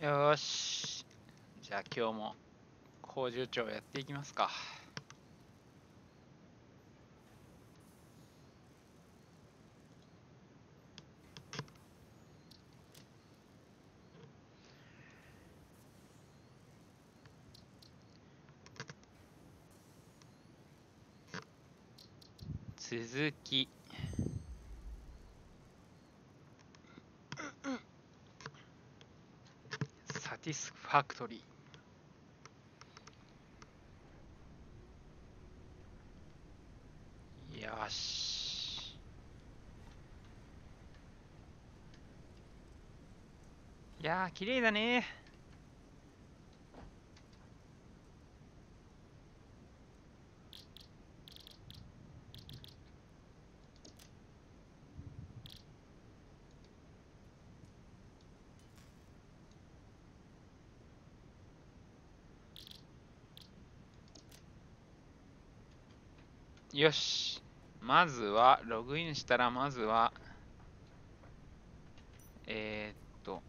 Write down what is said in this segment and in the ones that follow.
よーし。じゃあ今日も工場長やっていきますか。続き。サティスファクトリー。よーし。いやー、綺麗だね。よし。まずは、ログインしたら、まずは、えー、っと、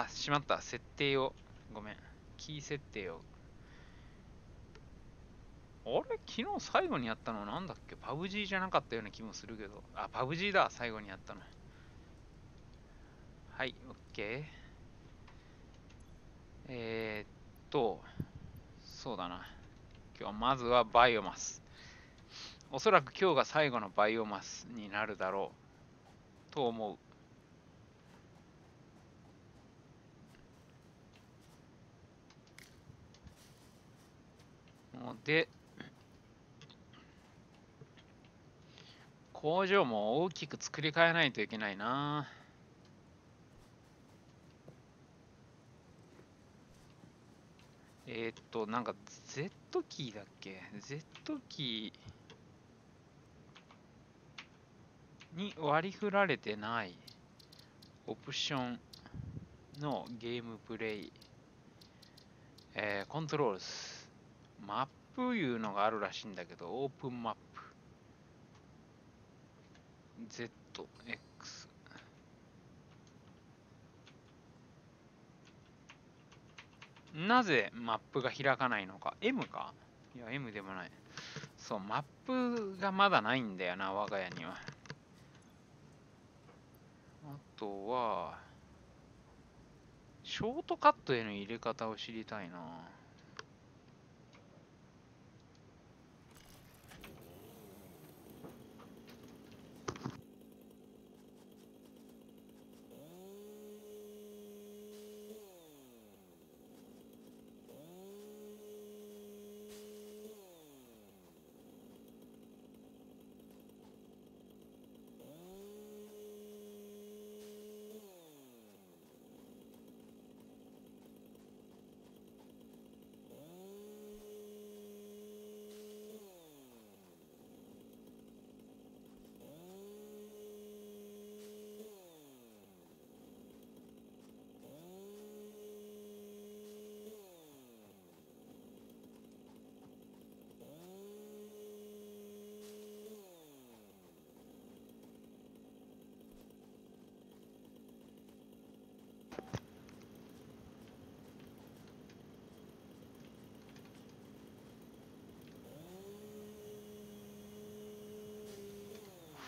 しまった。設定を、ごめん。キー設定を。あれ昨日最後にやったのなんだっけ？パブ G じゃなかったような気もするけど。パブ G だ。最後にやったの。はい、OK。えーっと、そうだな。今日まずはバイオマス。おそらく今日が最後のバイオマスになるだろうと思うので、工場も大きく作り変えないといけないな。なんか Z キーだっけ？ Z キーに割り振られてないオプションのゲームプレイ、コントロールス、マップいうのがあるらしいんだけど、オープンマップ、Z、X。なぜマップが開かないのか？ M か？いや、M でもない。そう、マップがまだないんだよな、我が家には。あとは、ショートカットへの入れ方を知りたいな。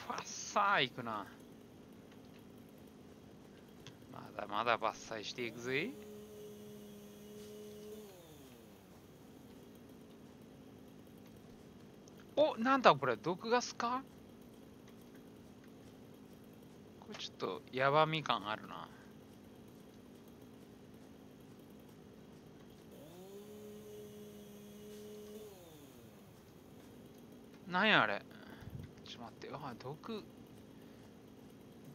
ファッサー行くな。まだまだ伐採していくぜ。お、なんだこれ、毒ガスか？これちょっとヤバみ感あるな。なんやあれ。ちょっと待って。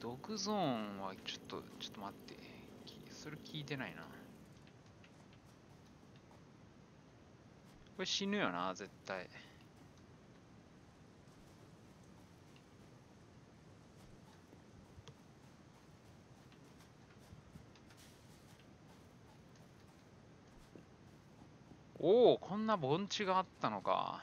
毒ゾーンはちょっと待って。それ聞いてないな。これ死ぬよな、絶対。おお、こんな盆地があったのか。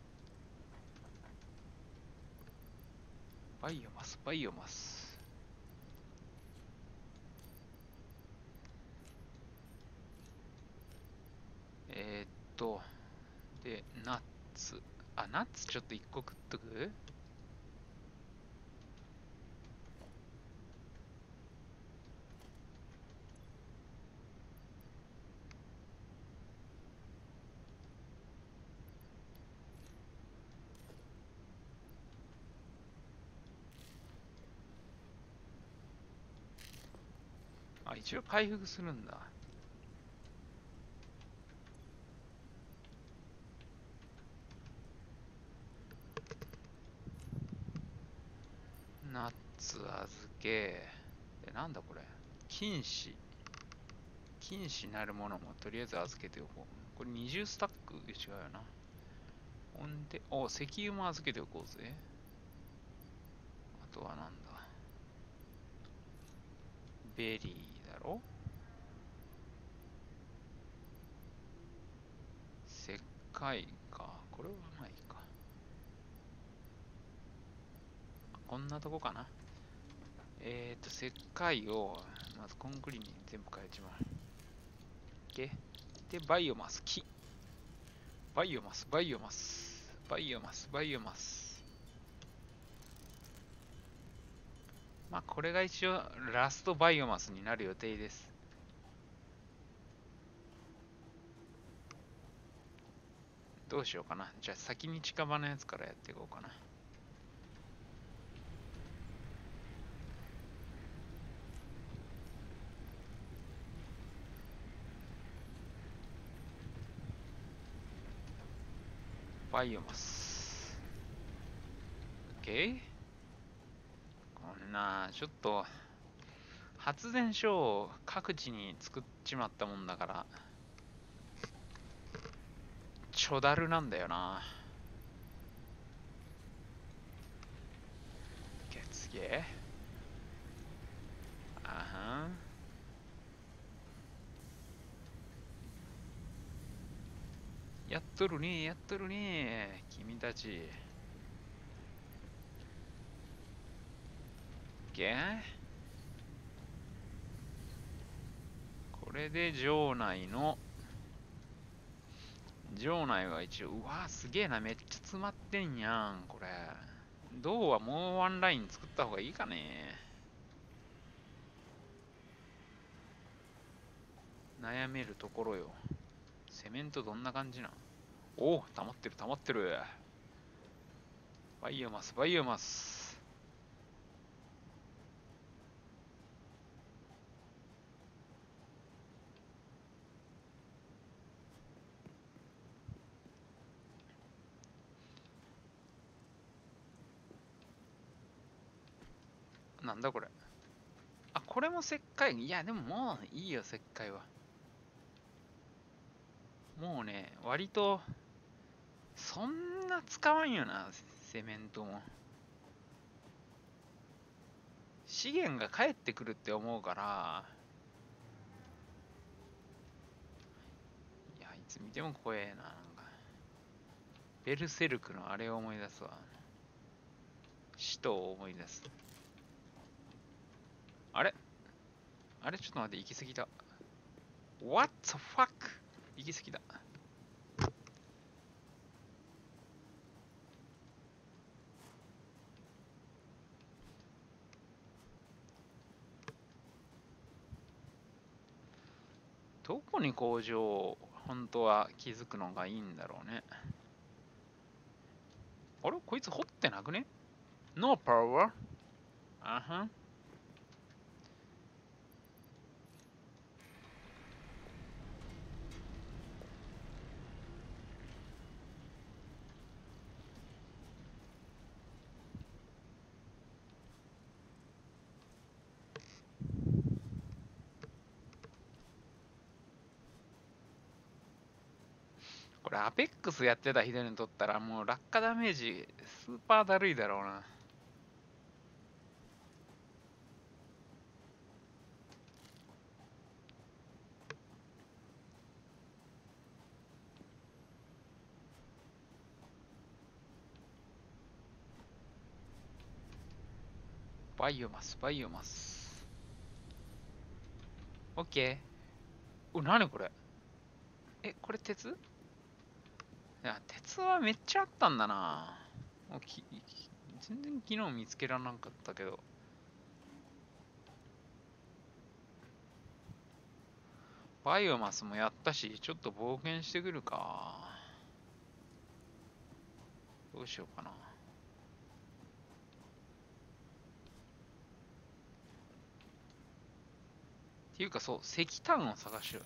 バイオマス、バイオマス。えーっと、で、ナッツ。あ、ナッツちょっと一個食っとく。あ、一応回復するんだ。ナッツ預け。で、なんだこれ。金糸。金糸なるものもとりあえず預けておこう。これ20スタック違うよな。ほんで、お、石油も預けておこうぜ。あとはなんだ。ベリーだろ。石灰か。ここれはまあいいか。こんなとこかな。石灰を、まずコンクリに全部変えちまう。OK。で、バイオマス、木。バイオマス、バイオマス、バイオマス、バイオマス。まあ、これが一応、ラストバイオマスになる予定です。どうしようかな。じゃあ、先に近場のやつからやっていこうかな。バイオマス。OK？ こんな、ちょっと、発電所を各地に作っちまったもんだから、ちょだるなんだよな。次。あはん。やっとるね、やっとるね、君たち。これで城内は一応、うわすげえな、めっちゃ詰まってんやん、これ。銅はもうワンライン作った方がいいかね。悩めるところよ。セメントどんな感じなん？おお、溜まってる溜まってる。バイオマス、バイオマス。なんだこれ。あ、これも石灰。いや、でももういいよ、石灰は。もうね、割と、そんな使わんよな、セメントも。資源が返ってくるって思うから、いや、いつ見ても怖えな、なんか。ベルセルクのあれを思い出すわ。使徒を思い出す。あれちょっと待って、行き過ぎた。What the fuck? 行き過ぎだ。どこに工場を本当は築くのがいいんだろうね。あれこいつ掘ってなくね？ No power? あはん。これアペックスやってた人にとったらもう落下ダメージスーパーだるいだろうな。バイオマス、バイオマス。オッケー。なにこれ？これ鉄？いや、鉄はめっちゃあったんだな。全然昨日見つけられなかったけど。バイオマスもやったし、ちょっと冒険してくるか。どうしようかな。っていうかそう、石炭を探しよう。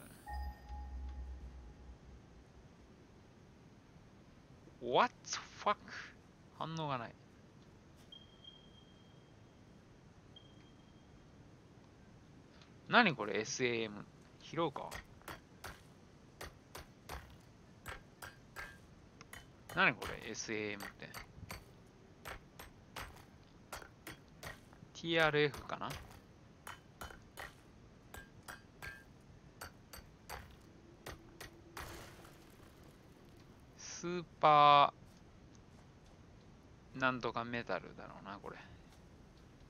What the fuck? 反応がない。何これ SAM。拾うか？何これ SAM って。TRF かな？ススーパーなんとかメタルだろうな、これ。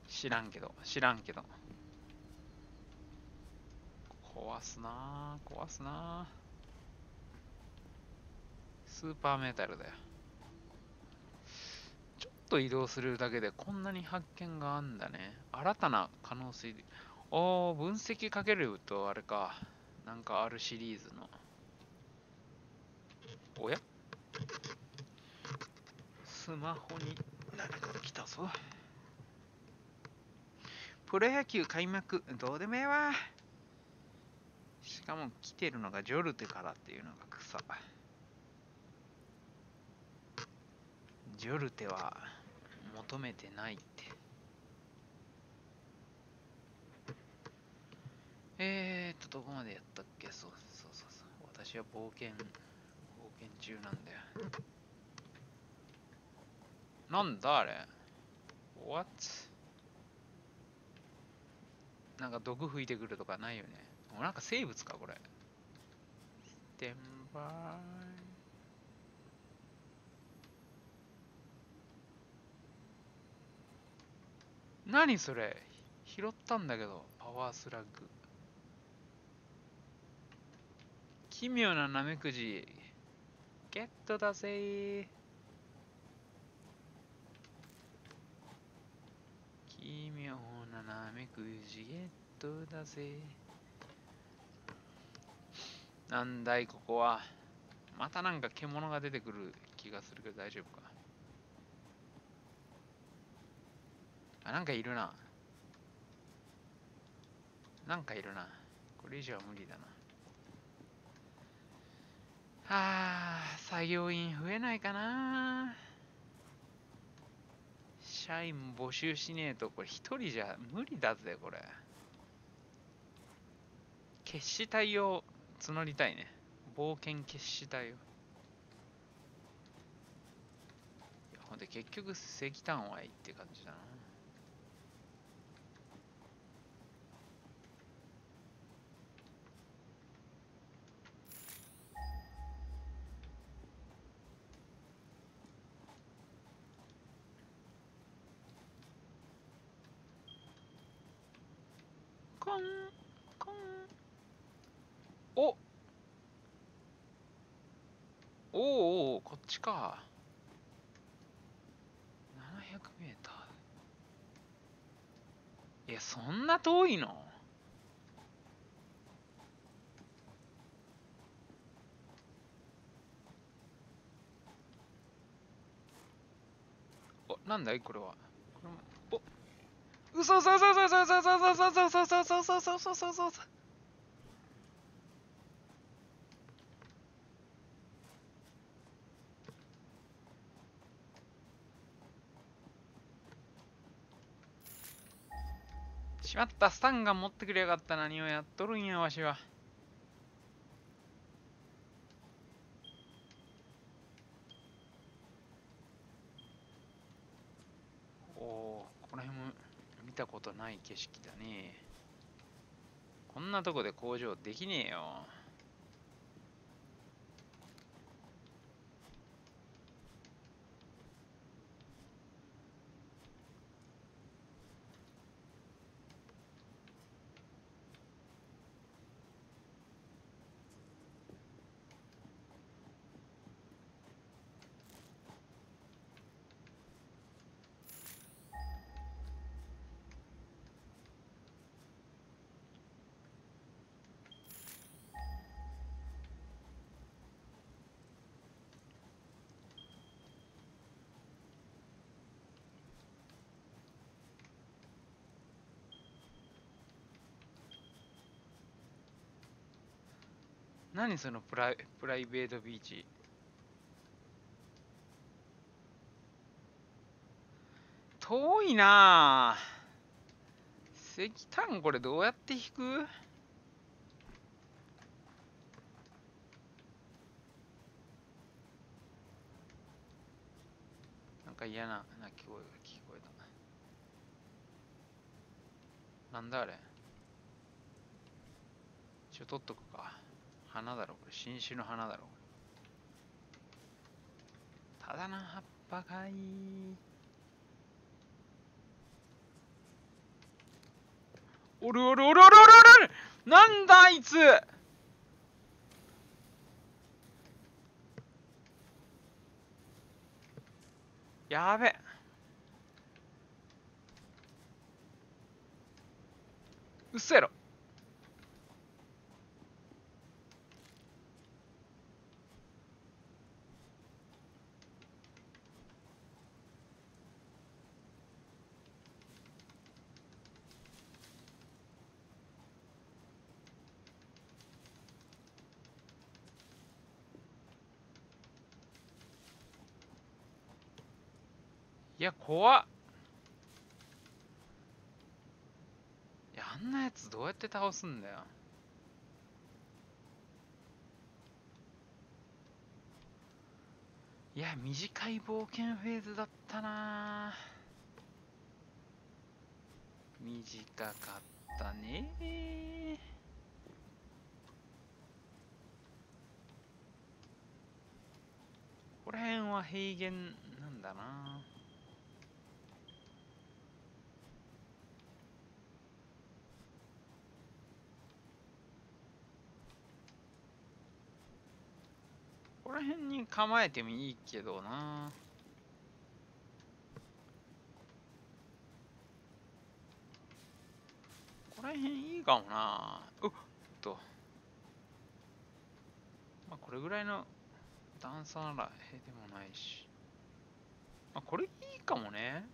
知らんけど。壊すなぁ、壊すなぁ。スーパーメタルだよ。ちょっと移動するだけでこんなに発見があんだね。新たな可能性で。分析かけるとあれか。なんかあるシリーズの。おやスマホに何か来たぞ。プロ野球開幕、どうでもええわ。しかも来てるのがジョルテからっていうのが草。ジョルテは求めてないって。どこまでやったっけ。そう。私は冒険中なんだよ。なんだあれ ?What? なんか毒吹いてくるとかないよね。なんか生物かこれ。転売。何それ拾ったんだけど、パワースラッグ。奇妙なナメクジ。ゲットだぜー。奇妙なナメクジゲットだぜ。なんだいここは。またなんか獣が出てくる気がするけど大丈夫か。なんかいるな。これ以上は無理だな。作業員増えないかな。社員募集しねえと、これ一人じゃ無理だぜ、これ。決死隊を募りたいね。冒険決死隊を。いや、ほんで結局石炭はいいって感じだな。コンコン。おおお、こっちか。700メーター。いや、そんな遠いの。なんだいこれは。嘘嘘嘘嘘嘘嘘嘘嘘嘘嘘嘘嘘嘘嘘嘘嘘。しまった、スタンガン持ってくれやがった。何をやっとるんやわしは。この辺も見たことない景色だね。こんなとこで工場できねえよ。何そのプライベートビーチ。遠いなぁ。石炭これどうやって引く。なんか嫌な鳴き声が聞こえた。なんだあれ。一応取っとくか。花だろこれ。新種の花だろ。ただの葉っぱかい。おるおるおるおるおるおる。なんだあいつ。やべ。うっせろ。いや、怖っ。いや、あんなやつどうやって倒すんだよ。いや、短い冒険フェーズだったな。短かったね。ここら辺は平原なんだな。ここら辺に構えてもいいけどな。ここら辺いいかもな。うっと。まあ、これぐらいの段差ならへでもないし。まあ、これいいかもね。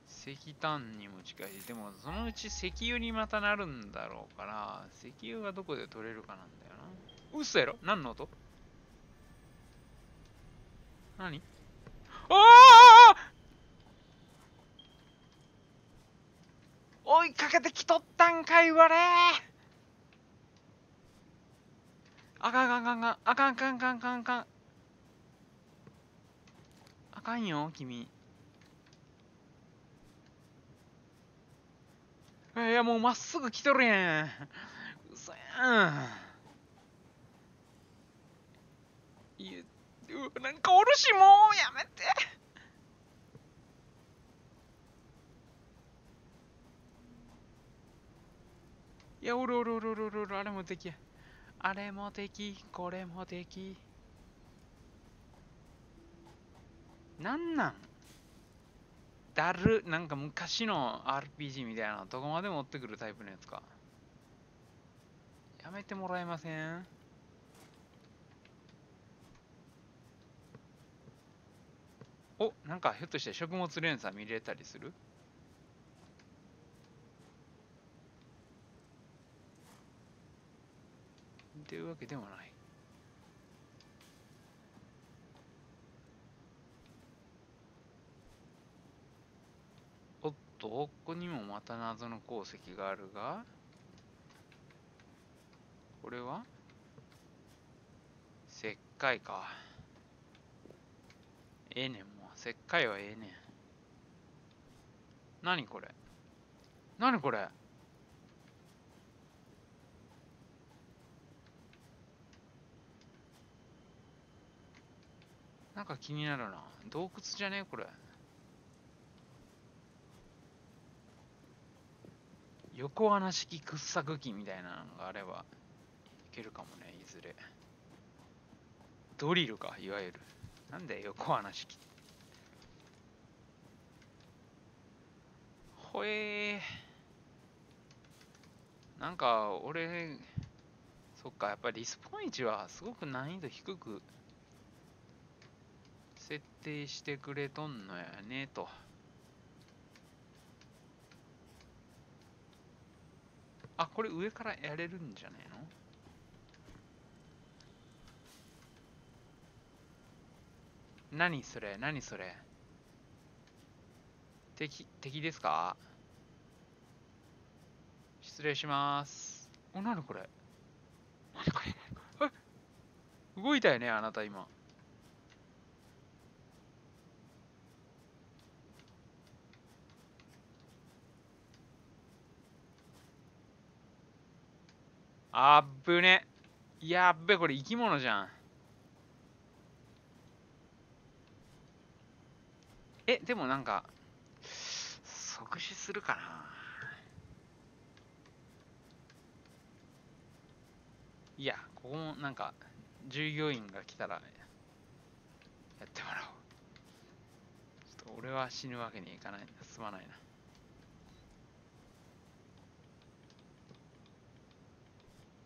石炭にも近い。でも、そのうち石油にまたなるんだろうから、石油がどこで取れるかなんだよな。嘘やろ？何の音？何？ああ！追いかけてきとったんかい、われ！あかんあかんあかんあかんあかんあかんあかん。あかんよ、君。いや、もうまっすぐ来とるやん。嘘やん。いや、なんかおるし、もうやめて。いや、おるおるおるおるおるおる、あれも敵や。あれも敵、これも敵。なんなん？だる、なんか昔の RPG みたいな、どこまでも持ってくるタイプのやつか。やめてもらえません？お、なんかひょっとして食物連鎖見れたりする？っていうわけでもない。おっと、ここにもまた謎の鉱石があるが、これは石灰か。ええねん、もう。石灰はええねん。何これ？何これ？なんか気になるな。洞窟じゃねこれ。横穴式掘削機みたいなのがあればいけるかもね、いずれ。ドリルか、いわゆる。なんで横穴式？ほえー。なんか、俺、そっか、やっぱりリスポン1はすごく難易度低く設定してくれとんのやねと。あ、これ上からやれるんじゃねえの？何それ？何それ？敵ですか？失礼します。お、なにこれ？何これ？え、動いたよね、あなた今。あっぶね。やっべ、これ生き物じゃん。でもなんか、即死するかな。いや、ここもなんか、従業員が来たら、やってもらおう。ちょっと俺は死ぬわけにいかない。すまないな。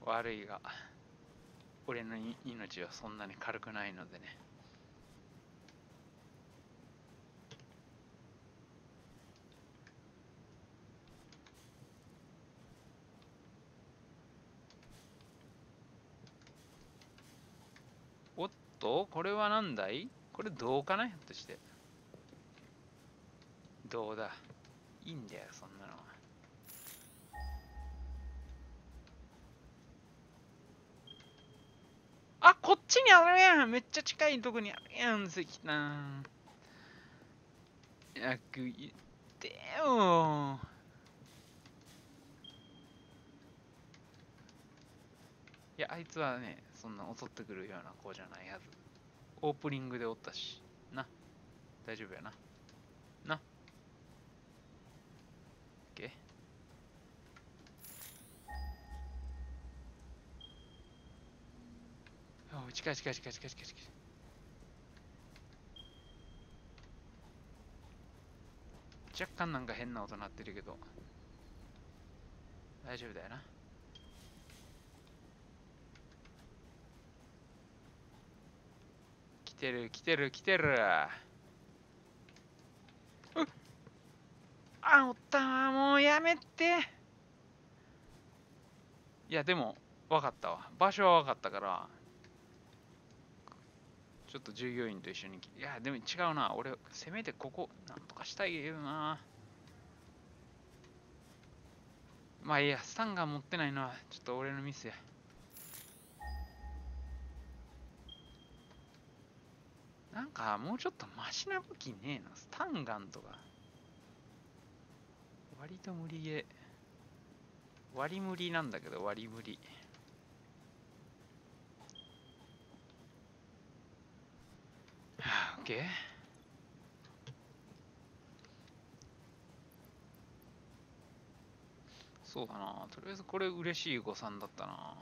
悪いが、俺の命はそんなに軽くないのでね。おっと、これは何だい？これ銅かな、ひょっとして。銅だ。いいんだよ、そんなのは。あ、こっちにあるやん。めっちゃ近いとこにあるやん、石炭。言ってよ。いや、あいつはね、そんな襲ってくるような子じゃないはず。オープニングでおったし。な。大丈夫やな。な。オッケー。近い近い近い近い近い近い。若干なんか変な音鳴ってるけど、大丈夫だよな。来てる来てる来てる。あ、おったわ。もうやめて。いや、でも、分かったわ。場所は分かったから、ちょっと従業員と一緒に。いや、でも違うな。俺、せめてここ、なんとかしたいけどな。まあいいや、スタンガン持ってないのは、ちょっと俺のミスや。なんか、もうちょっとマシな武器ねえな。スタンガンとか。割と無理ゲー。割無理なんだけど、割無理。はあ、オッケー。そうだな。とりあえずこれ嬉しい誤算だったな。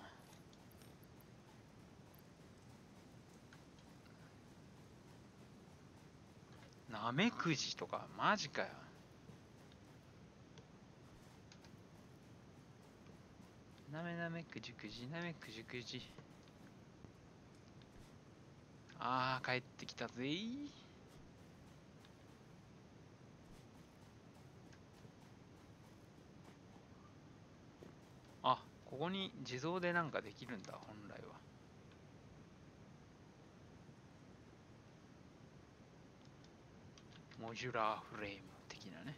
なめくじとか、マジかよ。なめなめくじくじ、なめくじくじ。ああ、帰ってきたぜ。あ、ここに自動でなんかできるんだ、本来は。モジュラーフレーム的なね。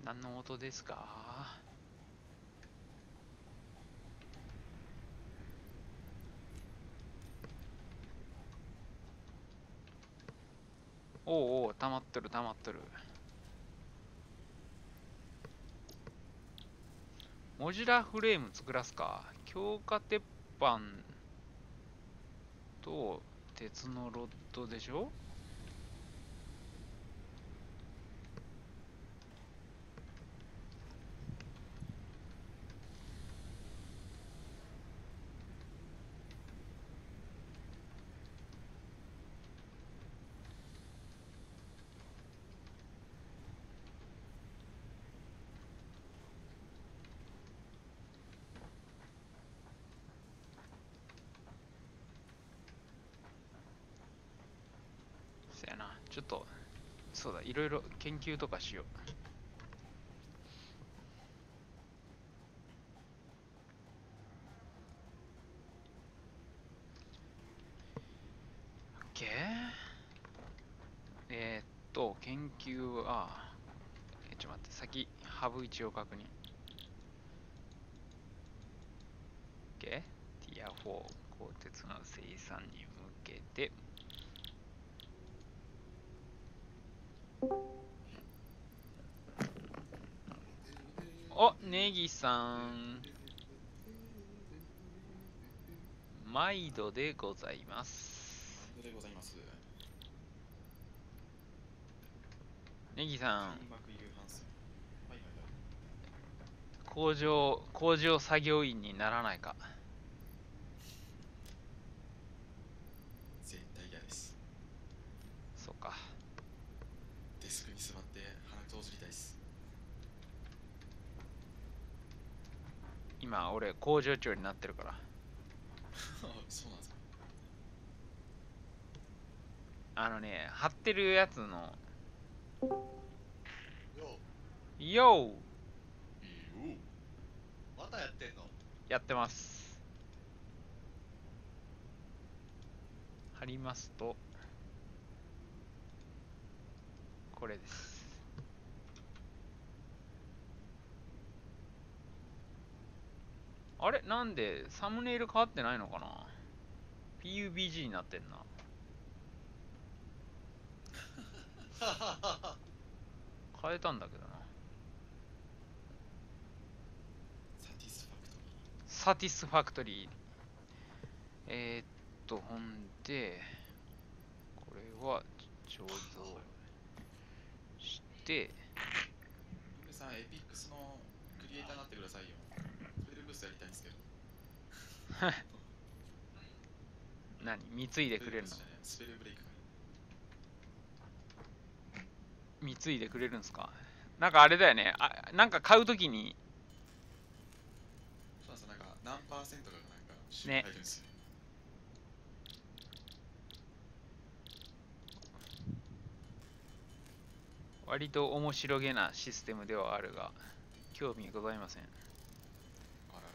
何の音ですか？おうおう、溜まってる溜まってる。モジュラーフレーム作らすか。強化鉄板と鉄のロッドでしょ？そやな。ちょっと、そうだ、いろいろ研究とかしよう。オッケー。研 QR。ちょっと待って、先、ハブ一応確認。OK。ティア4、鋼鉄の生産に向けて。お、ネギさん。毎度でございます。毎度でございます。ネギさん、開幕夕飯す。はいはいはい。工場作業員にならないか。絶対嫌です。そうか。デスクに座って鼻くそをすりたいです。今、俺、工場長になってるから。そうなんですか。貼ってるやつの、よよーいいよ。またやってんの？やってます。貼りますと、これです。あれなんでサムネイル変わってないのかな？ PUBG になってんな。変えたんだけどな。サティスファクトリー。サティスファクトリー。ほんで、これは彫像して、ルさん、エピックスのクリエイターになってくださいよ。スペルブースやりたいんですけど。何貢いでくれるの？スペルブレイク。貢いでくれるんすか？なんかあれだよね。なんか買うときに、そうなんですよ、なんか何パーセントかがなんか収入入るんですよ。割と面白げなシステムではあるが、興味ございません。あららら。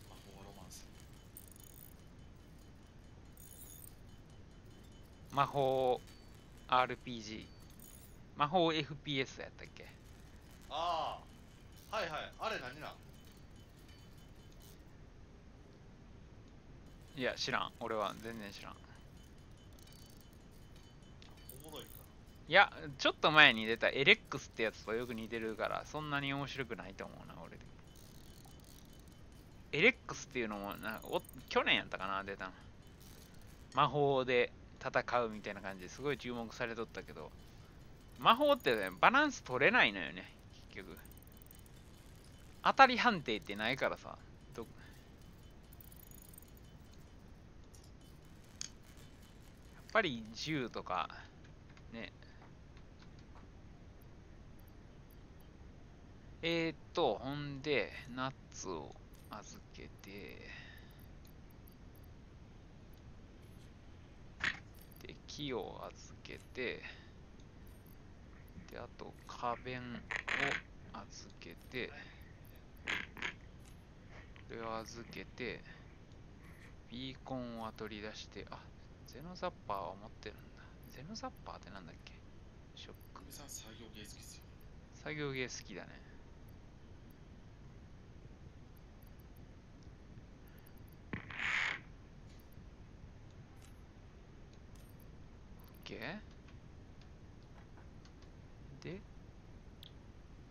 魔法ロマンス。魔法 RPG。魔法 FPS やったっけ？ああ、はいはい。あれ何なん？いや、知らん。俺は全然知らん。おもろいか。いや、ちょっと前に出たエレックスってやつとよく似てるから、そんなに面白くないと思うな、俺で。エレックスっていうのも去年やったかな、出たの。魔法で戦うみたいな感じですごい注目されとったけど、魔法ってね、バランス取れないのよね、結局。当たり判定ってないからさ。やっぱり銃とか、ね。ほんで、ナッツを預けて、で、木を預けて、で、あと、花弁を預けて、これを預けて、ビーコンは取り出して、ゼノザッパーは持ってるんだ。ゼノザッパーってなんだっけ？ショック。ルさん、作業芸好きっすよ。作業芸好きだね。OK？ で、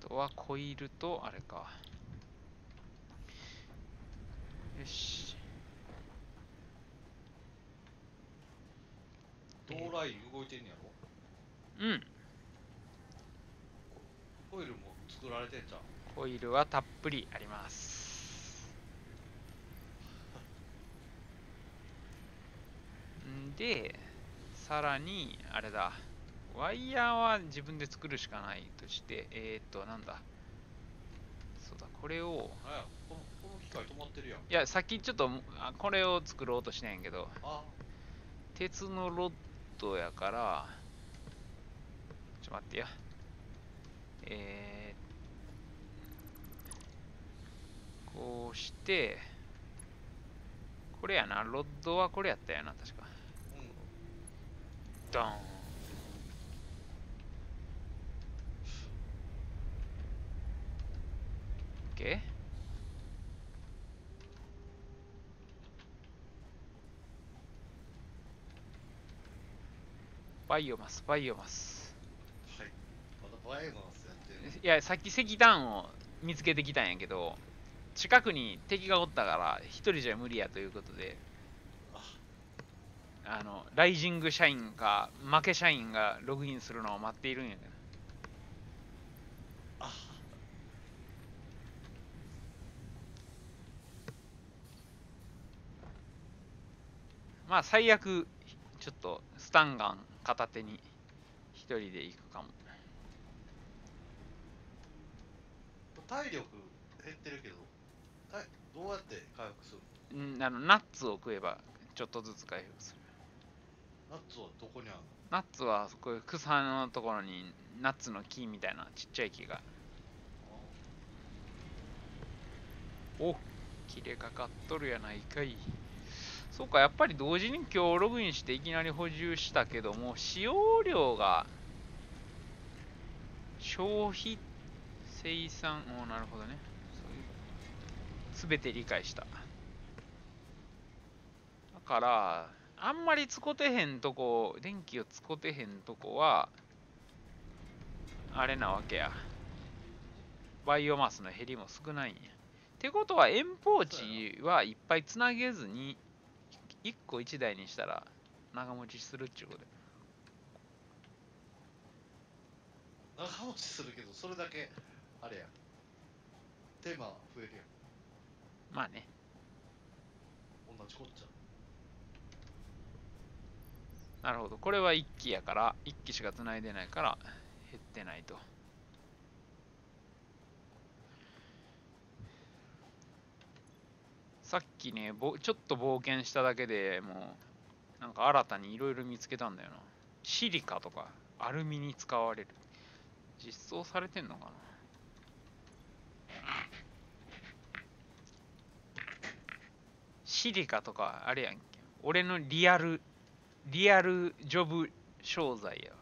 あとはコイルと、あれか。よし。ドーライン動いてんねやろ？うん。コイルも作られてんじゃん。コイルはたっぷりあります。んで、さらに、あれだ。ワイヤーは自分で作るしかないとして、なんだ。そうだ、これを、あや、この機械止まってるやん。いや、さっきちょっと、これを作ろうとしてんやけど、あ、鉄のロッドやから、ちょっと待ってや。こうして、これやな、ロッドはこれやったよな、確か。ドーン。OK？ バイオマス、バイオマス。はい。まだバイオマスやってる。いや、さっき石炭を見つけてきたんやけど、近くに敵がおったから一人じゃ無理やということで、ライジング社員か負け社員がログインするのを待っているんやけど。あ、まあ最悪ちょっとスタンガン片手に一人で行くかも。体力減ってるけど、どうやって回復するの？ナッツを食えばちょっとずつ回復する。ナッツはどこにあるの？ナッツはこういう草のところにナッツの木みたいなちっちゃい木が。お、切れかかっとるやないかい。そうか、やっぱり同時に今日ログインしていきなり補充したけども、使用量が消費生産、なるほどね。すべて理解した。だから、あんまり使てへんとこ、電気を使てへんとこは、あれなわけや。バイオマスの減りも少ないんや。ってことは、遠方値はいっぱいつなげずに、1個1台にしたら長持ちするっちゅうことで。長持ちするけど、それだけ、あれや。手間増えるやん。まあね。同じこっちゃ。なるほど。これは1機やから、1機しかつないでないから減ってないと。さっきね、ちょっと冒険しただけでもう、なんか新たにいろいろ見つけたんだよな。シリカとかアルミに使われる。実装されてんのかな。シリカとかあれやんけ。俺のリアルジョブ商材やわ。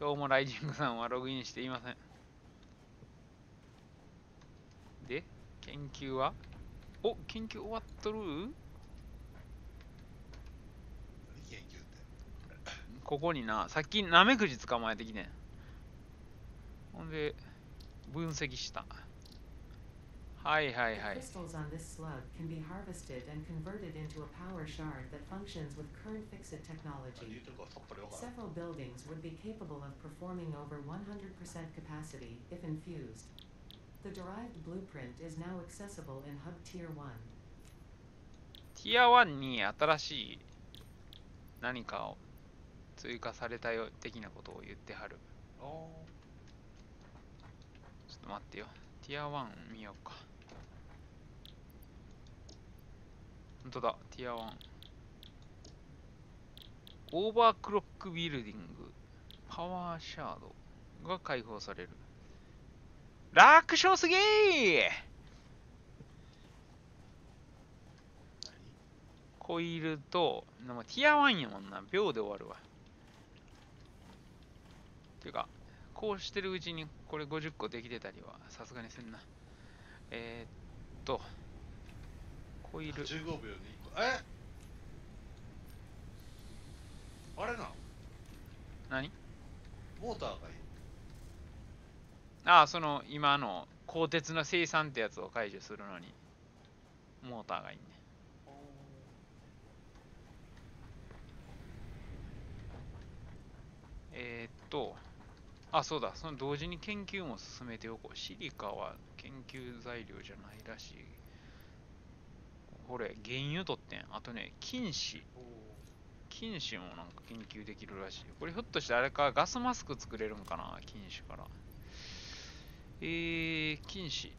今日もライジングさんはログインしていません。で、研究は研究終わっとる？何研究って。ここにな、さっきナメクジ捕まえてきてん。ほんで、分析した。はいはいはい。Crystals on this slug can be harvested and converted into a power shard that functions with current Fixit 何言 technology. ってるかさっぱりわからん。 Several buildings would be capable of performing over 100% capacity if infused. The derived blueprint is now accessible in Hub Tier 1. ティア1に新しい何かを追加されたよ的なことを言ってはる。あちょっと待ってよ。ティア1見ようか。ほんとだ、ティア1。オーバークロックビルディング、パワーシャードが解放される。楽勝すぎー。コイルと、でもティア1やもんな。秒で終わるわ。ていうか、こうしてるうちにこれ50個できてたりはさすがにせんな。コイル。15秒に1個。あれな。何？モーターがいい。ああ、その今の鋼鉄の生産ってやつを解除するのにモーターがいいね。そうだ、その同時に研究も進めておこう。シリカは研究材料じゃないらしい。これ、原油取ってん。あとね、金子もなんか研究できるらしい。これひょっとしてあれか、ガスマスク作れるんかな、金子から。金子。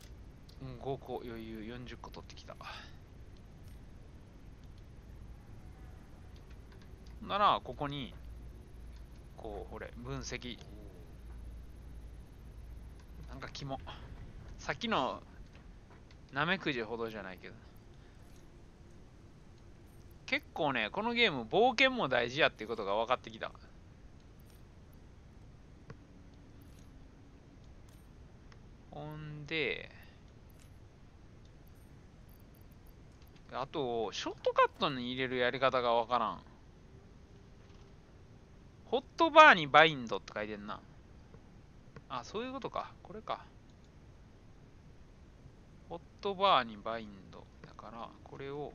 5個余裕、40個取ってきた。なら、ここに、こう、ほれ、分析。なんかキモ。さっきのナメクジほどじゃないけど。結構ね、このゲーム冒険も大事やっていうことが分かってきた。ほんで、あと、ショートカットに入れるやり方が分からん。ホットバーにバインドって書いてんな。あ、そういうことか。これか。ホットバーにバインド。だから、これを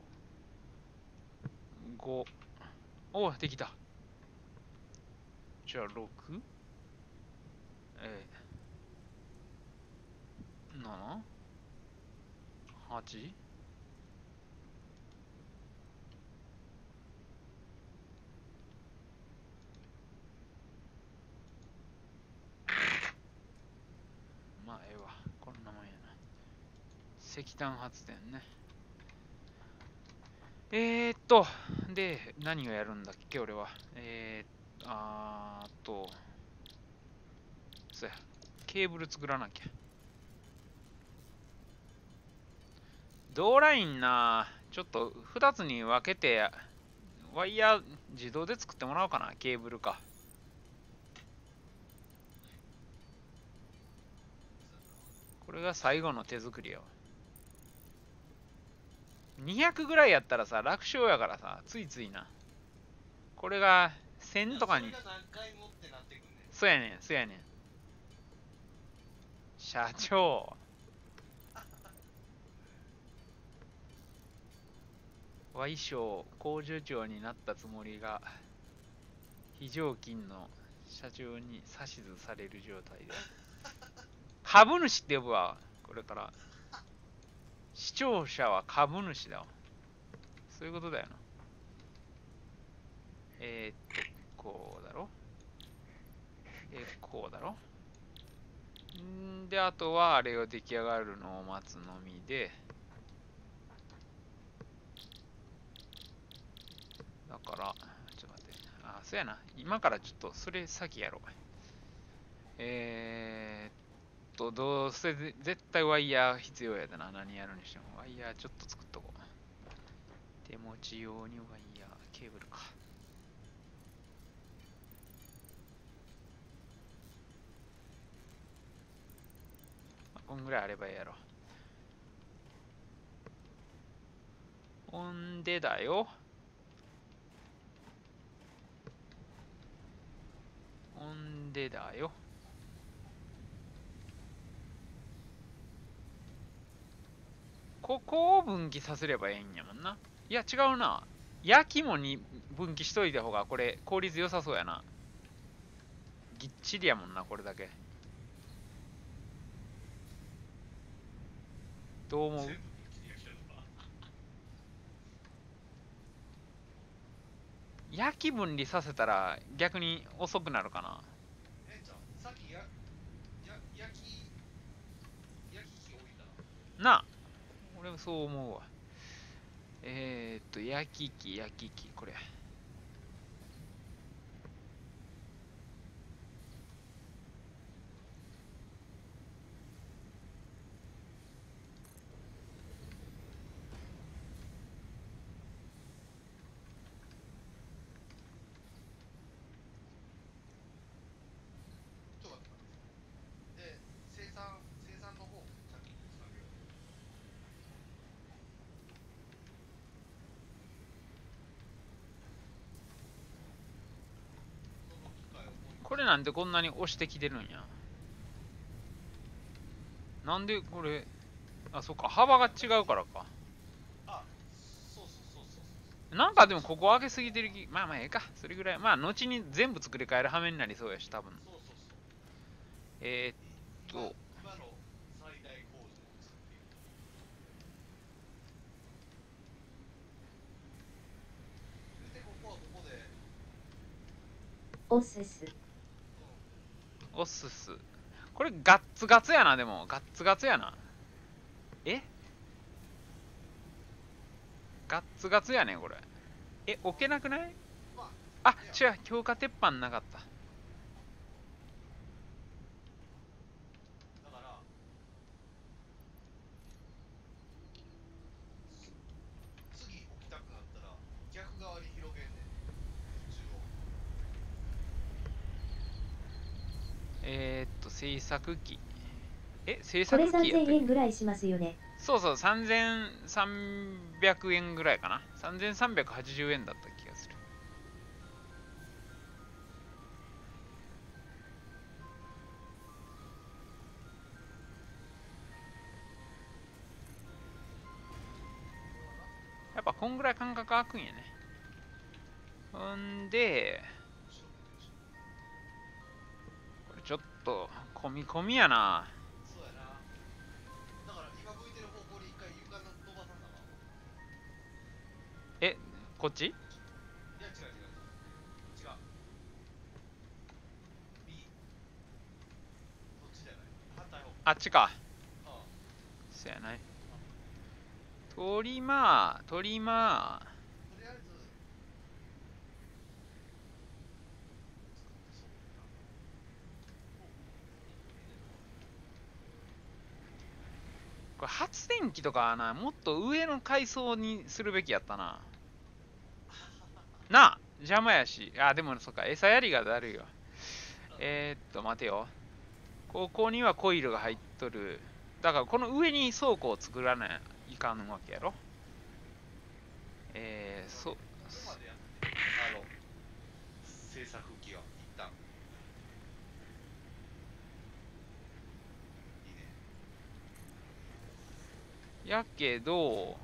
5。お、できた。じゃあ 6？ 7？ 8？ まあ、ええわ。こんなもんやな。石炭発電ね。で、何をやるんだっけ、俺は。そうや。ケーブル作らなきゃ。ドーラインな、ちょっと2つに分けて、ワイヤー自動で作ってもらおうかな、ケーブルか。これが最後の手作りよ。200ぐらいやったらさ、楽勝やからさ、ついついな。これが1000とかに。そうやねん、そうやねん。社長。Y 賞工場長になったつもりが、非常勤の社長に指図される状態で。株主って呼ぶわ、これから。視聴者は株主だわ。そういうことだよな。こうだろ。こうだろ。んで、あとはあれが出来上がるのを待つのみで、だから、ちょっと待って。あ、そうやな。今からちょっとそれ先やろう。どうせ絶対ワイヤー必要やだな。何やるにしても。ワイヤーちょっと作っとこう。手持ち用にワイヤー、ケーブルか。こんぐらいあればいいやろ。ほんでだよ。ほんでだよ。ここを分岐させればいいんやもんな。いや、違うな。焼きもに分岐しといた方がこれ効率良さそうやな。ぎっちりやもんな、これだけ。どう思う？焼き分離させたら逆に遅くなるかな。さっき焼き器置いたなあ、俺もそう思うわ。焼き器、これ。ちょっと待って。で、生産の方、さっきつなげよう。その機械をこれなんでこんなに押してきてるんや。なんでこれ、あ、そっか、幅が違うからか。あ、そう。なんかでもここ上げすぎてる気、まあまあええか。それぐらい。まあ後に全部作り変える羽目になりそうやし、多分。そう。えーっと、今の最大工場を作っている。で、ここはここで、おすす。おすす。これガッツガツやな、でも。ガッツガツやな。えガッツガツやねこれ。置けなくない？まあ、違う、強化鉄板なかった。だから、制作機。制これ作機やっ3000たっけ？円ぐらいしますよね。そうそう、3300円ぐらいかな。3380円だった気がする。やっぱこんぐらい間隔空くんやね。ほんで、これちょっと、込み込みやな。そうやな。だから今向いてる方向に一回床の飛ばさんだな。こっち？いや違う。右。こっちじゃない。反対方向。あっちか。ああ。そやない。トリマー。とりあえず。これ発電機とかはな、もっと上の階層にするべきやったな。なあ、邪魔やし。あ、でもそっか、餌やりがだるいわ。待てよ。ここにはコイルが入っとる。だからこの上に倉庫を作らないかんわけやろ。ここまでやって制作機は一旦いいね。やけど、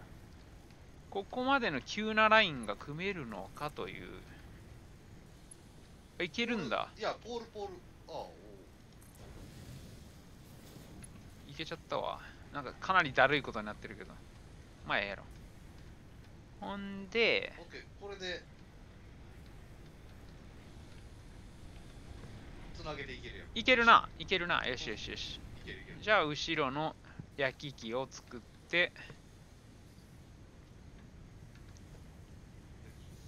ここまでの急なラインが組めるのかという。いけるんだ。いやポールああ、いけちゃったわ。なんかかなりだるいことになってるけど。まあええやろ。ほんで、オッケー。これでつなげていけるよ。いけるな。いけるな。よし。いける。じゃあ後ろの焼き機を作って、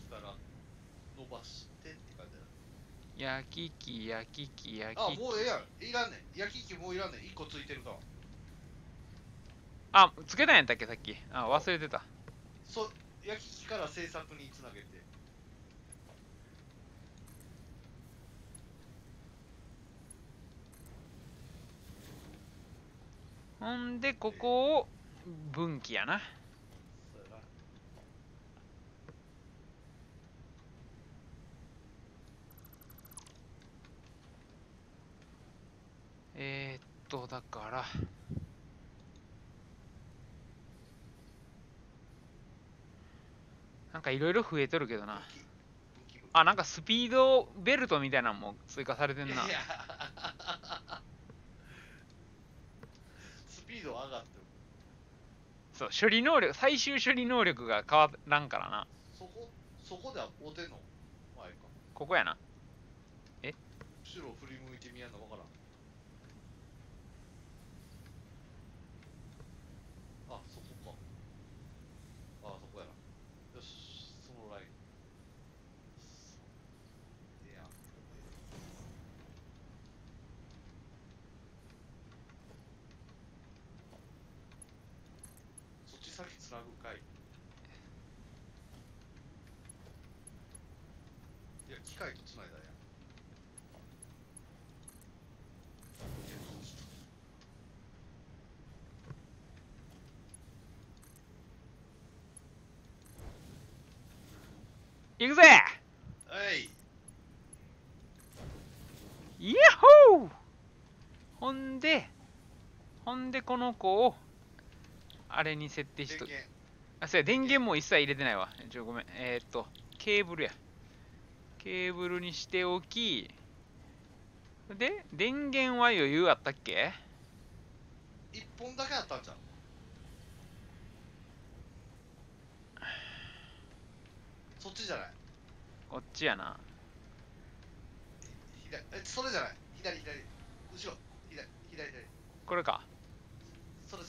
から伸ばしてって感じだ。焼き機。あ、もうええやん。いらんねん。焼き機もういらんねん。1個ついてるから。あ、つけたんやったっけさっき。あ、忘れてた。焼き機から制作につなげて。ほんで、ここを分岐やな。そうやな。だから、なんかいろいろ増えとるけどな。あ、なんかスピードベルトみたいなのも追加されてんな。いやスピード上がってる。そう、処理能力、最終処理能力が変わらんからな。そこでは合うてんの前か。ここやな。後ろ振り向いてみやんのわからん。あ、そこか。あ、そこやな。よし、そのライン。ええやん。そっち先つなぐかい。いや、機械とつないだやん。行くぜ。はいイヤッホー。ほんでこの子をあれに設定しと。あ、そうや、電源も一切入れてないわ。ごめん。ケーブルや。ケーブルにしておき、で、電源は余裕あったっけ？一本だけあったんじゃん。そっちじゃない。こっちやな。それじゃない。左。後ろ。左。これか。それ。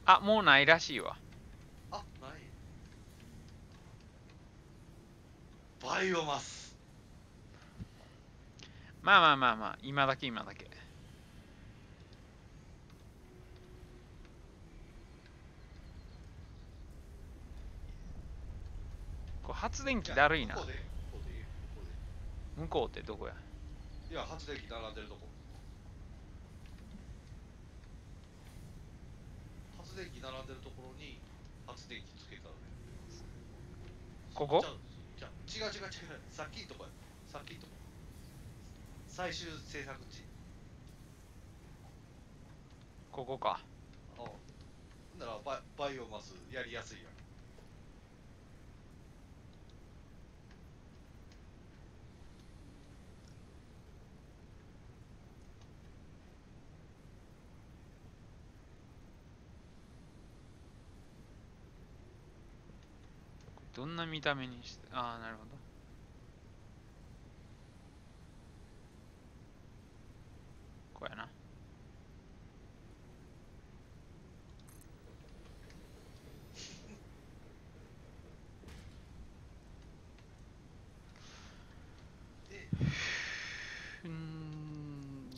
あ、もうないらしいわ。あ、ない。バイオマス。まあ、今だけ。これ発電機だるいな。ここでいいよ。向こうってどこや？いや、発電機並んでるとこ。発電機並んでるところに発電機つけたらね。ここ？じゃ違う違う違う。さっきのとこや。さっきのとこ。最終制作地。ここか。ほんならバイオマスやりやすいやん。どんな見た目にして、ああ、なるほど。こうやな。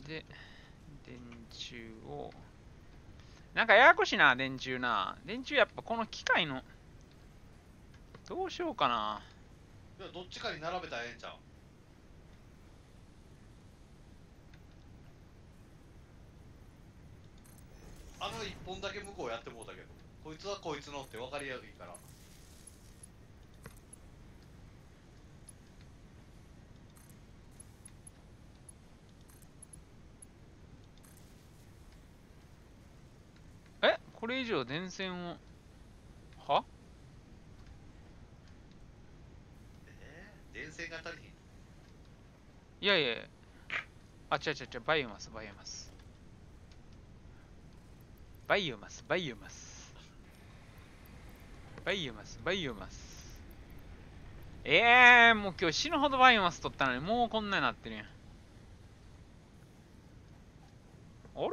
で、電柱を、なんかややこしいな、電柱な。電柱やっぱこの機械の、どうしようかな。いや、どっちかに並べたらええんちゃう？あの一本だけ向こうやってもうたけど、こいつはこいつのって分かりやすいから。え、これ以上電線を、は？電線が足りひん。いやいやいや。あ、違う違う違う、バイオマス、バイオマス。バイオマス、バイオマス。バイオマス、バイオマス。もう今日死ぬほどバイオマス取ったのに、もうこんなになってるやん。あれ？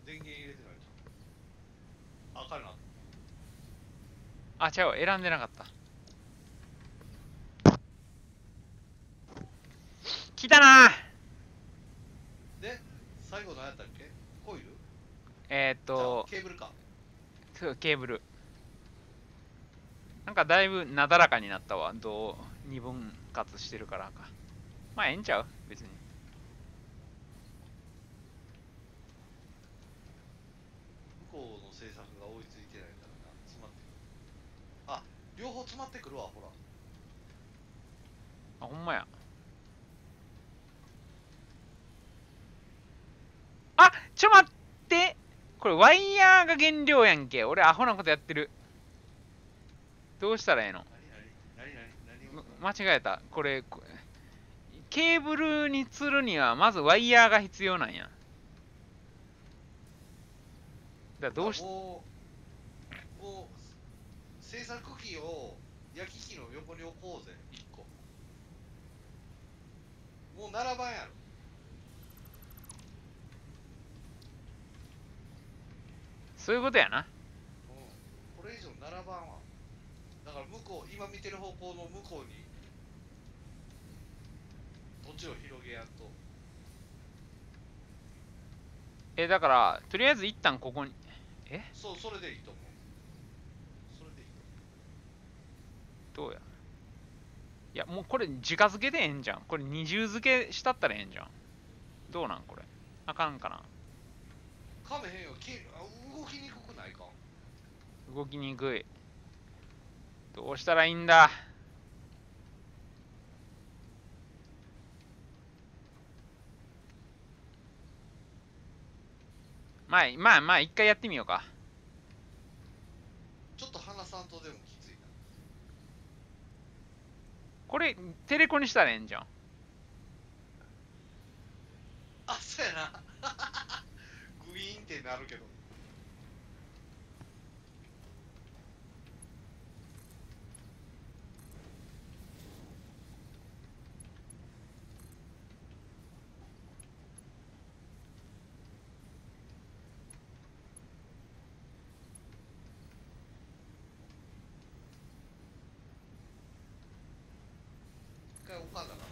電源入れてないと。あかんな。あ、違うわ、選んでなかった。来たなー。で、最後何やったっけ？コイル？ケーブルか。ケーブル。なんかだいぶなだらかになったわ。二分割してるからか。まあ、ええんちゃう別に。向こうの制作が追いついてないからな。詰まってくる。あ、両方詰まってくるわ、ほら。あ、ほんまや。あ、ちょ待って。これワイヤーが原料やんけ。俺アホなことやってる。どうしたらええの？間違えた。これ、ケーブルに吊るにはまずワイヤーが必要なんや。だからどうし、もう、制作機を焼き機の横に置こうぜ、1個。もう並ばんやろ。そういうことやな。うん。これ以上並ばんわ。だから向こう、今見てる方向の向こうに、土地を広げやんと。だから、とりあえず一旦ここに、そう、それでいいと思う。それでいいとどうや。いや、もうこれ直付けでええんじゃん。これ二重付けしたったらええんじゃん。どうなんこれ。あかんかな。思う。かめへんよ。動きにくくないか？動きにくい。どうしたらいいんだ。まあ、一回やってみようか。ちょっと離さんとでもきついな。これ、テレコにしたらええんじゃん。あ、そうやな。グイーンってなるけど。一回置かんだから。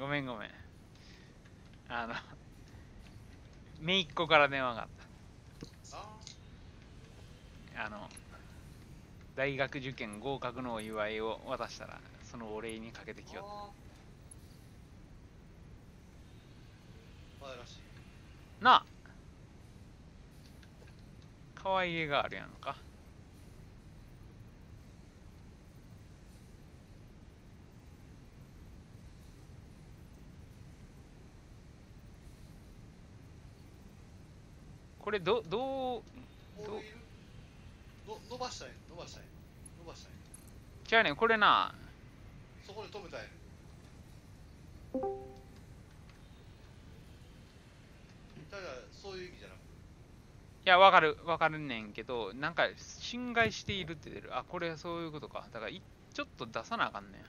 ごめんごめん。あの、姪っ子から電話があっあた。大学受験合格のお祝いを渡したら、そのお礼にかけてきよっ可愛らしい。た。なあ可愛げがあるやんか。これどうオイル伸ばしたい伸ばしたい伸ばしたい。違うねんこれな、そこで止めたいね。だからそういう意味じゃなくて、いや、わかるねんけど、なんか、侵害しているって出る。あ、これそういうことか。だからちょっと出さなあかんねん。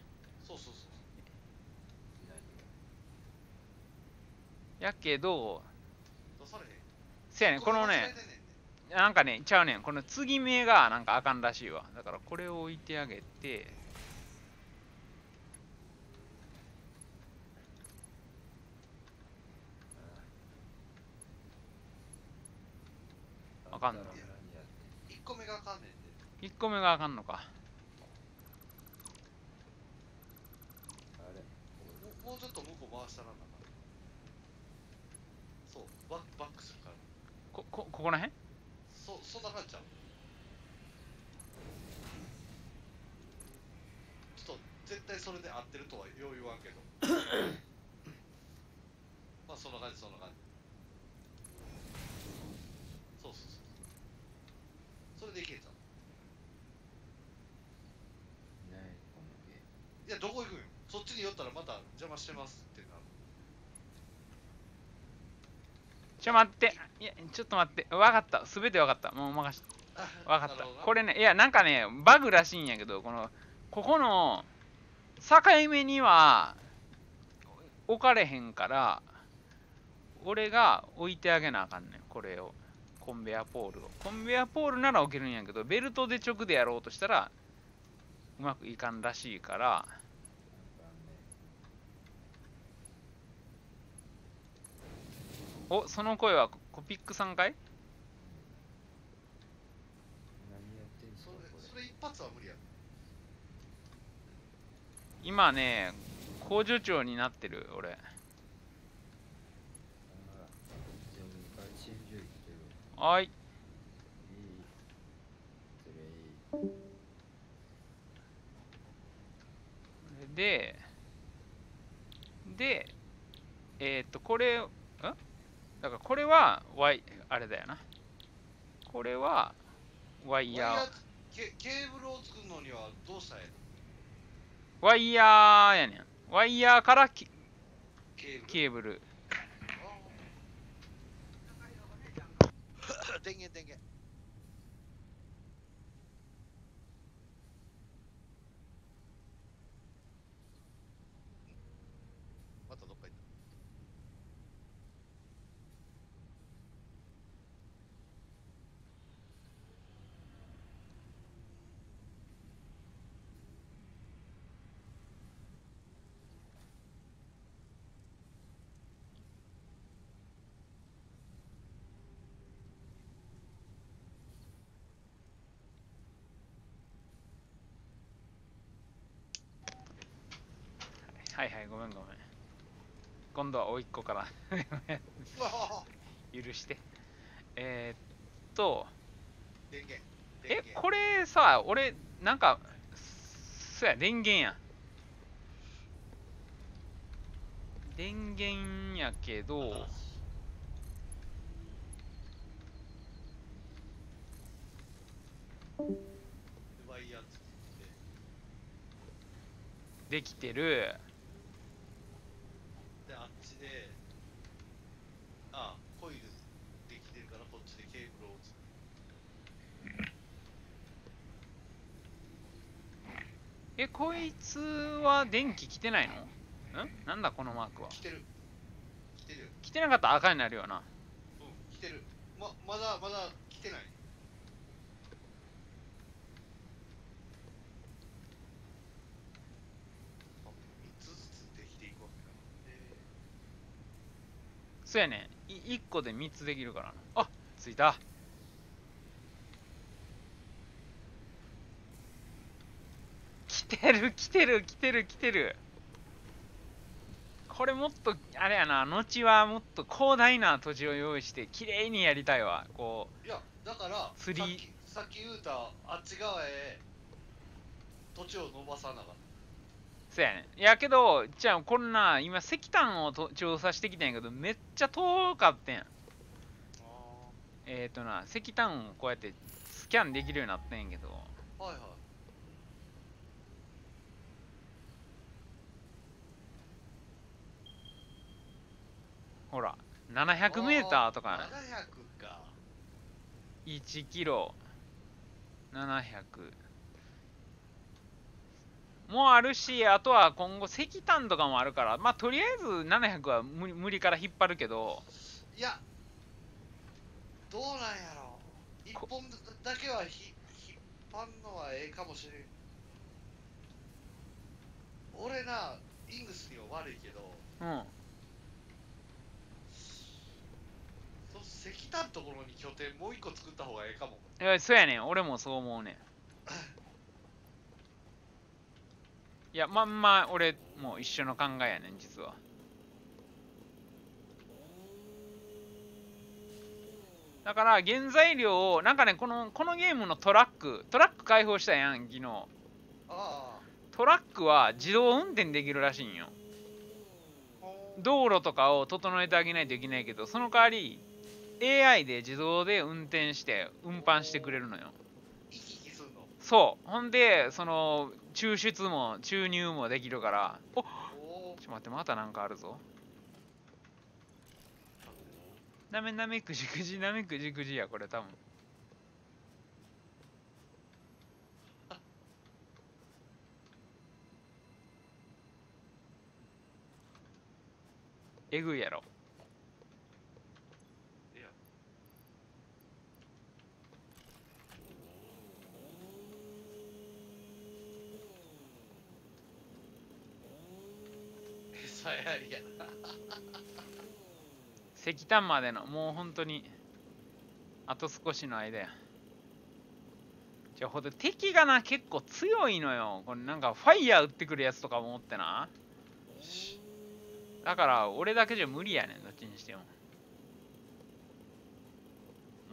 そうそうそう。やけど、出されへん。せやねん、この間違えね、てんねんね。なんかね、ちゃうねん。この継ぎ目がなんかあかんらしいわ。だからこれを置いてあげて、あかんの。 1個目があかんねんで。1個目があかんのか。もうちょっと向こう回したらなんか。そう、バックするから。ここらへん。そんな感じちゃう。ちょっと絶対それで合ってるとはよう言わんけど。まあそんな感じそんな感じ。そうそうそう。それでいけんじゃん。いやどこ行くんよ。そっちに寄ったらまた邪魔してますってなる。待って。いや、ちょっと待って。わかった。すべてわかった。もう任して。わかった。これね、いや、なんかね、バグらしいんやけど、ここの境目には置かれへんから、俺が置いてあげなあかんねん、これを。コンベアポールを。コンベアポールなら置けるんやけど、ベルトで直でやろうとしたら、うまくいかんらしいから、お、その声はコピックさんかい？それ一発は無理や。今ね、工場長になってる、俺。はい。で、これ、だからこれは、あれだよな。これは、ワイヤー。ケーブルを作るのにはどうしたらいいの？ワイヤーやねん。ワイヤーからケーブル。電源。またどっか行った。はいはい、ごめん。今度は甥っ子から許して。電源。これさ、俺、なんか、そうや、電源や。電源やけど、ワイヤー作ってできてる。であっちでコイルできてるからこっちでケーブルを作る。こいつは電気来てないの？なんだこのマークは。来てるよ。来てなかったら赤になるよな。来てる。まだ来てない。3つずつできていくわけだ。そうやねん。1個で3つできるからな。あ、着いた。来てる来てる来てる来てる。これもっとあれやな、後はもっと広大な土地を用意して綺麗にやりたいわ。こいやだから釣りさっき言うたあっち側へ土地を伸ばさなかっうそうやねん。やけどじゃあこんな今石炭を調査してきたんやけどめっちゃ遠かったん。た。石炭をこうやってスキャンできるようになったんやけど、はいはい。ほら700メーターとか700か。1キロ700もあるし、あとは今後石炭とかもあるから、まあとりあえず700は無理から引っ張るけど、いやどうなんやろ。一本だけは引っ張んのはええかもしれん。俺なイングスには悪いけど、うん、石炭のところに拠点もう一個作った方がええかも。いやそうやねん、俺もそう思うねん。いやまんま俺も一緒の考えやねん実は。だから原材料をなんかね、このゲームのトラック開放したやん昨日。あトラックは自動運転できるらしいんよ。あ、道路とかを整えてあげないといけないけど、その代わり AI で自動で運転して運搬してくれるのよ。行き来すんの。そう。ほんでその抽入もできるから。お、ちょおっと待って、またなんかあるぞ。なめくじくじや、これ多分。えぐいやろ。いや餌やりや。石炭までのもう本当にあと少しの間や。じゃあほんと敵がな結構強いのよ。これなんかファイヤー撃ってくるやつとかもおってな。だから俺だけじゃ無理やねん、どっちにしても。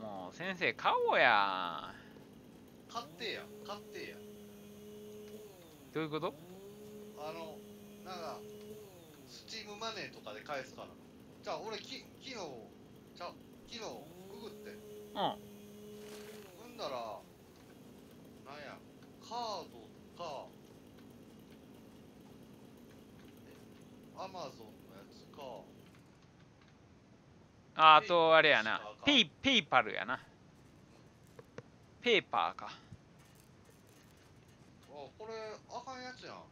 もう先生買おうや。買ってや買ってや。どういうこと？なんかスチームマネーとかで返すから。じゃあ俺昨日ググってうん。ほんだらなんやカードかアマゾンのやつか。あとあれやな。ペイパルやな。ペーパーか。あこれあかんやつやんと思って。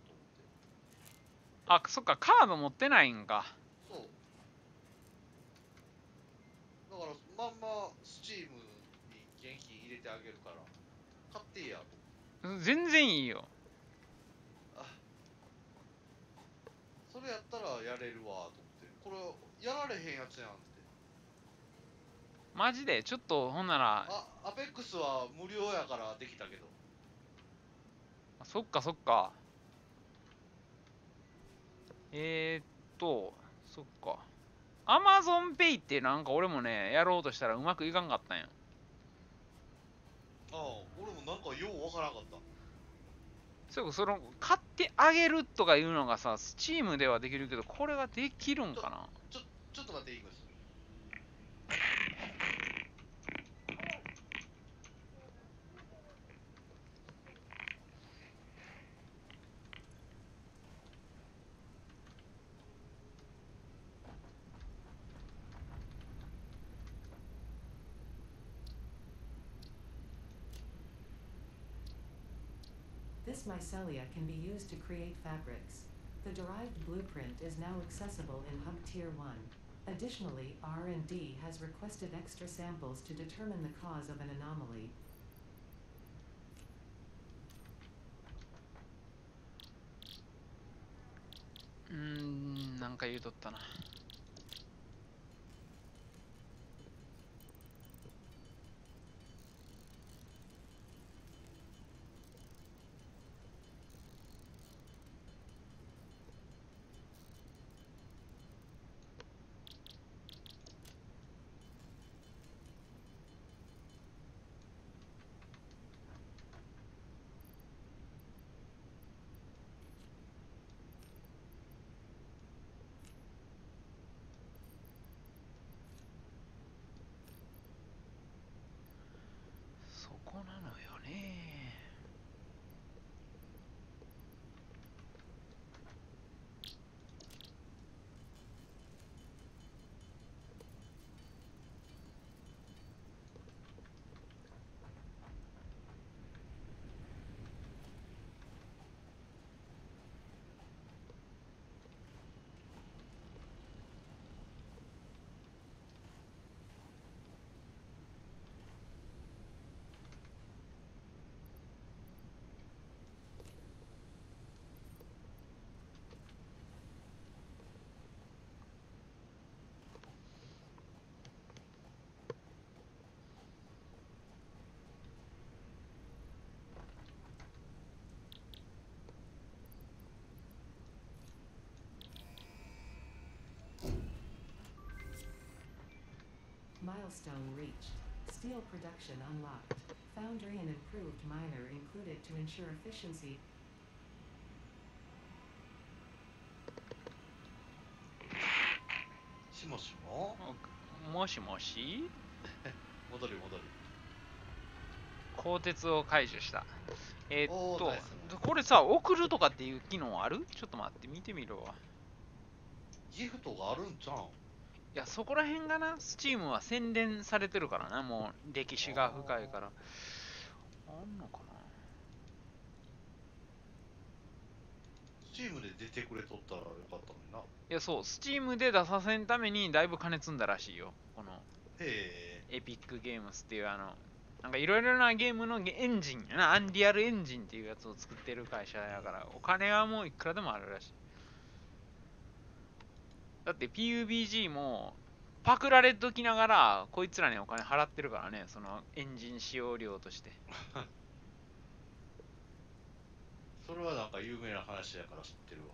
あ、そっか、カード持ってないんか。そうだからまんまスチームに現金入れてあげるから買ってやと。全然いいよ。あそれやったらやれるわと思って。これやられへんやつやんって。マジでちょっとほんなら、アペックスは無料やからできたけど。そっかそっか。そっか。アマゾンペイってなんか俺もね、やろうとしたらうまくいかんかったんや。ああ俺もなんかようわからんかった。その買ってあげるとかいうのがさ、スチームではできるけど、これができるんかな。ちょっと待っていいです。This mycelia can be used to create fabrics. The derived blueprint is now accessible in Hub Tier 1. Additionally, R&D has requested extra samples to determine the cause of an anomaly. なんか言うとったな。Milestone reached. Steel production unlocked. Foundry and improved miner included to ensure efficiency. しもしももしもし戻り戻り。鋼鉄を解除した。おーナイスナイスこれさ、送るとかっていう機能ある？ちょっと待って、見てみるわ。ギフトがあるんちゃうん？いや、そこら辺がな、スチームは洗練されてるからな、もう歴史が深いから。あんのかな？スチームで出てくれとったらよかったのにな。いや、そう、スチームで出させんためにだいぶ金積んだらしいよ。このへえ。エピックゲームスっていうなんかいろいろなゲームのエンジンやな、アンリアルエンジンっていうやつを作ってる会社やから、お金はもういくらでもあるらしい。だって PUBG もパクられときながら、こいつらにお金払ってるからね、そのエンジン使用料として。それはなんか有名な話やから知ってるわ。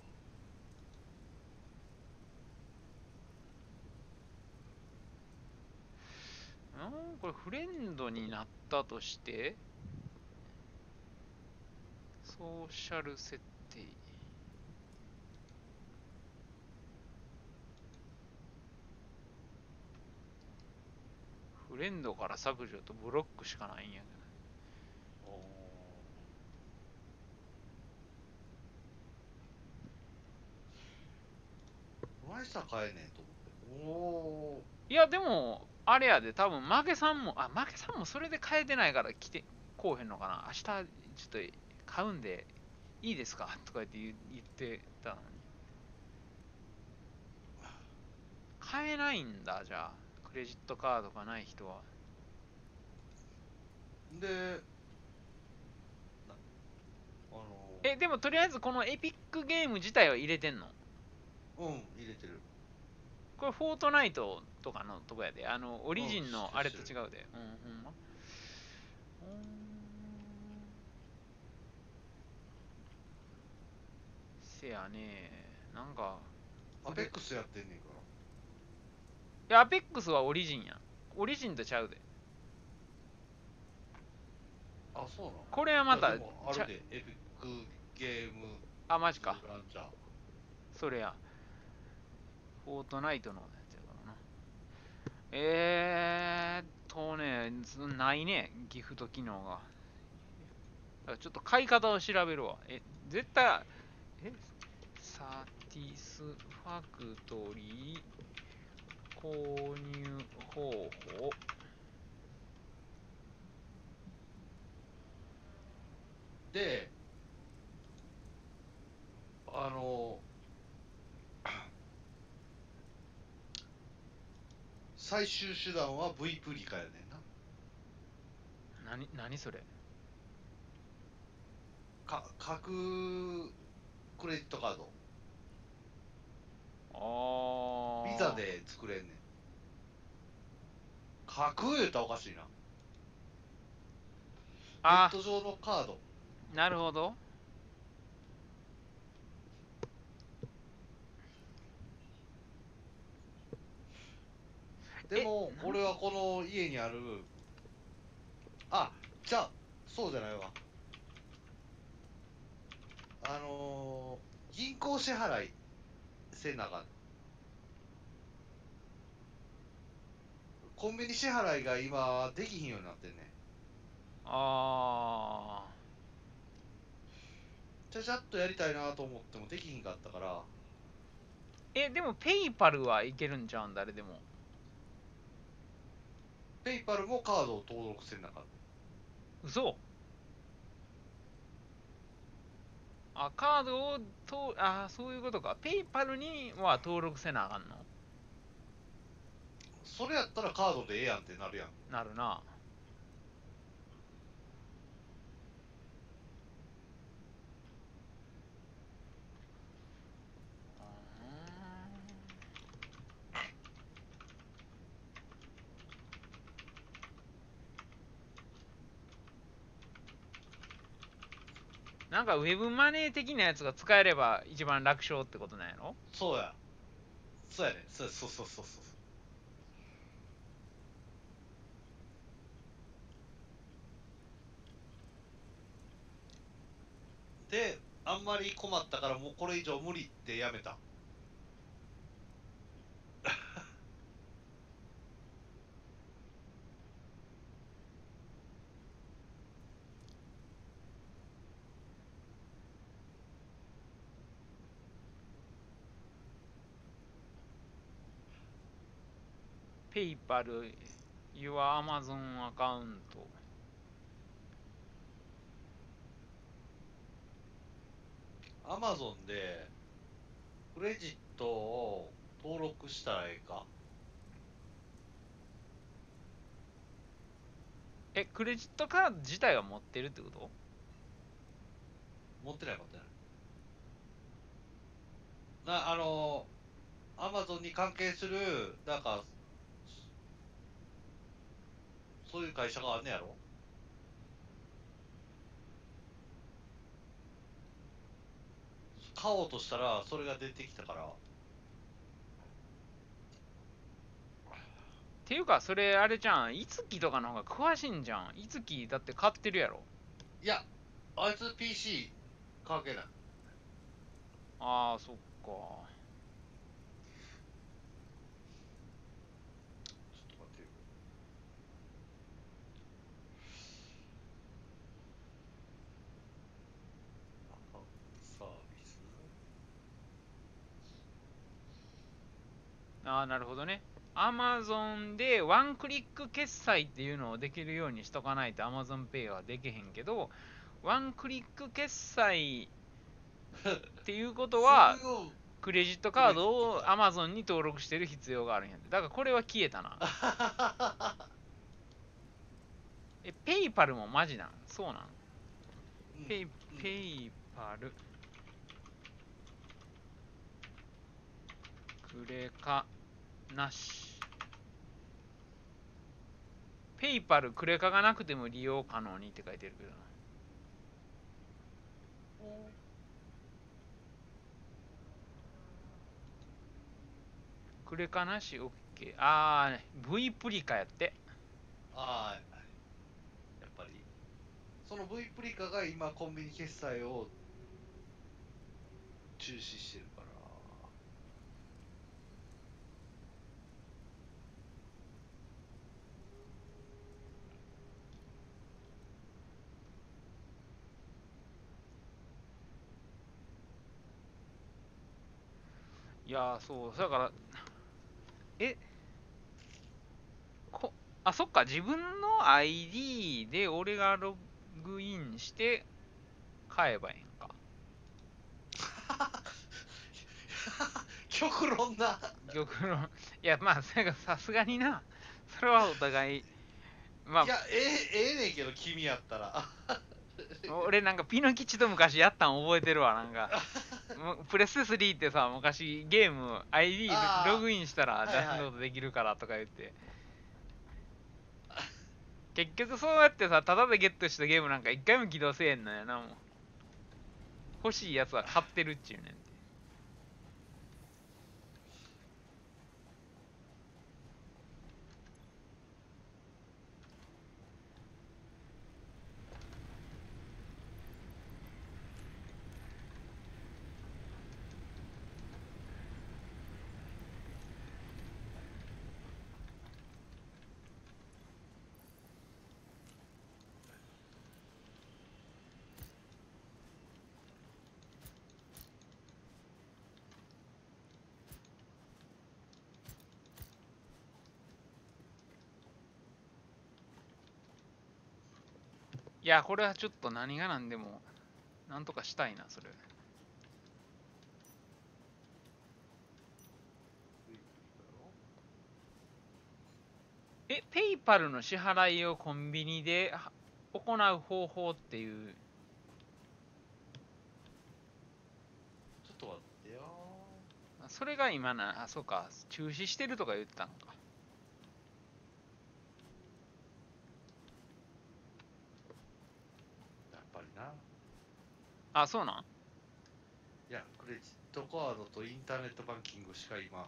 これフレンドになったとして、ソーシャル設定。フレンドから削除とブロックしかないんやけど。お前さ買えねえと思って。いや、でも、あれやで、多分負けさんもそれで変えてないから来て、こうへんのかな。明日、ちょっと買うんで、いいですかとか言ってたのに。買えないんだ、じゃあ。クレジットカードがない人は。で、でもとりあえずこのエピックゲーム自体は入れてんの？うん、入れてる。これフォートナイトとかのとこやで。オリジンのあれと違うで。うん、ほんま。せやね、なんか。アペックスやってんねんかいや、アペックスはオリジンや。オリジンとちゃうで。ら。あ、そうなの？これはまたいやでもあるで、エピックゲームあ、マジか。ランチャー。それや。フォートナイトのやつやからな。ないね、ギフト機能が。だからちょっと買い方を調べるわ。絶対、サティスファクトリー購入方法。で、最終手段は V プリカやねんな。何それ？架空クレジットカード。ビザで作れんねん。架空言うたらおかしいな。ネット上のカード。なるほど。でも俺はこの家にある、あ、じゃあそうじゃないわ。銀行支払いせなあかん。コンビニ支払いが今できひんようになってんねん。ちゃちゃっとやりたいなと思ってもできひんかったから。でもペイパルはいけるんじゃうん、誰でも。ペイパルもカードを登録せなあかん。嘘？カードをそういうことか。ペイパルには登録せなあかんの？それやったらカードでええやんってなるやん。なるな。なんかウェブマネー的なやつが使えれば一番楽勝ってことなんやろ？そうや。そうやね。そう。であんまり困ったからもうこれ以上無理ってやめた。ペイパル、Your Amazon アカウント。アマゾンでクレジットを登録したらええか。クレジットカード自体は持ってるってこと？持ってない持ってない。アマゾンに関係するなんかそういう会社があんねやろ。買おうとしたらそれが出てきたから。っていうか、それあれじゃん。いつきとかの方が詳しいんじゃん。いつきだって買ってるやろ。いや、あいつ PC 関係ない。ああ、そっか。ちょっと待ってよ。アカウントサービス。ああ、なるほどね。Amazon でワンクリック決済っていうのをできるようにしとかないと Amazon Pay はできへんけど、ワンクリック決済っていうことは、すぐクレジットカードを Amazon に登録してる必要があるんやで。だからこれは消えたな。ペイパルもマジなん？そうなん？ペイパル。クレカなし。ペイパルクレカがなくても利用可能にって書いてるけどな。クレカなし OK。あー、V プリカやって。ああ、やっぱり。その V プリカが今コンビニ決済を中止してるから。いやー、そう。だから、え、こ、あ、そっか。自分の ID で俺がログインして買えばいいんか。極論な。極論。いや、まあ、それがさすがにな。それはお互い、まいや、ええねんけど、君やったら。俺なんかピノ吉と昔やったん覚えてるわ。なんか、プレステ3ってさ、昔ゲーム ID ログインしたらはいはいダウンロードできるからとか言って。結局そうやってさ、タダでゲットしたゲームなんか一回も起動せえんのやな、もう。欲しいやつは買ってるっちゅうねん。いや、これはちょっと何が何でも、なんとかしたいな、それ。ペイパルの支払いをコンビニで行う方法っていう。ちょっと待ってよ。それが今な、そうか、中止してるとか言ってたのか。やっぱりな。あ、そうなん？いや、クレジットカードとインターネットバンキングしか今。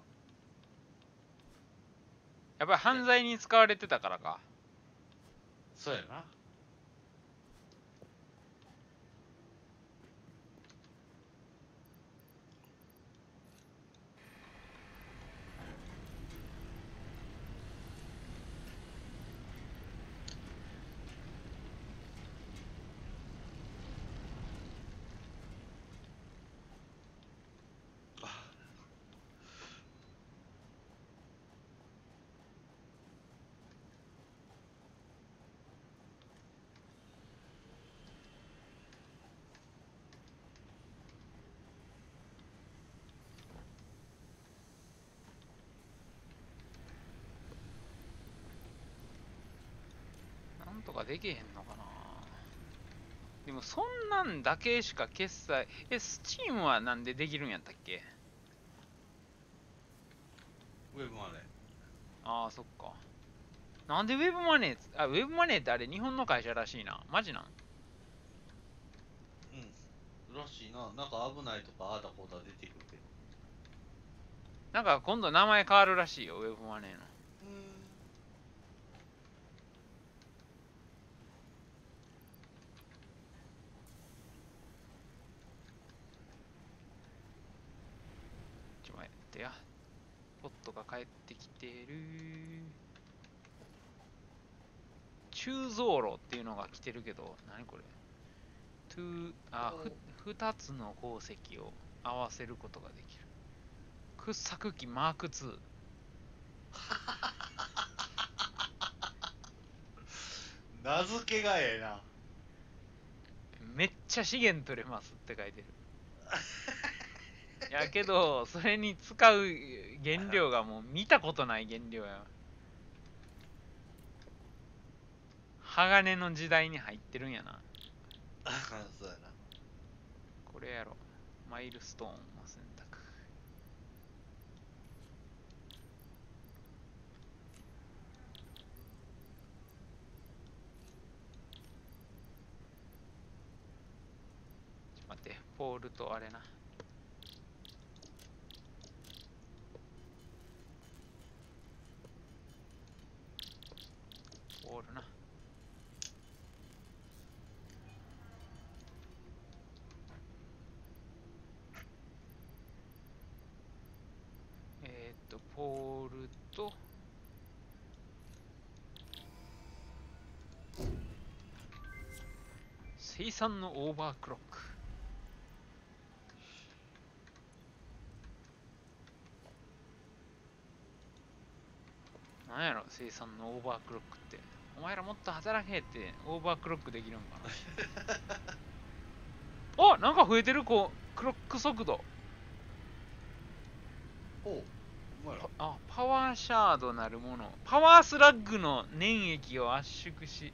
やっぱり犯罪に使われてたからか。そうやな。できへんのかな。でもそんなんだけしか決済、スチームはなんでできるんやったっけ？ウェブマネー。ああ、そっか。なんでウェブマネー、ウェブマネーってあれ日本の会社らしいな。マジなん？うん。らしいな。なんか危ないとか、ああだこうだ出てくるけど。なんか今度名前変わるらしいよ、ウェブマネーの。ちょっと待ってや。ポットが帰ってきてる。鋳造炉っていうのが来てるけど、何これ？2つの鉱石を合わせることができる。掘削機マーク2。名付けがええな。めっちゃ資源取れますって書いてる。やけど、それに使う原料がもう見たことない原料や。鋼の時代に入ってるんやな。そうやな。これやろ。マイルストーンの選択。ちょっと待って、ポールとあれな。ポールな。ポールと、生産のオーバークロック。なんやろ、生産のオーバークロックって。お前らもっと働けってオーバークロックできるんかな。あ、なんか増えてる、こう、クロック速度。おう、お前ら。パワーシャードなるもの。パワースラッグの粘液を圧縮し。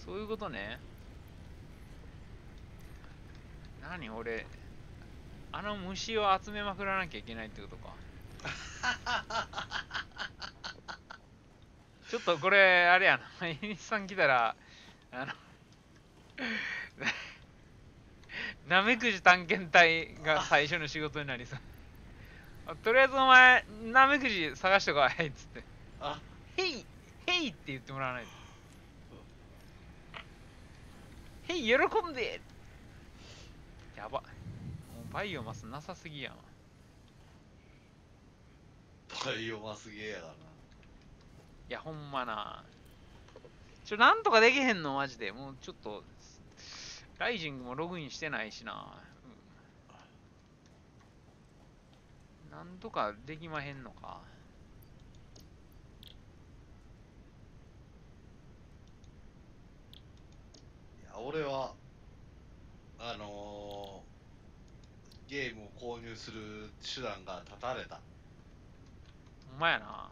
そういうことね。何俺、あの虫を集めまくらなきゃいけないってことか。ちょっとこれ、あれやな。エニスさん来たら、ナメクジ探検隊が最初の仕事になりそう。とりあえずお前、ナメクジ探してこいっつって。ヘイヘイって言ってもらわないと。ヘイ喜んで。やば。もうバイオマスなさすぎやん。バイオマスゲーやからな。いや、ほんまな。なんとかできへんのマジで。もうちょっと、ライジングもログインしてないしな。なんとかできまへんのか。いや、俺は、ゲームを購入する手段が断たれた。ほんまやな。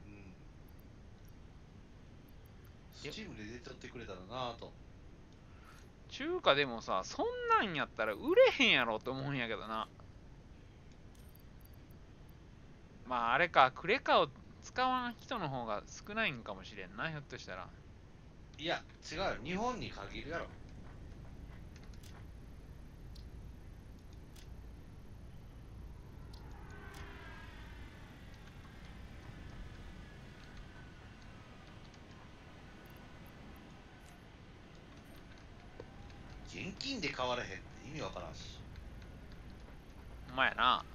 うん。スチームで出ちゃってくれたらなぁと。中華でもさ、そんなんやったら売れへんやろって思うんやけどな。まああれか、クレカを使わん人の方が少ないんかもしれんな、ひょっとしたら。いや、違うよ。日本に限るやろ。現金で買われへんって意味わからんし。ほんまやな。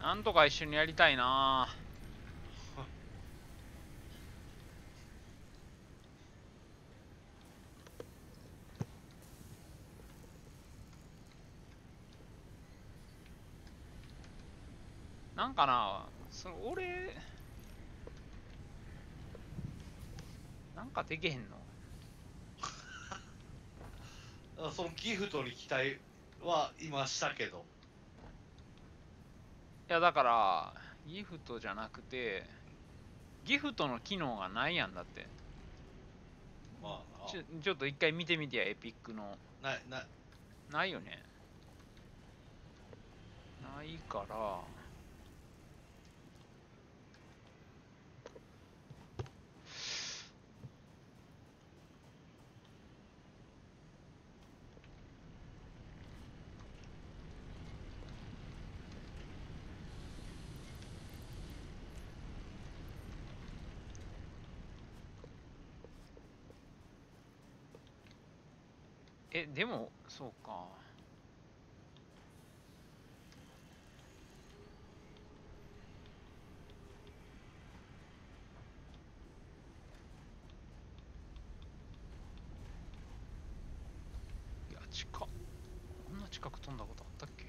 なんとか一緒にやりたいな。なんかな、俺、なんかできへんの。そのギフトに期待は今したけど。いやだからギフトじゃなくてギフトの機能がないやんだって。まあちょっと一回見てみてや、エピックの。ないよね。ないから。でもそうか。いや近っ、こんな近く飛んだことあったっけ。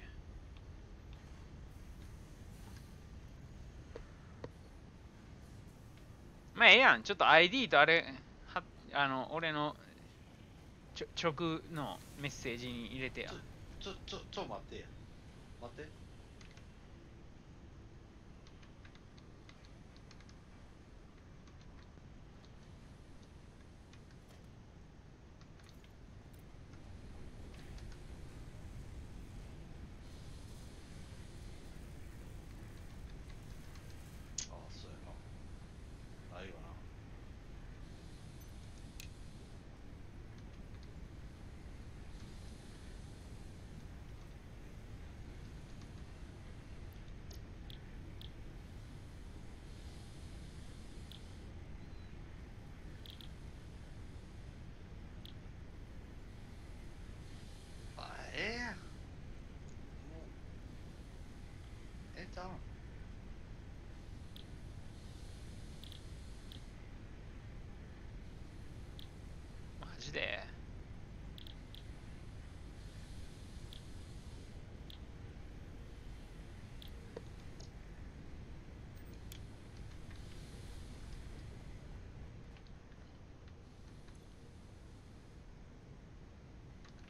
まあええやん、ちょっと ID とあれは、俺の直のメッセージに入れてや。ちょ待ってや。待って。ああ、そうやな。ないよな。あ、ええやん。もう、ええちゃうん。マジで。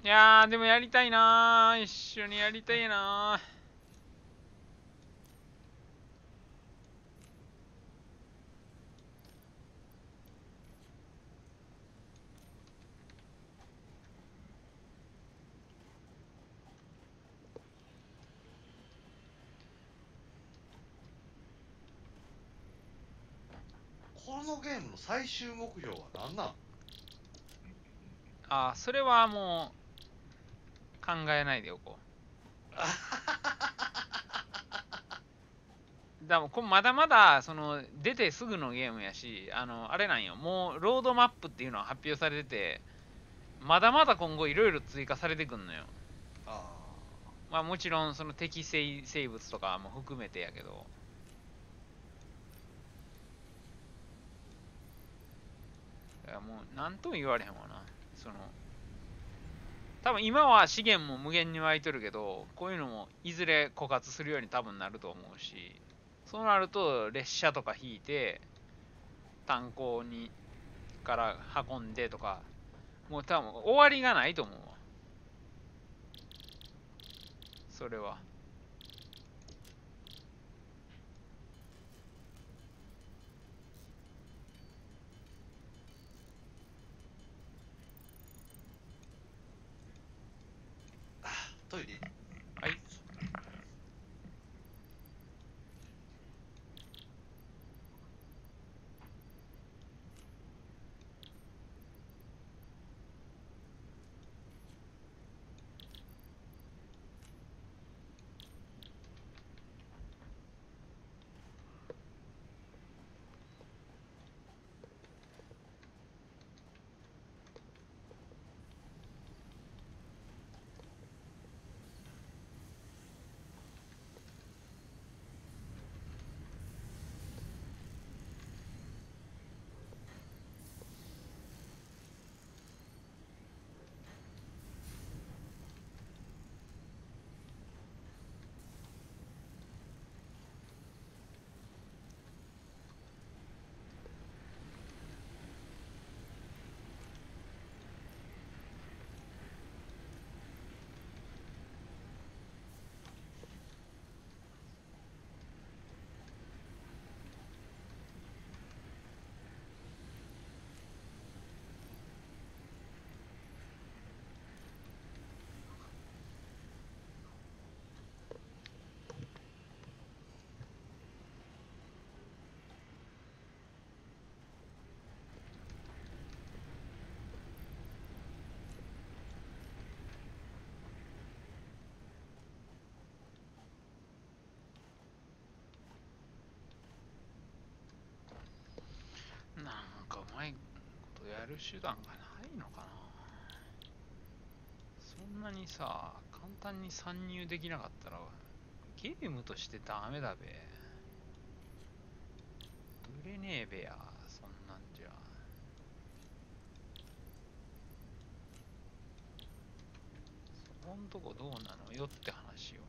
いやーでもやりたいなー、一緒にやりたいなー。このゲームの最終目標は何なん？あ、それはもう考えないでおこう。だもまだまだその出てすぐのゲームやし、あれなんよ、もうロードマップっていうのは発表されてて、まだまだ今後いろいろ追加されてくんのよ。あまあもちろんその適正生物とかも含めてやけど。いやもう何とも言われへんわな。その多分今は資源も無限に湧いとるけど、こういうのもいずれ枯渇するように多分なると思うし、そうなると列車とか引いて炭鉱にから運んでとか、もう多分終わりがないと思うわ、それは。あ、トイレ。はい。る手段がないのかな。そんなにさ、簡単に参入できなかったらゲームとしてダメだべ。売れねえべや、そんなんじゃ。そこんとこどうなのよって話よ。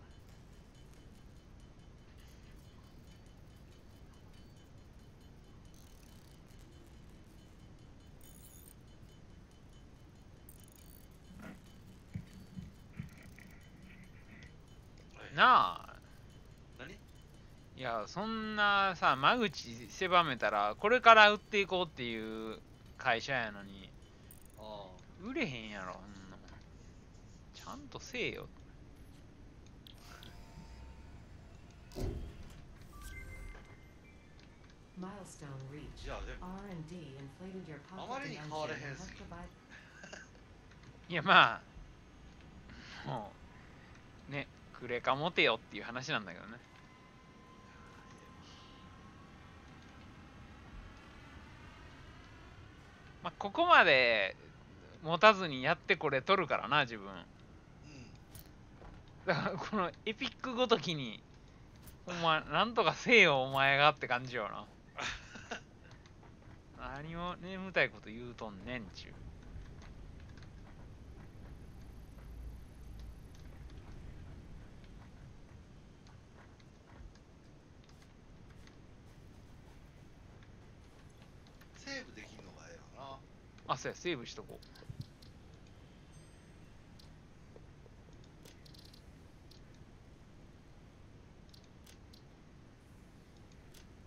なあ。何？いや、そんなさ、間口狭めたら、これから売っていこうっていう会社やのに、あ売れへんやろ、そんなもん。ちゃんとせえよ。Milestone reached. いやでも R&D inflated your あ pocket まりに dimension 変われへ and んす helped ぎ provide いや、まあ、もう、ね、クレカ持てよっていう話なんだけどね。まあ、ここまで持たずにやってこれ取るからな、自分。うんだから、このエピックごときに、ほんま、なんとかせえよ、お前がって感じよな。何を眠たいこと言うとんねんちゅう。セーブできんのがええよな。あ、そうや、セーブしとこう。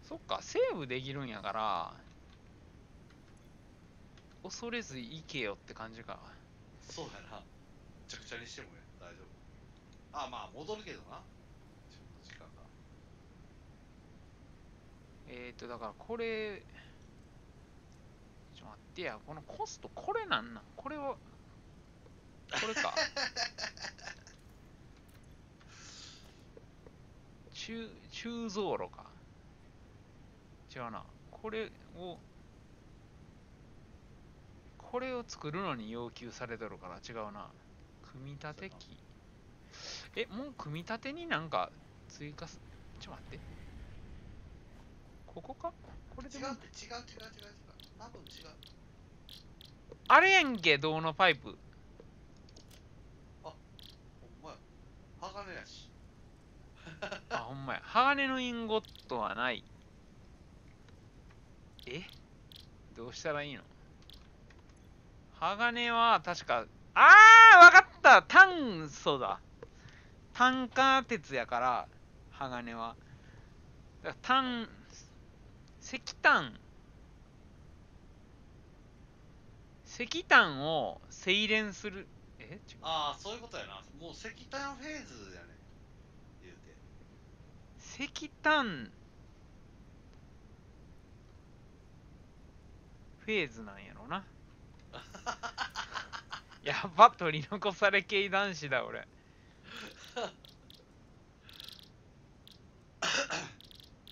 そっか、セーブできるんやから、恐れず行けよって感じか。そうやな。めちゃくちゃにしても大丈夫。あ、まあ戻るけどな。ちょっと時間が。だからこれ、ちょっと待ってや、このコスト、これなんなん？これは、これか。鋳造炉か。違うな。これを作るのに要求されてるから違うな。組み立て機。もう組み立てになんか追加す、ちょっと待って。ここかこれでも違うって違う。多分違う。あれやんけ、銅のパイプ。ほんまや。鋼やし。あ、ほんまや。鋼のインゴットはない。どうしたらいいの？鋼は確か、わかった、炭素だ。炭化鉄やから、鋼は。だから石炭を精錬する。違う。ああ、そういうことやな。もう石炭フェーズやね。言うて。石炭フェーズなんやろな。やば、取り残され系男子だ、俺。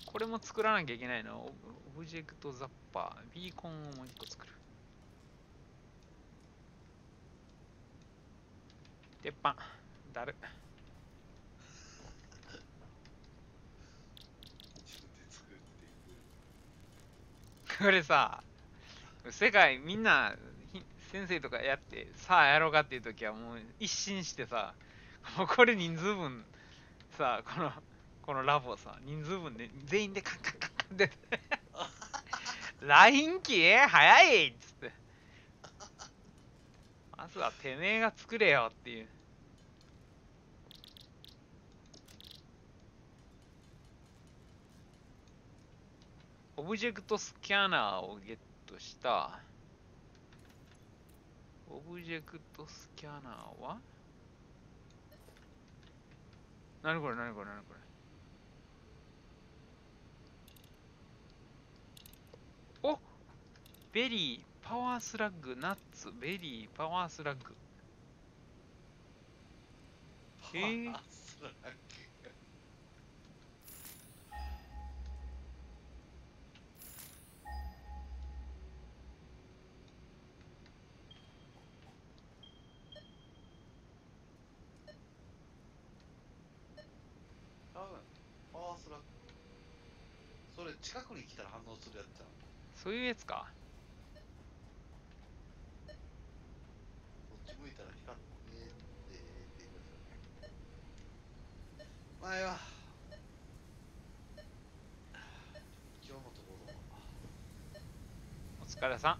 これも作らなきゃいけないの。オブジェクトザッパー。ビーコンをもう一個作る。鉄板。だる。自分で作っていこれさ、世界みんな先生とかやってさあやろうかっていう時はもう一新してさ、もうこれ人数分さ、このラボさ、人数分で全員でカンカンカンカンって LINE 機早いっつって、まずはてめえが作れよっていう。オブジェクトスキャナーをゲットした。オブジェクトスキャナーはなにこれお、ベリー、パワースラッグ、ナッツ、ベリー、パワースラッグ。ワースラック。それ近くに来たら反応するやつじゃん。そういうやつか。こっち向いたら光ってって言うやつ。前は今日のところお疲れさん。あ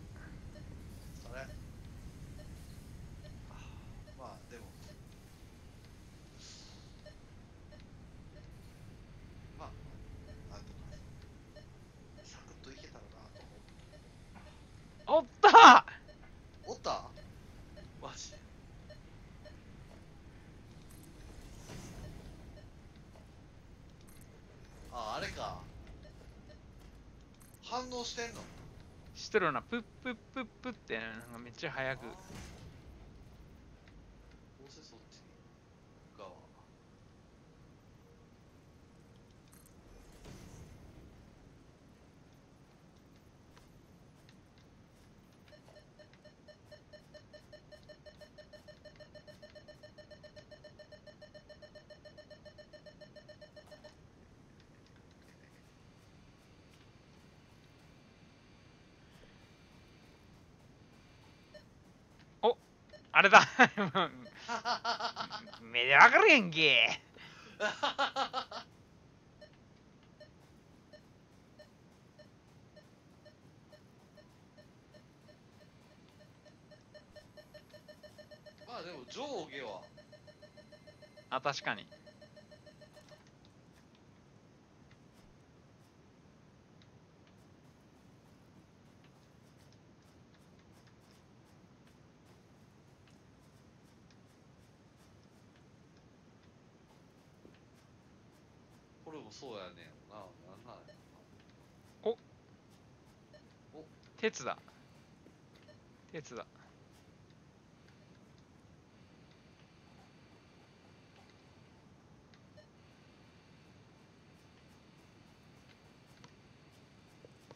れまあでもまあなんとかサクッといけたらなと思って。おったおったマジで。あ、あれか。反応してんの？しとるな。プップップップってなんかめっちゃ速く。どうせそっちに側。あれだ目でわかるやんけ。まあでも上下はあ、確かに。これもそうやねんな。なんなんや鉄だ。鉄だ。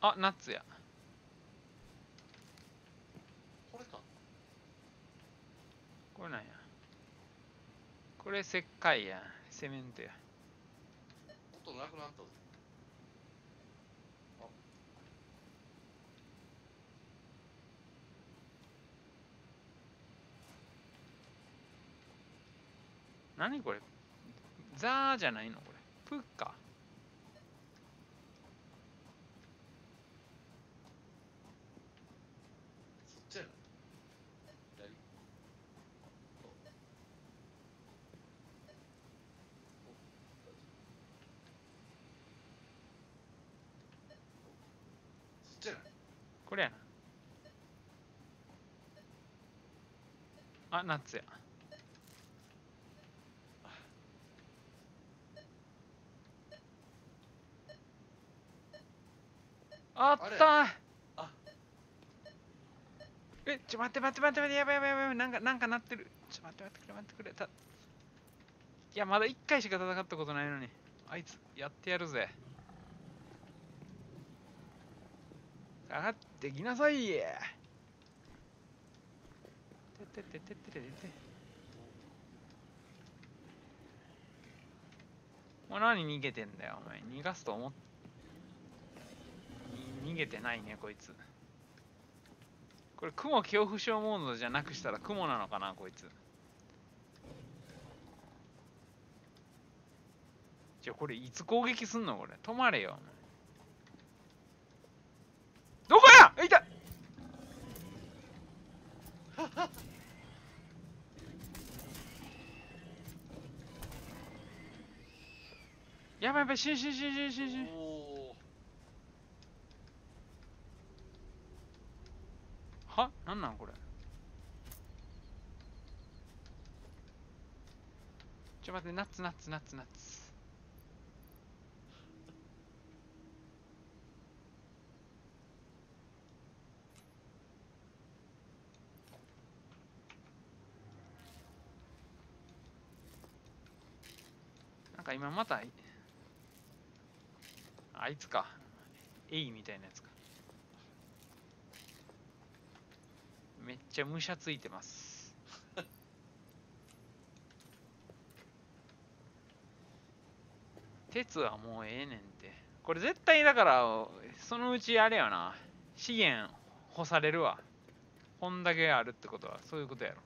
あ、ナッツや。これか。これなんや。これ石灰や。セメントや。音なくなったぞ。何これ。ザーじゃないのこれ。プッか。そっちやな。左。そっちやな。これやな。あ、ナッツや。あったー。あえ、待って待って待って待って、やばいやばいやばい、なんか鳴ってる。待って待ってくれ。いや、まだ1回しか戦ったことないのに。あいつ、やってやるぜ。上がってきなさい。てってってってってってって。もう何逃げてんだよ、お前。逃がすと思っ逃げてないね、こいつ。これ、雲恐怖症モードじゃなくしたら雲なのかな、こいつ。これ、いつ攻撃すんのこれ。止まれよ、お前。どこやいたやばいやばい、死ん。おお。はなんなんこれ。待って、ナッツ。なんか今また、あいつか。エイみたいなやつか。めっちゃむしゃついてます。鉄はもうええねんって。これ絶対だから、そのうちあれやな。資源干されるわ。こんだけあるってことは、そういうことやろ。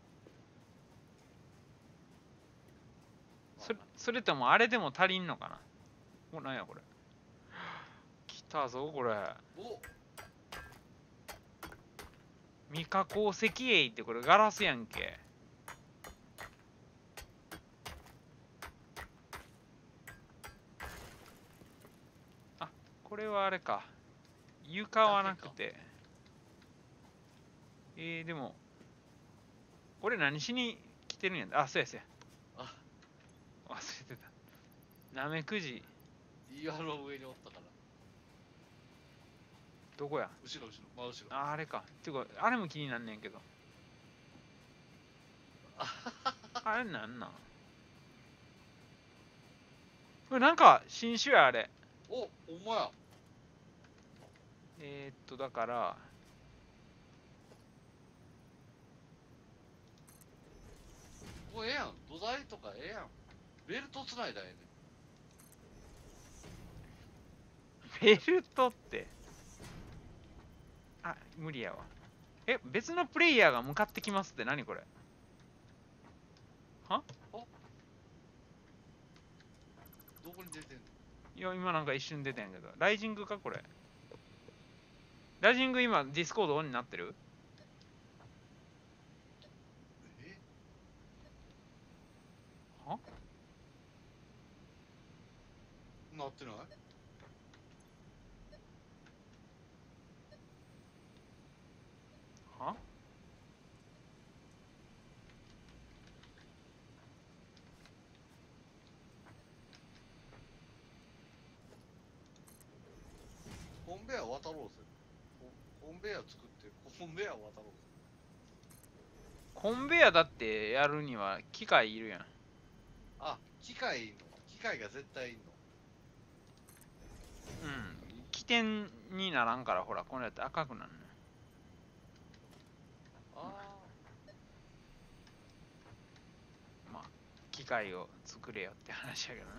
それともあれでも足りんのかな。お、なんやこれ。来たぞ、これ。お、未加工石英ってこれガラスやんけ。あ、これはあれか。床はなくて。でも、俺何しに来てるんやん。あ、そうやそうや。あ、忘れてた。ナメクジ、岩の上におったから。どこや。後ろ後ろ、真後ろ。あ、あれか。てか、あれも気になんねんけど。あれなんなん。これなんか新種やあれ。お、ほんまや。だから、もうええやん。土台とかええやん。ベルトつないだらええねん。ベルトって。あ、無理やわ。別のプレイヤーが向かってきますって何これ。はどこに出てんの？いや、今なんか一瞬出てんけど。ライジングかこれ。ライジング今、ディスコードオンになってる？え？はなってない？はコンベヤー渡ろうぜ。コンベヤー作ってコンベヤー渡ろうぜ。コンベヤだってやるには機械いるやん。あ、機械いんの？機械が絶対いんの？うん。起点にならんから、ほら、これやって赤くなるの。あまあ、機械を作れよって話やけどな。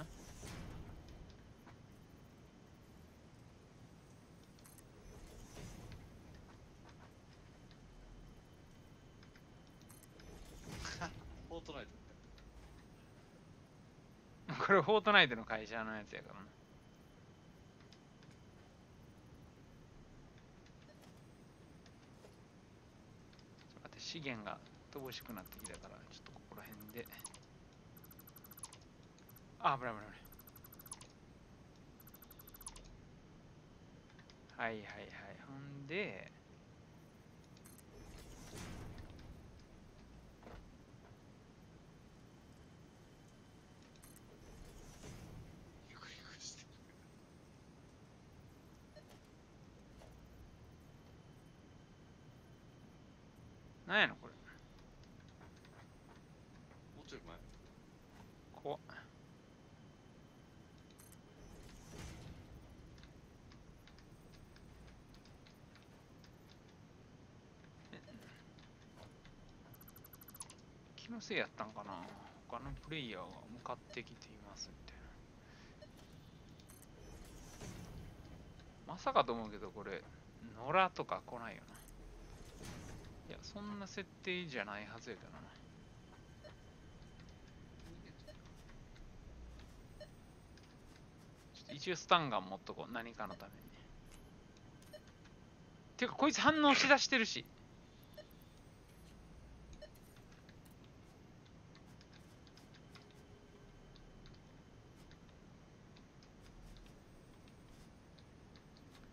あ、フォートナイト。これフォートナイトの会社のやつやからな。待って、資源が乏しくなってきたから、ちょっとここら辺で。あ、危ない危ない危ない。はいはいはい。ほんで、ゆくゆくしてる。なんやのこれ。もうちょい前。怖っ。気のせいやったんかな。他のプレイヤーが向かってきていますみたいな。まさかと思うけど、これ、野良とか来ないよな。いや、そんな設定じゃないはずやけどな。ちょっと一応スタンガン持っとこう。何かのために。てか、こいつ反応しだしてるし。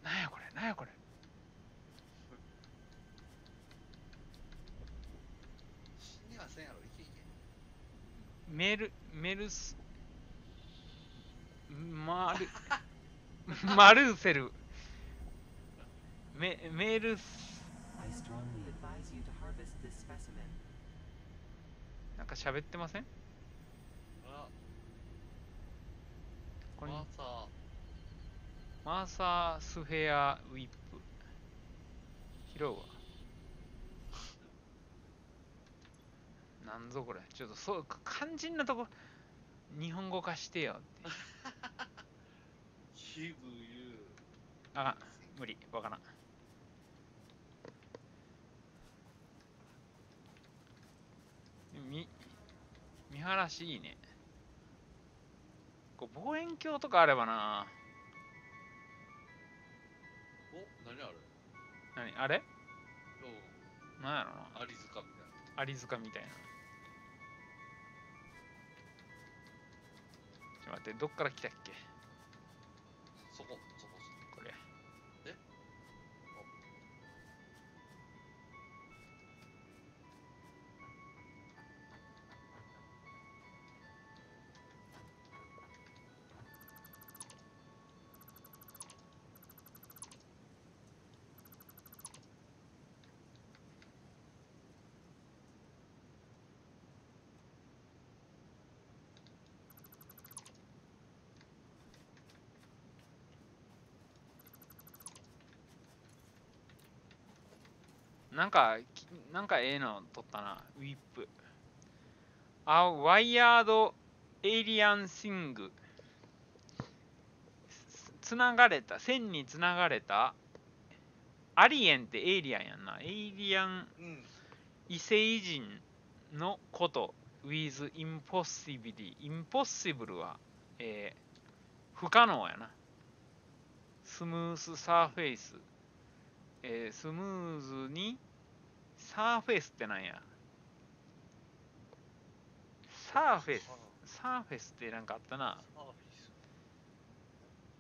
なんやこれ、なんやこれ。死にはせんやろ、いけいけ。メルス、マルーセル。メルス、I strongly advise you to harvest this specimen. なんか喋ってません？あ、これまさ、マーサースフェアウィップ。拾うわ。なんぞこれ。ちょっとそう、肝心なとこ、日本語化してよって。give you あ、無理。わからん。見晴らしいいね。こう望遠鏡とかあればな。お、何あれ？何あれうなんやろん、アリ塚みたいな。アリ塚みたいな。ちょっと待って、どっから来たっけな。そこ。これ。え？なんかええの取ったな。ウィップ。あ、ワイヤードエイリアンシング。つながれた、線につながれた。アリエンってエイリアンやんな。エイリアンうん。異星人のこと。with impossibility。impossible は、不可能やな。スムースサーフェイス。スムーズにサーフェイスってなんや。サーフェスってなんかあったな。サーフィス。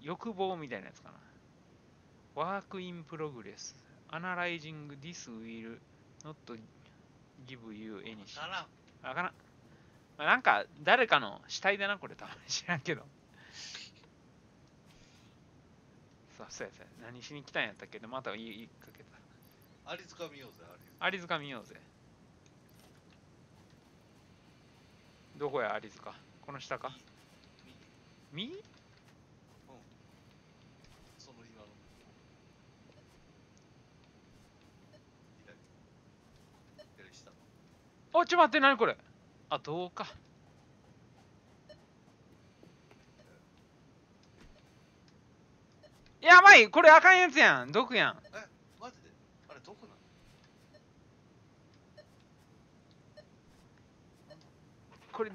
欲望みたいなやつかな。ワークインプログレス。Analyzing this will not give you any かな。わからん。まあ、なんか誰かの死体だな、これ多分知らんけど。そうや。何しに来たんやったっけど、また言いかけた。アリ塚見ようぜ、アリ塚見ようぜ。どこや、アリ塚。この下か。右？その今の。左下。お、ちょ待って、何これ。あ、どうか。やばい、これあかんやつやん。毒やん。え、マジであれ、どこなの？これ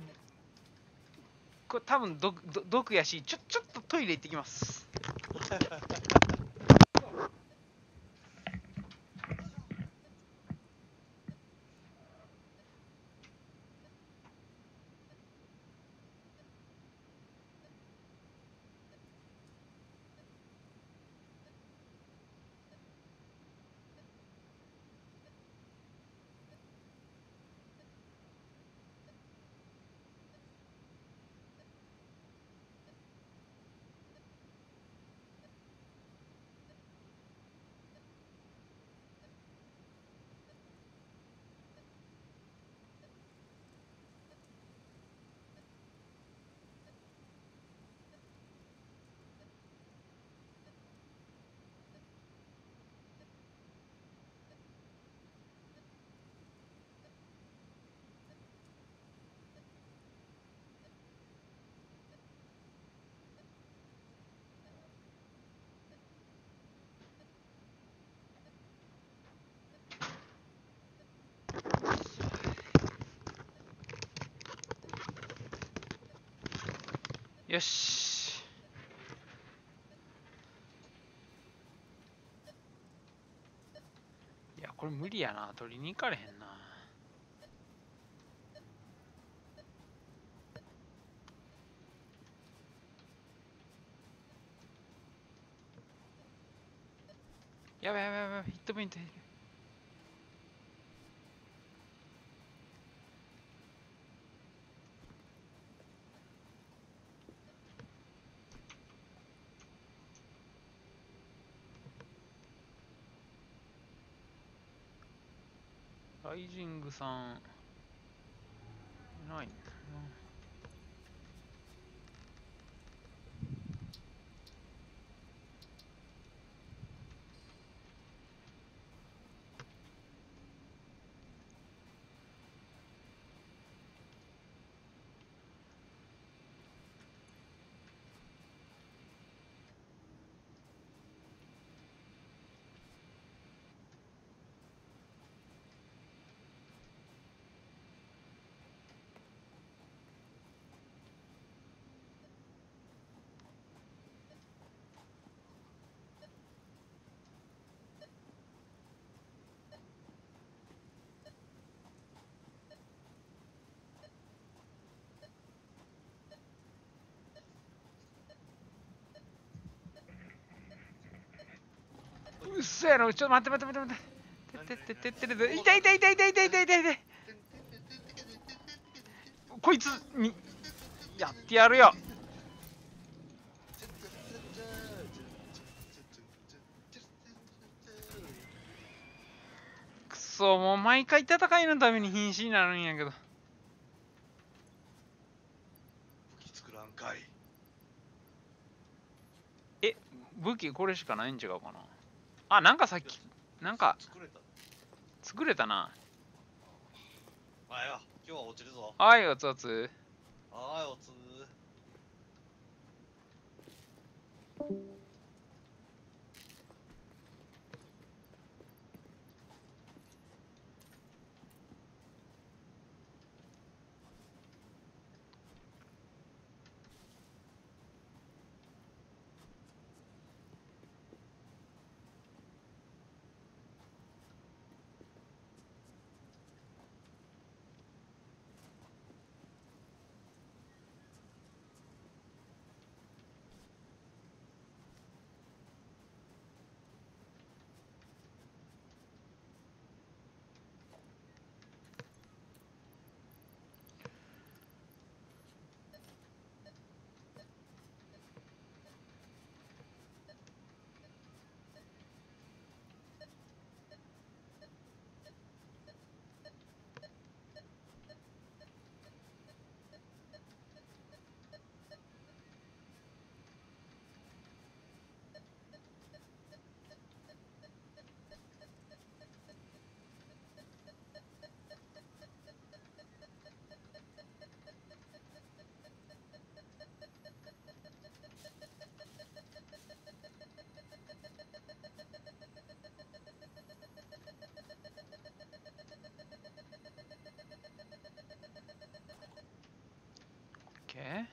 多分毒やし、ちょっとトイレ行ってきます。よし。いや、これ無理やな。取りに行かれへんな。やばい、ヒットポイント減る。ライジングさん、いないんだな。嘘やろ。ちょっと待って待って待って待って。てってってってって痛い痛い痛い痛い痛い痛い痛い痛い。こいつにやってやるよ。くそ、もう毎回戦いのために瀕死になるんやけど。武器作らんかい。え、武器これしかないん違うかな。あ、なんかさっきなんか作れた。作れたな。あや、今日は落ちるぞ。はい、おつおつ。はい、おつ。オッケー。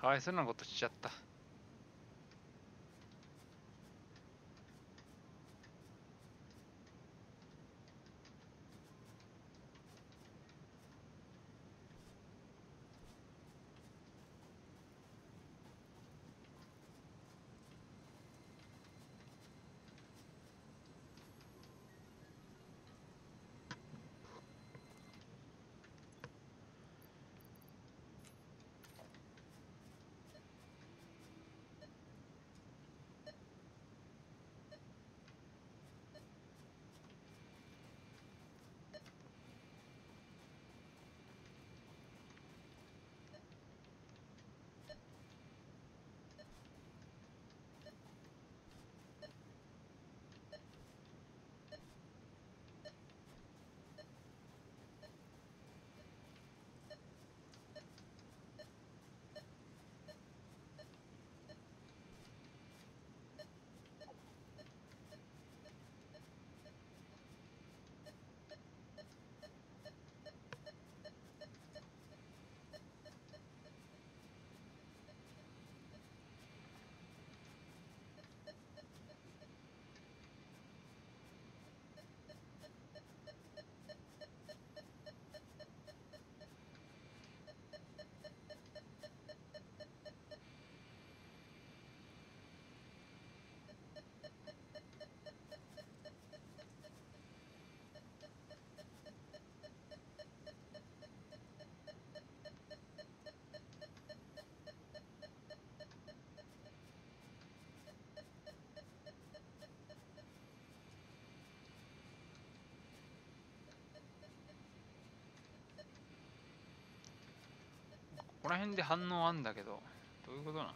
かわいそうなことしちゃった。ら辺で反応あんだけど、どういうことなの？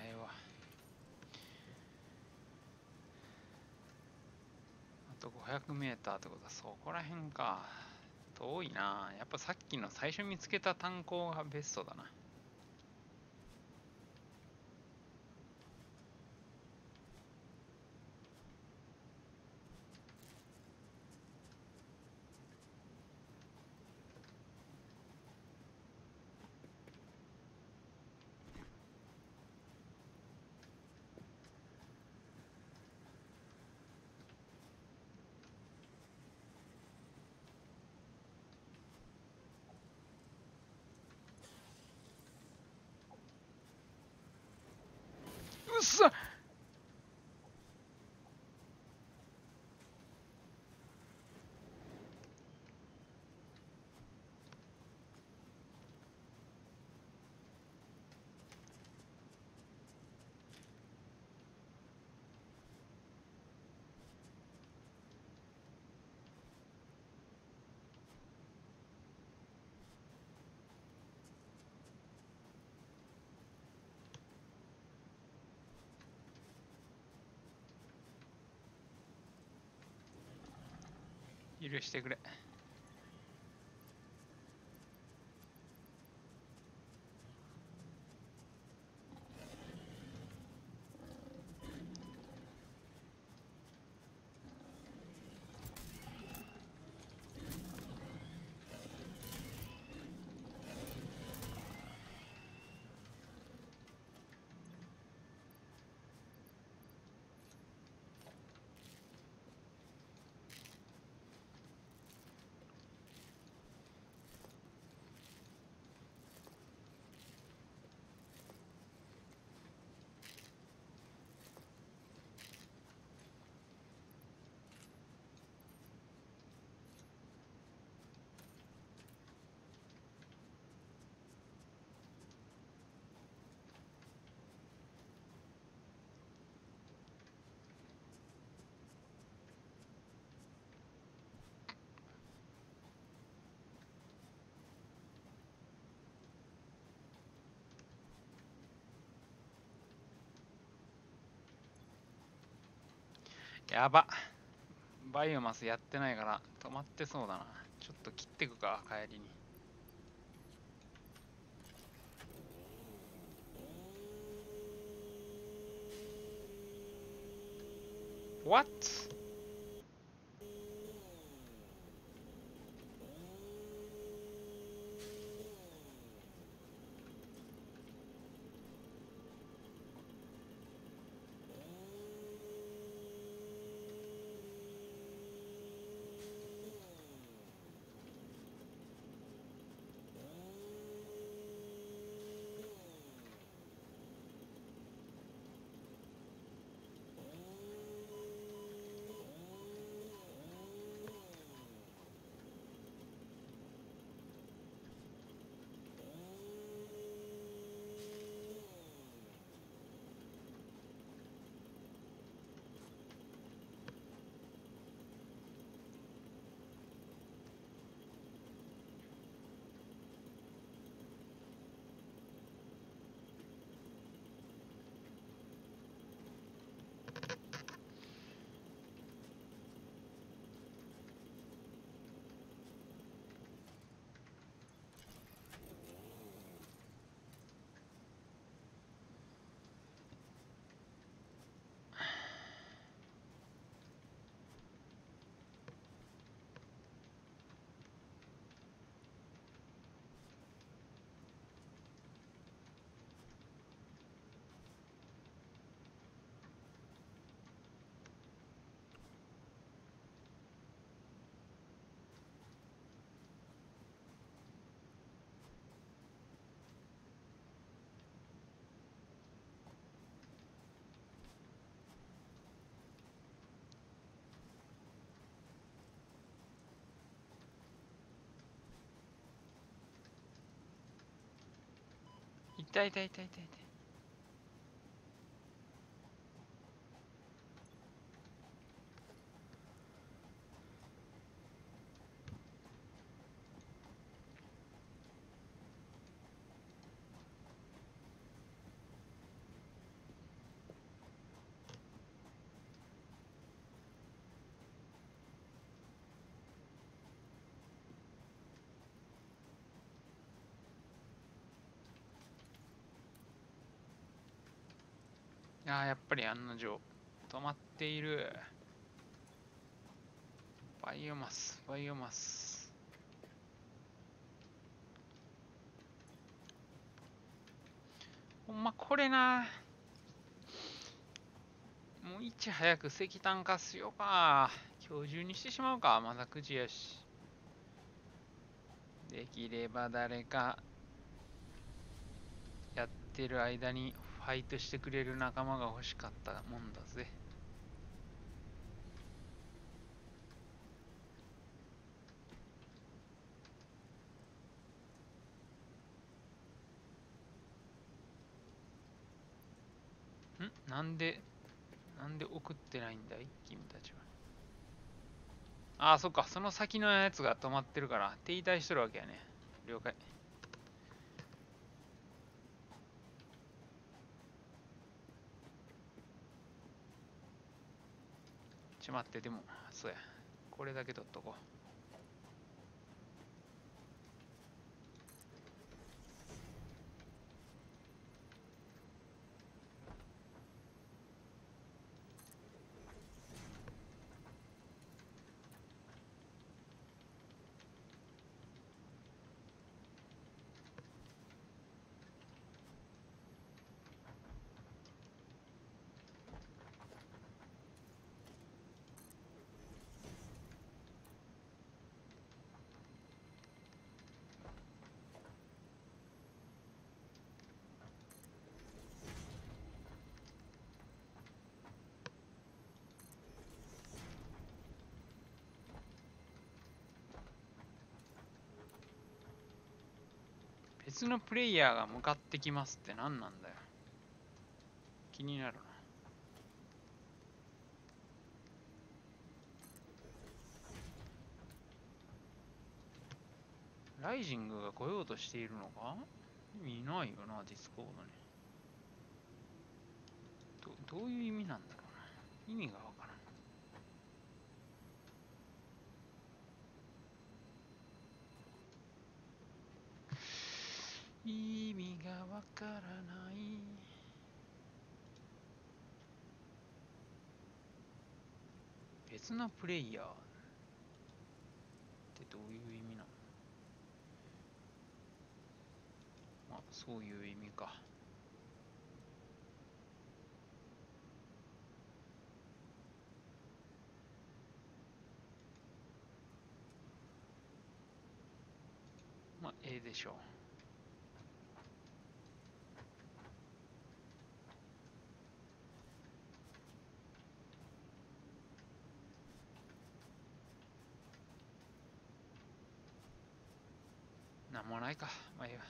前はあと500メーターってことはそこら辺か。遠いな。やっぱさっきの最初見つけた炭鉱がベストだな。うっさ。許してくれ。やば。バイオマスやってないから止まってそうだな。ちょっと切ってくか、帰りに。What? い痛い痛い痛い痛い痛い。ああ、やっぱり案の定止まっている。バイオマス、バイオマス。ほんまこれな。もういち早く石炭化しようか。今日中にしてしまうか。まだ9時やし。できれば誰かやってる間にファイトしてくれる仲間が欲しかったもんだぜ。なんで送ってないんだい君たちは。ああ、そっか。その先のやつが止まってるから停滞しとるわけやね。了解。ちょ待って、でも、そうや。これだけ取っとこう。別のプレイヤーが向かってきますって何なんだよ。気になるな。ライジングが来ようとしているのか？いないよな、ディスコードに。どういう意味なんだろうな。意味がわからん。意味がわからない。別のプレイヤーってどういう意味なの？まあ、そういう意味か。まあ、ええでしょう。なんもないか。まあいいわ。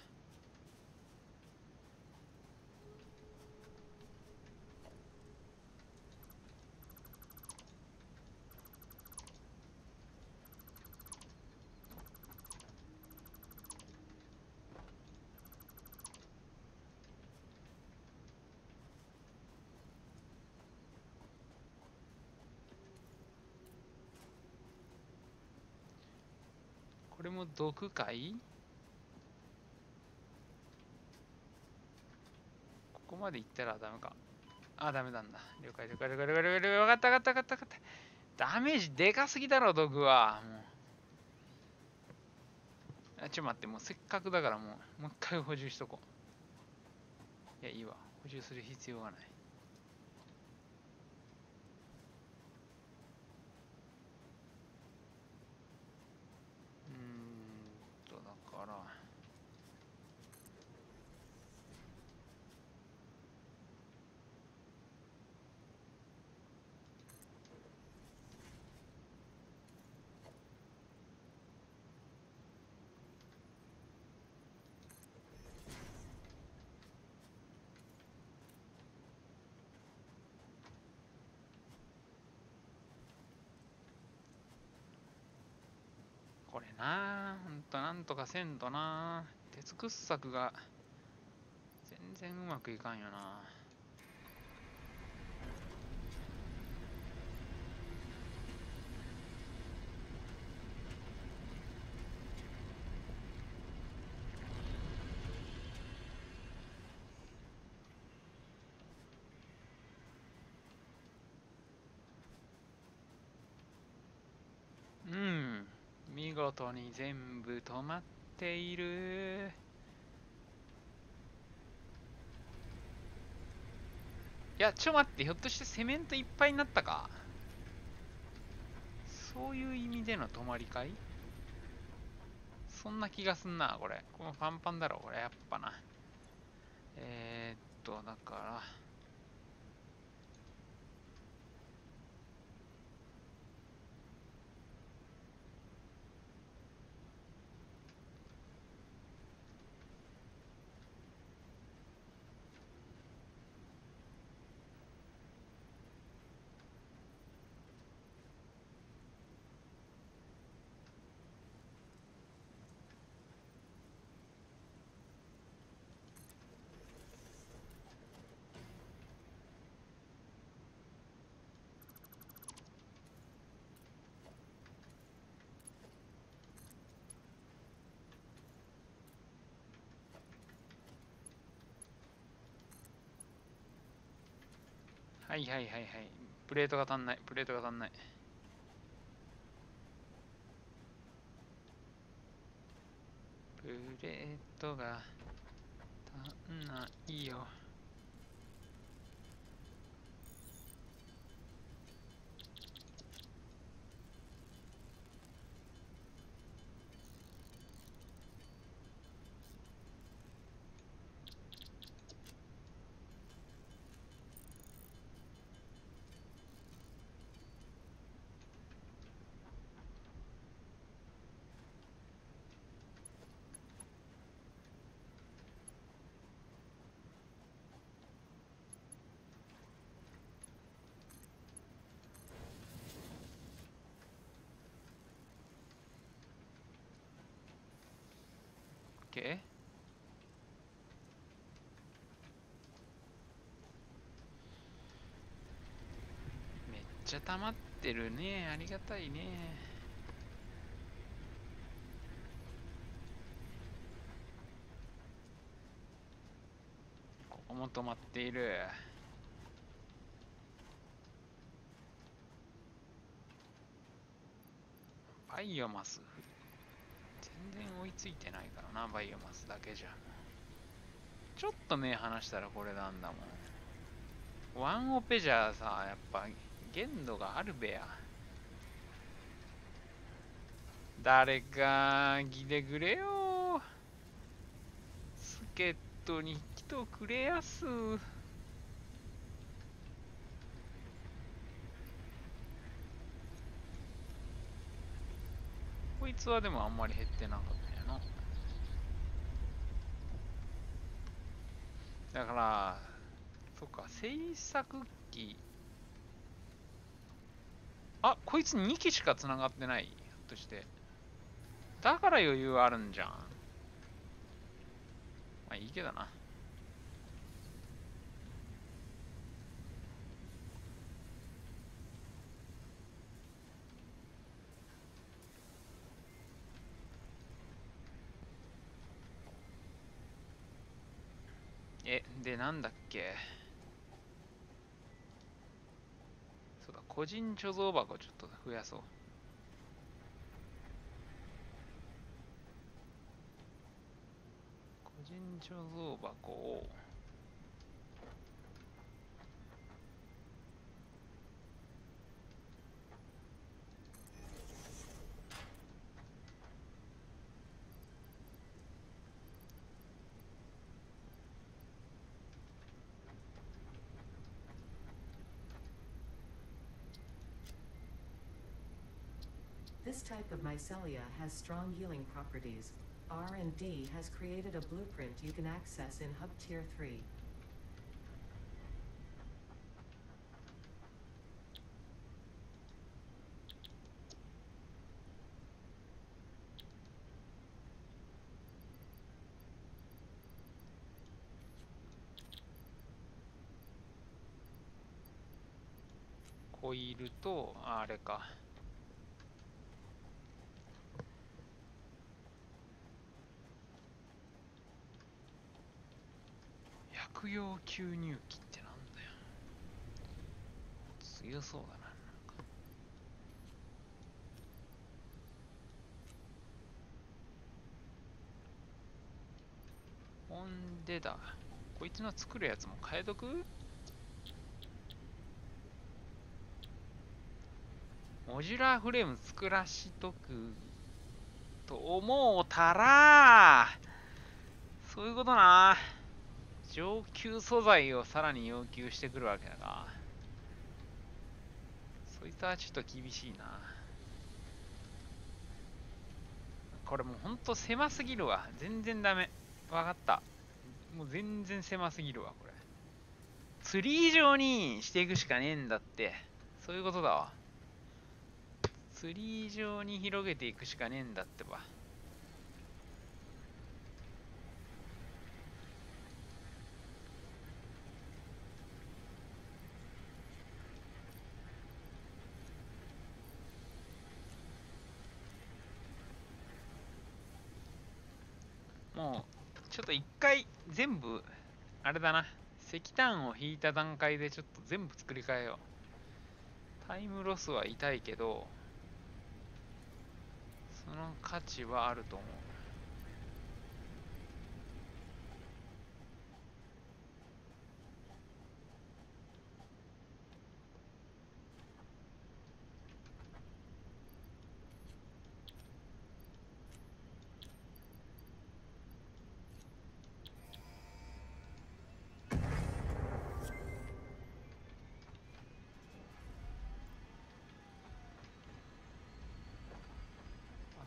これも毒かい？ここまで行ったらダメか。あ、ダメなんだ。了解了解了解了解了解。わかったわかったわかったわかった。ダメージでかすぎだろ、毒は。もう。ちょ待って、もうせっかくだからもう一回補充しとこう。いや、いいわ。補充する必要がない。だから。これな、ほんとなんとかせんとな。鉄掘削が全然うまくいかんよな。うん、見事に全部止まっている。いや、ちょ待って、ひょっとしてセメントいっぱいになったか？そういう意味での止まりかい？そんな気がすんな、これ。このパンパンだろ、これ、やっぱな。だから、はいはいはいはい。プレートが足んない、プレートが足んない。プレートが足んないよ。OK？ めっちゃ溜まってるね。ありがたいね。ここも止まっている。バイオマス全然追いついてないからな、バイオマスだけじゃ。ちょっと目離したらこれなんだもん。ワンオペじゃさ、やっぱ限度があるべや。誰か来てくれよ。助っ人に来とくれやす。こいつはでもあんまり減ってなかったよな。だから、そっか、製作機。あ、こいつ2機しか繋がってない。ひょっとして。だから余裕あるんじゃん。まあいいけどな。で、なんだっけ。そうだ、個人貯蔵箱ちょっと増やそう。個人貯蔵箱を、This type of mycelia has strong healing properties. R&D has created a blueprint you can access in Hub Tier 3. ホイールと、あれか。薬用吸入器ってなんだよ。強そうだな。ほんでだ。こいつの作るやつも変えとく？モジュラーフレーム作らしとくと思うたら、そういうことな。上級素材をさらに要求してくるわけだが、そいつはちょっと厳しいな。これもうほんと狭すぎるわ。全然ダメ。わかった。もう全然狭すぎるわ、これ。ツリー状にしていくしかねえんだって。そういうことだわ。ツリー状に広げていくしかねえんだってば。もう、ちょっと一回全部、あれだな。石炭を引いた段階でちょっと全部作り変えよう。タイムロスは痛いけど、その価値はあると思う。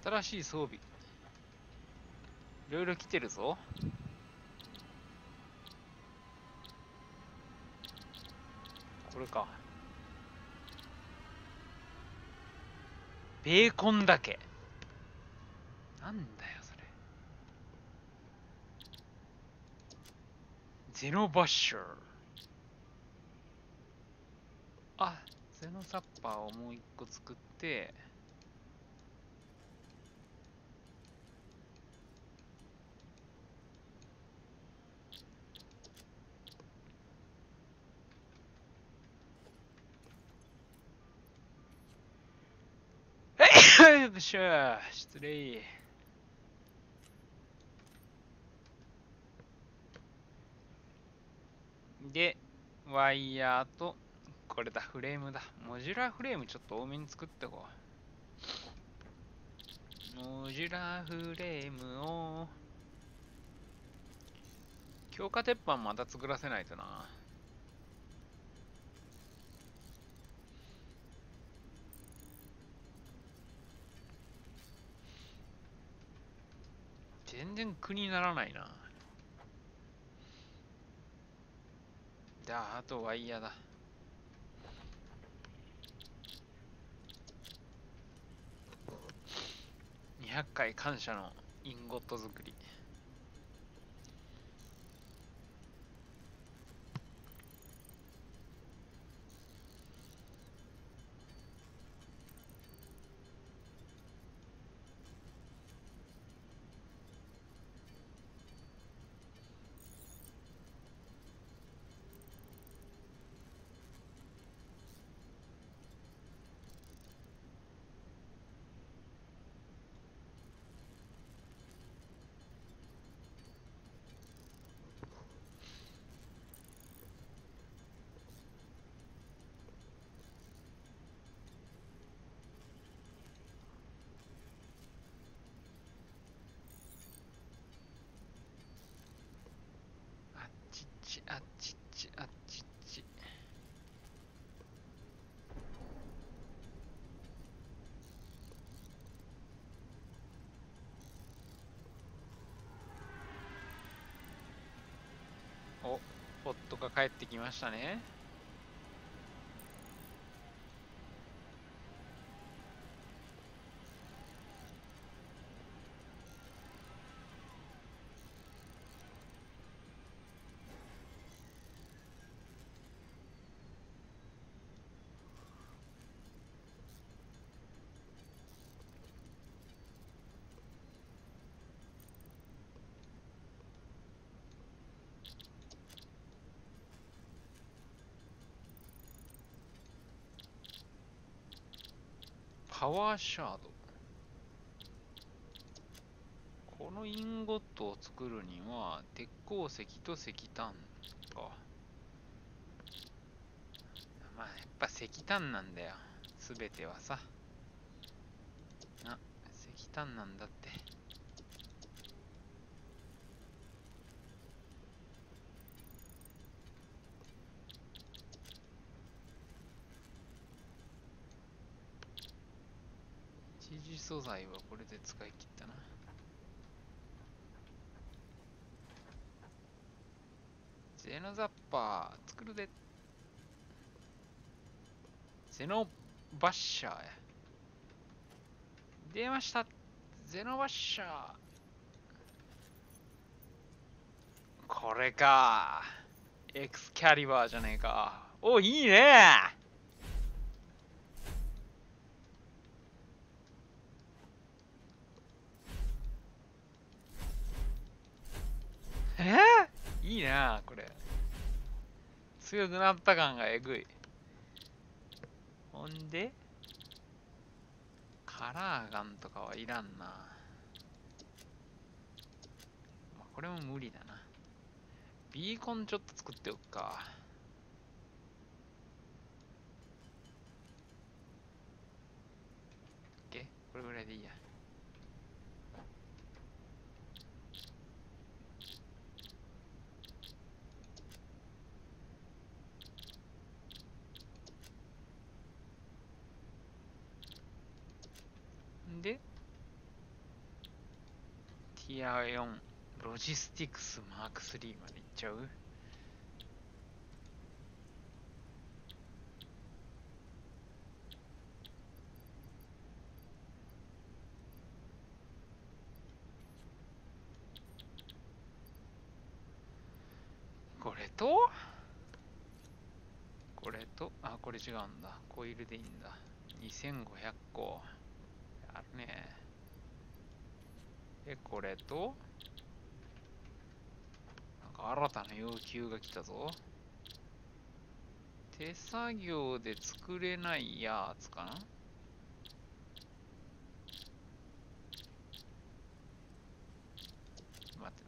新しい装備。いろいろ来てるぞ。これか。ベーコンだけ。なんだよ、それ。ゼノバッシャー。あ、ゼノサッパーをもう一個作って、よっしゃ、失礼。で、ワイヤーと、これだ、フレームだ。モジュラーフレームちょっと多めに作ってこう。モジュラーフレームを、強化鉄板また作らせないとな。全然苦にならないな。じゃあ、あとワイヤーだ。200回感謝のインゴット作り。あっちっち、あっちっち、あっちっち。お、ポットが帰ってきましたね。パワーシャード。このインゴットを作るには鉄鉱石と石炭か。まあやっぱ石炭なんだよ、すべてはさ。石炭なんだって。一次素材はこれで使い切ったな。ゼノザッパー作るで。ゼノバッシャーや。出ました。ゼノバッシャー。これか。エクスキャリバーじゃねえか。お、いいね。いいなこれ。強くなった感がえぐい。ほんでカラーガンとかはいらんな。まあ、これも無理だな。ビーコンちょっと作っておくか。OK？ これぐらいでいいや。で、ティア4ロジスティクスマーク3までいっちゃう？これとこれと、あ、これ違うんだ。コイルでいいんだ。2500個。あるね。で、これと、なんか新たな要求が来たぞ。手作業で作れないやつかな。待って。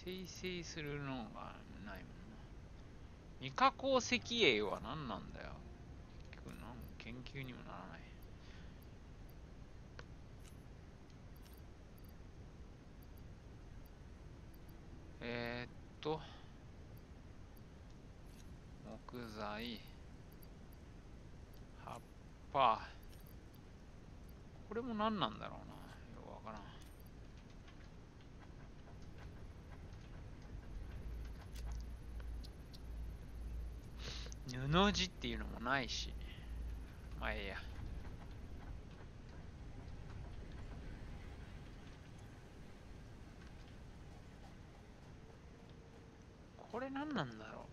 生成するのがないもんな。未加工石英は何なんだよ。結構なん研究にもならない。木材、葉っぱ。これも何なんだろうな。よくわからん。布地っていうのもないし。まあええや。これ何なんだろ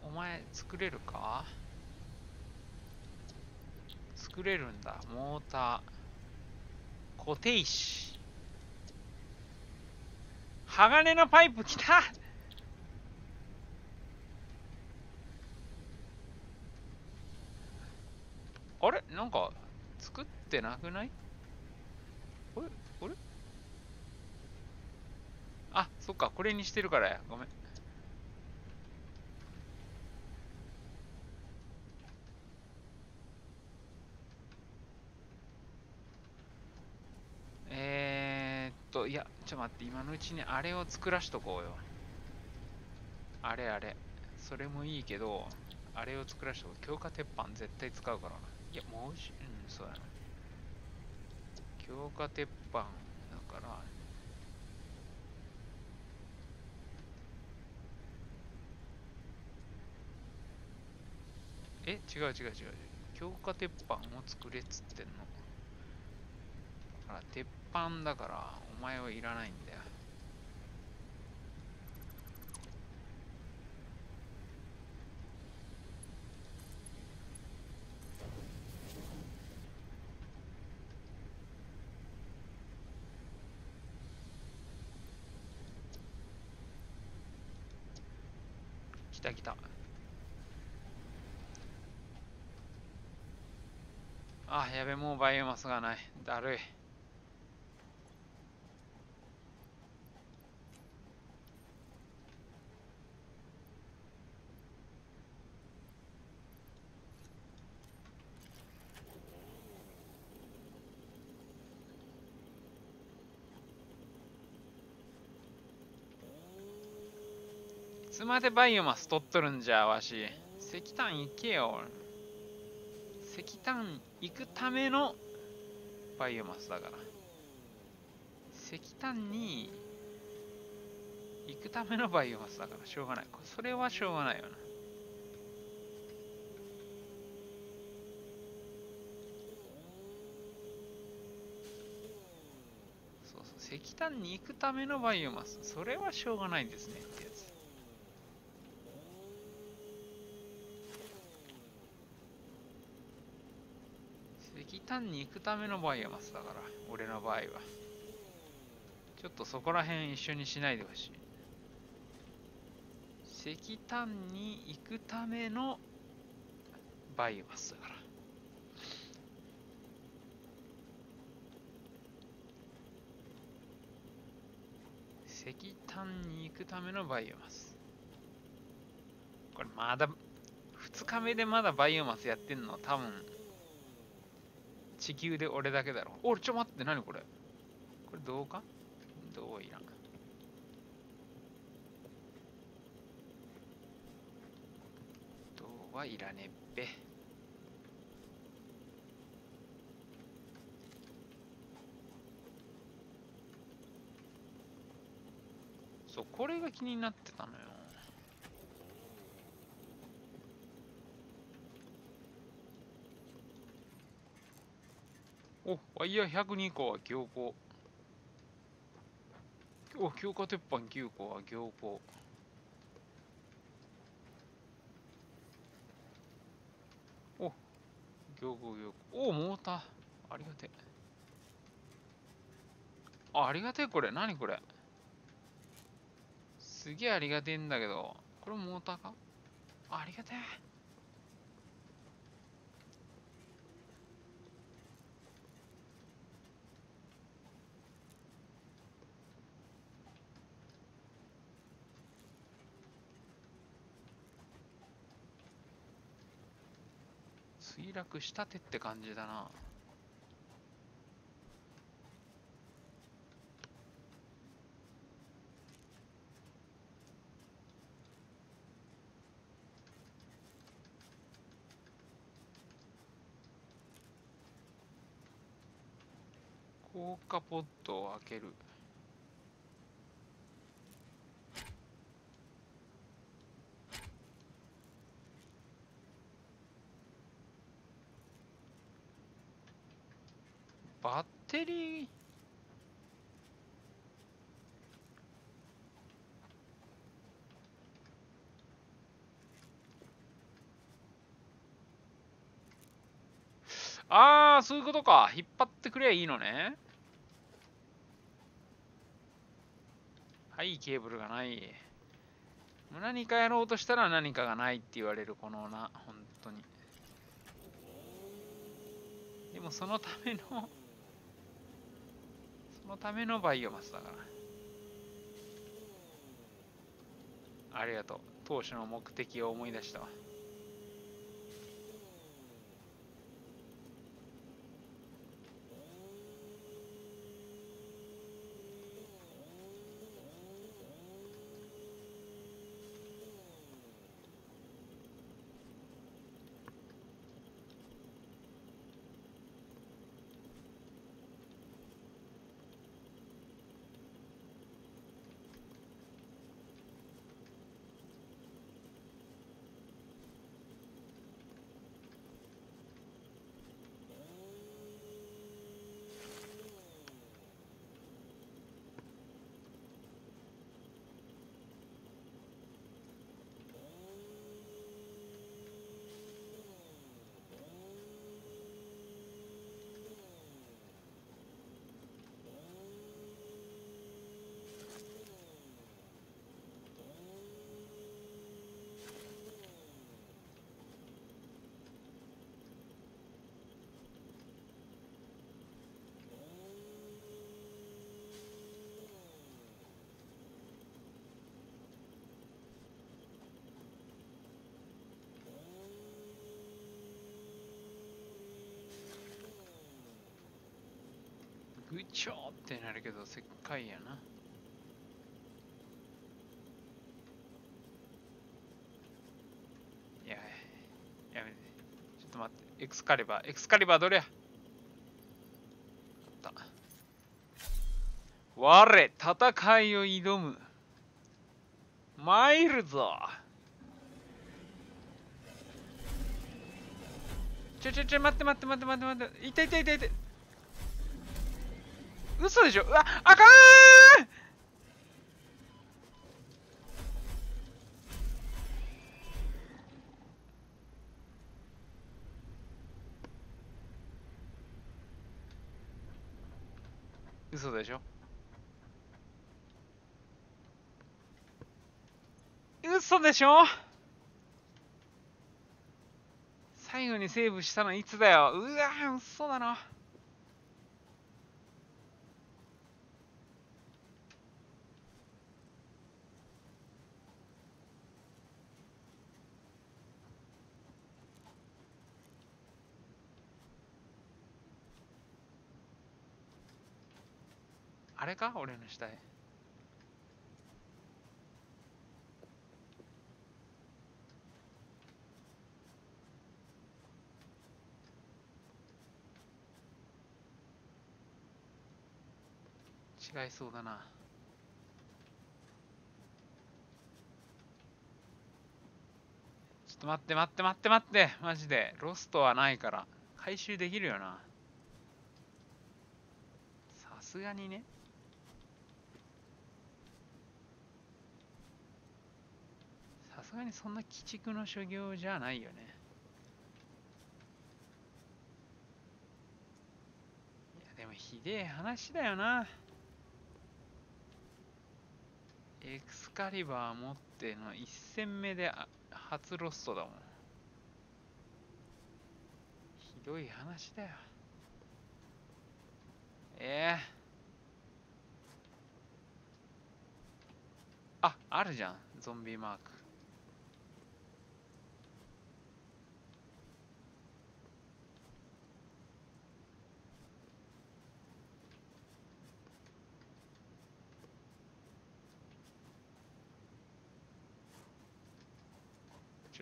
う。お前作れるか？作れるんだ。モーター。固定紙。鋼のパイプきた！あれなんか作ってなくない？これあ、そっか、これにしてるからや。ごめん。いや、ちょっと待って、今のうちにあれを作らしとこうよ。あれ。それもいいけど、あれを作らしとこう。強化鉄板絶対使うからな。いや、もうそうやな。強化鉄板だから、違う。強化鉄板を作れっつってんの。だから鉄板だから、お前はいらないんだよ。た来た。あ、やべ、もうバイオマスがない。だるい。いつまでバイオマス取っとるんじゃ、わし。石炭行けよ。石炭行くためのバイオマスだから。石炭に行くためのバイオマスだからしょうがない。それはしょうがないよな。そうそう、石炭に行くためのバイオマス。それはしょうがないですねってやつ。石炭に行くためのバイオマスだから、俺の場合は。ちょっとそこら辺一緒にしないでほしい。石炭に行くためのバイオマスだから。石炭に行くためのバイオマス。これまだ2日目でまだバイオマスやってんの多分地球で俺だけだろ。おい、ちょ待って、何これ。これ銅か？銅いらん。銅はいらねっべ。そう、これが気になってたのよ。お、ワイヤー102個は強行。お、強化鉄板9個は強行。お、強行強行。お、モーター。ありがてえ。あ、ありがてえ、これ。何これ。すげえありがてえんだけど。これモーターか？ありがてえ。墜落したてって感じだな。高架ポットを開ける。バッテリー。ああ、そういうことか。引っ張ってくればいいのね。はい、ケーブルがない。もう何かやろうとしたら何かがないって言われるこのな、本当に。でもそのためのバイオマスだから。ありがとう。当初の目的を思い出したわ。グチョーってなるけど、せっかいやな。いや、やめて。ちょっと待って。エクスカリバー。エクスカリバーどれや。あった。我、戦いを挑む。参るぞ。待って待って待って待って痛い痛い痛い痛い。嘘でしょ。うわ、あかん。嘘でしょ。嘘でしょ。最後にセーブしたのいつだよ。うわ、嘘だな。あれか俺の下へ。違いそうだな。ちょっと待って待って待って待って。マジで。ロストはないから。回収できるよな。さすがにね。さすがにそんな鬼畜の所業じゃないよね。いやでもひでえ話だよな。エクスカリバー持っての1戦目で初ロストだもん。ひどい話だよ。あ、あるじゃん。ゾンビマーク。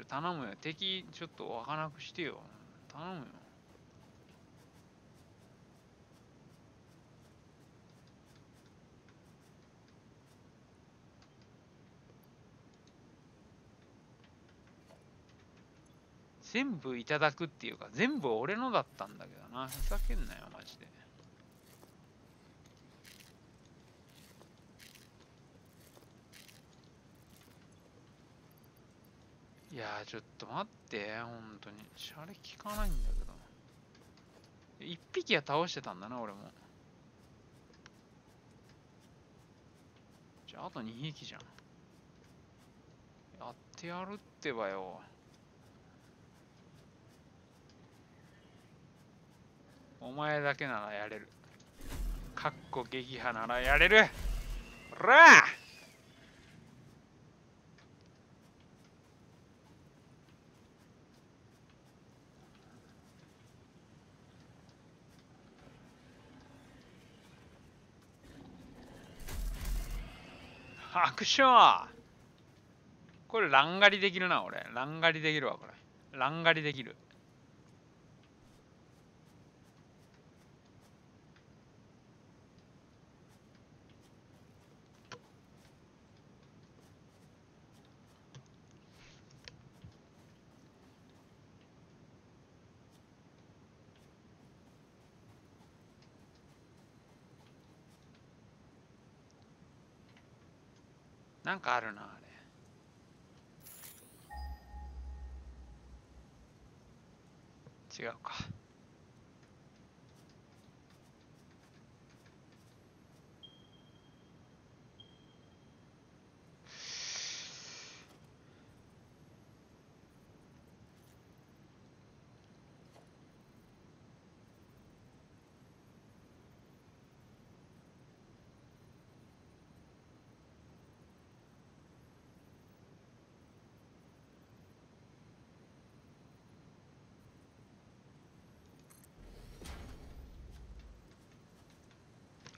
頼むよ。敵ちょっと湧かなくしてよ。頼むよ。全部いただくっていうか、全部俺のだったんだけどな。ふざけんなよ、マジで。いやー、ちょっと待って、本当に。シャレ効かないんだけど。一匹は倒してたんだな、俺も。じゃあ、あと2匹じゃん。やってやるってばよ。お前だけならやれる。かっこ撃破ならやれる。ほらアクション。これランガリできるな、俺。ランガリできるわ、これ。ランガリできる。なんかあるな、あれ。違うか。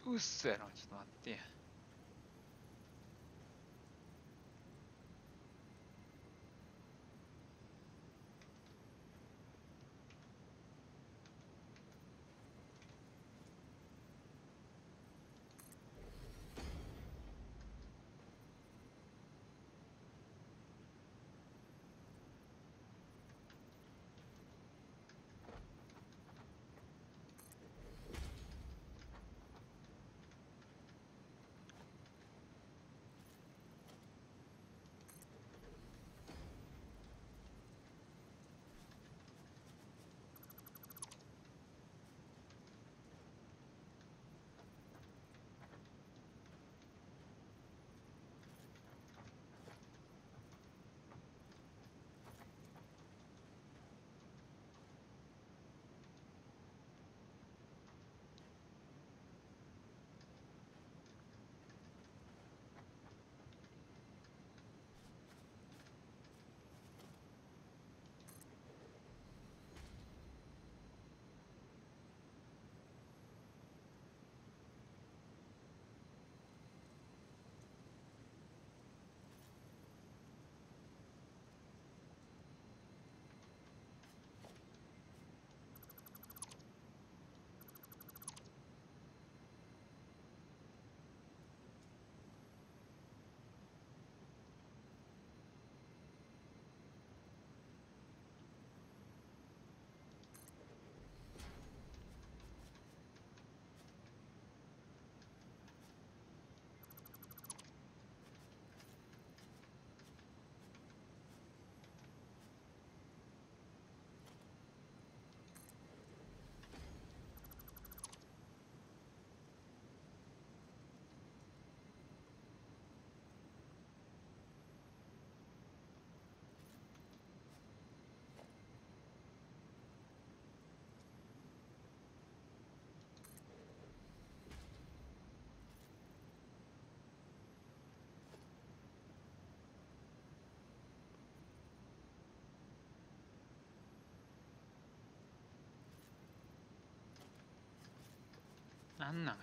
うっそやろ、ちょっと待ってや。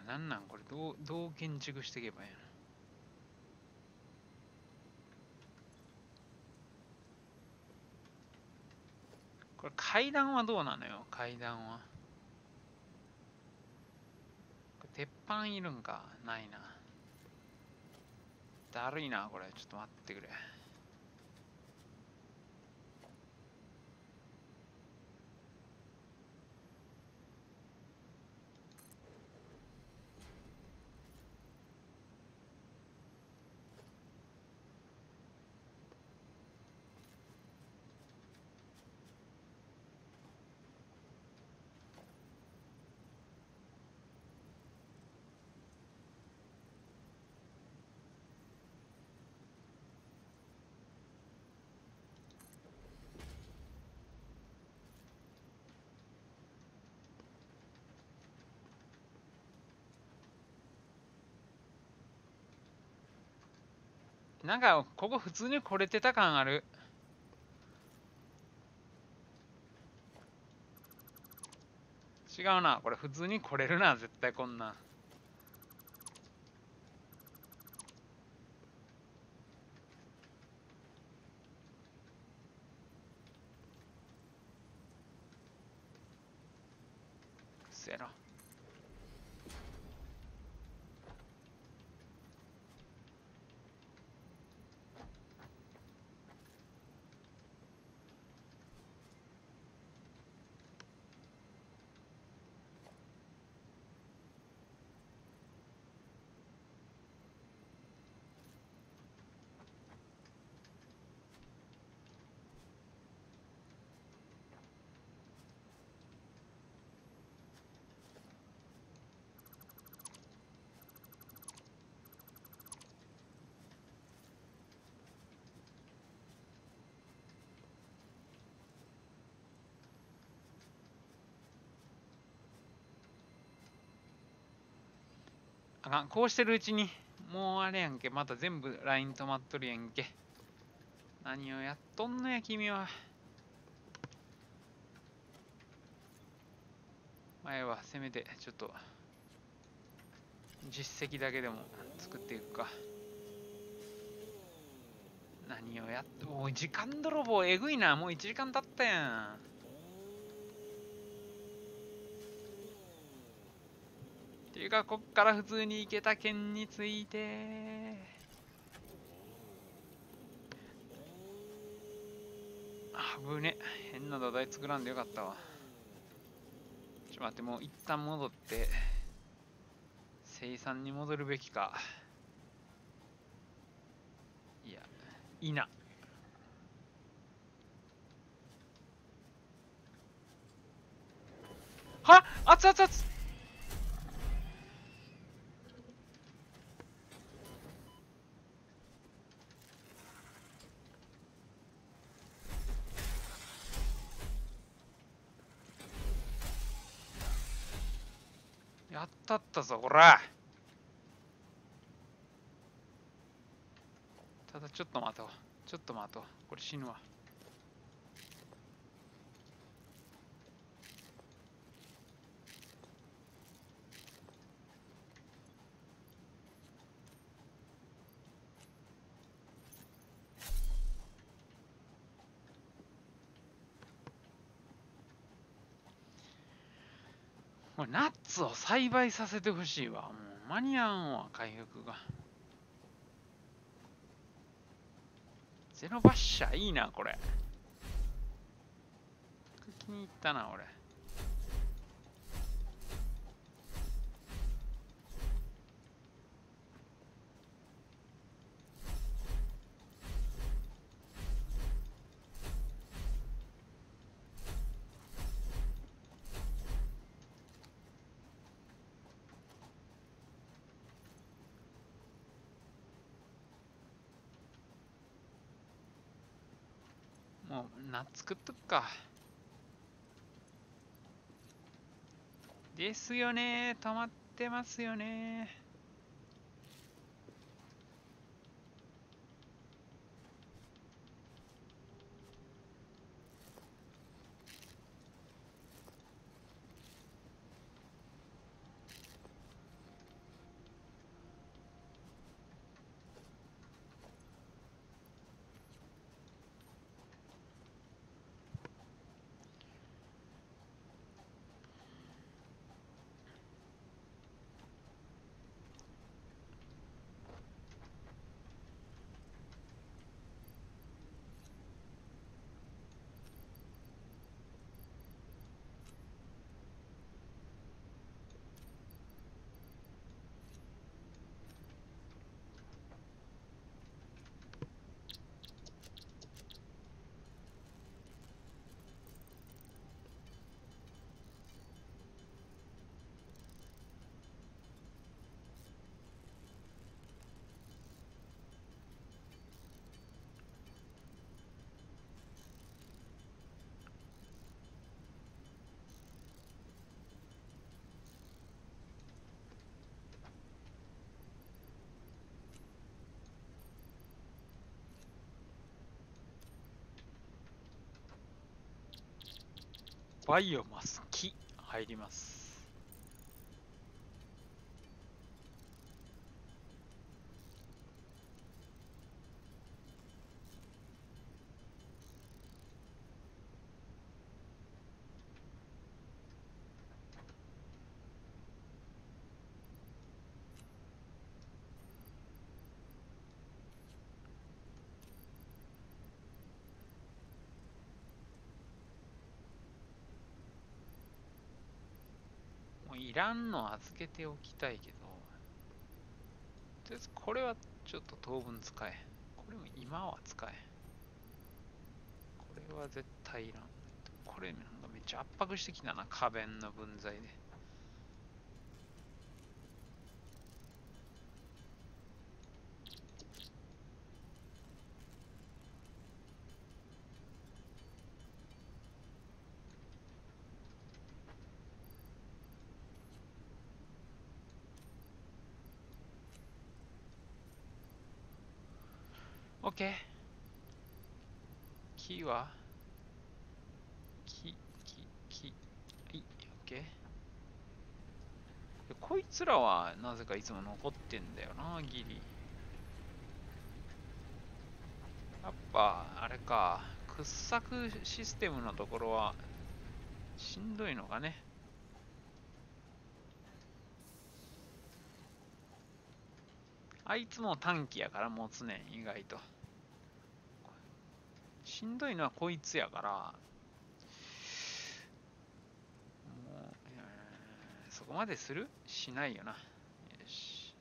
なんこれどう建築していけばいいの。これ階段はどうなのよ、階段は。これ鉄板いるんか、ないな。だるいな、これ。ちょっと待ってくれ。なんか、ここ普通に来れてた感ある。違うな。これ普通に来れるな、絶対こんなん。せやろ。あかん、こうしてるうちに、もうあれやんけ、また全部ライン止まっとるやんけ。何をやっとんのや、君は。前は、せめて、ちょっと。実績だけでも作っていくか。何をやって、おい、時間泥棒えぐいな。もう1時間経ったやん。っていうか、こっから普通に行けた件について。あぶね。変な土台作らんでよかったわ。ちょっと待って、もう一旦戻って、生産に戻るべきか。いや、いいな。はっ、熱々熱々。やったったぞ、ほら。ただちょっと待とう。ちょっと待とう。これ死ぬわ。これナッツを栽培させてほしいわ。もう間に合うんわ、回復が。ゼロバッシャーいいな、これ。気に入ったな、俺。もう、ナッツ作っとくか。ですよね。止まってますよね。バイオマス木入ります。もういらんの預けておきたいけど、とりあえずこれはちょっと当分使え。これも今は使え。これは絶対いらん。これなんかめっちゃ圧迫してきたな、花弁の分際で。OK。木は木。はい、OK。でこいつらはなぜかいつも残ってんだよな、ギリ。やっぱ、あれか、掘削システムのところは、しんどいのかね。あいつも短期やから持つねん、意外と。しんどいのはこいつやから、もう、そこまでするしないよな。よし。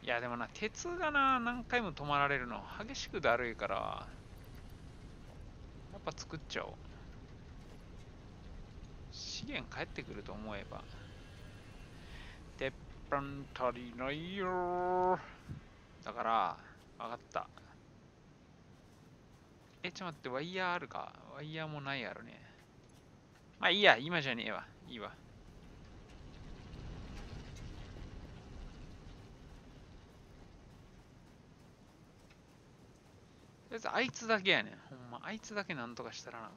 いや、でもな、鉄がな、何回も止まられるの、激しくだるいから、やっぱ作っちゃおう。資源返ってくると思えば。鉄板足りないよー。だから、わかった。ちょっと待って、ワイヤーあるか？ワイヤーもないやろね。まあいいや、今じゃねえわ。いいわ。とりあえずあいつだけやねん。ほんま、あいつだけなんとかしたらな。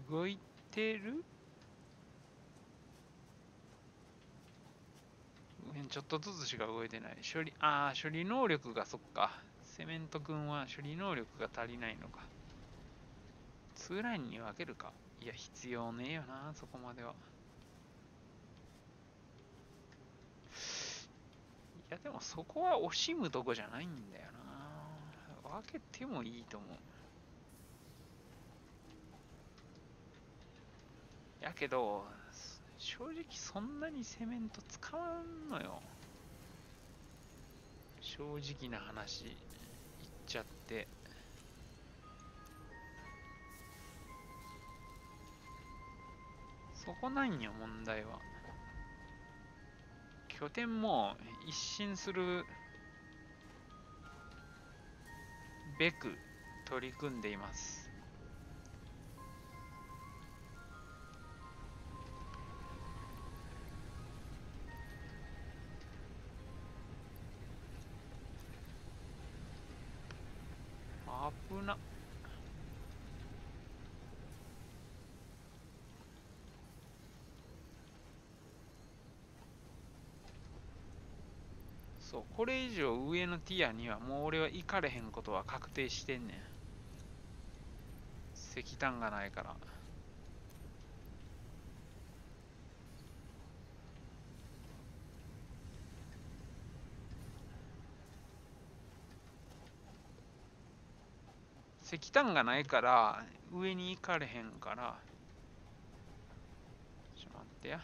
動いてる？ちょっとずつしか動いてない。処理能力がそっか。セメント君は処理能力が足りないのか。2ラインに分けるか。いや、必要ねえよな、そこまでは。いや、でもそこは惜しむとこじゃないんだよな。分けてもいいと思う。やけど、正直そんなにセメント使わんのよ。正直な話言っちゃって。そこなんよ、問題は。拠点も一新するべく取り組んでいます。危な。そう、これ以上上のティアにはもう俺は行かれへんことは確定してんねん。石炭がないから。石炭がないから上に行かれへんから。ちょっと待ってや。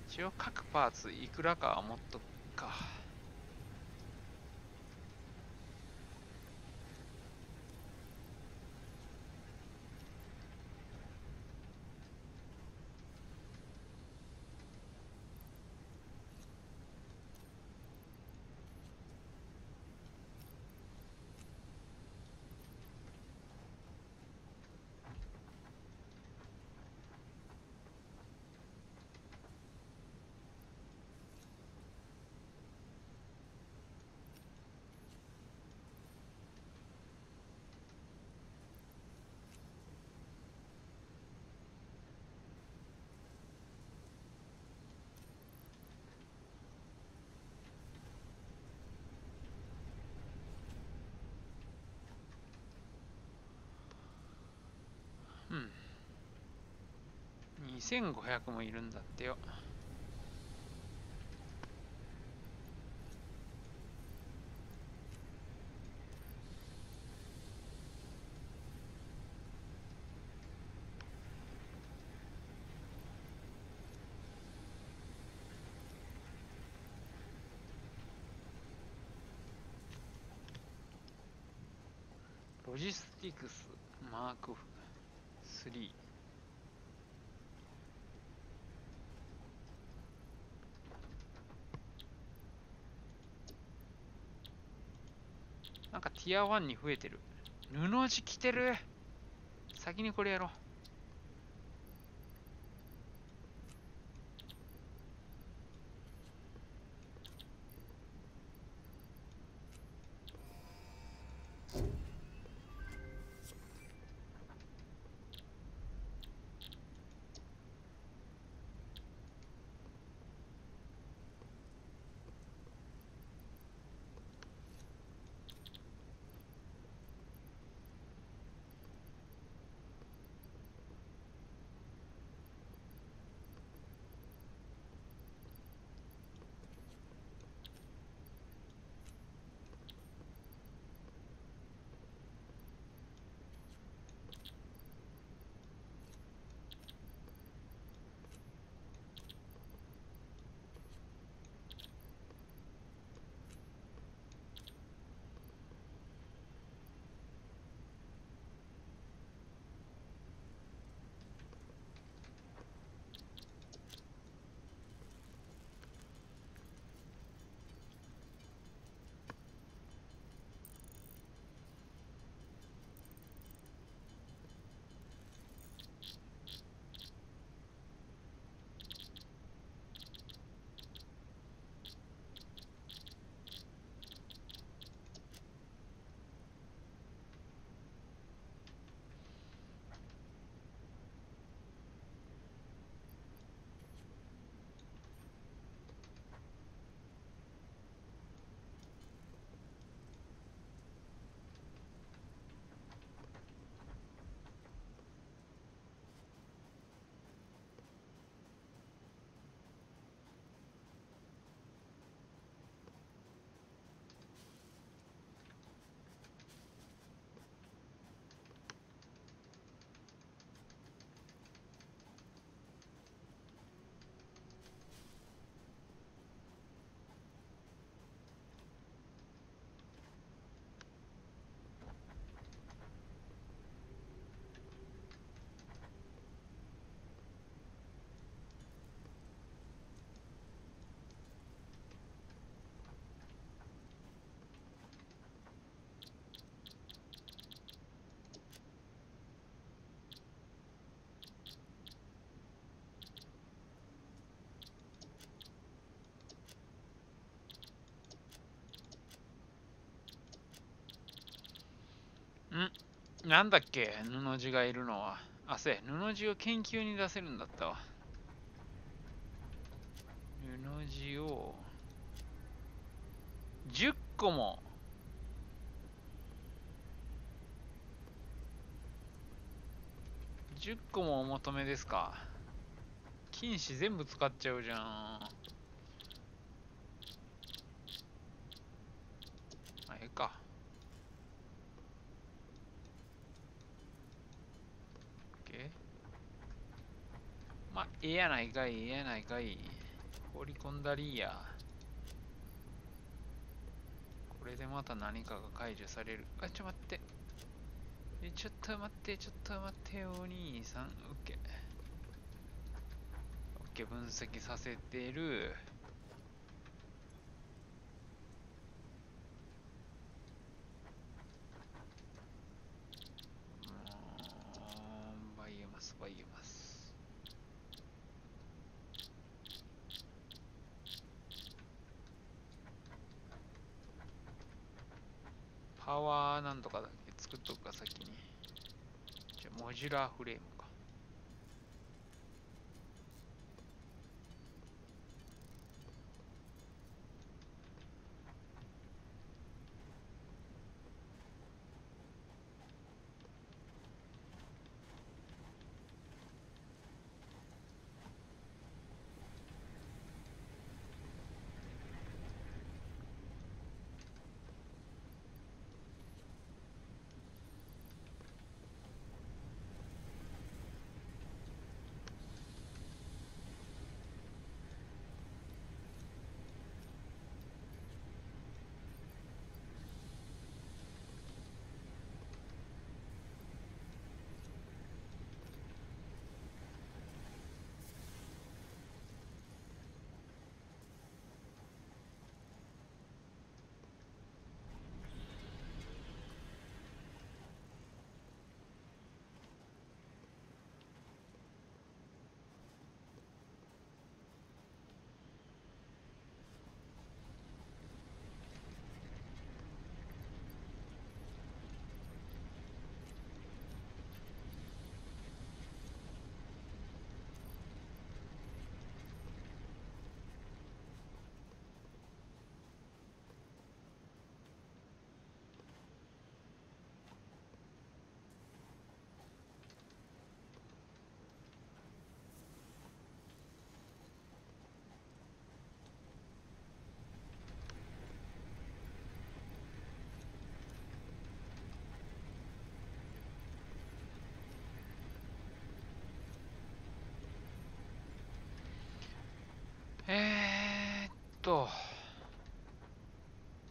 一応各パーツいくらかは持っとくか。うん。2500もいるんだってよ。ロジスティクスマーク3。なんかティア1に増えてる。布地着てる。先にこれやろう。なんだっけ、布地がいるのは。あ、そうや、布地を研究に出せるんだったわ。布地を10個も。10個もお求めですか。金糸全部使っちゃうじゃん。まあ、ええか。まあ、ええやないかい、ええやないかい。放り込んだりや。これでまた何かが解除される。あ、ちょっと待って。ちょっと待って、ちょっと待ってよ、お兄さん。オッケー。オッケー、分析させてる。バイオマス、バイオマス。パワーなんとかだけ作っとくか、先に。じゃあ、モジュラーフレームか。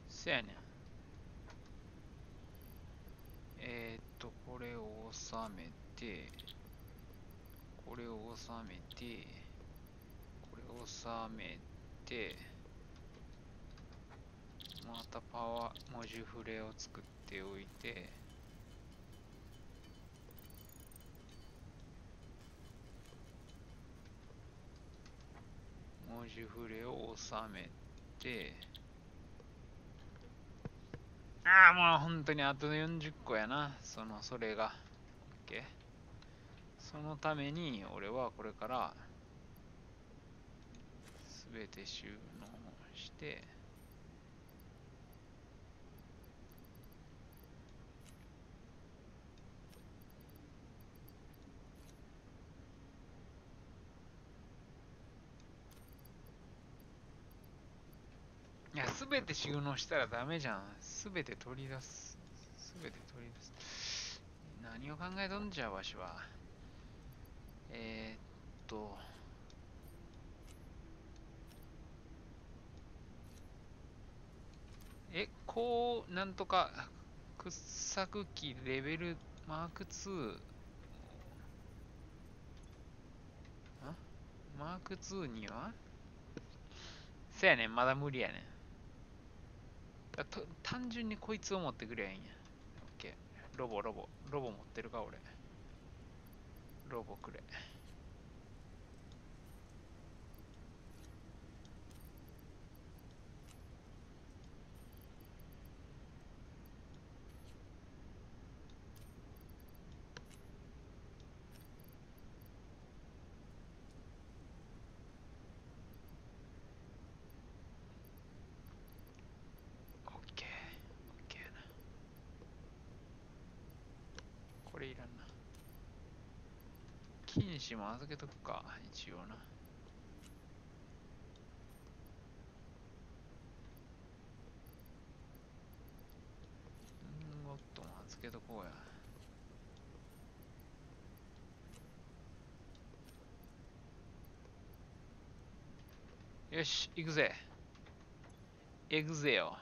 せやねん。これを収めて、これを収めて、これを収めて、またパワー文字フレを作っておいて、文字フレを収めて、ああ、もう本当にあと40個やな。それが。OK。そのために、俺はこれから、すべて収納して、いや、すべて収納したらダメじゃん。すべて取り出す。すべて取り出す。何を考えとんじゃ、わしは。こう、なんとか、掘削機レベルマーク2。マーク2にはせやねん、まだ無理やねん。単純にこいつを持ってくれやんや。オッケー。ロボ持ってるか、俺。ロボくれ。オッケー。オッケーな。これいらんな。金糸も預けとくか、一応な。ゴットも預けとこうや。よし、行くぜ。行くぜよ。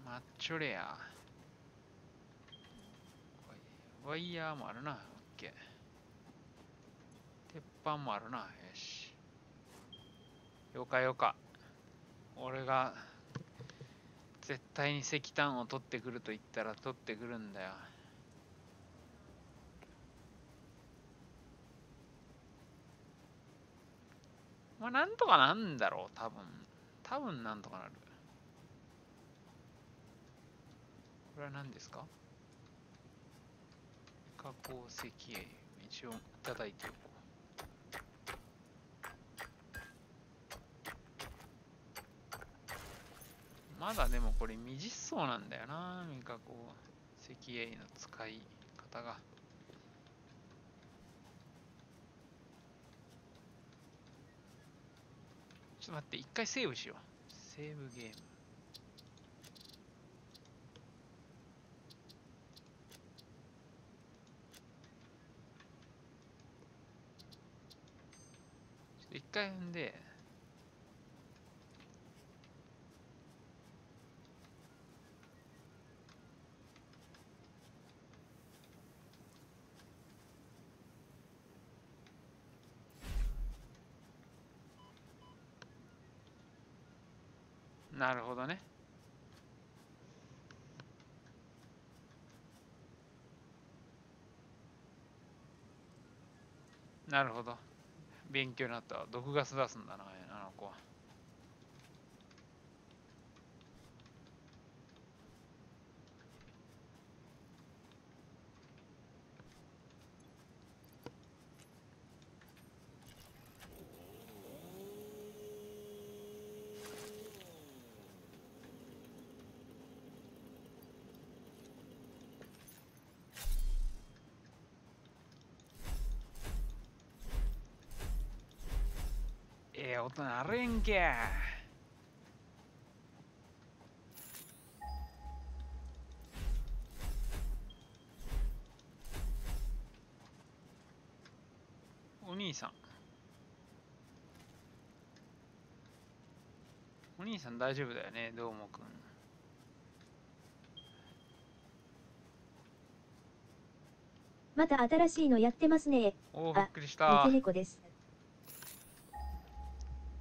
マッチョレア。ワイヤーもあるな。オッケー。鉄板もあるな。よし。よかよか。俺が絶対に石炭を取ってくると言ったら取ってくるんだよ。まあなんとかなんだろう、多分なんとかなる。これは何ですか？加工石英。一応いただいておこう。まだでもこれ未実装なんだよな、未加工石英の使い方が。ちょっと待って、一回セーブしよう。セーブゲーム。ちょっと一回踏んで、なるほどね。なるほど。勉強になったわ。毒ガス出すんだな、あの子は。音なれんけ。兄さん。お兄さん大丈夫だよね、どうもくん。また新しいのやってますね。おー、びっくりし三た毛。猫です。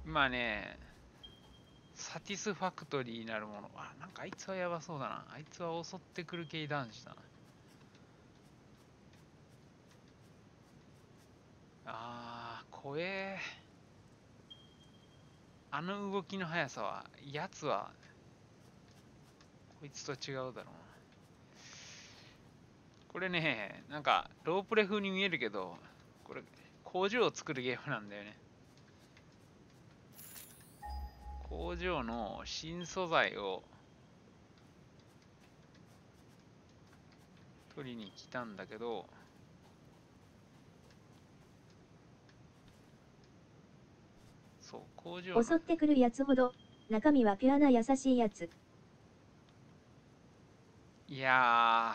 今ね、サティスファクトリーになるもの。あ、なんかあいつはやばそうだな。あいつは襲ってくる系男子だな。怖え。あの動きの速さは、やつは、こいつと違うだろうな。これね、なんか、ロープレ風に見えるけど、これ、工場を作るゲームなんだよね。工場の新素材を取りに来たんだけど、そう、工場の襲ってくるやつほど、中身はピュアな優しいやつ。いや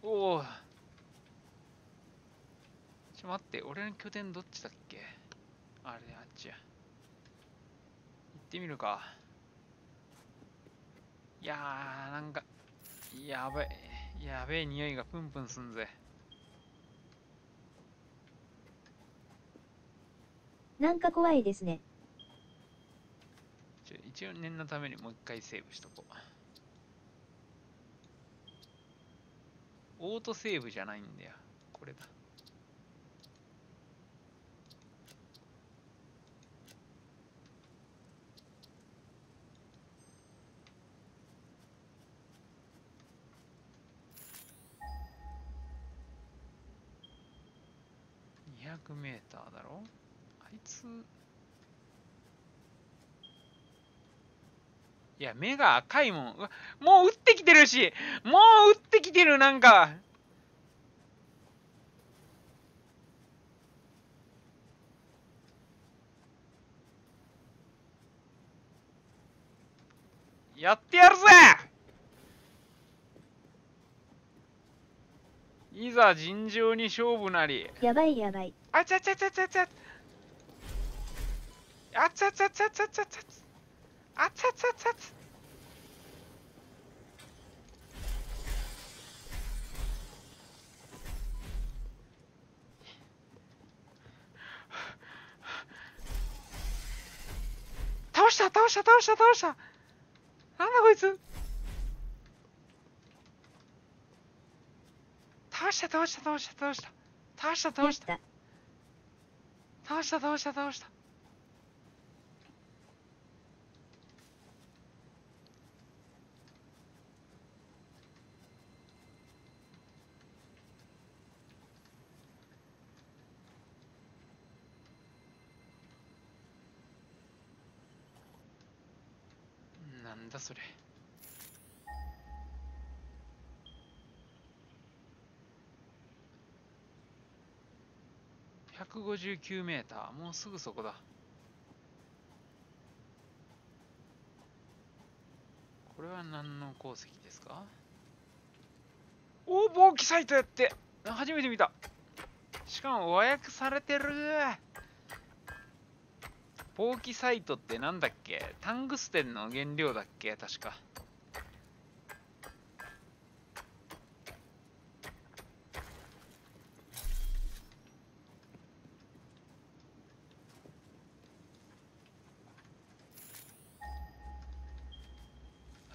ー、おお。待って、俺の拠点どっちだっけ？あれ、あっちや。行ってみるか。いやー、なんか、やべえ匂いがプンプンすんぜ。なんか怖いですね。一応念のためにもう一回セーブしとこう。オートセーブじゃないんだよ。これだ。200メーターだろ？あいつ、いや、目が赤いもん。もう撃ってきてるし、もう撃ってきてる、なんか。やってやるぜ！いざ尋常に勝負なり。やばいやばい。あちゃちゃちゃちゃちゃ。あちゃちゃちゃちゃちゃちゃ。あちゃちゃちゃちゃ。倒した倒した倒した倒した。なんだこいつ。倒した倒した倒した倒した倒した倒したやった。倒した倒した倒した。なんだそれ。159メーター、もうすぐそこだ。これは何の鉱石ですか？おお、防気サイトやって、初めて見た。しかも和訳されてる。防気サイトってなんだっけ？タングステンの原料だっけ？確か。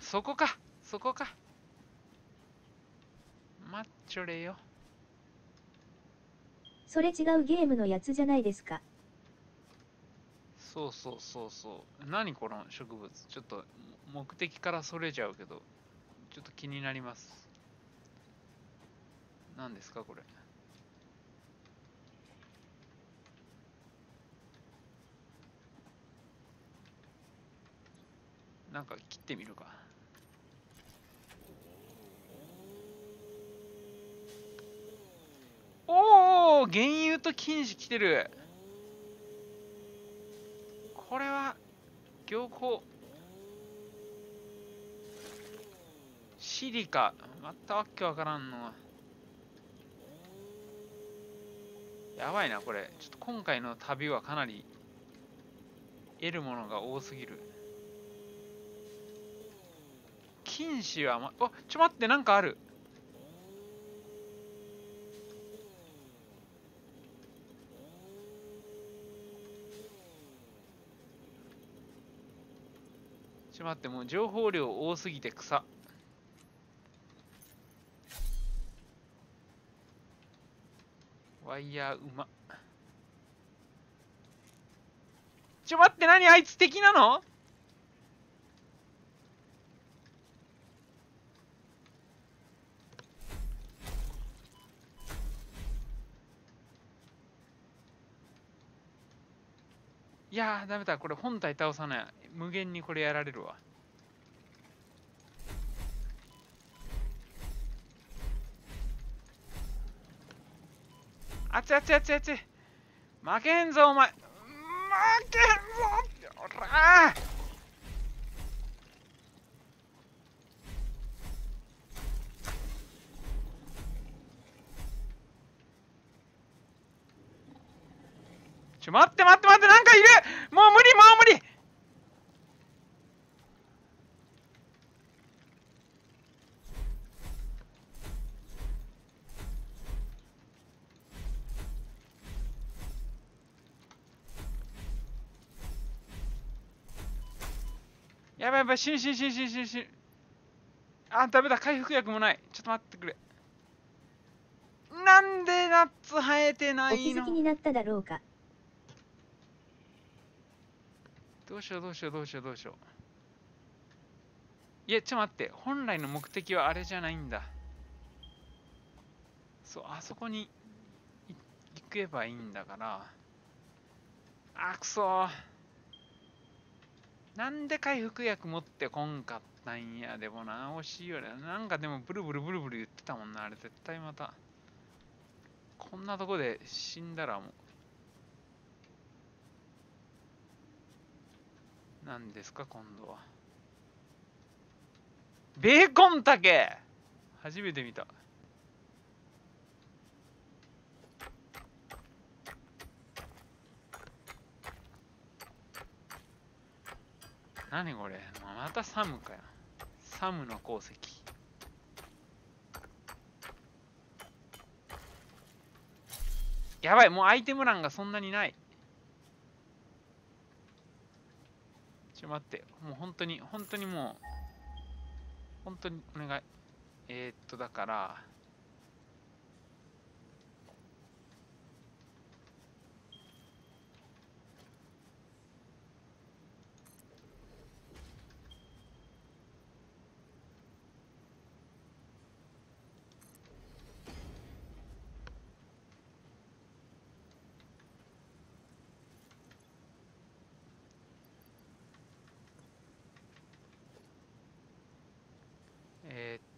そこか、そこか。マッチョレよ。それ違うゲームのやつじゃないですか。そうそうそうそう。何この植物。ちょっと目的からそれちゃうけど、ちょっと気になります。何ですかこれ。なんか切ってみるか。おお、原油と金子来てる。これは業法シリカ、またわけわからんのは。やばいなこれ。ちょっと今回の旅はかなり得るものが多すぎる。金糸はちょ待って、なんかある。ちょ待って、もう情報量多すぎて草。ワイヤーうま。ちょ待って、何あいつ敵なの？いやー、ダメだ。これ本体倒さない。無限にこれやられるわ。あっちあっちあっちあっち。負けんぞ、お前。負けんぞ。おらー。待って待って待って、なんかいる。もう無理、もう無理。やばいやばい、死ぬ。あ、ダメだ、回復薬もない。ちょっと待ってくれ。なんでナッツ生えてなお気いの？づきになっただろうか。どうしよう。いや、ちょっと待って。本来の目的はあれじゃないんだ。そう、あそこに行けばいいんだから。あ、くそー。なんで回復薬持ってこんかったんや。でもな、惜しいよね。なんかでもブルブル言ってたもんな。あれ絶対また。こんなとこで死んだらもう。何ですか、今度は。ベーコンタケ初めて見た。何これ、またサムかよ。サムの鉱石。やばい、もうアイテム欄がそんなにない。ちょ待って、もう本当にもう、本当にお願い。だから、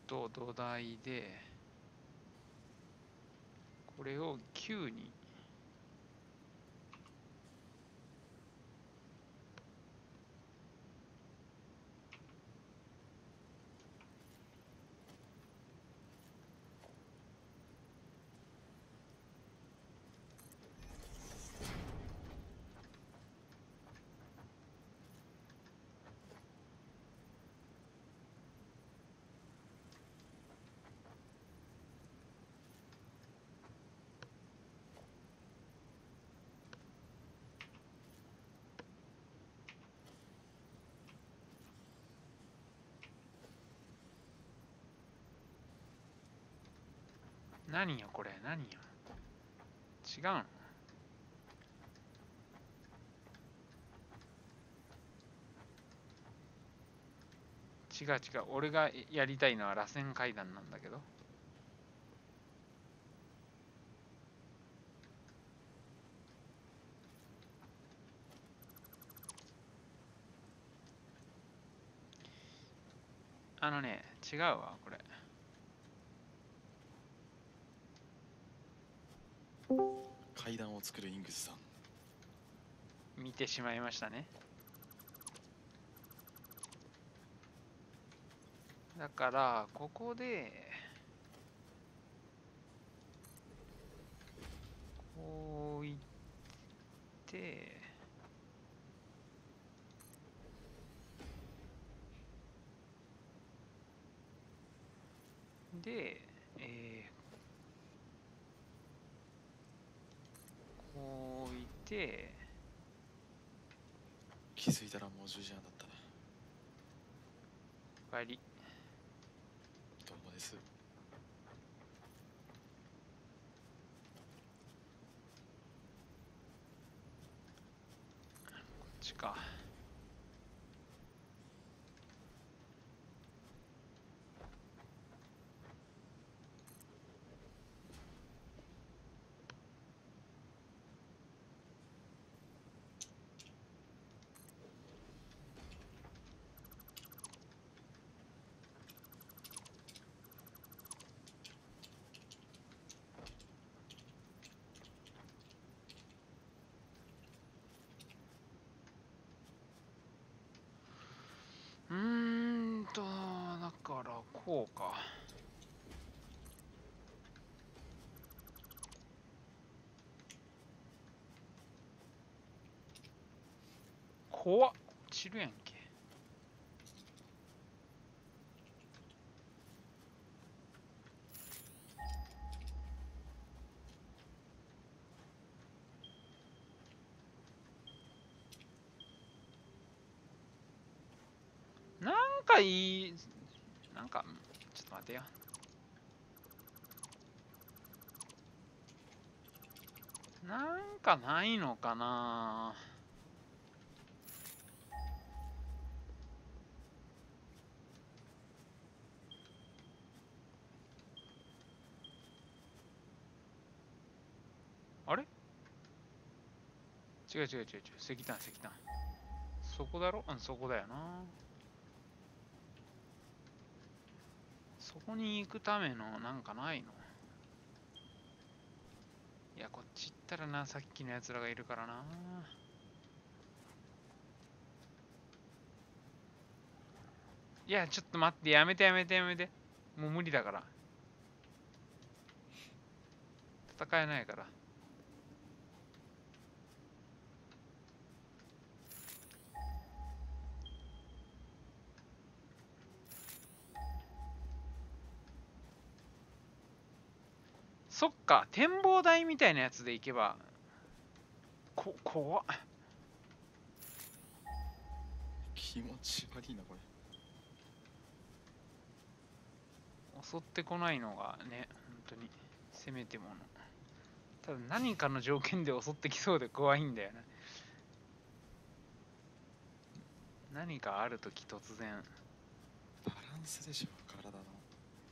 土台で、これを9に。何よこれ、何よ。違うの？違う。俺がやりたいのは螺旋階段なんだけど。違うわ、これ。階段を作るイングスさん。見てしまいましたね。だから、ここで、ここういって、で、こういて、気づいたらもう10時半だったな。帰り。どうもです。こっちか。だからこうか。怖っ。落ちるやんけ。なんかいい、なんか、ちょっと待てよ。なんかないのかな。あれ違う違う違う違う。石炭石炭。そこだろ。うん、そこだよな。そこに行くためのなんかないの。いや、こっち行ったらな、さっきのやつらがいるからな。いや、ちょっと待って、やめてやめてやめて。もう無理だから。戦えないから。そっか、展望台みたいなやつで行けば。怖っ。気持ち悪いな、これ。襲ってこないのがね、本当に、せめてもの。ただ何かの条件で襲ってきそうで怖いんだよな。何かあるとき突然。バランスでしょ、体の。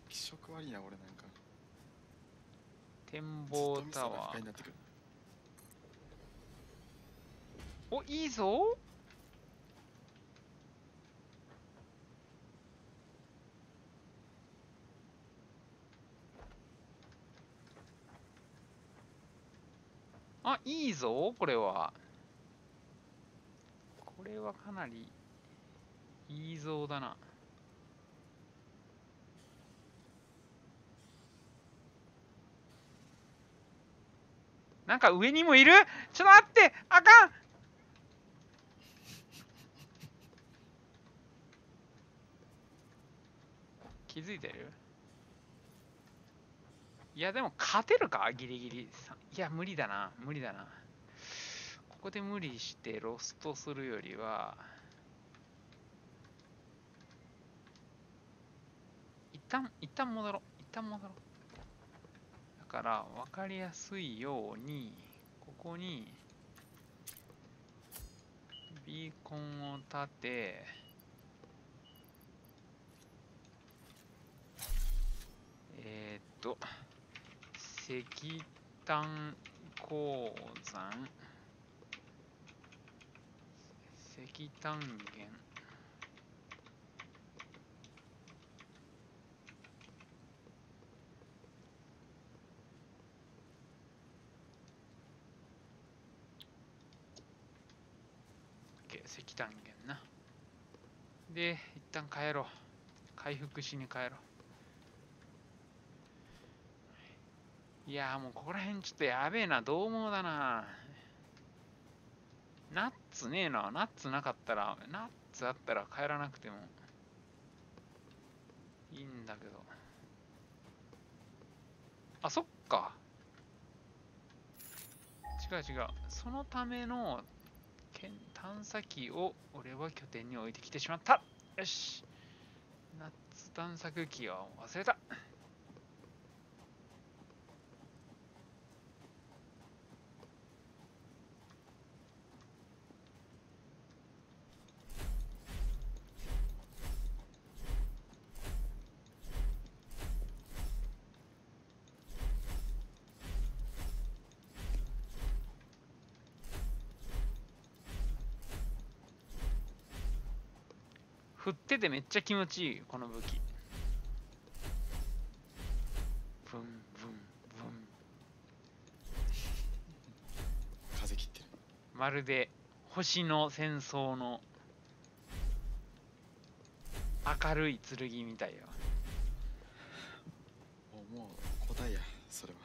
気色悪いな、俺なんか。展ずっ望とミスがタワー。不快になってくる。お、いいぞ。あ、いいぞ、これは。これはかなりいいぞだな。なんか上にもいる。ちょっと待って、あかん。気づいてる？いや、でも勝てるかギリギリ。いや、無理だな。無理だな。ここで無理してロストするよりは、一旦戻ろう。一旦戻ろう。だから、わかりやすいように、ここに、ビーコンを立て、石炭鉱山、石炭源、石炭源な。で、一旦帰ろう。回復しに帰ろう。いやーもうここら辺ちょっとやべえな、どう猛だな。ナッツねえな、ナッツなかったら、ナッツあったら帰らなくてもいいんだけど。あ、そっか。違う違う。そのための探査機を俺は拠点に置いてきてしまった。よし。ナッツ探索機は忘れた。振っててめっちゃ気持ちいいこの武器。ブンブンブン。風切ってる。まるで星の戦争の明るい剣みたいよ。もう答えやそれは。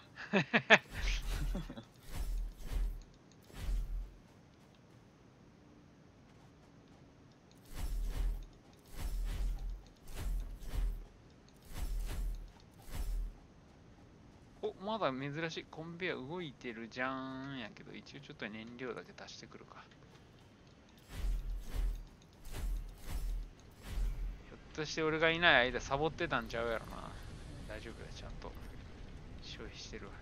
お、まだ珍しい。コンベヤ動いてるじゃんやけど、一応ちょっと燃料だけ足してくるか。ひょっとして俺がいない間サボってたんちゃうやろな。大丈夫だ、ちゃんと消費してるわ。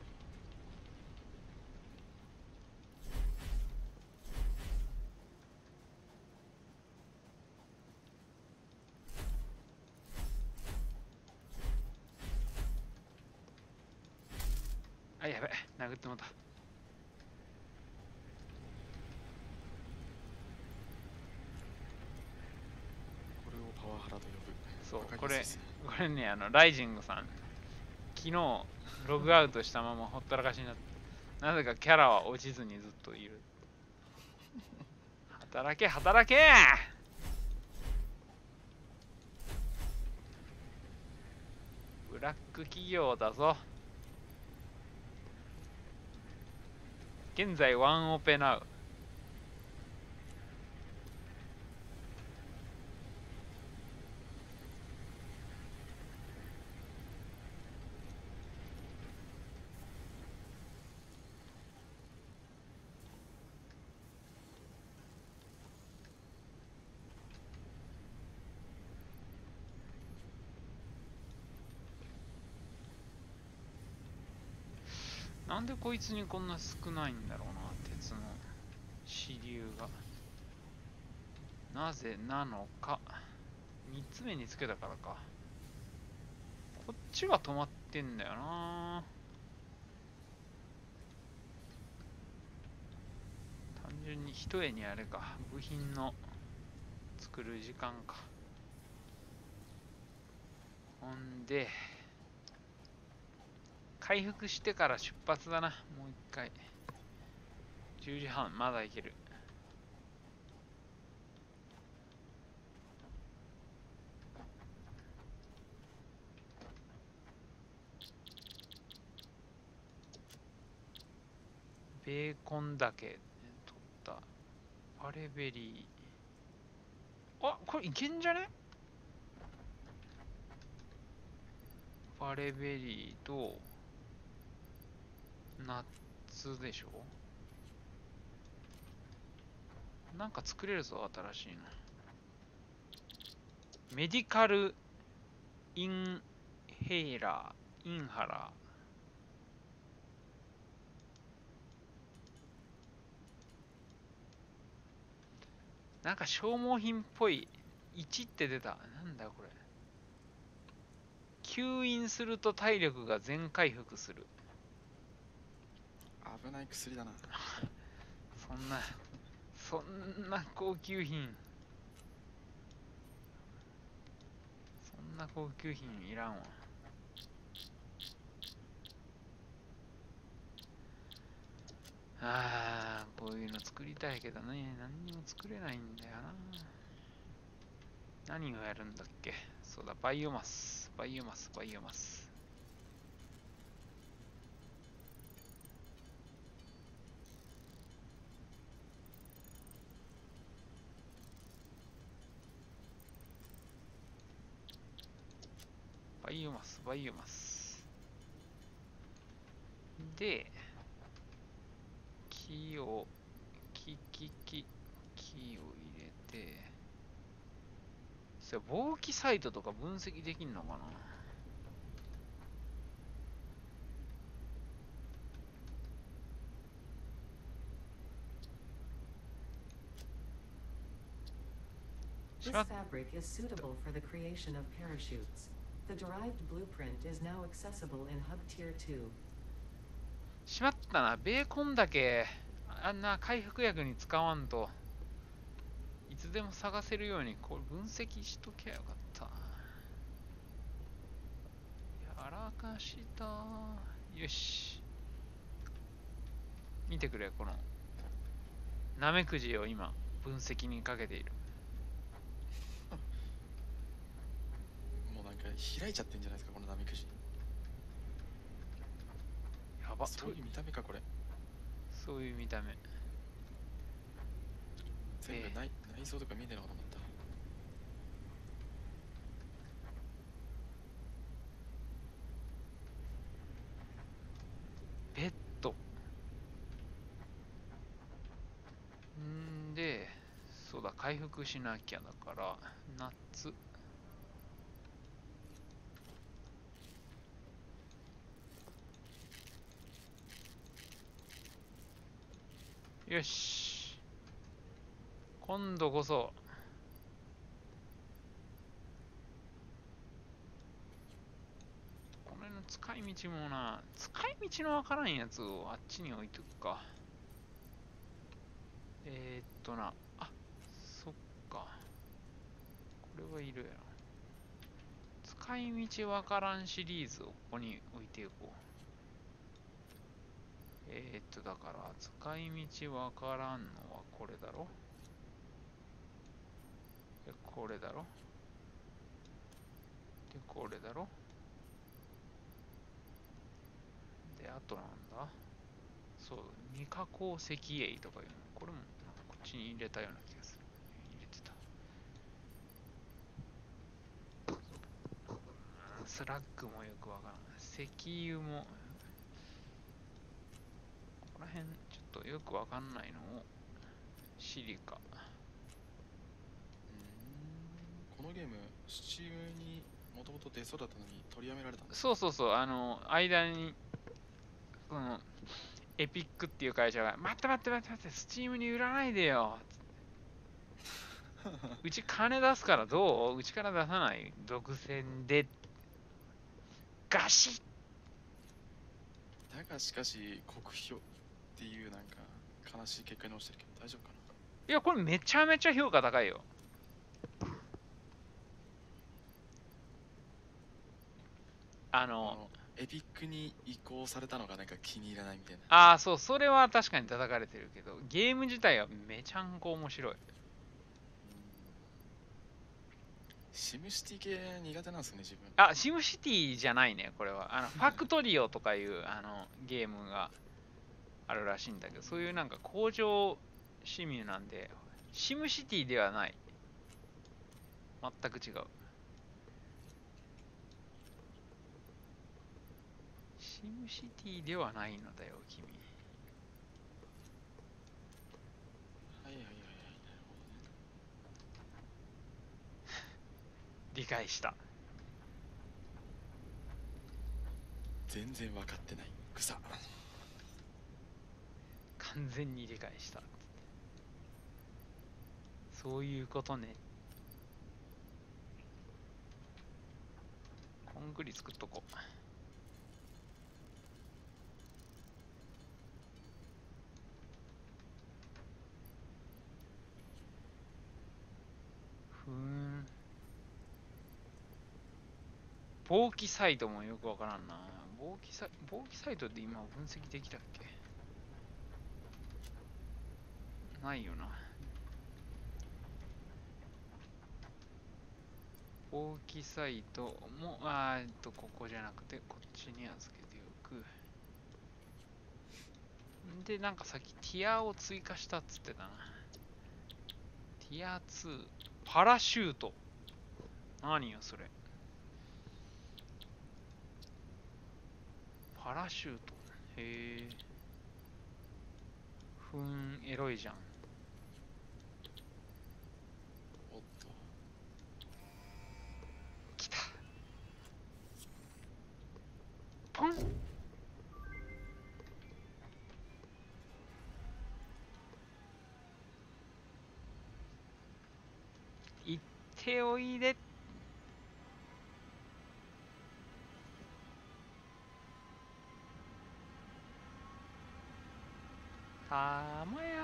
あ、やべ、殴ってもうた。これをパワハラと呼ぶ。そうわか、りこれやすいですねね、ライジングさん、昨日ログアウトしたままほったらかしになって、なぜかキャラは落ちずにずっといる。働け、働け。ブラック企業だぞ。現在ワンオペナウ。なんでこいつにこんな少ないんだろうな、鉄の支流が。なぜなのか。3つ目につけたからか。こっちが止まってんだよな。単純に一重にあれか。部品の作る時間か。ほんで、回復してから出発だな。もう一回。10時半、まだいける。ベーコンだけ取った。パレベリー。あ、これいけんじゃね？パレベリーと、ナッツでしょ？なんか作れるぞ、新しいの。メディカルインヘイラー、インハラー。なんか消耗品っぽい。1って出た。なんだこれ。吸引すると体力が全回復する。危ない薬だな。そんな高級品。そんな高級品いらんわ。こういうの作りたいけどね、何にも作れないんだよな。何をやるんだっけ。そうだ、バイオマス。イオマス、バイオマス。で、木を、木を入れて、それ防気サイトとか分析できんのかな。This fabric is suitable for the creation of parachutes. The derived blueprint is now accessible in Hub Tier 2. しまったな、ベーコンだけあんな回復薬に使わんといつでも探せるようにこれ分析しときゃよかった。やらかした。よし、見てくれ、このナメクジを今分析にかけている。もうなんか開いちゃってんじゃないですか、このナメクジ。やば、そういう見た目か、これ。そういう見た目。全部内臓とか見えてなかった。ペット。んで、そうだ、回復しなきゃだから、夏。よし。今度こそ。この辺の使い道もな、使い道のわからんやつをあっちに置いとくか。あ、そっか。これはいるやろ。使い道わからんシリーズをここに置いていこう。だから、使い道わからんのはこれだろ。で、これだろ。で、これだろ。で、あとなんだ。そう、未加工石英とかいうの。これもこっちに入れたような気がする。入れてた。スラッグもよくわからん。石油も、この辺ちょっとよくわかんないのをシリカ。このゲーム、スチームにもともと出そうだったのに取りやめられたんです。そうそうそう、間に、この、エピックっていう会社が、待って待って待って待って、スチームに売らないでよ。うち金出すからどう？うちから出さない？独占で。ガシッ。だがしかし、酷評っていうなんか悲しい結果に落ちてるけど大丈夫かな。いや、これめちゃめちゃ評価高いよ。エピックに移行されたのがなんか気に入らないみたいな。ああ、そう、それは確かに叩かれてるけど、ゲーム自体はめちゃんこ面白い。シムシティ系苦手なんですよね、自分。あ、シムシティじゃないね、これは。ファクトリオとかいうゲームがあるらしいんだけど、そういうなんか工場シミュなんで、シムシティではない。全く違う。シムシティではないのだよ、君。はいはいはいはい、なるほどね。理解した。全然分かってない。草。完全に理解した。そういうことね。コンクリ作っとこう。防気サイトもよくわからんな。防気サイトって今分析できたっけ？ないよな。防気サイトも、ここじゃなくて、こっちに預けておく。で、なんかさっきティアを追加したっつってたな。ティア2、パラシュート。何よ、それ。パラシュート。へえ。ふん、エロいじゃん。おっと。来た。ポン。行っておいで。たまや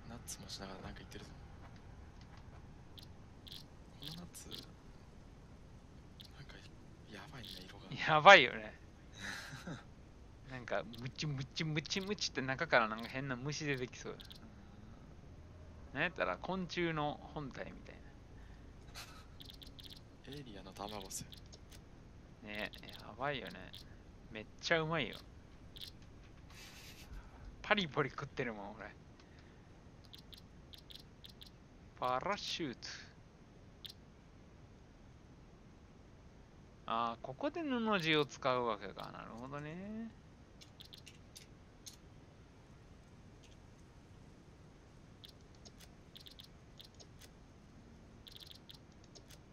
ナッツもしながらなんか言ってるぞ。このナッツ、なんかやばいね、色が。ー。やばいよね。なんか、ムチムチムチムチって中からなんか変な虫出てきそう。なんやったら昆虫の本体みたいエイリアンの卵っすよ。な。ね、やばいよね。めっちゃうまいよ。パリポリ食ってるもん、俺。パラシュート。ああ、ここで布地を使うわけか。なるほどね。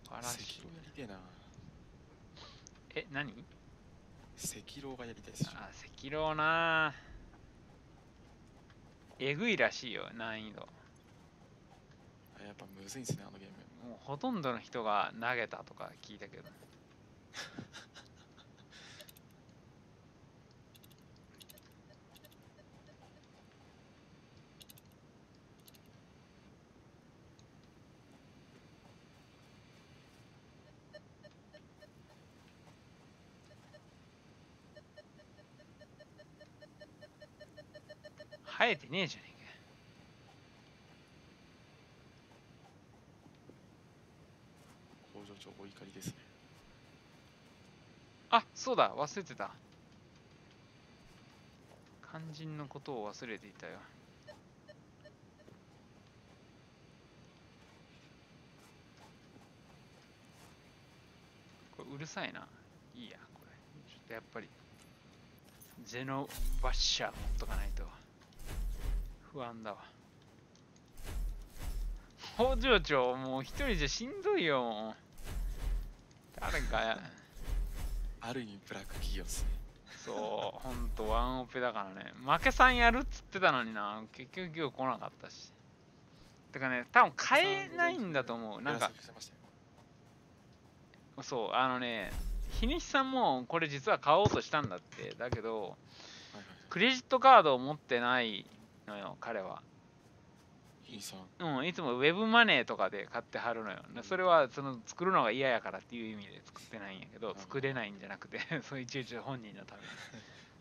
パラ赤シュー狼やりてえな。ト。え、何？赤狼がやりたいっすよ。あー、赤狼なー。えぐいらしいよ、難易度。あ、やっぱむずいんすね、あのゲーム。もうほとんどの人が投げたとか聞いたけど。生えてねえじゃねえ工場長お怒りですね。か。あ、そうだ、忘れてた。肝心のことを忘れていたよ。これうるさいな。いいや、これ。ちょっとやっぱり、ゼノバッシャー持っとかないと不安だわ。工場長、もう一人じゃしんどいよ。もう誰か、ある意味ブラック企業っすね。そう、ほんとワンオペだからね。負けさんやるっつってたのにな、結局今日来なかったし。てかね、多分買えないんだと思う。なんか、約束してましたよ。そう、日西さんもこれ実は買おうとしたんだって。だけど、はいはい。クレジットカードを持ってないのよ、彼は。ヒーさん。うん、いつもウェブマネーとかで買ってはるのよ。それはその作るのが嫌やからっていう意味で作ってないんやけど、作れないんじゃなくて、そういちいち本人のために。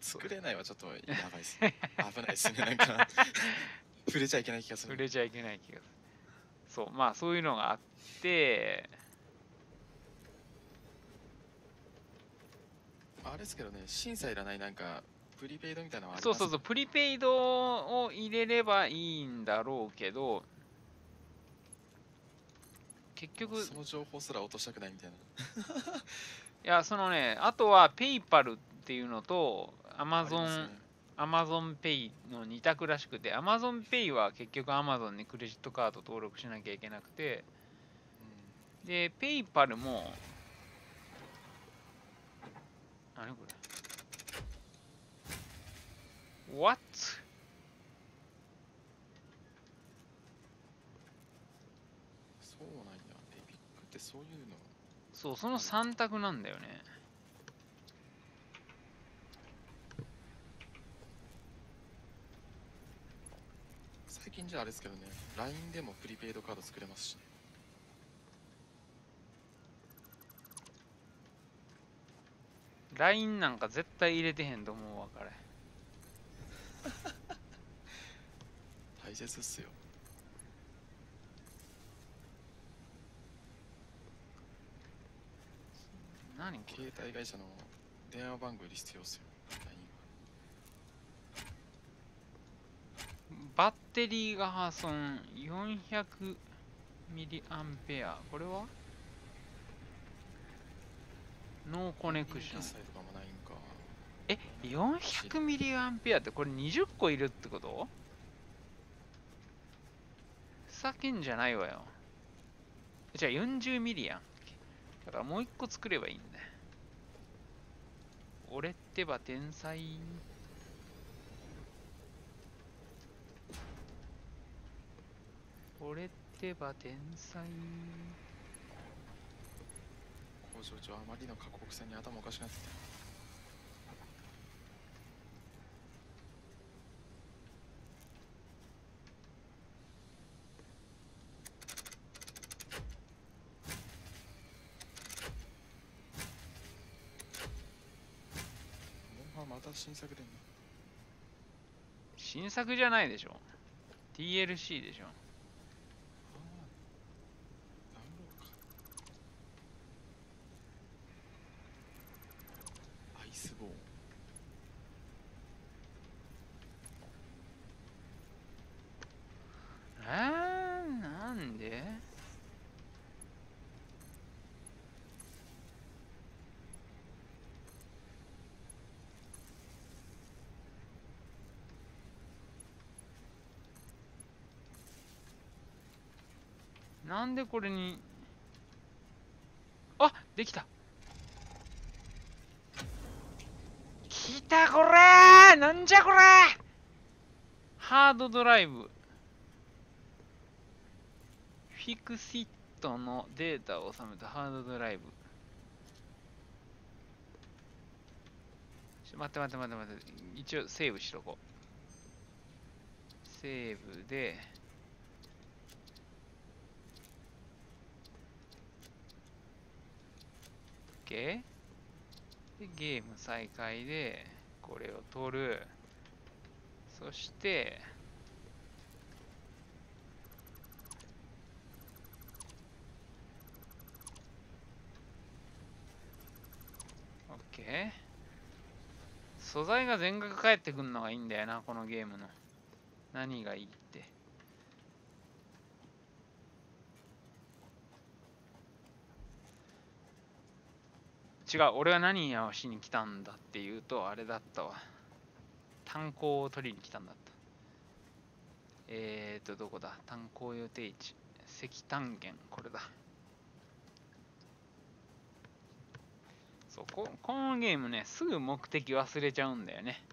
作れないはちょっとやばいっすね。危ないっすね。なんか、触れちゃいけない気がする。触れちゃいけない気がする。そう、まあそういうのがあって、あれですけどね、審査いらないなんか、プリペイドみたいなのはありますそうそうそう、プリペイドを入れればいいんだろうけど、結局、その情報すら落としたくないみたいな。いや、そのね、あとはペイパルっていうのと、アマありますね。アマゾンペイの2択らしくて、アマゾンペイは結局アマゾンにクレジットカード登録しなきゃいけなくて、で、ペイパルも、何これ ?What? そうなんや。エピックってそういうの。そう、その3択なんだよね。最近じゃあれですけどね、LINE でもプリペイドカード作れますしね。LINE なんか絶対入れてへんと思うわ、これ。大切っすよ。何これ携帯会社の電話番号より必要っすよ。LINE バッテリーが破損400ミリアンペア。これはノーコネクション。決済とかもないんか。え、400ミリアンペアってこれ20個いるってこと？ふざけんじゃないわよ。じゃあ40ミリやん。だからもう1個作ればいいんだよ。俺ってば天才。俺ってば天才。工場長あまりの過酷さに頭おかしくなってきた。モンハンまた新作でんの？新作じゃないでしょ。DLC でしょ。ああ、ダウンロードか。アイスボーン。なんで？なんでこれに。あ、できた。来たこれー、なんじゃこれ。ハードドライブ。フィクシットのデータを収めたハードドライブ。待って。一応セーブしとこう。セーブで。OK？ で、ゲーム再開で、これを取る。そして、OK？ 素材が全額返ってくるのがいいんだよな、このゲームの。何がいいって。違う、俺は何をしに来たんだっていうと、あれだったわ。炭鉱を取りに来たんだった。どこだ？炭鉱予定地。石炭源、これだ。そう、このゲームね、すぐ目的忘れちゃうんだよね。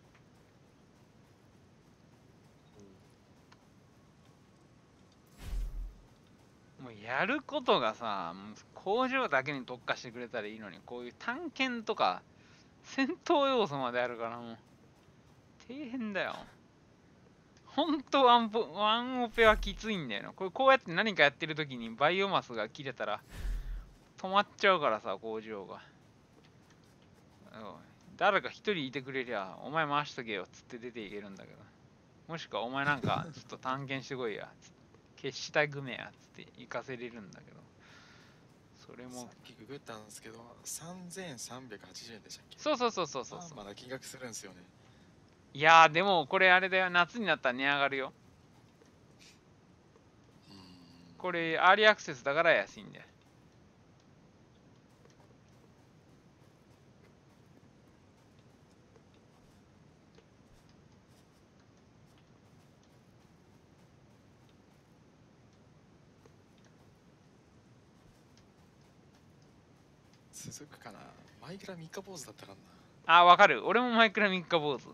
もうやることがさ、もう工場だけに特化してくれたらいいのに、こういう探検とか戦闘要素まであるからもう大変だよ。ほんとワンオペはきついんだよな。こうやって何かやってる時にバイオマスが切れたら止まっちゃうからさ、工場が。誰か一人いてくれりゃ、お前回しとけよっつって出ていけるんだけど。もしくはお前なんかちょっと探検してこいやつって。消したぐめやっつって行かせれるんだけど。それも。さっきググったんですけど、3380円でしたっけ？そう。まだ金額するんですよね。いやーでもこれあれだよ。夏になったら値上がるよ。これアーリーアクセスだから安いんだよ。続くかな。マイクラ3日坊主だったかな。あ、わかる。俺もマイクラ3日坊主。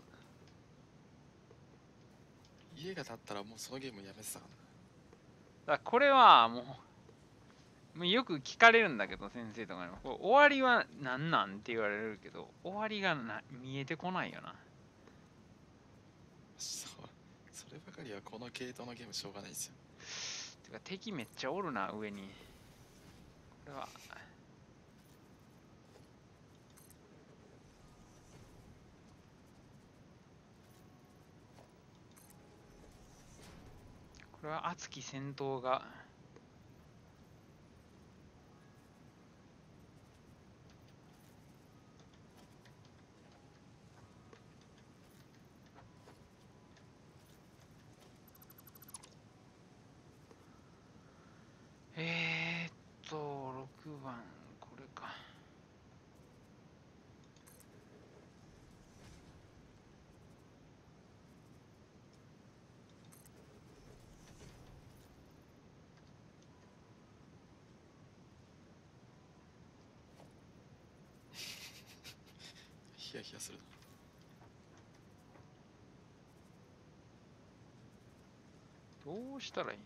家が建ったらもうそのゲームやめてたかだからこれはもうよく聞かれるんだけど、先生とかにも。これ終わりは何なんって言われるけど、終わりが見えてこないよな。そればかりはこの系統のゲームしょうがないですよ。てか敵めっちゃおるな、上に。これは。これは熱き戦闘が。6番、これか。ヒヤヒヤするな。どうしたらいいの？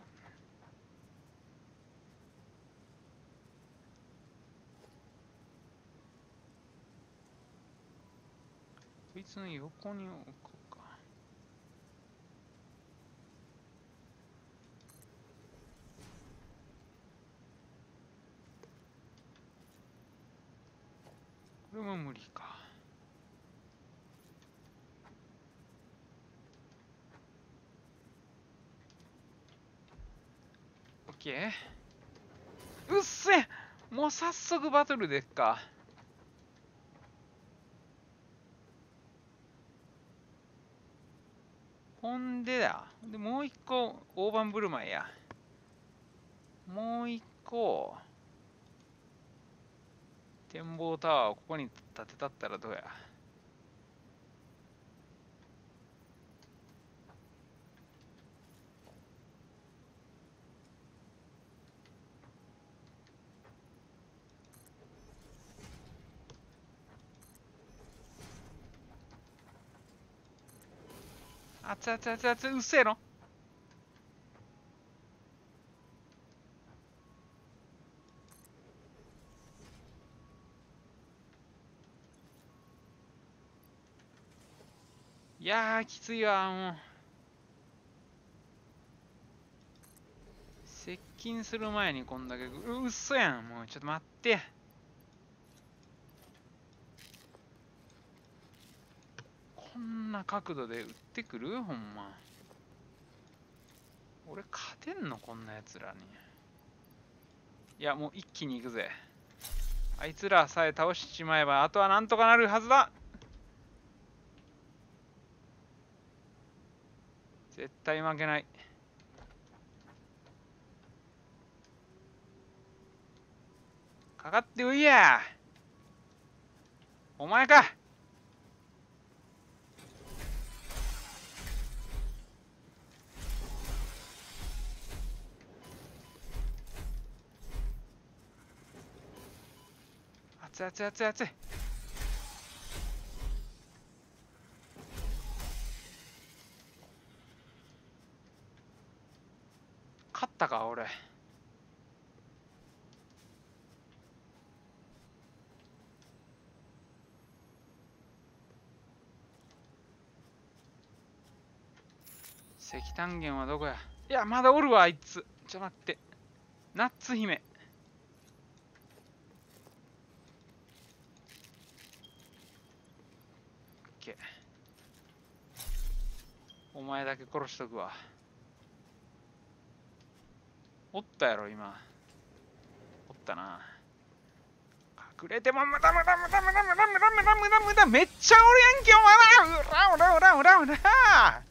こいつの横に置こうか。これも無理か。オッケー。うっせ！もう早速バトルですか。ほんでだ。で、もう一個、大盤振る舞いや。もう一個、展望タワーをここに建てたったらどうや。熱々熱々熱々うっせえの。いやーきついわもう。接近する前にこんだけうっそやん。もうちょっと待って。こんな角度で撃ってくるほんま。俺勝てんのこんなやつらに。いやもう一気に行くぜ。あいつらさえ倒しちまえばあとはなんとかなるはずだ。絶対負けない。かかっておいや。お前か。熱い熱い熱い熱い。勝ったか俺。石炭源はどこや。いやまだおるわあいつ。ちょっと待って。ナッツ姫。オッケー。お前だけ殺しとくわ。おったやろ今。おったな。隠れても無駄無駄無駄無駄無駄無駄無駄無駄無駄。めっちゃおるやんけお前ら。うらうらうらうらうら。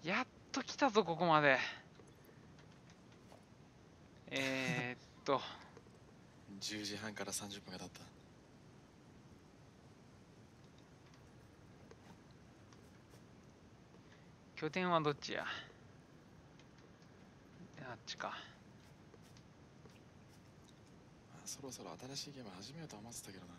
やっと来たぞここまで。10時半から30分が経った。拠点はどっちや。あっちか。そろそろ新しいゲーム始めようと思ってたけどな。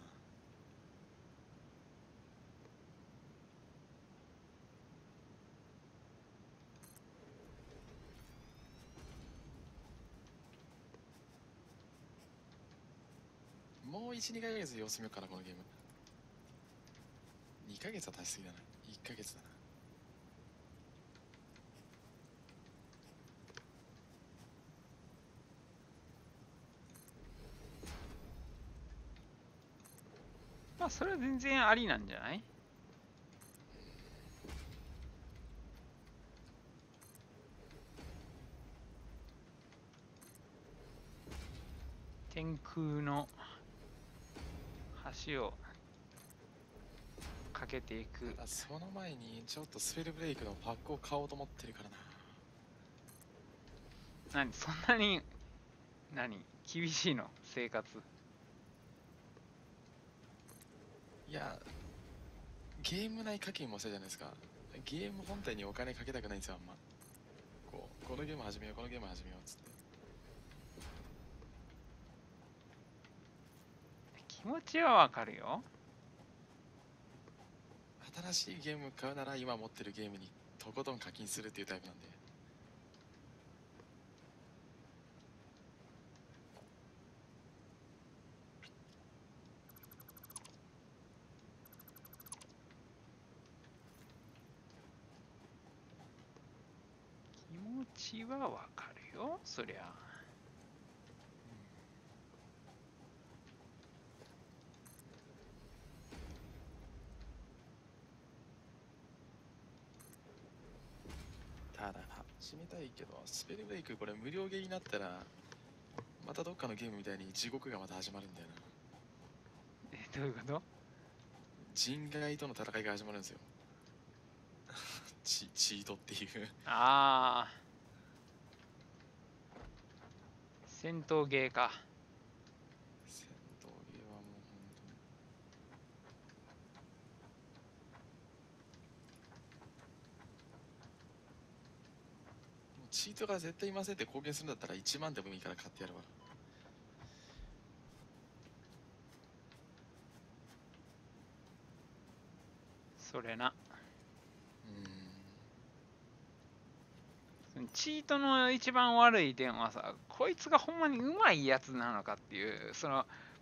もう1、2ヶ月様子見ようかなこのゲーム。2ヶ月は経ちすぎだな。1ヶ月だな。まあそれは全然ありなんじゃない？天空の橋をかけていく。その前にちょっとスペルブレイクのパックを買おうと思ってるからな。何そんなに厳しいの生活。いや、ゲーム内課金もしたじゃないですか。ゲーム本体にお金かけたくないんですよあんま。このゲーム始めようこのゲーム始めようっつって。気持ちはわかるよ。新しいゲーム買うなら今持ってるゲームにとことん課金するっていうタイプなんで。気持ちはわかるよ、そりゃ。ただ始めたいけど、スペルブレイクこれ無料ゲーになったらまたどっかのゲームみたいに地獄がまた始まるんだよな。どういうこと？人外との戦いが始まるんですよ。チートっていう。ああ。戦闘ゲーか。戦闘ゲーはもう本当に。もうチートが絶対いませんって公言するんだったら1万でもいいから買ってやるわ。それな。うチートの一番悪い点はさ、こいつがほんまにうまいやつなのかっていう、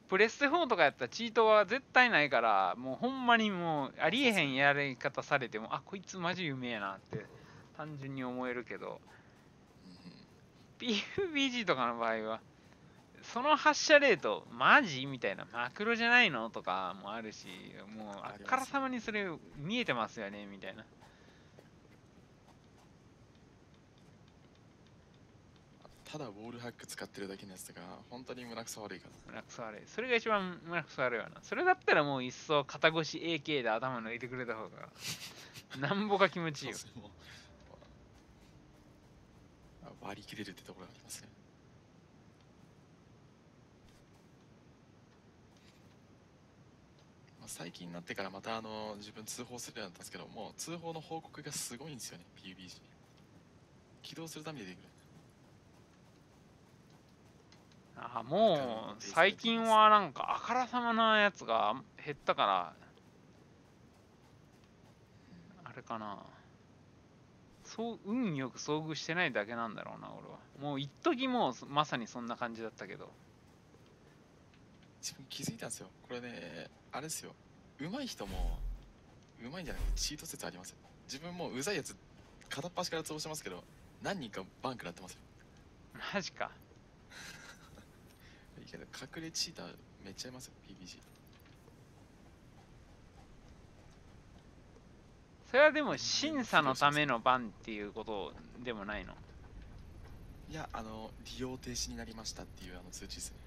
プレステ4とかやったらチートは絶対ないから、もうほんまにもうありえへんやり方されても、あ、こいつマジうめえなって単純に思えるけど、PUBG とかの場合は、その発射レート、マジみたいな、マクロじゃないのとかもあるし、もうあからさまにそれ見えてますよねみたいな。ただウォールハック使ってるだけのやつとか本当に胸くそ悪いから。胸くそ悪い。それが一番胸くそ悪いわな。それだったらもう一層肩越し AK で頭抜いてくれた方がなんぼか気持ちいいよ。割り切れるってところがありますね。最近になってからまた自分通報するようになったんですけど、もう通報の報告がすごいんですよね。 PUBG 起動するために出てくる。あ、もう最近はなんかあからさまなやつが減ったから、あれかな、そう運よく遭遇してないだけなんだろうな俺は。もう一時もうまさにそんな感じだったけど、自分気づいたんですよこれね。あれですよ、上手い人も上手いんじゃなくてチート説ありますよ。自分もうざいやつ片っ端から潰してますけど、何人かバンクなってますよ。マジか。いいけど隠れチーターめっちゃいますよ PUBG。 それはでも審査のためのバンっていうことでもないの？いや利用停止になりましたっていう通知ですね。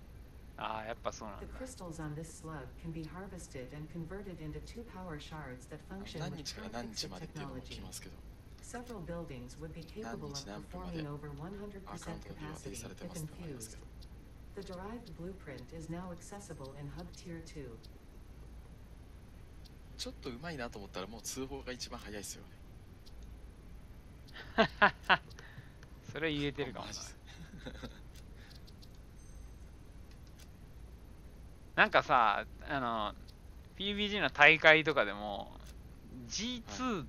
ああ、やっぱそうなん The だ。 crystals on this slug can be harvested and converted into 2 power shards that function 何 with 日から何日 perfect までっていうのも来 technology. ますけど、 Several buildings would be capable of performing over 100% アカウントの利用は停止 capacity されて if ますってのもありますけ infused. ど、 The derived blueprint is now accessible in Hub Tier 2. ちょっと上手いなと思ったらもう通報が一番早いですよね。それ言えてるかもな。マジでなんかさ、PUBG の大会とかでも G2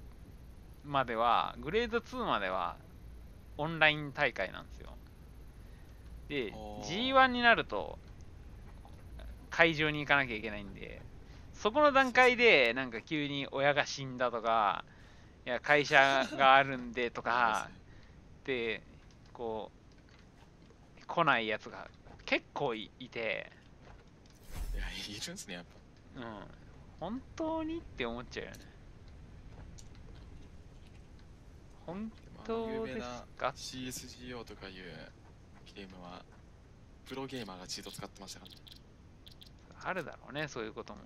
までは、グレード2まではオンライン大会なんですよ。で、G1 になると会場に行かなきゃいけないんで、そこの段階でなんか急に親が死んだとか、いや会社があるんでとかでこう来ないやつが結構いて、いやいるんすねやっぱ。本当にって思っちゃうよね。本当ですか？ CSGO とかいうゲームはプロゲーマーがチート使ってましたからね。あるだろうね、そういうことも。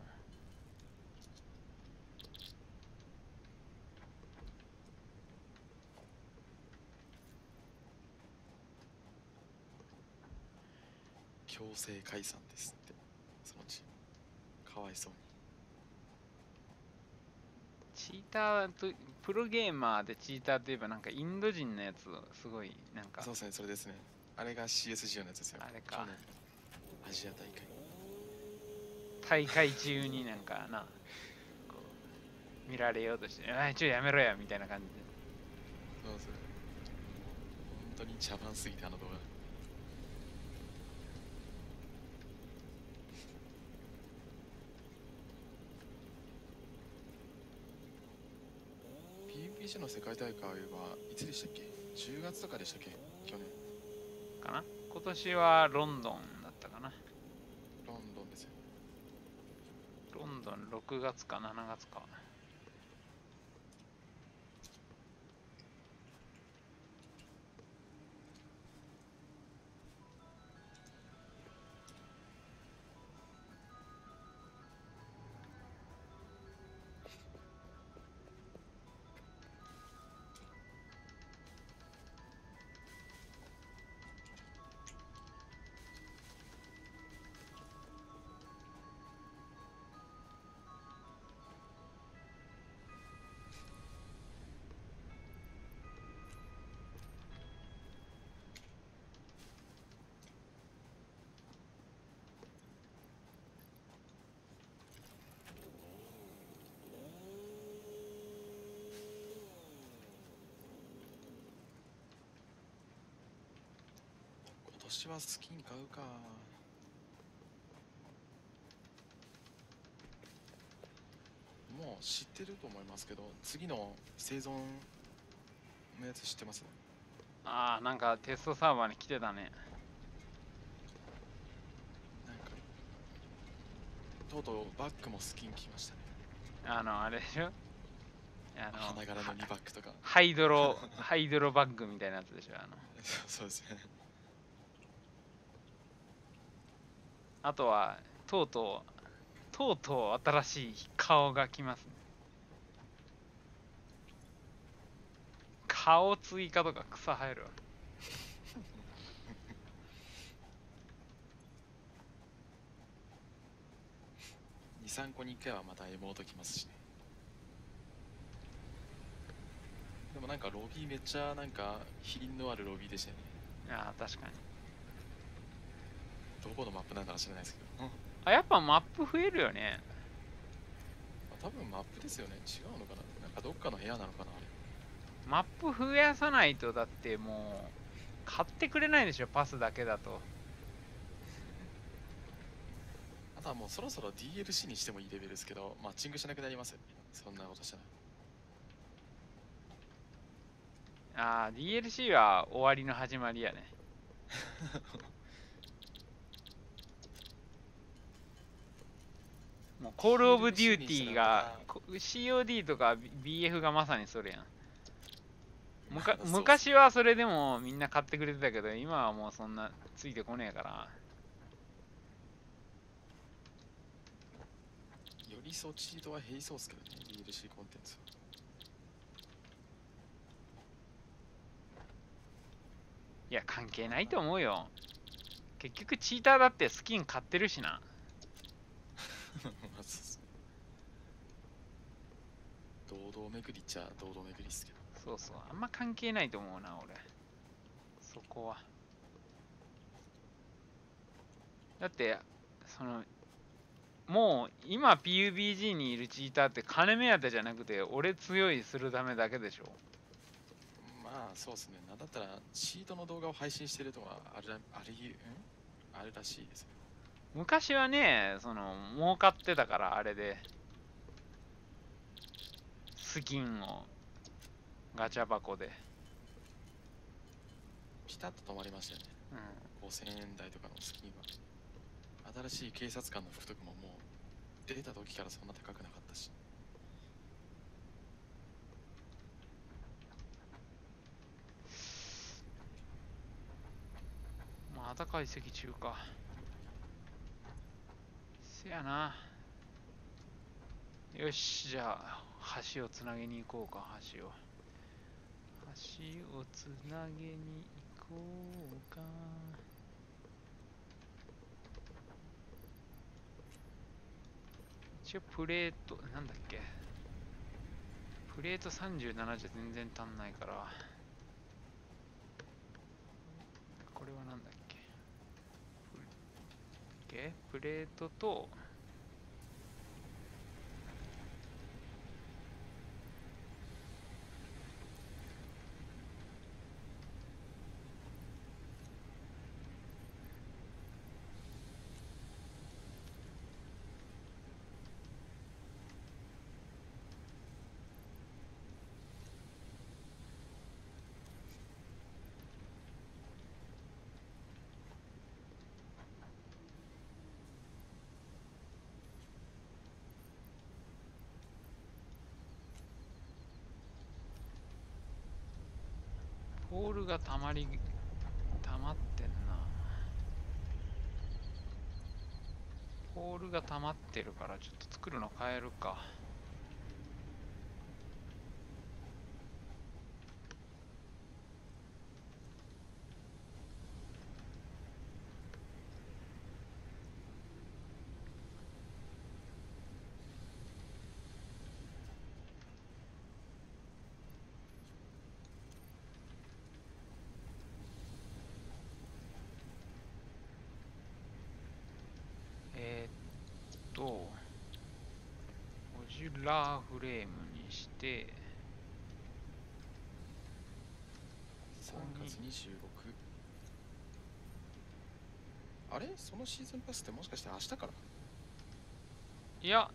強制解散ですって、そのチームかわいそうに。チーターと、プロゲーマーでチーターといえばなんかインド人のやつ、すごいなんか。そうですね、それですね。あれが CSGO のやつですよ。あれか。去年のアジア大会。大会中になんかな、こう見られようとして、ちょやめろやみたいな感じで。そうそう。本当に茶番すぎて、あの動画。PUBG の世界大会はいつでしたっけ？ 10 月とかでしたっけ？去年。かな。今年はロンドンだったかな。ロンドンですよ。ロンドン6月か7月か。今年はスキン買うか。もう知ってると思いますけど、次の生存のやつ知ってます？ああ、なんかテストサーバーに来てたね。なんか、とうとうバッグもスキン来ましたね。あれでしょ。花柄の2バッグとか。ハイドロバッグみたいなやつでしょ。そうですね。あとは、とうとう新しい顔が来ますね。顔追加とか草生えるわ。2、3個に1回はまたエモート来ますしね。でもなんかロビーめっちゃなんか品のあるロビーでしたよね。ああ、確かに。どこのマップなんだか知らないですけど。あ、やっぱマップ増えるよね。多分マップですよね。違うのかな。なんかどっかの部屋なのかな、あれ。マップ増やさないと、だってもう、買ってくれないでしょ、パスだけだと。あとはもうそろそろ DLC にしてもいいレベルですけど、マッチングしなくなりますよね。そんなことしたら。ああ、DLC は終わりの始まりやね。もうコールオブデューティーが COD とか BF がまさにそれやん。昔はそれでもみんな買ってくれてたけど、今はもうそんなついてこねえから。よりそチートは減りそうですけどね、DLC コンテンツ。いや、関係ないと思うよ。結局チーターだってスキン買ってるしな。堂々巡りっちゃ堂々巡りっすけど。そうそう、あんま関係ないと思うな、俺。そこは。だって、もう今 PUBG にいるチーターって金目当てじゃなくて、俺強いするためだけでしょ。まあそうですね。なんだったらチートの動画を配信してるとかあるらしいですよ。昔はね、儲かってたから、あれで。スキンをガチャ箱で。ピタッと止まりましたよね。うん。5000円台とかのスキンは。新しい警察官の服とかももう出た時からそんな高くなかったし。また解析中か。せやな。よし、じゃあ橋をつなげに行こうか。橋をつなげに行こうか。一応プレートなんだっけ、プレート37じゃ全然足んないから、これはなんだっけ、プレートとコールが溜まってんな。コールが溜まってるからちょっと作るの変えるか。モジュラーフレームにして、 3月26。あれそのシーズンパスってもしかして明日から？いや、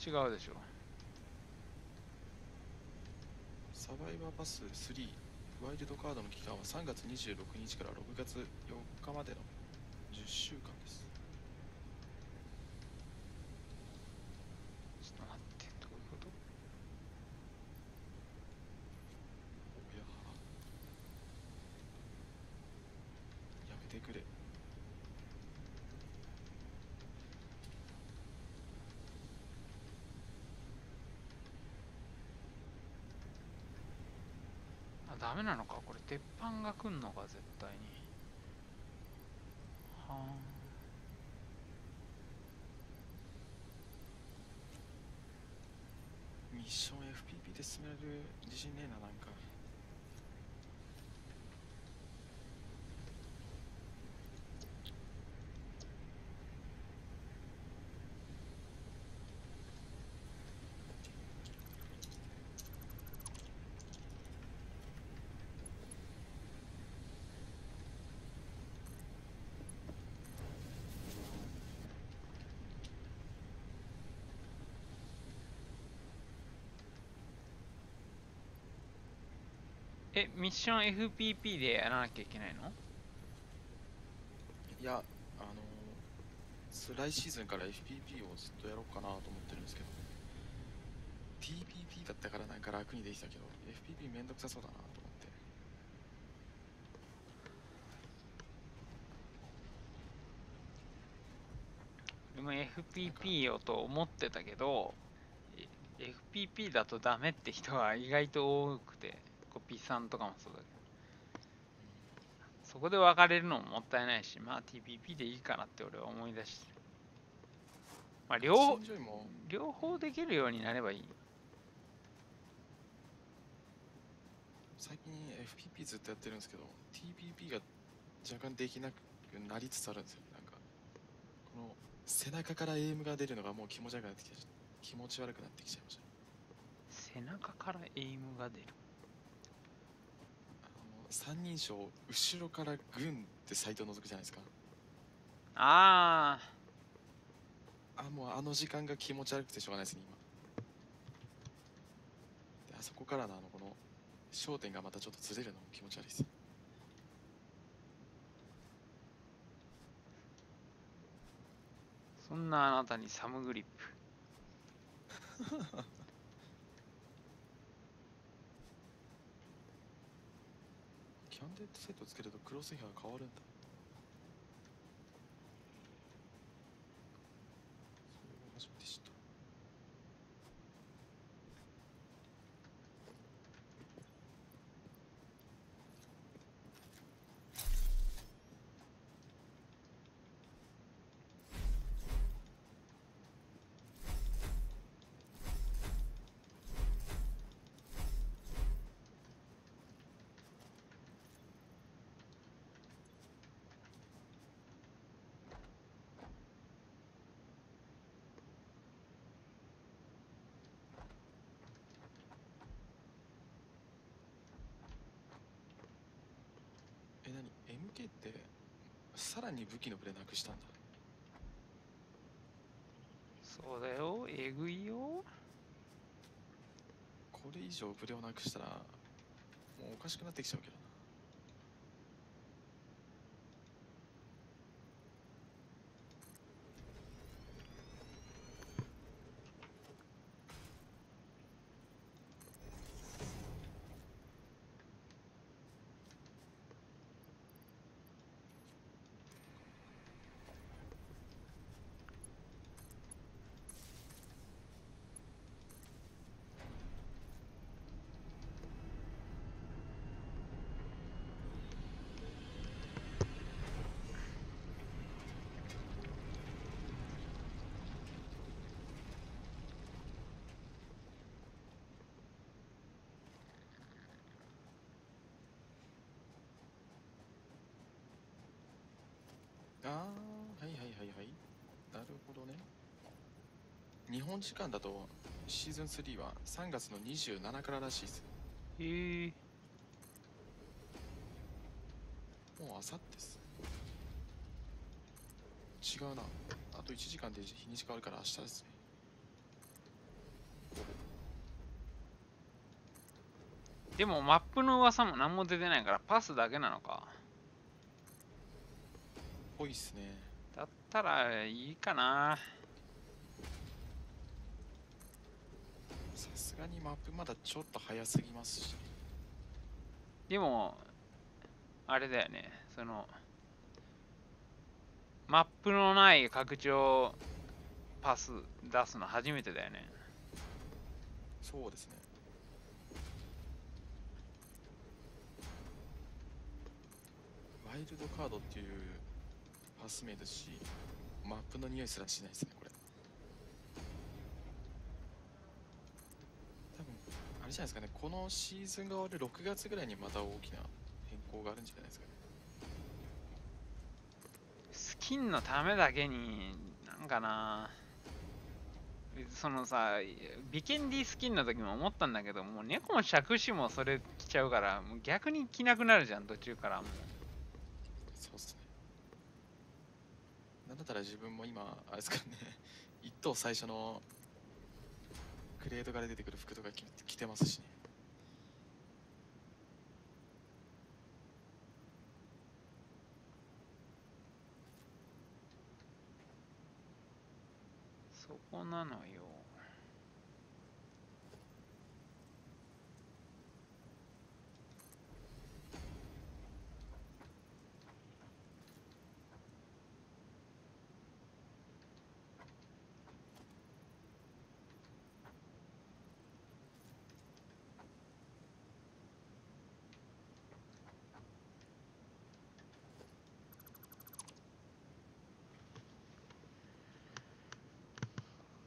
違うでしょ。サバイバーパス3ワイルドカードの期間は3月26日から6月4日までの10週間です。ちょっと待って、どういうこと？おや、やめてくれ。あ、ダメなのか、これ鉄板が来んのか、絶対に。はあ。ミッション FPP で進められる自信ねえな、なんか。ミッション FPP でやらなきゃいけないの？いや、来シーズンから FPP をずっとやろうかなと思ってるんですけど、 TPP だったからなんか楽にできたけど FPP めんどくさそうだなと思って。でも FPP をと思ってたけど、FPP だとダメって人は意外と多くて、コピーさんとかもそうだけど、そこで分かれるのももったいないし、まあ TPP でいいかなって俺は思い出してる。まあ両方できるようになればいい。最近 FPP ずっとやってるんですけど TPP が若干できなくなりつつあるんですよ。なんかこの背中からエイムが出るのがもう気持ち悪くなってきちゃいました。背中からエイムが出る。三人称後ろからグンってサイトを覗くじゃないですか。もうあの時間が気持ち悪くてしょうがないですね今で。あそこからのこの焦点がまたちょっとずれるのも気持ち悪いです。そんなあなたにサムグリップ。キャンデートセットつけるとクロスヘアが変わるんだ。それは初めて知った。MK ってさらに武器のブレなくしたんだ。そうだよ、えぐいよ。これ以上ブレをなくしたらもうおかしくなってきちゃうけどな。ああ、はいはいはいはい。なるほどね。日本時間だとシーズン3は3月の27かららしいです。へえ。もうあさってです。違うな。あと1時間で日にち変わるから明日ですね。でもマップの噂も何も出てないからパスだけなのか。ぽいっすね。だったらいいかな。さすがにマップまだちょっと早すぎますし。でも、あれだよね。その、マップのない拡張パス出すの初めてだよね。そうですね。ワイルドカードっていうパス名ですし、マップの匂いすらしないですね、これ。多分、あれじゃないですかね、このシーズンが終わる6月ぐらいにまた大きな変更があるんじゃないですかね。スキンのためだけに、なんかな。そのさ、ビケンディスキンの時も思ったんだけど、もう猫も杓子もそれ着ちゃうから、もう逆に着なくなるじゃん、途中からもう。そうっすね。なんだったら自分も今、あれですかね、一等最初のグレードから出てくる服とか着てますしね。そこなのよ。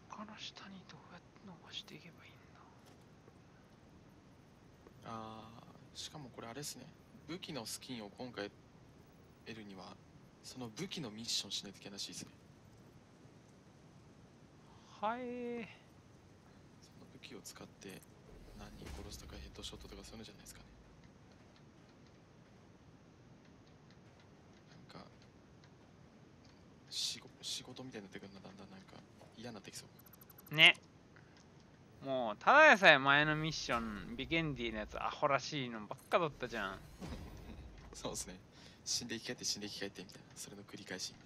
この下にどうやって伸ばしていけばいいんだ。しかもこれあれですね、武器のスキンを今回得るには、その武器のミッションしないといけないらしいですね。はい。その武器を使って何人殺すとかヘッドショットとかそういうのじゃないですかね。なんか仕事みたいになってくるのだんだんなんか嫌になってきそう。ね。もう、ただでさえ前のミッション、ビケンディのやつアホらしいのばっかだったじゃん。そうですね。死んで生き返って死んで生き返ってみたいな、それの繰り返しみ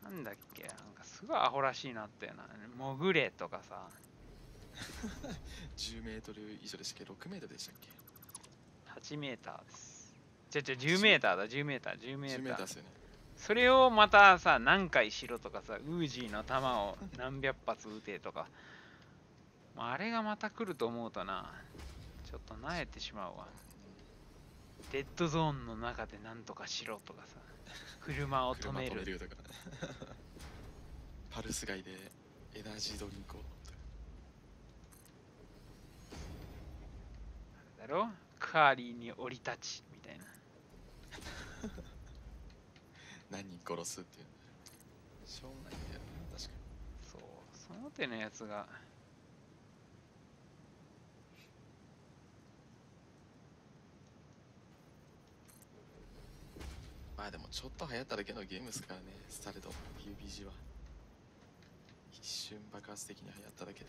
たいな。なんだっけ、なんかすごいアホらしいなったよな。潜れとかさ。10メートル以上でしたっけ、6メートルでしたっけ。8メーターです。10メーターだ、10メーター、10メ10ーター。メーターですよね。それをまたさ、何回しろとかさ、ウージーの弾を何百発撃てとか。あれがまた来ると思うとな、ちょっと萎えてしまうわ。デッドゾーンの中で何とかしろとかさ、車を止める。よとかパルス街でエナジードリンクを飲むとか。だろ、カーリーに降り立ちみたいな。何人殺すっていう。しょうがないんだよな、確かに。そう、その手のやつが。まあでもちょっと流行っただけのゲームですからね、スタルド PUBG は。一瞬爆発的に流行っただけで。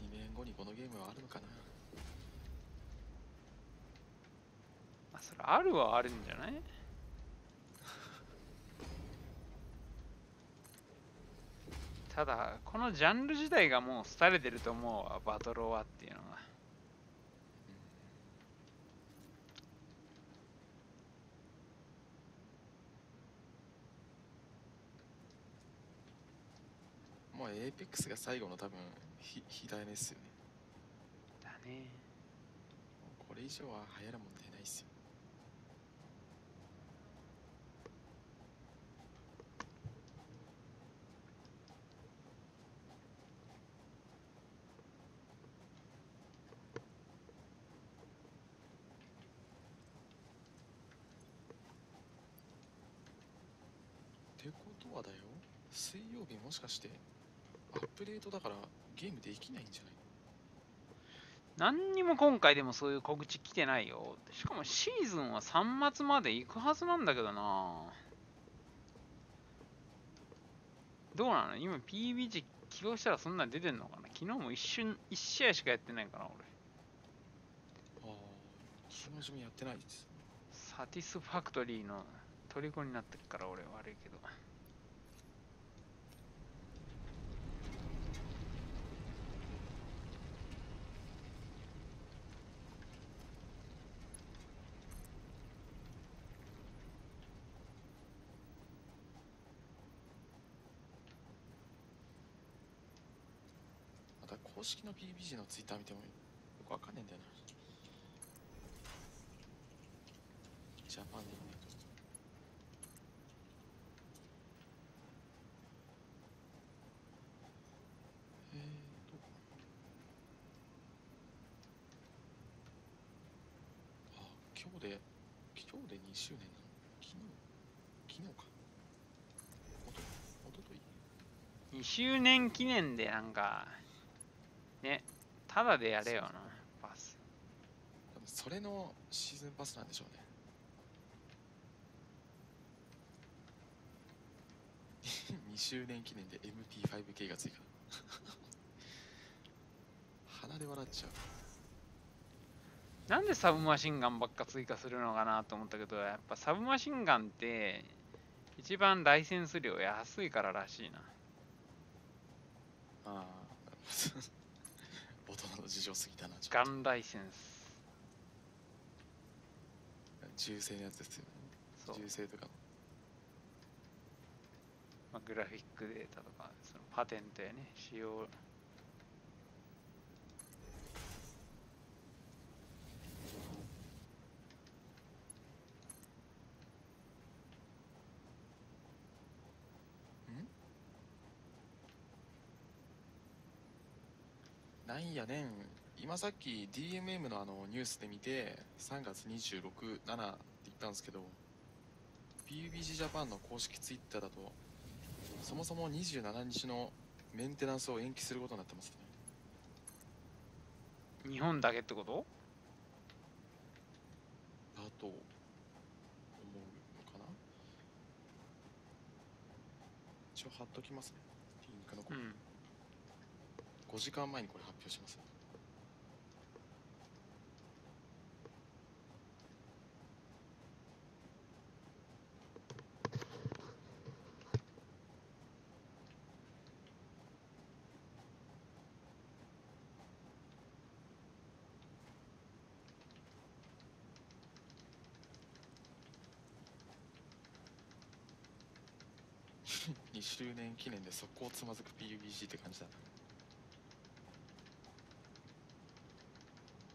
2年後にこのゲームはあるのかな。それあるはあるんじゃない？ただ、このジャンル自体がもう廃れてると思うわ、バトロワっていうのが。もう APEX が最後の多分火種ですよね。だね。これ以上は流行るもん出ないっすよ。てことはだよ、水曜日もしかしてアップデートだからゲームできないんじゃない？何にも今回でもそういう告知来てないよ。しかもシーズンは3末まで行くはずなんだけどな。どうなの今 PUBG 起動したらそんなん出てんのかな。昨日も1試合しかやってないかな俺。ああ、昨日中にやってないです。サティスファクトリーの虜になってるから俺悪いけど。また公式の PUBG のツイッター見てもよくわかんねえんだよな。ジャパンでいいね。あ、今日で2周年なの？昨日か。おととい。2周年記念でなんか、ね、ただでやれよな、パス。多分それのシーズンパスなんでしょうね。2周年記念で MP5K が追加。鼻で笑っちゃう。なんでサブマシンガンばっか追加するのかなと思ったけど、やっぱサブマシンガンって一番ライセンス料安いかららしいな。ああ、大人の事情すぎたな。ガンライセンス。銃声のやつですよね。そう。銃声とかの。まあ、グラフィックデータとか、そのパテントやね、使用。なんやねん、今さっき DMM のニュースで見て3月26、7って言ったんですけど、 PUBG ジャパンの公式ツイッターだとそもそも27日のメンテナンスを延期することになってますね。日本だけってこと？だと思うのかな。一応貼っときますね、リンクのこれ、うん。 5時間前にこれ発表します。2周年記念で速攻つまずく PUBG って感じだな。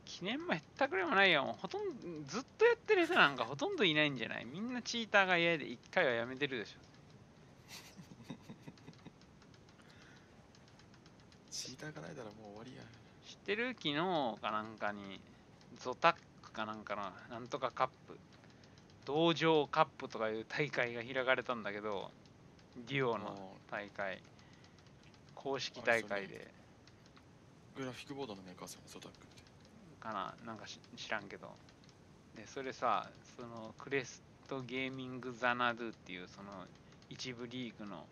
記念もへったくれもないよ。もうほとんどずっとやってる人なんかほとんどいないんじゃない？みんなチーターが嫌で1回はやめてるでしょ。チーターがないならもう終わりや。知ってる？昨日かなんかにゾタックかなんかのなんとかカップ、道場カップとかいう大会が開かれたんだけど、デュオの大会、公式大会でグラフィックボードのメーカーですよね、ゾタックって。かな、なんか知らんけど、でそれさ、そのクレストゲーミングザナドゥっていうその一部リーグの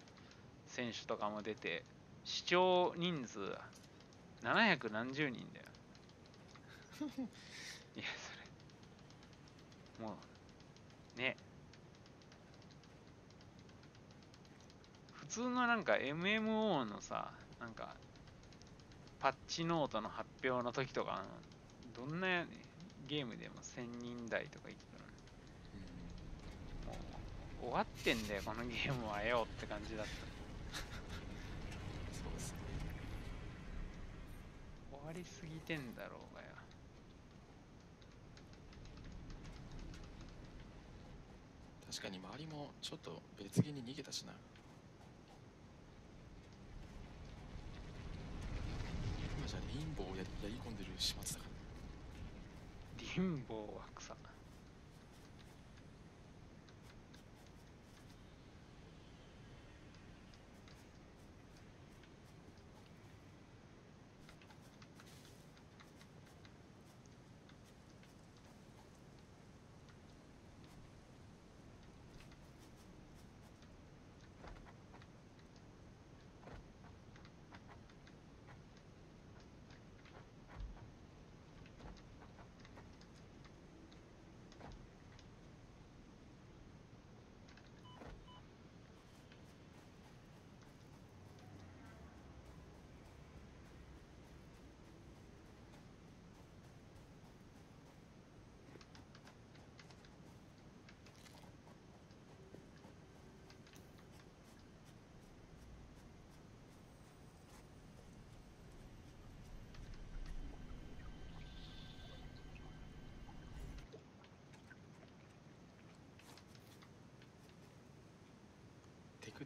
選手とかも出て、視聴人数700何十人だよ。いやそれもうね、普通のなんか MMO のさ、なんかパッチノートの発表の時とか、どんなゲームでも1000人台とかいくのに、もう終わってんだよこのゲームはよって感じだった。そうですね。終わりすぎてんだろうがよ。確かに周りもちょっと別気に逃げたしな。今じゃレインボーをやり込んでる始末だから。リンボーは草。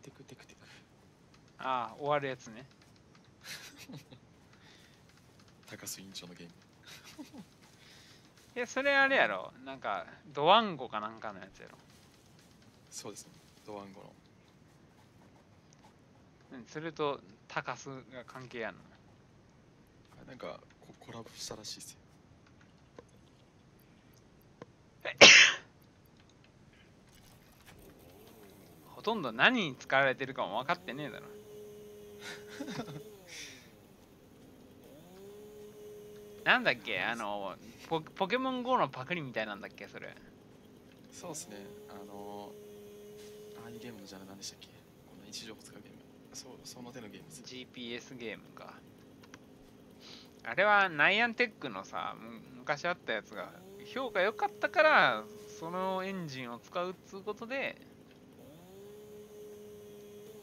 テクテクテク。ああ、終わるやつね。高須委員長のゲーム。いや、それあれやろ。なんか、ドワンゴかなんかのやつやろ。そうですね。ドワンゴの。それと高須が関係あるの？あれなんかコラボしたらしいですよ。ほとんど何に使われてるかも分かってねえだろ。なんだっけ、ポケモン GO のパクリみたいなんだっけ、それ。そうですね。ああいうゲームのジャンルなんでしたっけ。この位置情報使うゲーム。その手のゲームです。GPS ゲームか。あれはナイアンテックのさ、昔あったやつが評価良かったから、そのエンジンを使うっつうことで、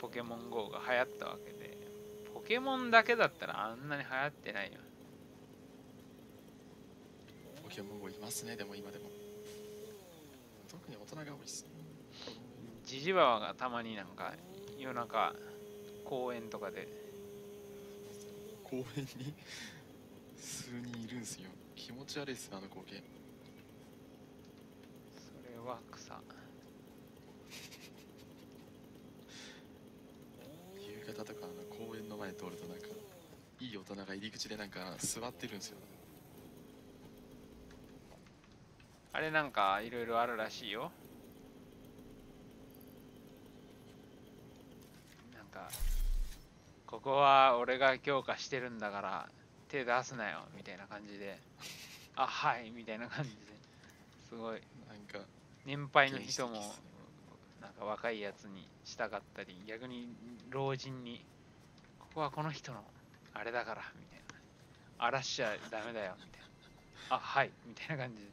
ポケモン GO が流行ったわけで、ポケモンだけだったらあんなに流行ってないよ。ポケモン GO いますね、でも今でも。特に大人が多いですね。ジジババがたまになんか夜中公園とかで公園に数人いるんすよ。気持ち悪いっすね、あの光景。それは草。夕方とか公園の前通るとなんかいい大人が入り口でなんか座ってるんですよ。あれなんかいろいろあるらしいよ。なんかここは俺が強化してるんだから手出すなよみたいな感じで、あ、はいみたいな感じで、すごいなんか年配の人も原始的っすね。なんか若いやつに従ったり、逆に老人にここはこの人のあれだからみたいな、荒らしちゃダメだよみたいな、あ、はいみたいな感じで、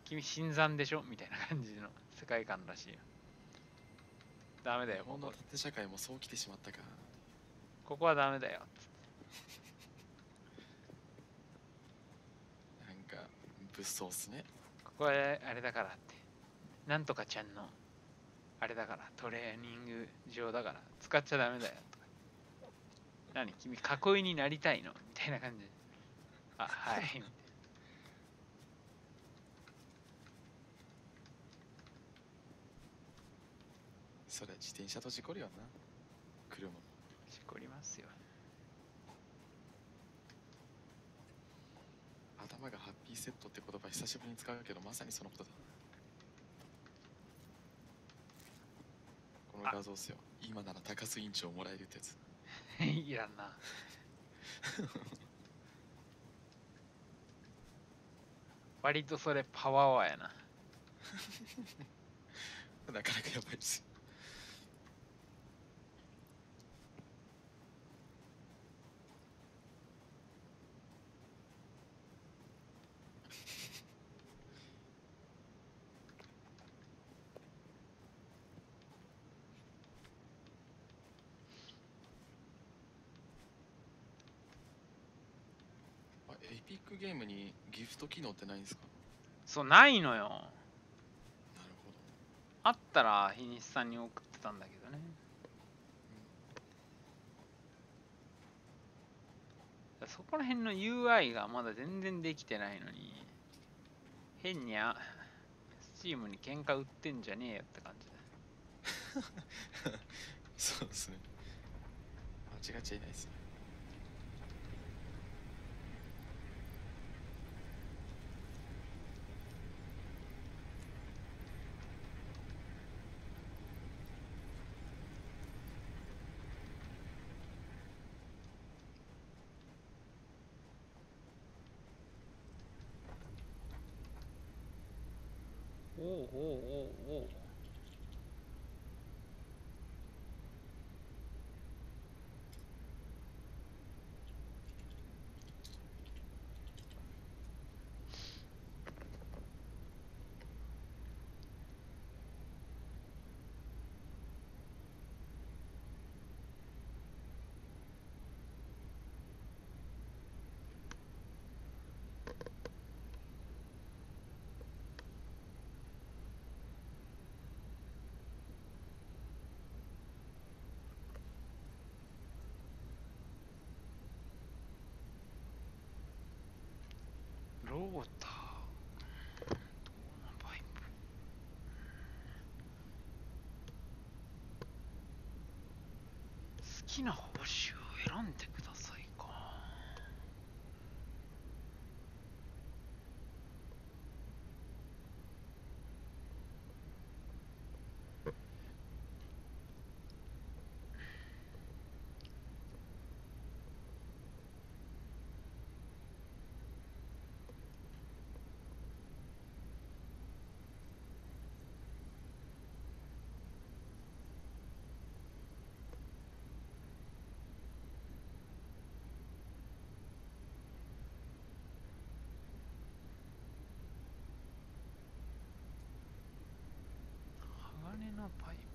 君新参でしょみたいな感じの世界観らしいよ。ダメだよ日本のここ、縦社会もそう来てしまったか。ここはダメだよ。なんか物騒っすね。ここはあれだからって、なんとかちゃんのあれだから、トレーニング場だから使っちゃダメだよとか、何君囲いになりたいのみたいな感じで、あ、はいみたいな。それ自転車と事故るよな。車も。しこりますよ。頭がハッピーセットって言葉久しぶりに使うけどまさにそのことだ。この画像っすよ。今なら高須委員長もらえるってやつ。いらんな。割とそれパワーワーやな。なかなかやばいですよ。エピックゲームにギフト機能ってないんですか？そう、ないのよ。なるほど。あったら日西さんに送ってたんだけどね。そこら辺の UI がまだ全然できてないのに、変にSteam に喧嘩売ってんじゃねえよって感じだ。そうですね。間違っちゃいないですね。おうおうおうおう。ローター、どんなパイプ。好きな報酬を選んでくださいか。鋼のパイプ。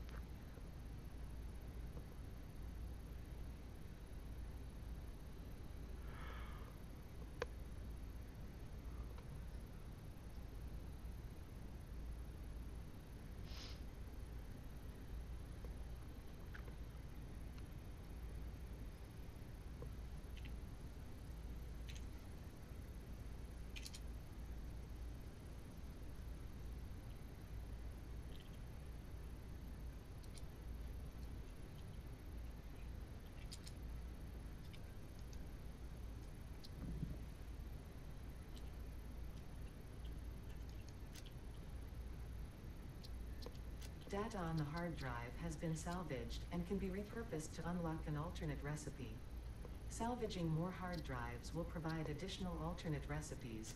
Data on the hard drive has been salvaged and can be repurposed to unlock an alternate recipe. Salvaging more hard drives will provide additional alternate recipes.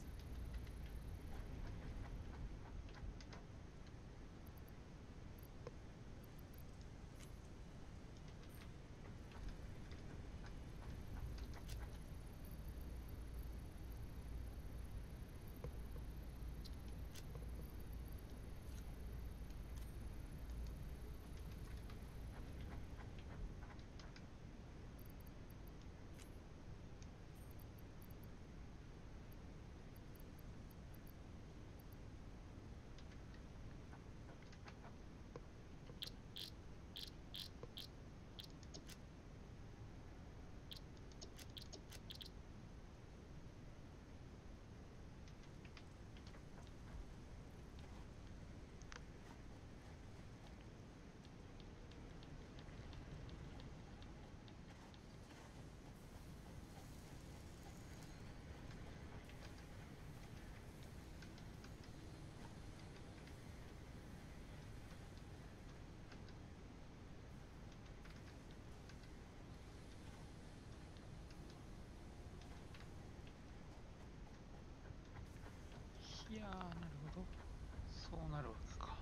いやー、なるほど。そうなるわけか。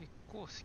鉄鉱石。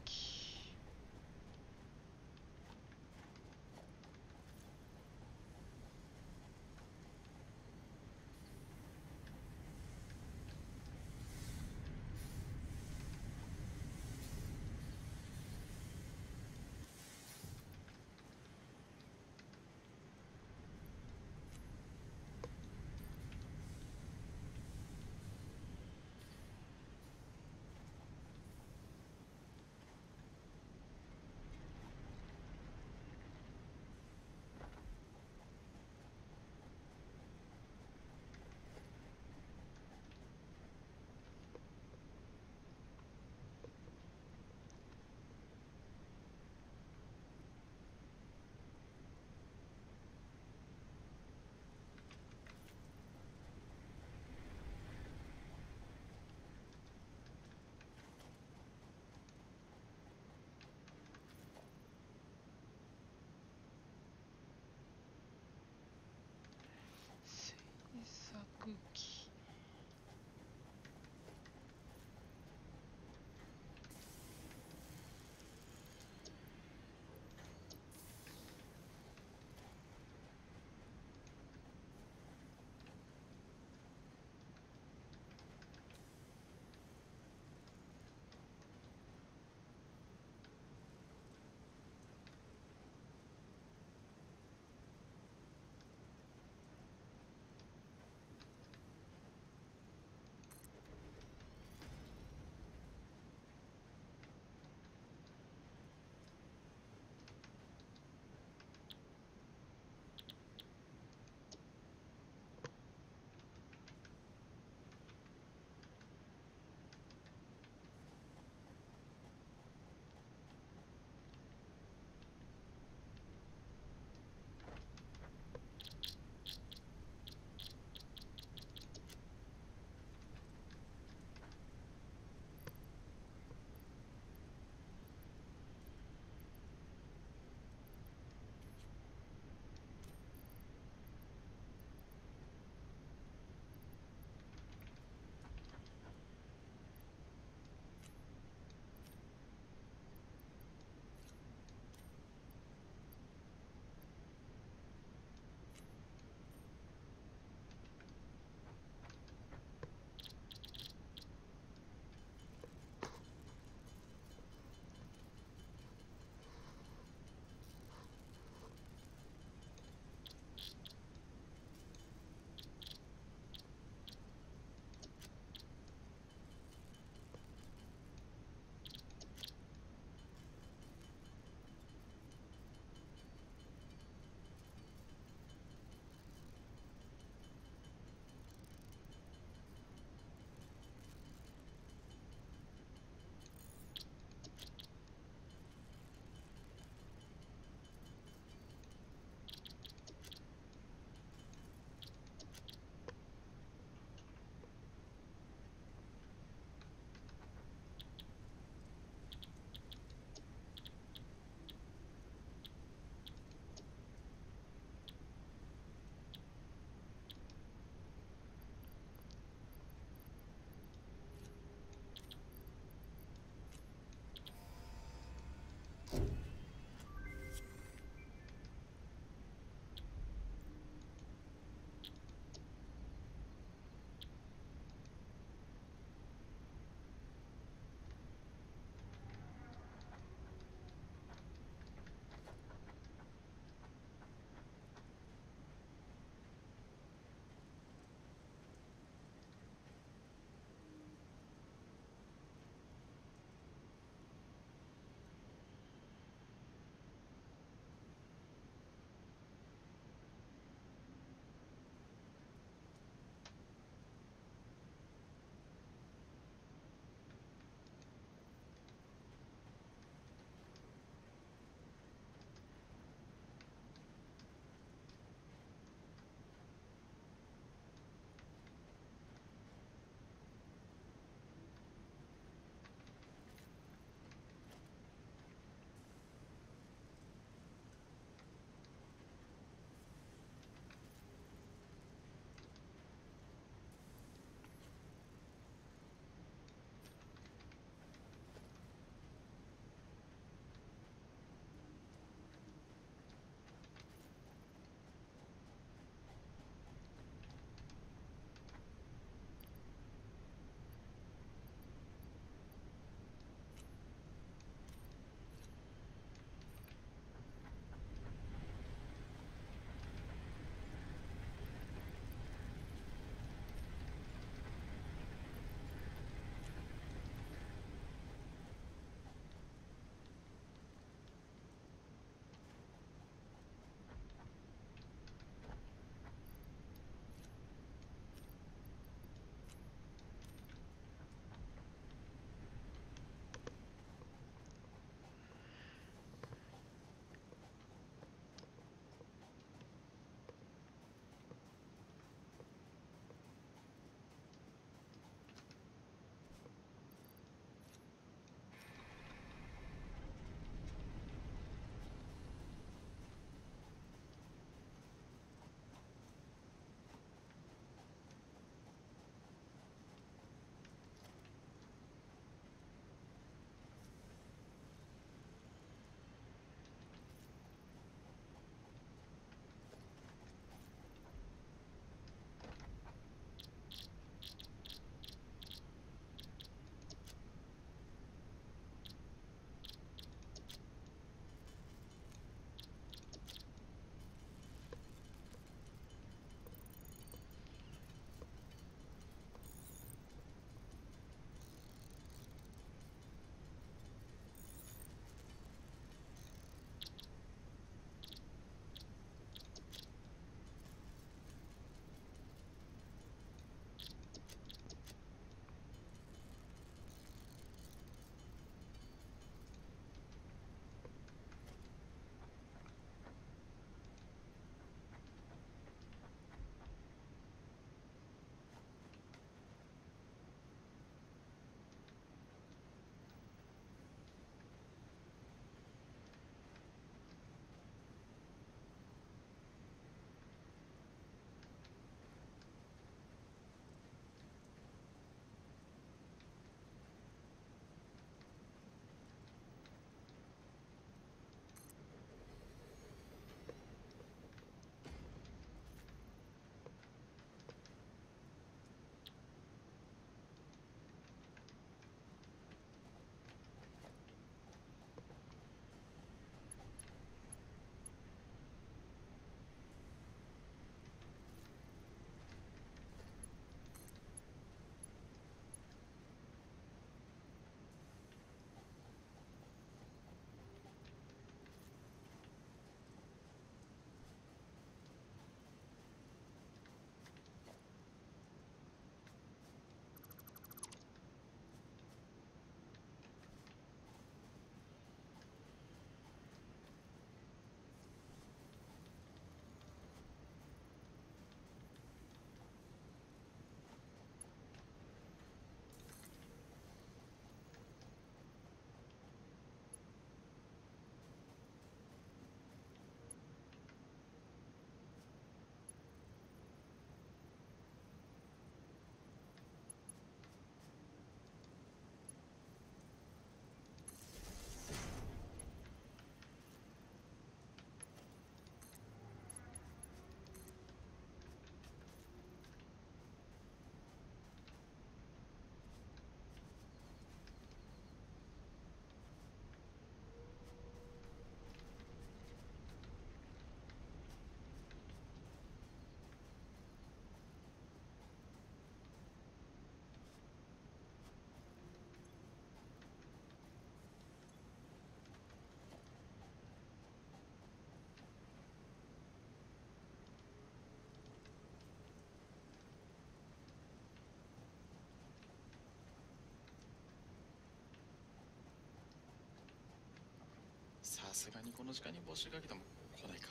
すがにこの時間に募集かけても来ないか。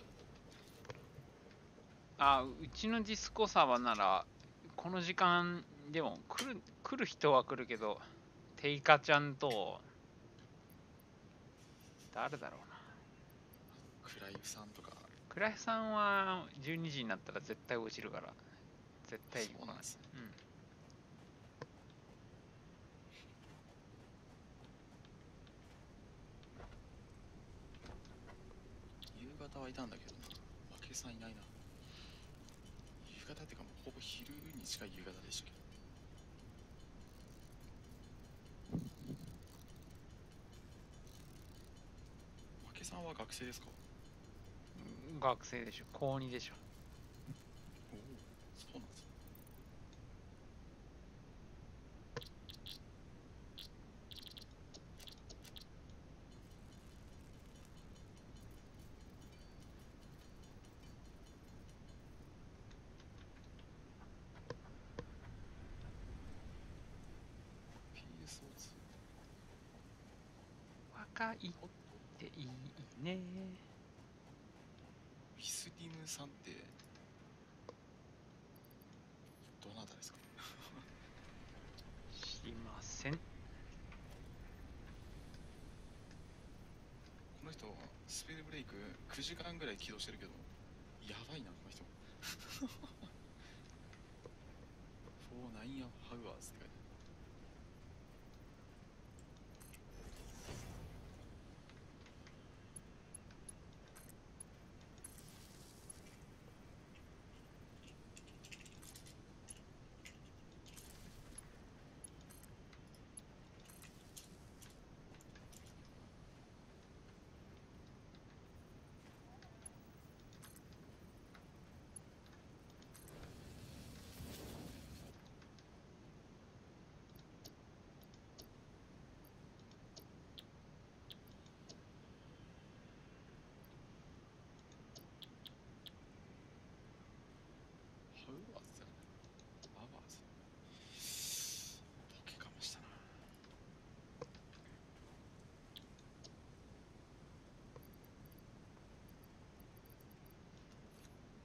あ、うちのディスコサーバーなら、この時間でも来る人は来るけど、テイカちゃんと、誰だろうな。クライフさんとか。クライフさんは12時になったら絶対落ちるから、絶対に来ない。そうなんですね。うん。夕方はいたんだけどな。負けさんいないな。夕方ってかもうほぼ昼に近い夕方でしたけど。負けさんは学生ですか？学生でしょ、高2でしょ。おお、そうなんですね。PSO2。若いっていいね。ウィスディムさんってどなたですか？知りません。この人スペルブレイク9時間ぐらい起動してるけど、やばいなこの人。4 9 hours って書いてある。ハウアーズじゃないアワーズ。ボケかもしたな。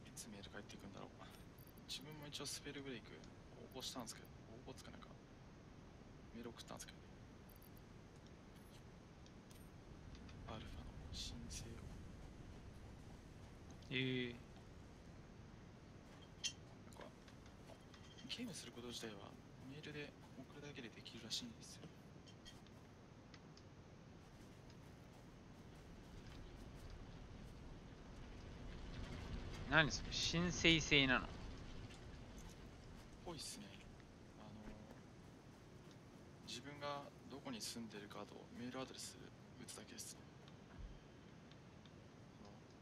いつメール返ってくんだろう。自分も一応スペルブレイク応募したんですけど、応募つかなんかメール送ったんですけどね。アルファの申請を。えなんかゲームすること自体はメールで送るだけでできるらしいんですよ。何それ、申請制なの？ぽいっすね。自分がどこに住んでるかとメールアドレス打つだけですね。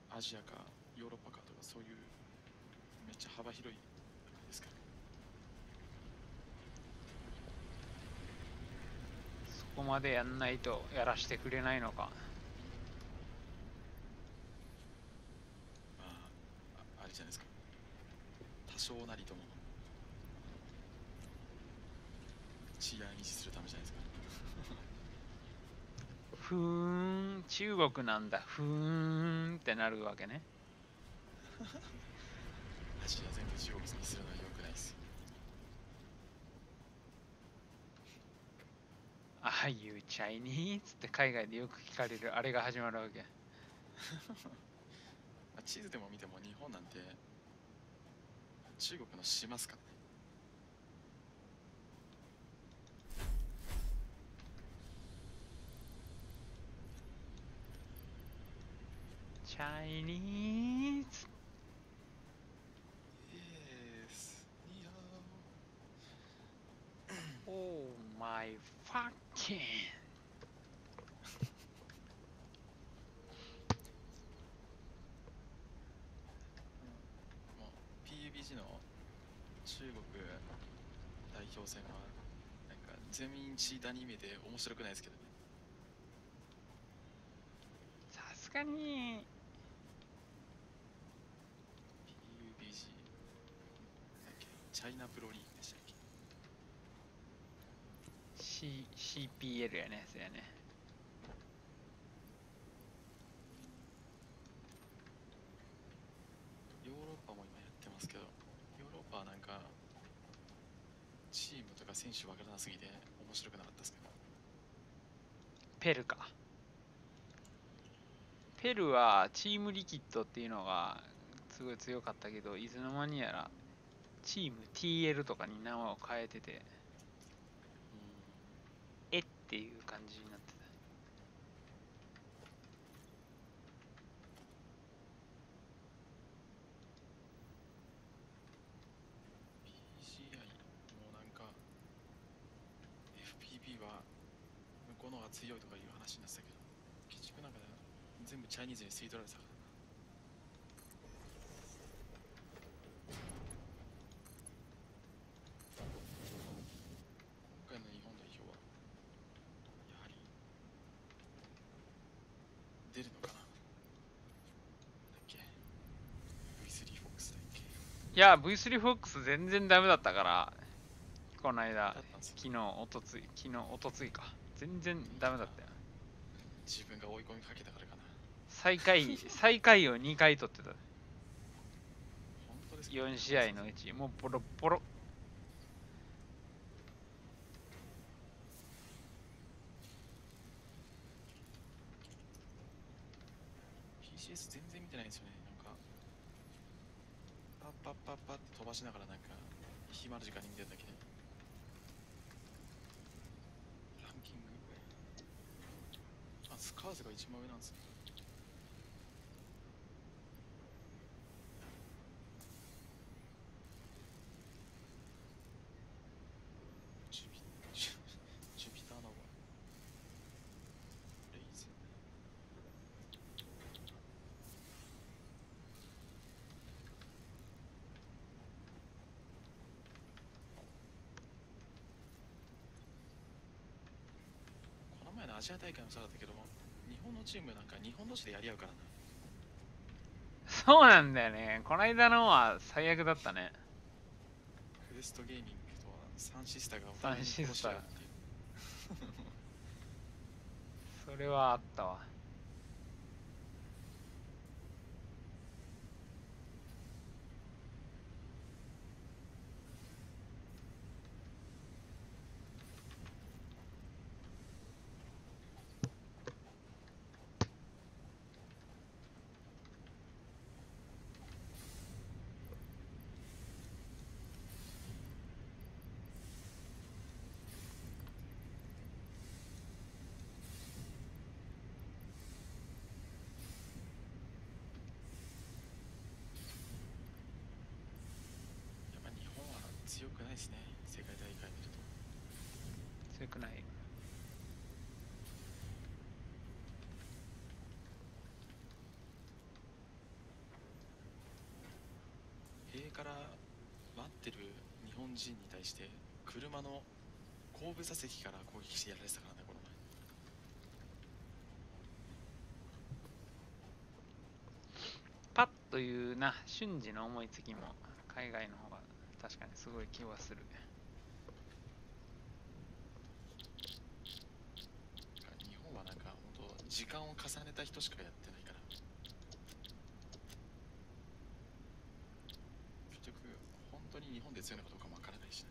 アジアかヨーロッパかとかそういうめっちゃ幅広いですから。そこまでやんないとやらしてくれないのか。まあ、あれじゃないですか。多少なりとも治安維持するためじゃないですか。ふーん、中国なんだ。ふーんってなるわけね。アジア全部中国にするのは良くないですよ。ああいうチャイニーズって海外でよく聞かれるあれが始まるわけ。地図でも見ても日本なんて中国の島っすからね。チャイニーズ。イエスいやオーマイファッキン。もう PUBG の中国代表戦はなんか全員チーターに見えて面白くないですけどね。さすがに PUBG だっけ、チャイナプロリーグでしたっけ。CPL やね、そやね。パも今やってますけど、ヨーロッパはなんかチームとか選手わからなすぎて面白くなかったですけど。ペルか。ペルはチームリキッドっていうのがすごい強かったけど、いつの間にやらチーム TL とかに名前を変えてて、えっていう感じになってた。PCI もうなんか FPP は向こうの方が強いとかいう話になってたけど、結局なんか全部チャイニーズに吸い取られてたから。今回の日本代表はやはり出るのかな。だっけ V3 フォックスだっけ。いや、V3 フォックス全然ダメだったから、この間、だったんですよ。昨日、おとついか。全然ダメだったよ。自分が追い込みかけたからかな。最下位を2回取ってた。本当ですか。4試合のうち、もうボロッボロ。PCS 全然見てないんですよね。なんかパッパッパッパって飛ばしながらなんか暇な時間に見てるだけで。ランキング、スカーズが一番上なんですね。ジュピターノバレイズ。この前のアジア大会もそうだったけど、日本のチームなんか日本同士でやり合うからな。そうなんだよね。この間のは最悪だったね。クエストゲーミングとはサンシスターがおサン互いにシスター殺し合うっていう。それはあったわ。やっぱ日本は強くないですね、世界大会見ると。強くない。塀から待ってる日本人に対して車の後部座席から攻撃してやられてたからね、この前。パッというな、瞬時の思いつきも海外の方が確かにすごい気はする。日本はなんか本当時間を重ねた人しかやってないから、結局本当に日本で強いのかどうかもわからないしね。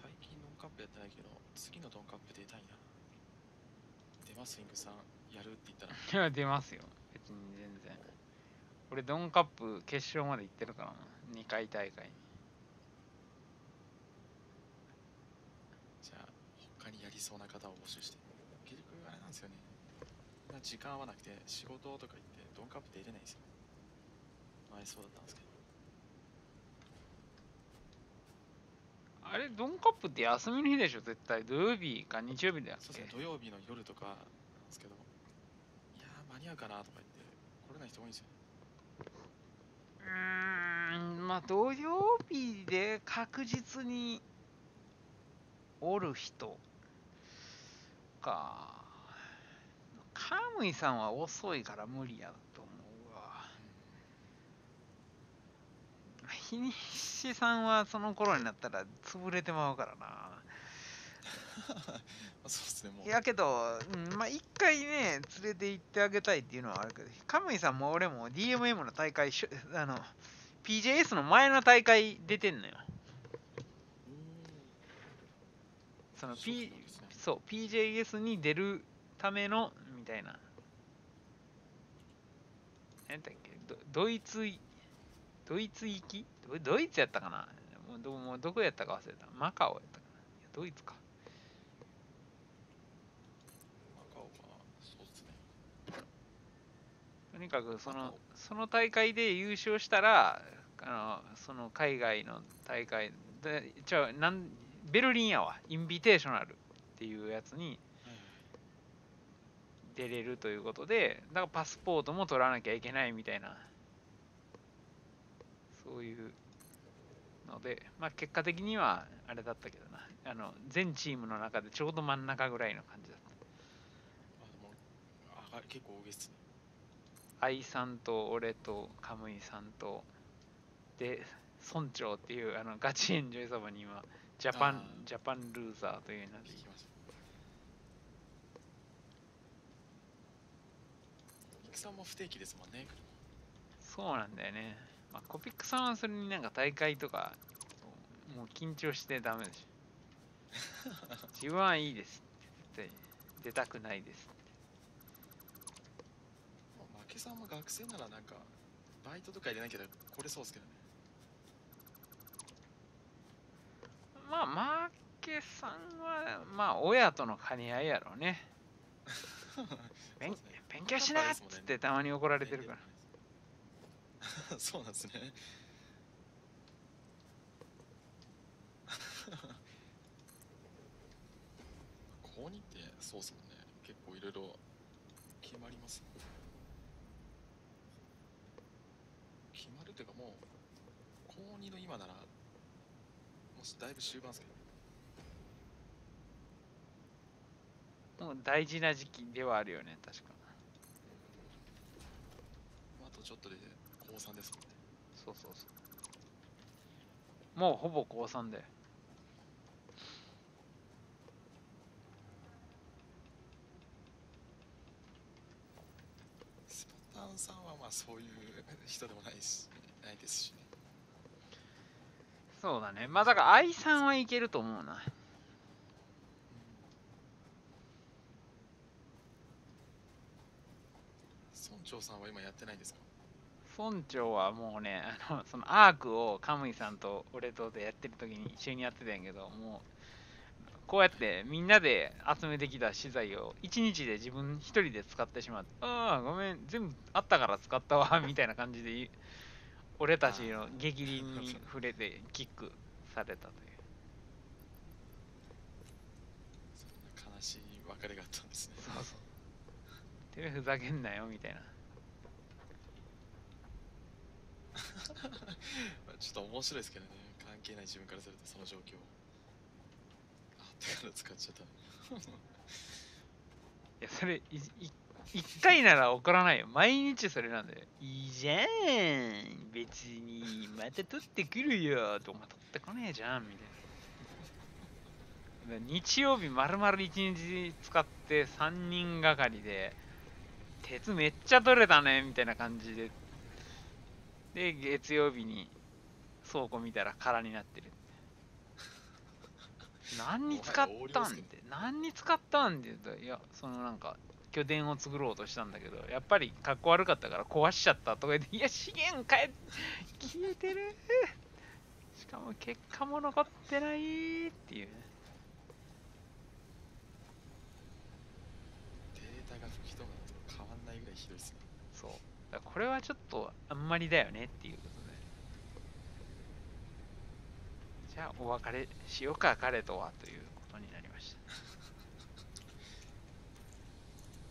最近ノンカップやってないけど、次のドンカップ出たいな。出ます、イングさん。やるって言ったら。いや、出ますよ。別に全然。俺、ドンカップ決勝まで行ってるからな。2回大会に。じゃあ、他にやりそうな方を募集して。結局、あれなんですよね。時間合わなくて、仕事とか言って、ドンカップ出れないんですよ。前そうだったんですけど。あれ、ドンカップって休みの日でしょ、絶対。土曜日か日曜日だっけ。そうですね、土曜日の夜とかなんですけど、いやー、間に合うかなとか言って、来れない人多いんですよね。まあ、土曜日で確実におる人か。カムイさんは遅いから無理やと思うわ。日西さんはその頃になったら潰れてまうからな。そうですね、もう。やけど、まあ一回ね、連れて行ってあげたいっていうのはあるけど、カムイさんも俺も DMM の大会、PJS の前の大会出てんのよ。そのそうなんですね。そう、PJS に出るための、みたいな。何だっけ、ドイツ行きドイツやったかな、もうどこやったか忘れた。マカオやったかな。いやドイツか。マカオは、そうですね。とにかくその大会で優勝したら、その海外の大会で、ベルリンやわ、インビテーショナルっていうやつに出れるということで、だからパスポートも取らなきゃいけないみたいな、そういうので、まあ結果的にはあれだったけどな、全チームの中でちょうど真ん中ぐらいの感じだった。でも結構大げさですね。愛さんと俺とカムイさんとで村長っていうガチエンジョイそばに今ジャパンルーザーという名で聞きました。ミクさんも不定期ですもんね。そうなんだよね。まあ、コピックさんはそれになんか大会とかもう緊張してダメでしょ。自分はいいですって絶対出たくないです。負けさんも学生ならなんかバイトとか入れなきゃ来れそうですけどね。まあ負けさんはまあ親との兼ね合いやろうね。勉強しなっつってたまに怒られてるから。そうなんですね。高2ってそうっすもんね。結構いろいろ決まりますもん。決まるっていうかもう高2の今ならもしだいぶ終盤ですけど。もう大事な時期ではあるよね、確か。あとちょっとで高3ですもんね。そうそうそう。もうほぼ高3で。スパタンさんはまあそういう人でもないですしね。そうだね。まあだから愛さんはいけると思うな。村長さんは今やってないんですか？村長はもうね、そのアークをカムイさんと俺とでやってる時に一緒にやってたんやけど、もうこうやってみんなで集めてきた資材を1日で自分一人で使ってしまって、ああごめん全部あったから使ったわみたいな感じで俺たちの激鱗に触れてキックされたという。そんな悲しい別れがあったんですね。そうそう。てめえふざけんなよみたいな。ちょっと面白いですけどね。関係ない自分からするとその状況。あってから使っちゃった。いやそれ1回なら怒らないよ。毎日それなんで。いいじゃん。別にまた取ってくるよ。とお前取ってこねえじゃんみたいな。日曜日丸々1日使って3人がかりで鉄めっちゃ取れたねみたいな感じで、で月曜日に倉庫見たら空になってる。何に使ったんで、何に使ったんって言うと、いや、そのなんか、拠点を作ろうとしたんだけど、やっぱりかっこ悪かったから壊しちゃったとか言って、いや、資源消えてるしかも結果も残ってないっていうね。データが吹き飛ぶのと変わんないぐらいひどいですね。そう。だからこれはちょっとあんまりだよねっていうことで。じゃあお別れしようか、彼とはということになりました。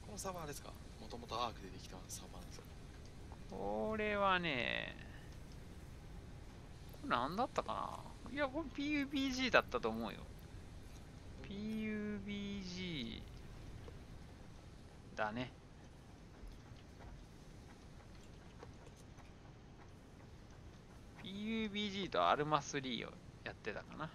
このサーバーですか？もともとアークでできたサーバーなんですか？これはね、これ何だったかな。いや、これ PUBG だったと思うよ。PUBG だね。PUBG とアルマ3をやってたかな。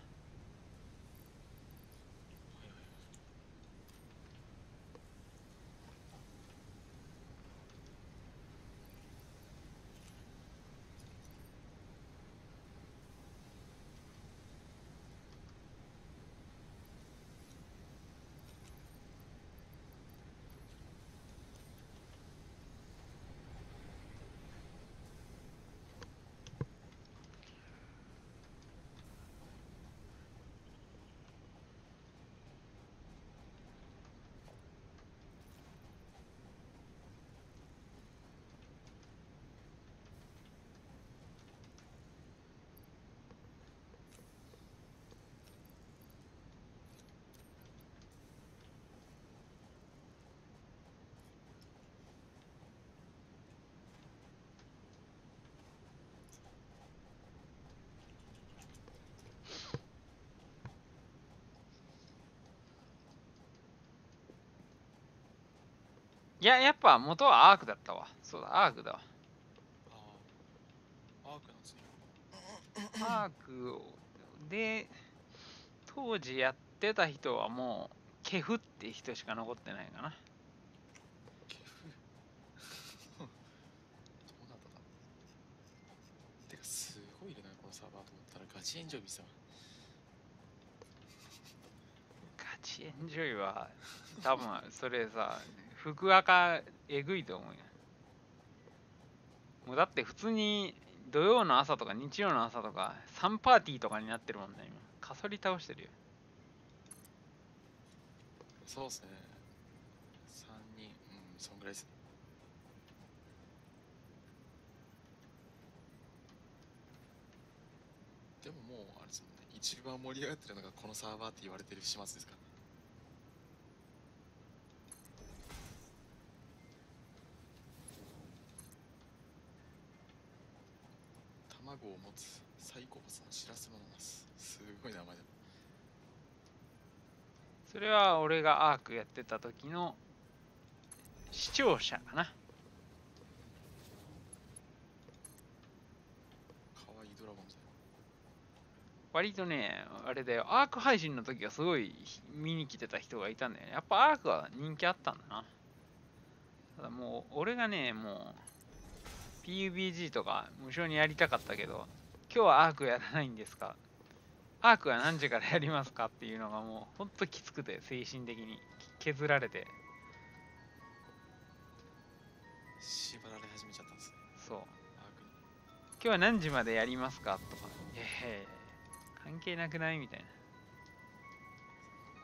いや、やっぱ元はアークだったわ。そうだ、アークだわ。アークなんですね。アークで、当時やってた人はもう、ケフって人しか残ってないかな。ケフどうなんだろう。てかすごいいるなこのサーバーと思ったらガチエンジョイ見てたわ。ガチエンジョイは、多分それさ、福岡えぐいと思うよ。もうだって普通に土曜の朝とか日曜の朝とか3パーティーとかになってるもんね、今。かそり倒してるよ。そうっすね。3人、そんぐらいですね。でももうあれですもんね。一番盛り上がってるのがこのサーバーって言われてる始末ですからね。卵を持つサイコパスのシラスマナナス。すごい名前だ。それは俺がアークやってた時の視聴者かな。かわいいドラゴンズだよ。割とね、あれだよ、アーク配信の時はすごい見に来てた人がいたんだよね。やっぱアークは人気あったんだな。ただもう、俺がね、もう、PUBG とか無償にやりたかったけど、今日はアークやらないんですか？アークは何時からやりますかっていうのがもう、ほんときつくて、精神的に削られて。縛られ始めちゃったんですね。そう。アークに。今日は何時までやりますかとか。関係なくないみたいな。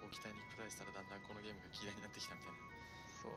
ご期待に応えたらだんだんこのゲームが嫌いになってきたみたいな。そう。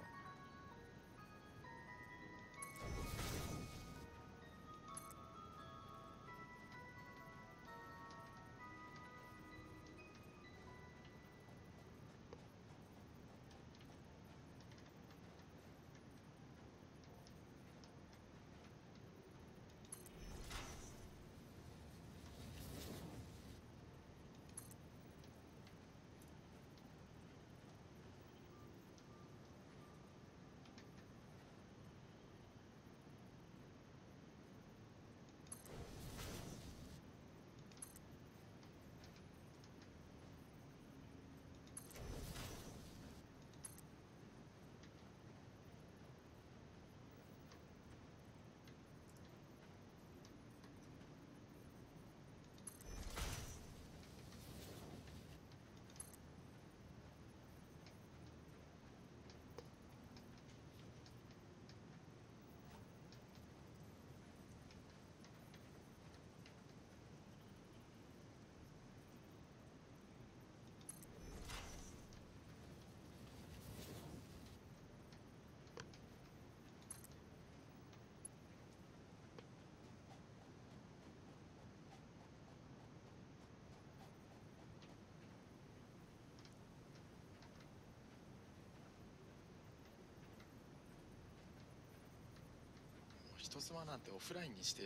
人妻なんてオフラインにして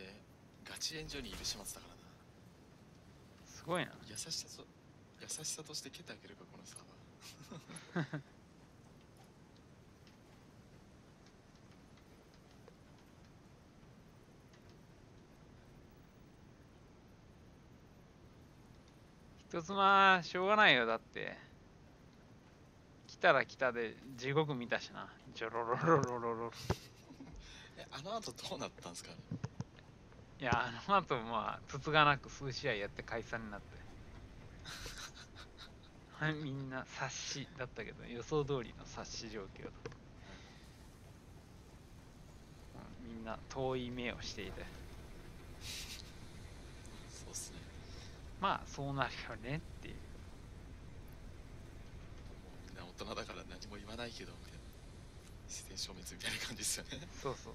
ガチ炎上にいる始末だからな。すごいな。優しさとして蹴ってあげるかこのサーバー。人妻しょうがないよ。だって来たら来たで地獄見たしな。ジョロロロロロロ。あの後どうなったんですか？いや、あの後まあつがなく数試合やって解散になって。はい、みんな察しだったけど、予想通りの察し状況だった。みんな遠い目をしていて、そうっすね。まあそうなるよねっていう。みんな大人だから何も言わないけどみたいな、自然消滅みたいな感じですよね。そうそう。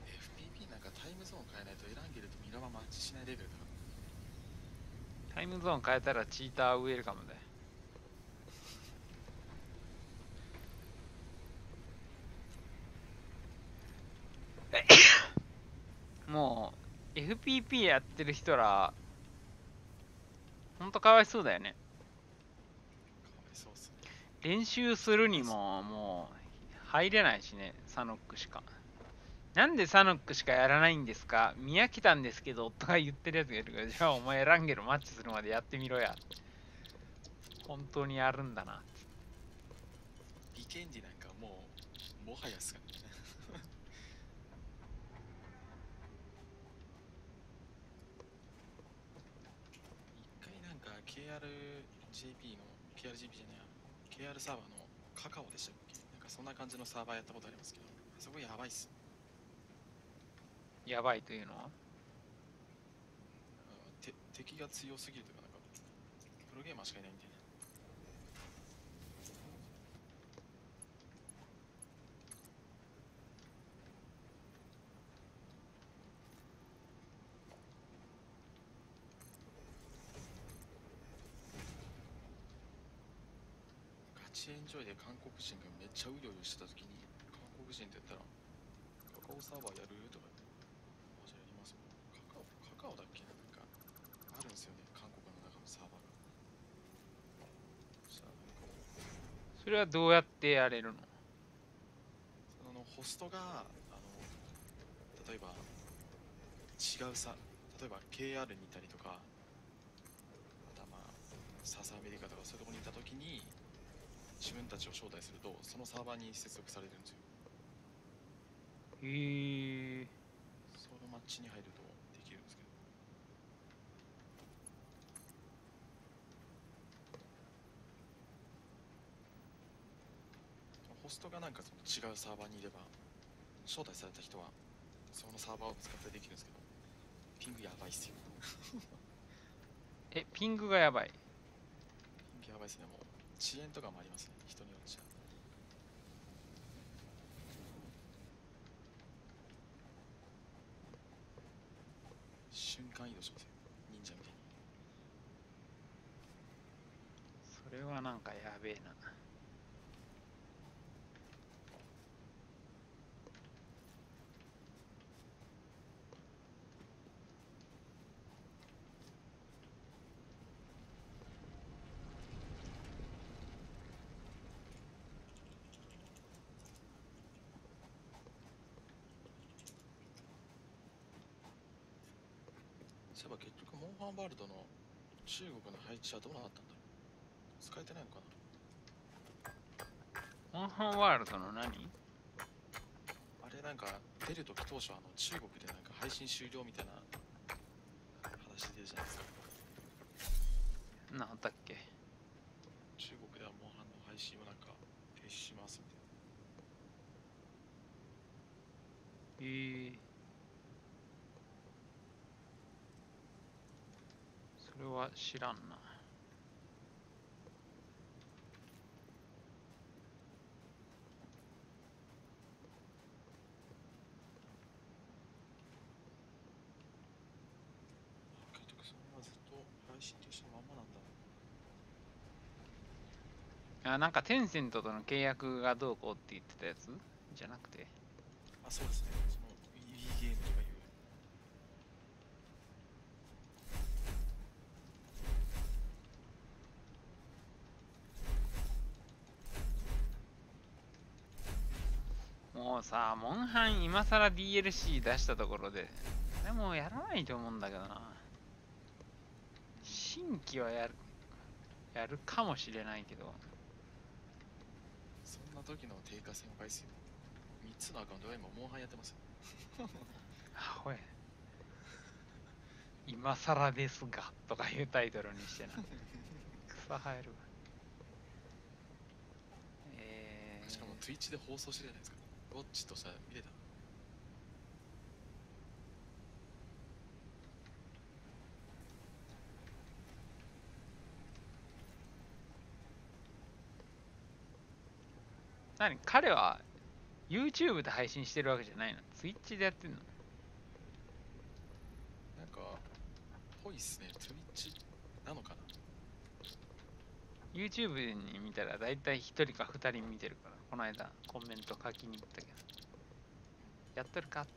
FPP なんかタイムゾーン変えないとエランゲルとミラママッチしないレベルだから。タイムゾーン変えたらチーターウェルカムで。もう FPP やってる人らほんとかわいそうだよね。かわいそうっすね。練習するにももう入れないしね、サノックしか。なんでサノックしかやらないんですか、宮来たんですけどとか言ってるやつがいるから、じゃあお前ランゲルマッチするまでやってみろや。本当にやるんだな。ビケンディなんかもうもはやっすかね。一回なんか KRGP の KRGP じゃないや KR サーバーのカカオでしたっけ、なんかそんな感じのサーバーやったことありますけど、あそこやばいっす。やばいというのは敵が強すぎるというか、なんかプロゲーマーしかいないみたいな。ガチエンジョイで韓国人がめっちゃうようよしてた時に、韓国人って言ったらカカオサーバーやるとか言って、あ、じゃあやりますよ。カカオだっけな、なんかあるんですよね、韓国の中のサーバーが。そしたらなんかもうそれはどうやってやれるの？そのホストが例えば違うさ、例えば KR にいたりとか、またまあササアメリカとかそういうところにいた時に自分たちを招待するとそのサーバーに接続されるんですよ。へえ。そのマッチに入るとできるんですけど、ホストがなんかその違うサーバーにいれば招待された人はそのサーバーを使ってできるんですけど、ピングやばいっすよ。え、ピングがやばい。ピングやばいっすね。もう遅延とかもありますね、人によっちゃ。瞬間移動しますよ。忍者みたいに。それはなんかやべえな。そういえば結局モンハンワールドの中国の配置はどうなったんだろう。使えてないのかな。モンハンワールドの何？あれなんか出るとき当初中国でなんか配信終了みたいな話出るじゃないですか。なんあったっけ？中国ではモンハンの配信をなんか停止しますみたいな。それは知らんな。結局それはずっと配信停止のまんまなんだ。あ、なんかテンセントとの契約がどうこうって言ってたやつじゃなくて。あ、そうですね。その Wii ゲームとかいう。もうさ、モンハン今更 DLC 出したところで、誰もやらないと思うんだけどな。新規はやるかもしれないけど。そんな時の定価先輩ですよ。3つのアカウントが今モンハンやってますよ。あほや。今更ですがとかいうタイトルにしてな。草生えるわ。しかも Twitch で放送してるじゃないですか。ウォッチとしたら見れた。彼は YouTube で配信してるわけじゃないの？ Twitch でやってんの？なんか、ぽいっすね。Twitch なのかな。 YouTube に見たらだいたい1人か2人見てるから、この間コメント書きに行ったけど、やってるかっつっ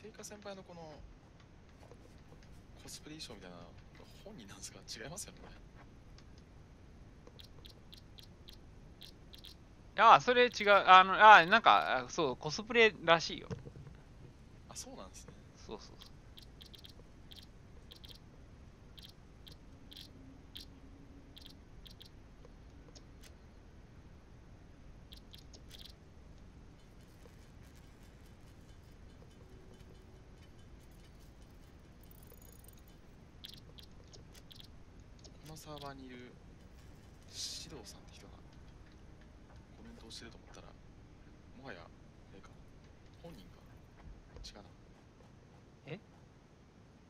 て。定価先輩のこのコスプレ衣装みたいな本人なんですか？違いますよね。それ違う。なんか、そう、コスプレらしいよ。あ、そうなんですね。そうそうそう。このサーバーにいるシドウさんって人がコメントをしてると思ったら、もはや、あれか、本人か。違うな。え？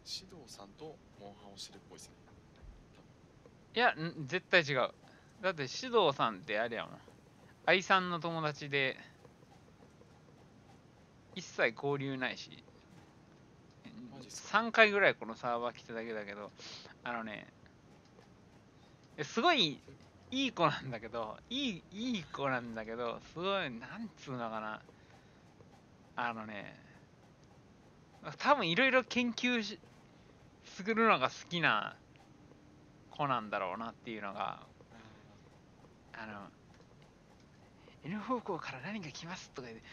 シドウさんとモンハンをしてるっぽいですね。いや、絶対違う。だって獅童さんってあれやもん。愛さんの友達で、一切交流ないし、マジっすか？ 3回ぐらいこのサーバー来ただけだけど、すごいいい子なんだけど、いい子なんだけど、すごい、なんつうのかな。多分いろいろ研究するのが好きな子なんだろうなっていうのが、N 方向から何が来ますとか言って、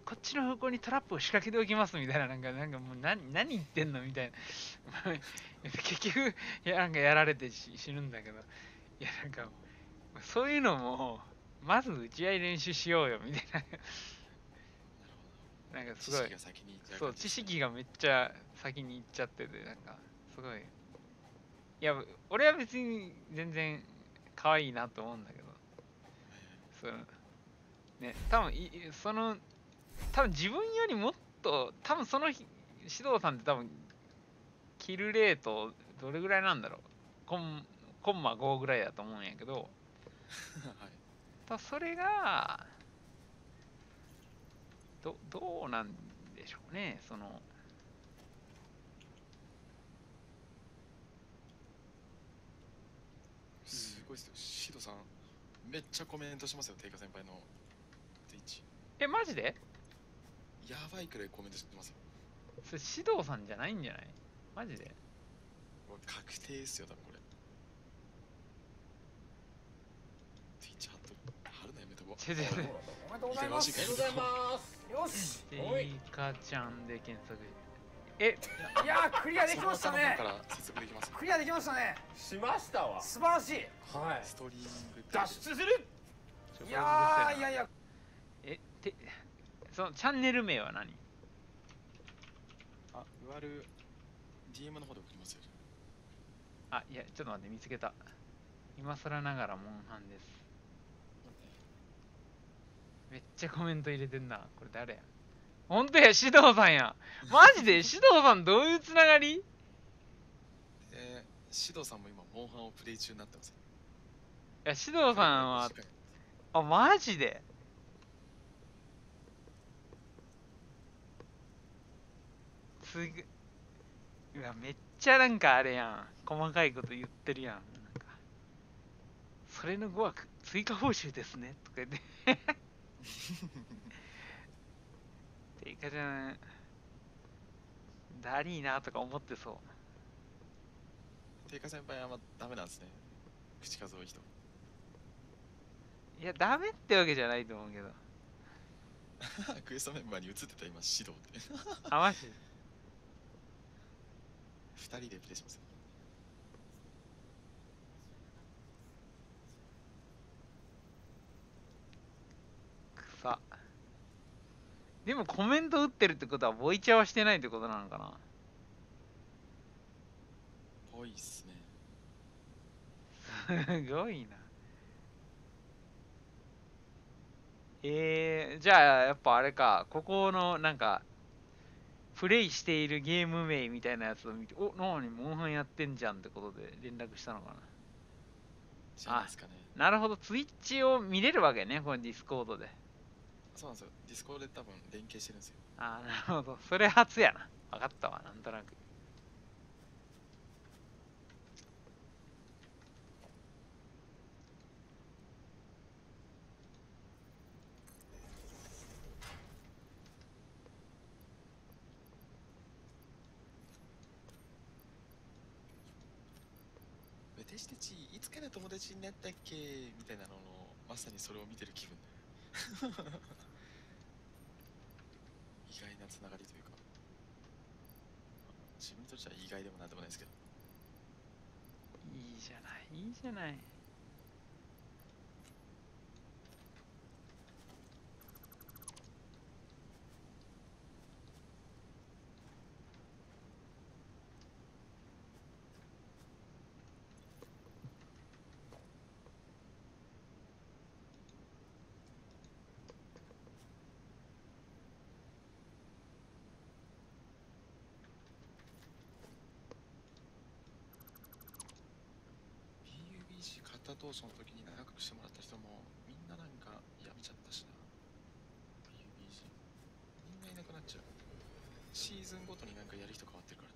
こっちの方向にトラップを仕掛けておきますみたいな、なんかもう何言ってんのみたいな。結局、なんかやられて死ぬんだけど、いや、なんか、そういうのも、まず打ち合い練習しようよみたいな。なんかすごい、そう、知識がめっちゃ先に行っちゃってて、なんか、すごい。いや、俺は別に全然可愛いなと思うんだけど、ね、多分自分よりもっと、多分その指導さんって多分、キルレートどれぐらいなんだろう。コンマ5ぐらいだと思うんやけど、はい、それが、どうなんでしょうね、その、すごいですよ。シドさん、めっちゃコメントしますよ、テイカ先輩の Twitch。え、マジでやばいくらいコメントしてますよ。それ指導さんじゃないんじゃない？マジで？これ確定ですよ、多分これ。Twitch 貼るのやめとこう。ちょちょちょおめでとうございます。おめでとうございよし。おい。テイカちゃんで検索。え、いやー、クリアできましたねそ。の方の方から接続できますよ。クリアできましたね。しましたわ。素晴らしい。はい。ストリーミング脱出する。いやー、いやいや。そのチャンネル名は何？あ、いわゆる DM の方で送りますよ。あ、いや、ちょっと待って、見つけた。今更ながらモンハンです。めっちゃコメント入れてんな。これ誰や？ほんとや、指導さんや。マジで指導さんどういうつながり？シドさんも今、モンハンをプレイ中になってますよ。いや、指導さんは、あ、マジで？うわ、めっちゃなんかあれやん。細かいこと言ってるやん。なんか、それの語枠、追加報酬ですね。とか言って。ていかちゃん、ダリーなとか思ってそう。テイカ先輩はダメなんですね。口数多い人。いや、ダメってわけじゃないと思うけど。クエストメンバーに移ってた今、指導って。あ、マジ？2人でプレイしますよ。草。でもコメント打ってるってことはボイチャはしてないってことなのかな？ぽいっすね。すごいな。じゃあやっぱあれか、ここのなんかプレイしているゲーム名みたいなやつを見て、お、なにモンハンやってんじゃんってことで連絡したのかじゃないですかね。な。なるほど、ツイッチを見れるわけね、このディスコードで。そうなんですよ。ディスコードで多分連携してるんですよ。あー、なるほど。それ初やな。分かったわ、なんとなく。私たちいつから友達になったっけみたいなののまさにそれを見てる気分。意外なつながりというか、自分にとっては意外でもなんでもないですけど。いいじゃない、いいじゃない。PUBG 買った当初の時に長くしてもらった人もみんななんかやめちゃったしな。PUBG みんないなくなっちゃう。シーズンごとになんかやる人変わってるから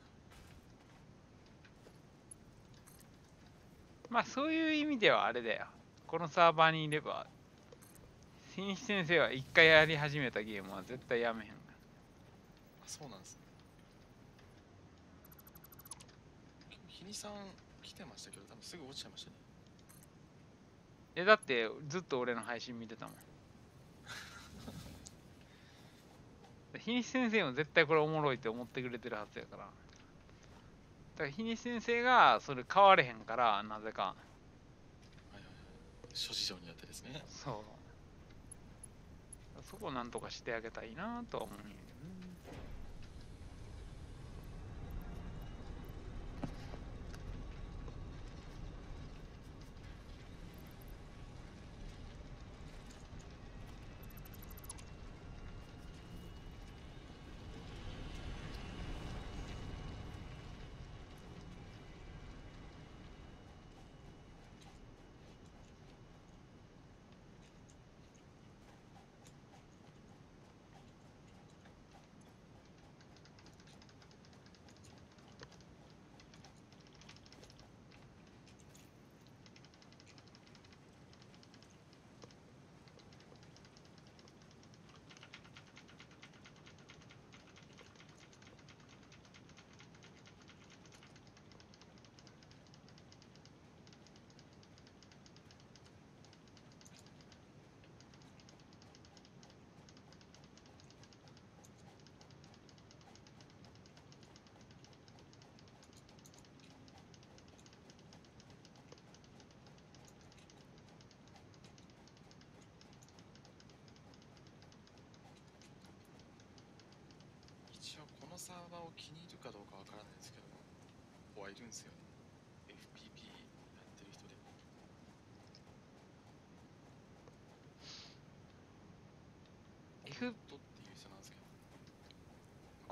な。まあそういう意味ではあれだよ。このサーバーにいれば、新一先生は一回やり始めたゲームは絶対やめへん。あ、そうなんですね。日にさん来てましたけど多分すぐ落ちちゃいましたね。だってずっと俺の配信見てたもん。日西先生も絶対これおもろいって思ってくれてるはずやから。だから日西先生がそれ変われへんから、なぜか。はいはいはい。諸事情によってですね。そう。そこをなんとかしてあげたいなとは思うんやけどね。サーバーを気に入るかどうかわからないですけど、はいるんですよね。FPP やってる人で。コイ F ットっていう人なんですけど、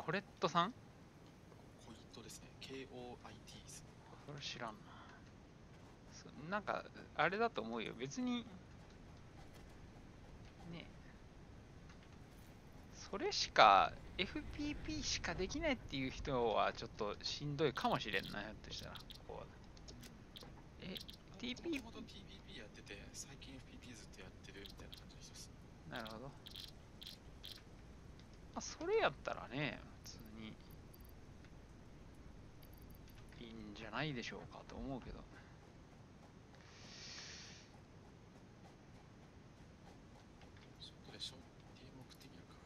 コレットさん？コイットですね。KOIT です。それ知らんな。なんか、あれだと思うよ。別に、ね、それしか、FPP しかできないっていう人はちょっとしんどいかもしれんな、ひょっとしたら。こうも TP、ともと TPP やってて、最近 FPP ずっとやってるみたいな感じの人です。なるほど。まあ、それやったらね、普通にいいんじゃないでしょうかと思うけど。外でショーゲーム送ってみようか。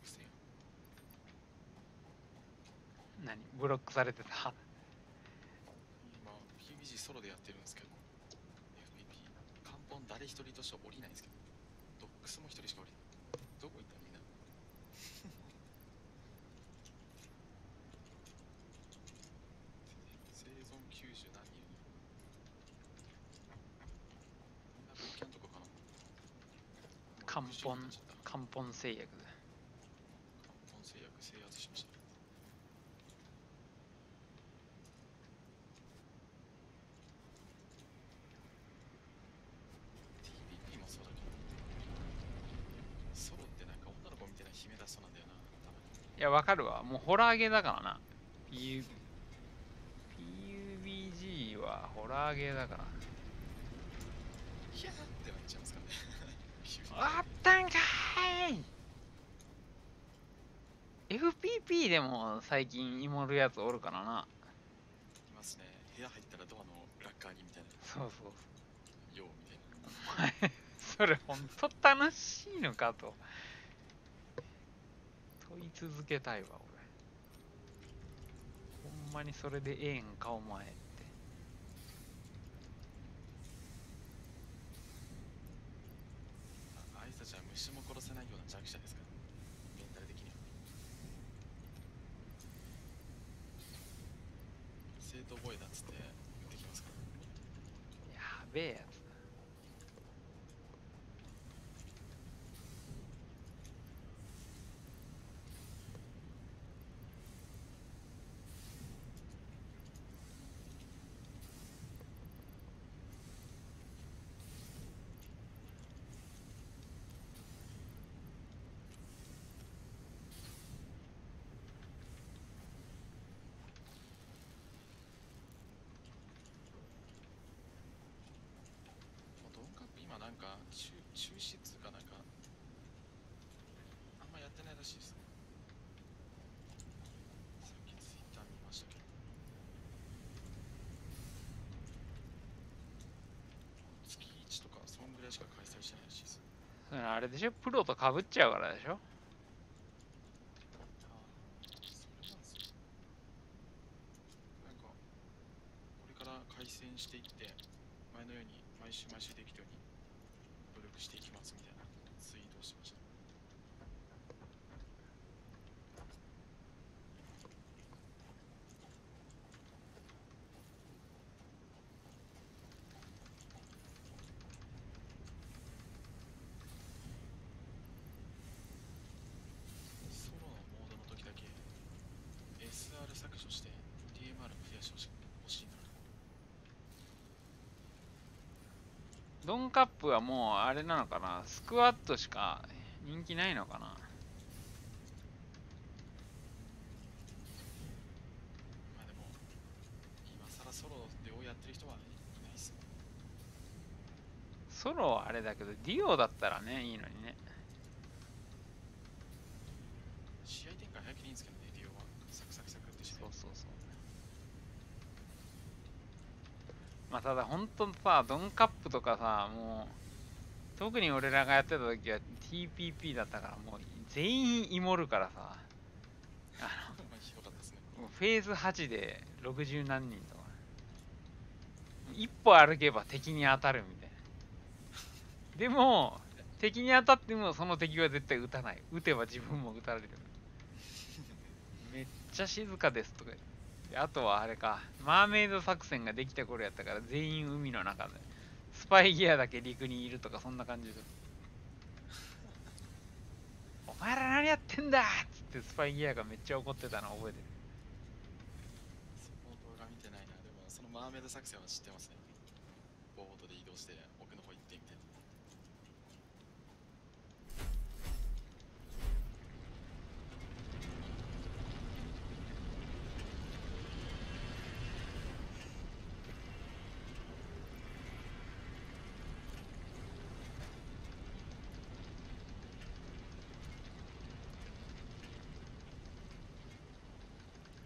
うせやん。何ブロックされてた。今 PUBG ソロでやってるんですけど、 FPP カンポン誰一人として降りないんですけど、ドックスも一人しか降りない。どこ行ったのみんな。生存90何人いるの。みんな武器のとこかな。漢方もう60になっちゃった。漢方製薬で。漢方製薬制圧しました。TPP もそうだけど、ソロってなんか女の子みたいな姫出しそうなんだよな、たまに。いや、わかるわ。もうホラーゲーだからな。PUBG はホラーゲーだから。ヒャーってなっちゃいますからね。あったんかーい。 FPP でも最近イモるやつおるからな。いますね。部屋入ったらドアのラッカーにみたいな。そうそう。ようみたいな。お前、それほんと楽しいのかと問い続けたいわ、俺。ほんまにそれでええんか、お前って。あいつたちは虫も殺せないような弱者ですから、メンタル的には。正当防衛だっつって言ってきますから。やべえやつ。もうドンカップ今なんか中止っつうかなんかあんまやってないらしいですね。さっきツイッター見ましたけど、月1とかそんぐらいしか開催してないらしいです。それあれでしょ、プロとかぶっちゃうからでしょ。ああ、それなんですよ。なんかこれから改善していって前のように毎週できるように努力していきますみたいなツイートをしました。ソロのモードの時だけ SR 削除して DMR 増やしてほしいな。ドンカップはもうあれなのかな、スクワットしか人気ないのかな。まあでも今更ソロでをやってる人はいないっすよ。ソロはあれだけど、ディオだったらね、いいのにね。試合展開早くていいんですけどね、ディオはサクサクサクってして。そうそうそう。まあただ本当さ、ドンカップとかさ、もう、特に俺らがやってた時は TPP だったから、もう全員イモるからさ、まあひどかったですね。もうフェーズ8で60何人とか。一歩歩けば敵に当たるみたいな。でも敵に当たってもその敵は絶対撃たない。撃てば自分も撃たれる。めっちゃ静かですとか言って。あとはあれか、マーメイド作戦ができた頃やったから全員海の中で、スパイギアだけ陸にいるとかそんな感じで。お前ら何やってんだっつってスパイギアがめっちゃ怒ってたの覚えてる。その動画見てないな。でもそのマーメイド作戦は知ってますね。ボートで移動して奥の方行ってみたいな。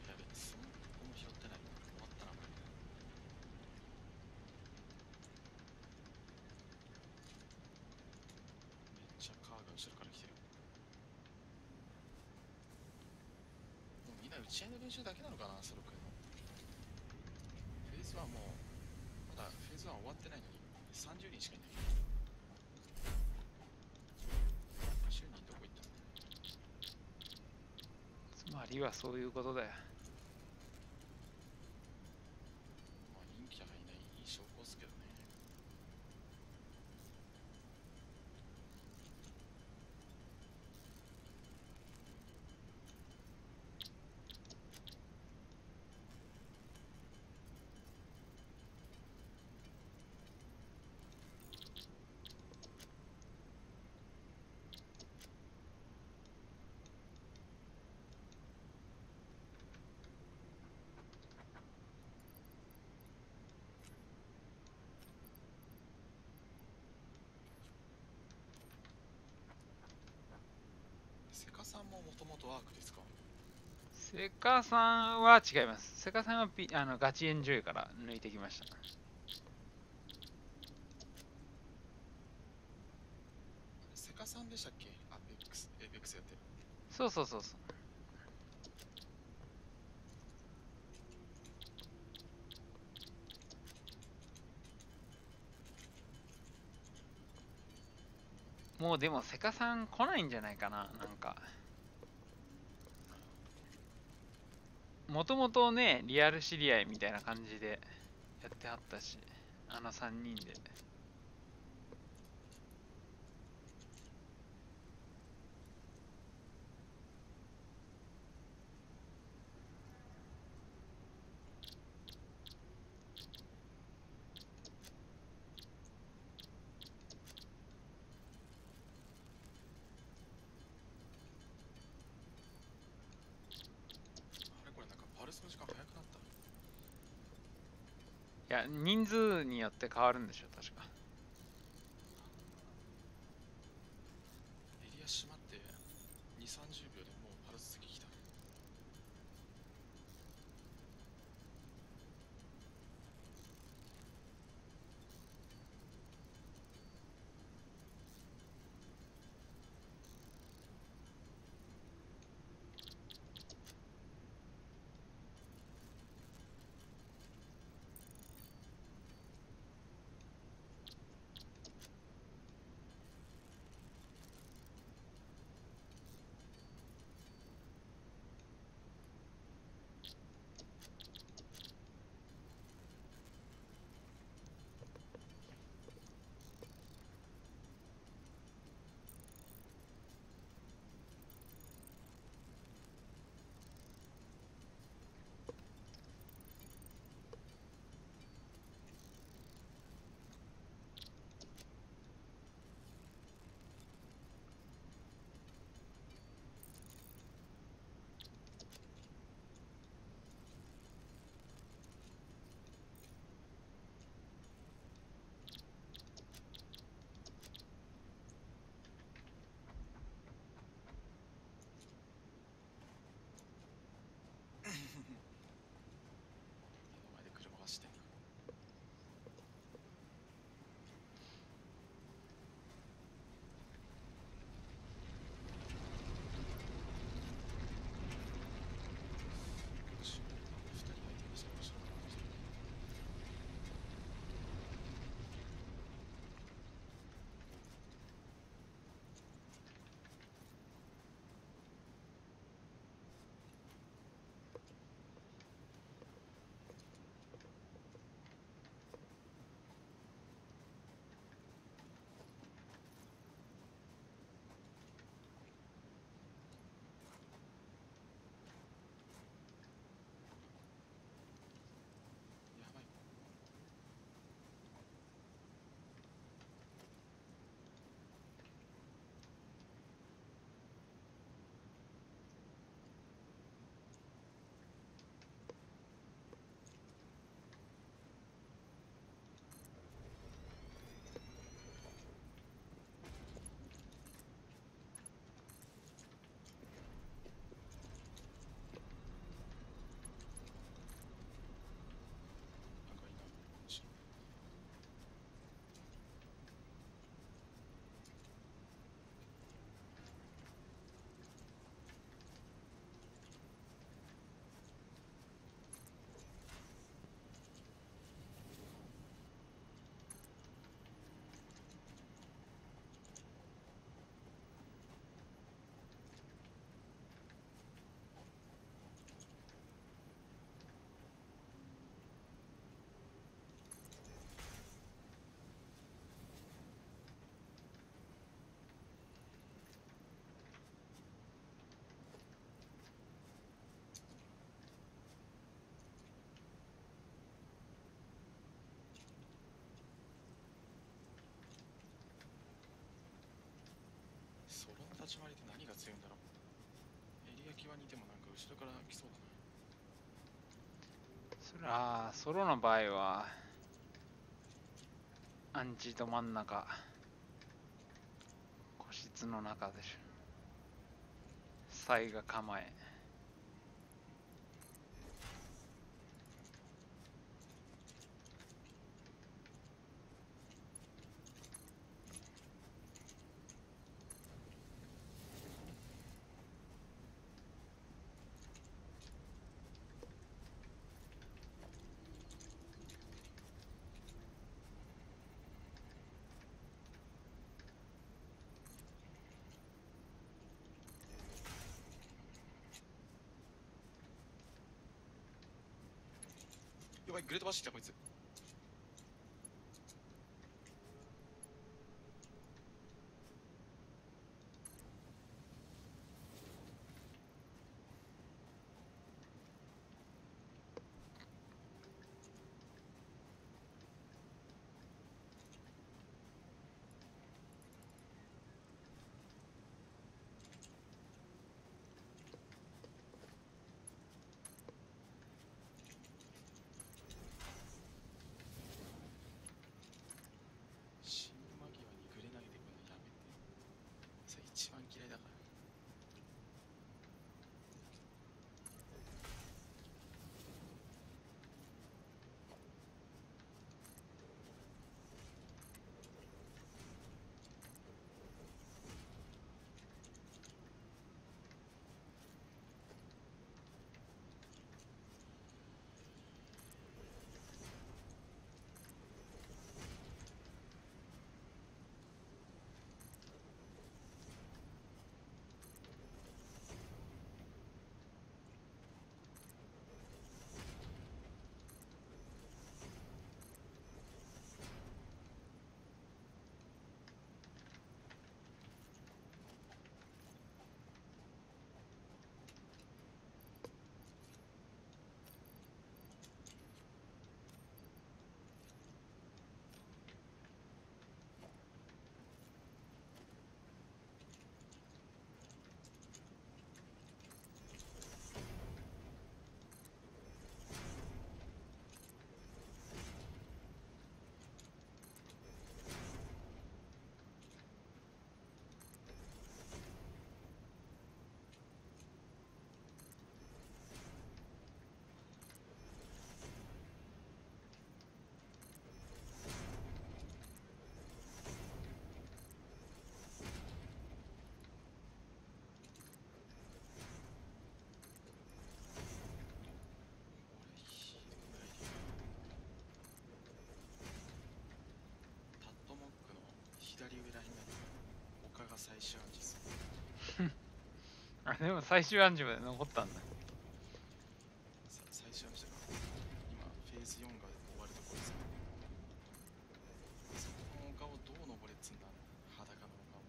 やべ、スマホも拾ってない。終わったなこれ。めっちゃカーが後ろから来てる。もうみんな打ち合いの練習だけなのかな、ソロ君の。フェーズ1もう、まだフェーズ1終わってないのに、30人しかいない。10人どこ行ったの？つまりはそういうことだよ。まあ、陰キャがいないいい証拠っすけどね。セカさんももともとアークですか？セカさんは違います。セカさんはガチエンジョイから抜いてきました。セカさんでしたっけ？アペックス、エイペックスやってる。そうそうそうそう。もうでもセカさん来ないんじゃないかな。なんかもともとねリアル知り合いみたいな感じでやってはったし、あの3人で。あれこれなんかパルスの時間早くなった。いや人数によって変わるんでしょ確か。エリア閉まって2、30秒でもうパルス次来た。立ち回りって何が強いんだろう。エリア際にいてもなんか後ろから来そうだな。ソロの場合はアンチど真ん中、個室の中でしょ。サイが構え。やばい、グレートバッシュ来たこいつ。死ぬ間際にグレ投げてくるのやめて。それ一番嫌いだから。タットモックの左上らへんに丘が最終アンチです。あ、でも最終アンジまで残ったんだ。最終アンチだから今フェーズ4が終わるところです。そこの丘をどう登れっつんだ。裸の丘を。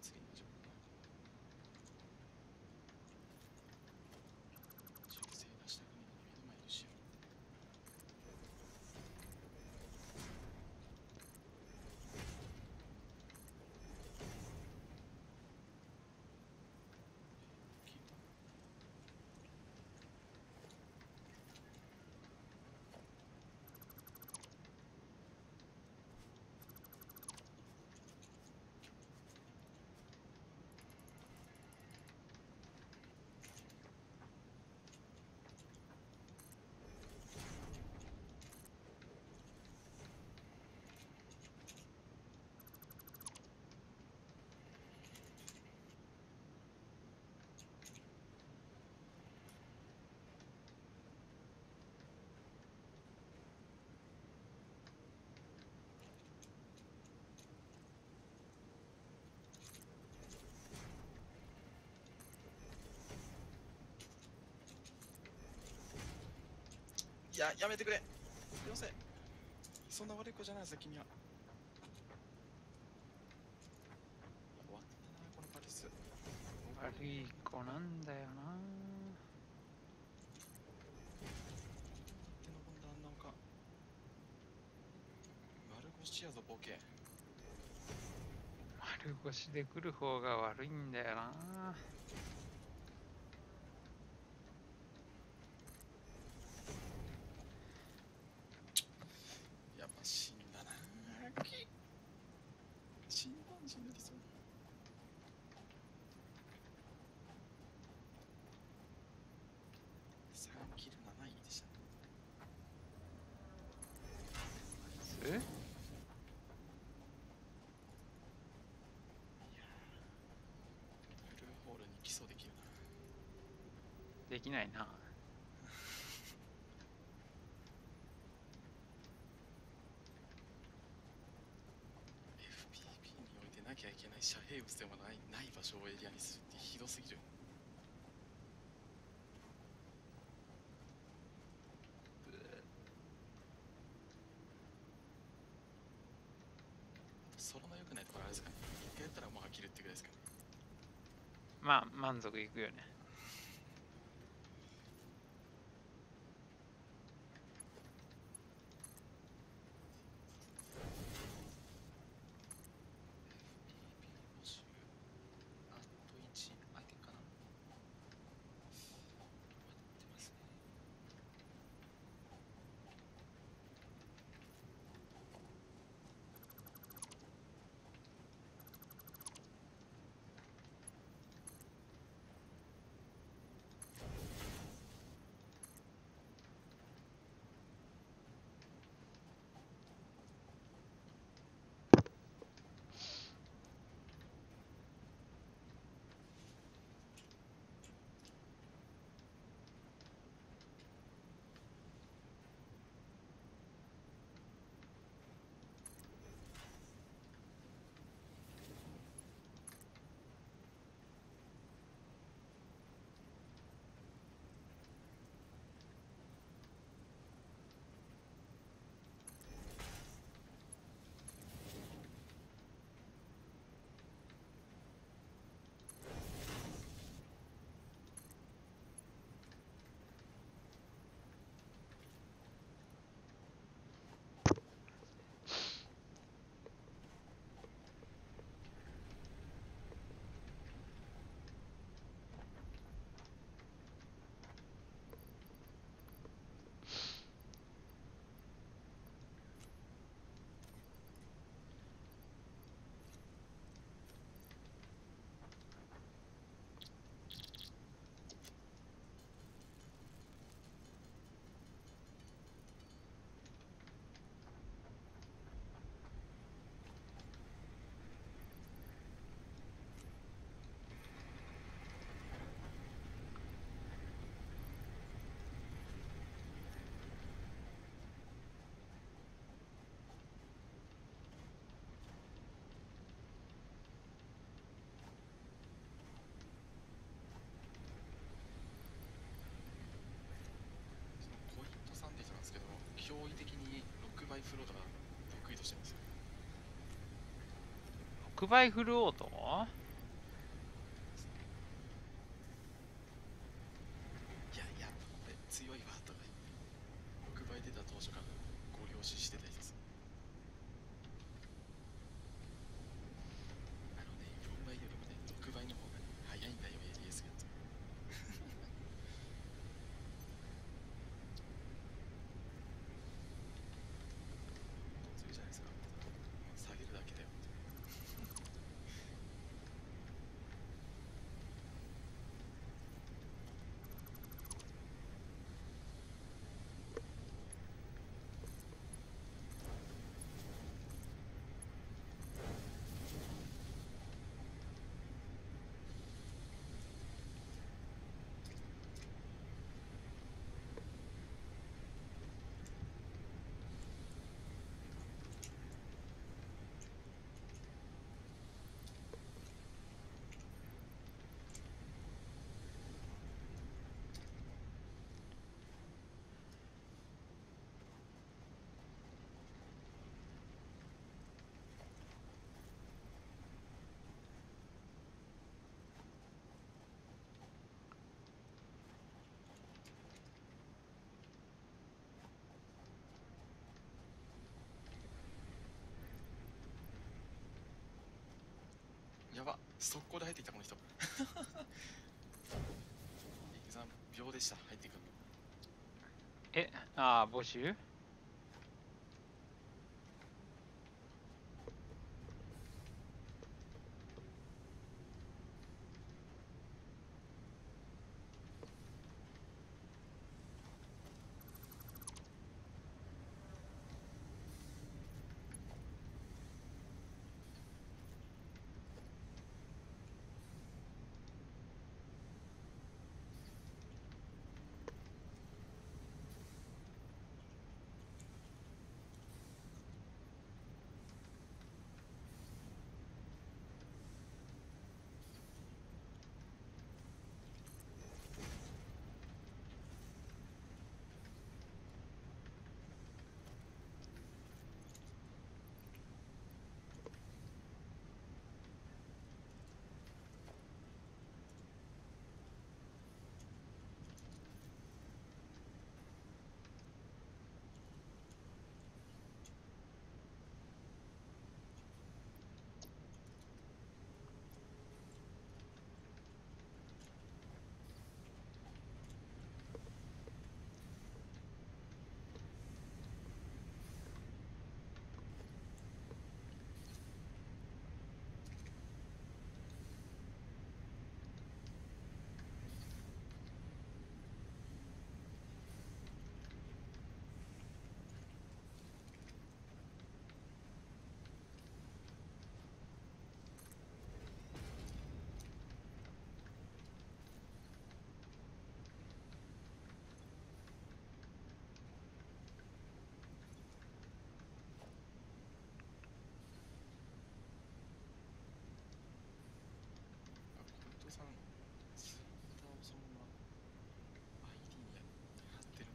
祭りの状況。銃声出したくねえのに目の前にいるしよ。いや、やめてくれ。よせ。そんな悪い子じゃないぞ、君は。終わったな、このパリス。悪い子なんだよな。手の込んだあんな丘。丸腰やぞ、ボケ。丸腰で来る方が悪いんだよな。やっぱ死んだな。チンパンジーになりそう。3キル7位でしたね。え、ブルーホールに基礎できるな。できないな。FPP においてなきゃいけない遮蔽物でもない場所をエリアにするってひどすぎる。ソロの良くないところあれですかね。一回やったらもう飽きるってぐらいですかね。まあ満足いくよね。募集あと1空いてるかな。待ってますね。コイントサンデージなんですけど、驚異的に6倍フロートが得意としてますよ。6倍フルオート。いや、やっぱこれ強いわとか6倍出た当初からご了承してたりです。4倍よりもね、6倍の方が早いんだよ、ADS が。強いじゃないですか。下げるだけだよ。速攻で入ってきたこの人。エグザム秒でした。入っていく。募集小糸さん、ツイッターをそのまま ID に貼ってるんだ。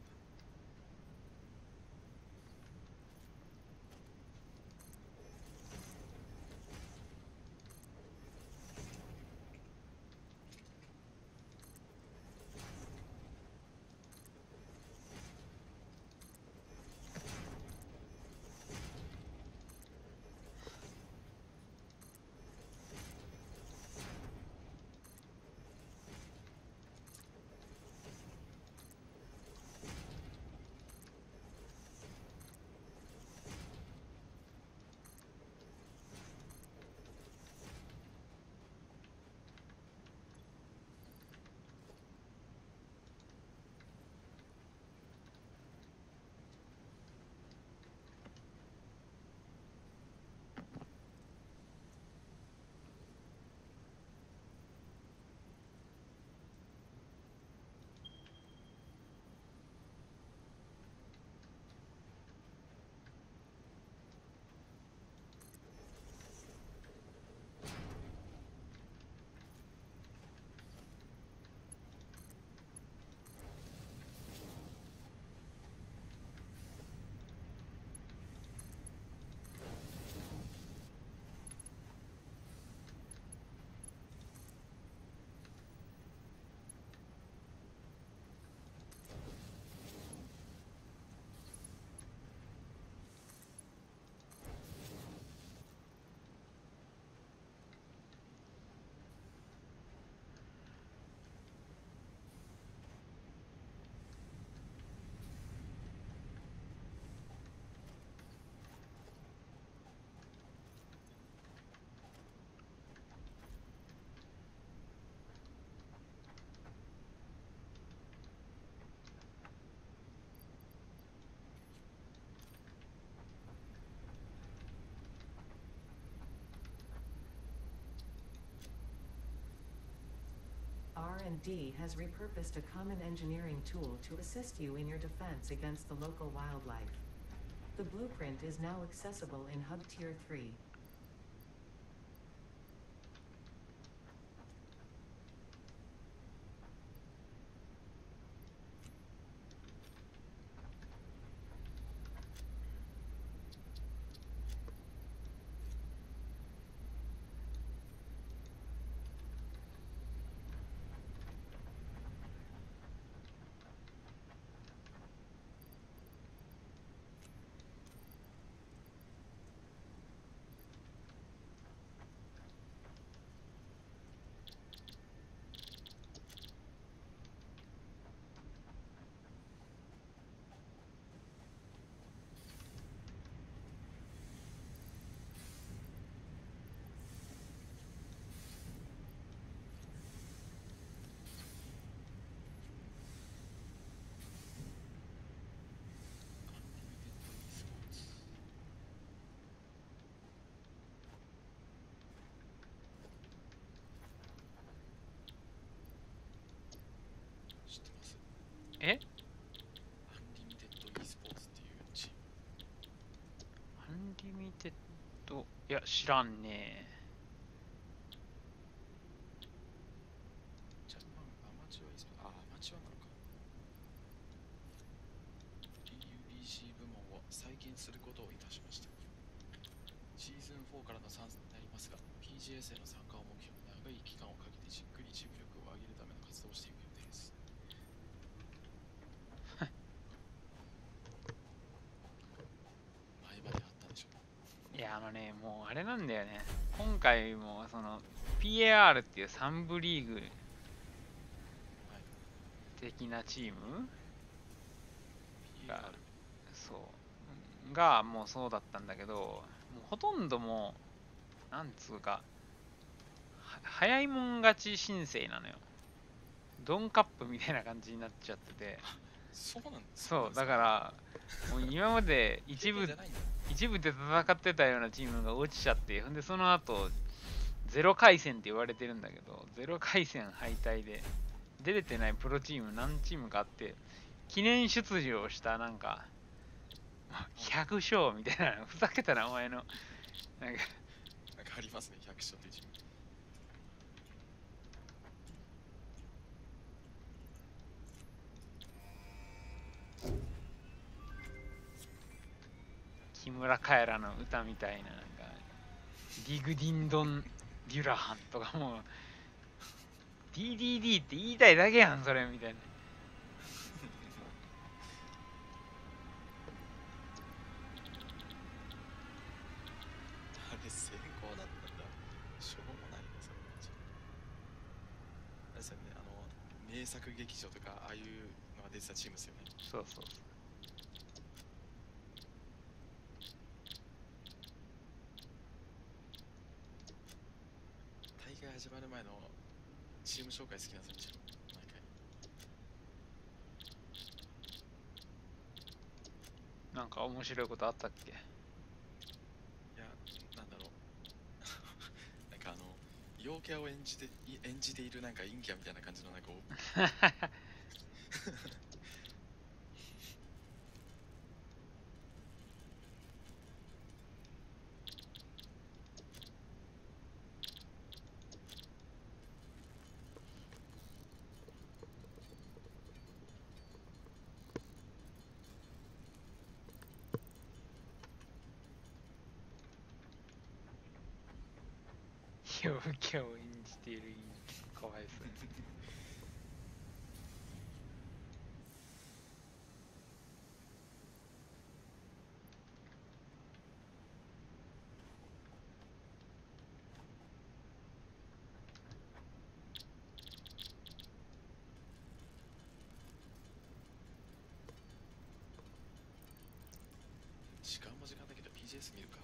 R&D has repurposed a common engineering tool to assist you in your defense against the local wildlife. The blueprint is now accessible in Hub Tier 3. えアンリミテッド e スポーツっていうチーム。アンリミテッド、いや、知らんね。ジャパンアマチュア e スポーツ、アマチュアなのか。PUBG 部門を再建することをいたしました。シーズン4からの参戦になりますが、PGS への参加を目標に長い期間をかけてじっくりチーム力を上げるための活動をしていく予定です。前まであったでしょ。いや、もうあれなんだよね。今回も、PAR っていう3部リーグ的なチーム PAR。そうがもうそうだったんだけど、もうほとんどもうなんつうか早いもん勝ち申請なのよ。ドンカップみたいな感じになっちゃってて、そうなんですそうだからもう今まで一部で戦ってたようなチームが落ちちゃって、ほんでその後ゼロ回戦って言われてるんだけど、ゼロ回戦敗退で出れてないプロチーム何チームかあって、記念出場したなんか100勝みたいな、ふざけた名前のなんかなんかありますね、100勝っていうチーム。木村カエラの歌みたいな、なんかディグディンドンデュラハンとかもう DDD って言いたいだけやんそれみたいな。あれ成功だったんだ。しょうもないね、それマジ。あれですよね、名作劇場とかああいうのが出てたチームですよね。そうそうそう。大会始まる前のチーム紹介好きなんですよ、毎回。なんか面白いことあったっけ？いや、なんだろう。なんか陽キャを演じているなんか陰キャみたいな感じのなんか陽キャを演じているかわいそうに。時間も時間だけど PJS 見るか。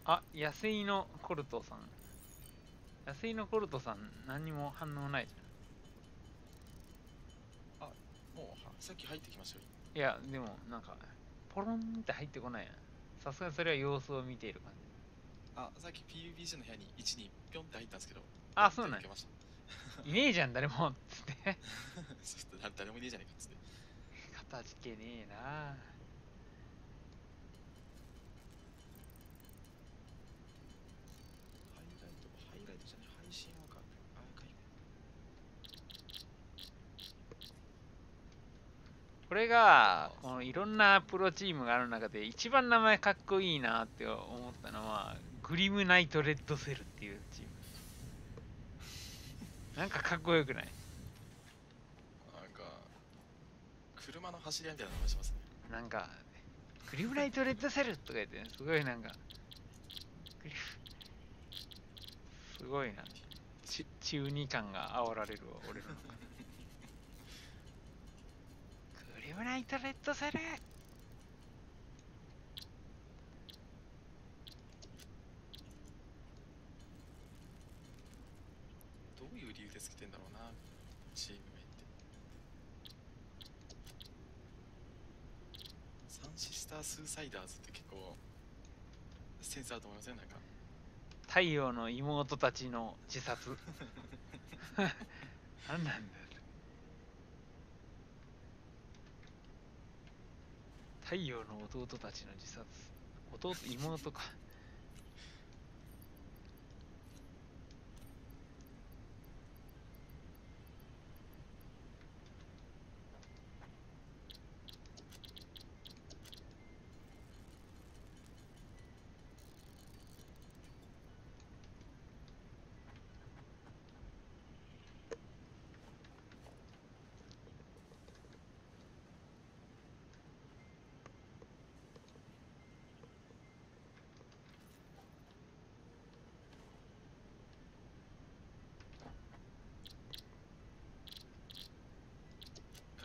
あ、野生のコルトさん。野生のコルトさん何にも反応ないじもうさっき入ってきましたよ。ゃん。いやでもなんかポロンって入ってこないやん。さすがにそれは様子を見ている感じ。さっき PUBG の部屋に1にぴょんって入ったんですけど。あ、そうなんや。出てきました。いねえじゃん誰もっつってそして誰もいねえじゃねえかっつって。形けねえな。ハイライトじゃねえ、配信アーカイブ。これがこのいろんなプロチームがある中で一番名前かっこいいなって思ったのはグリムナイトレッドセルっていうチーム。なんかかっこよくない？なんか車の走りみたいなのがしますね。なんかグリムナイトレッドセルとか言って、ね、すごいなんかすごいな、中二感が煽られるわ俺の中で。グリムナイトレッドセル。どういう理由でつけてんだろうな、チーム名って。サンシスタースーサイダーズって結構センスあると思いません？なんか太陽の妹たちの自殺何なんだよ。太陽の弟たちの自殺。妹か。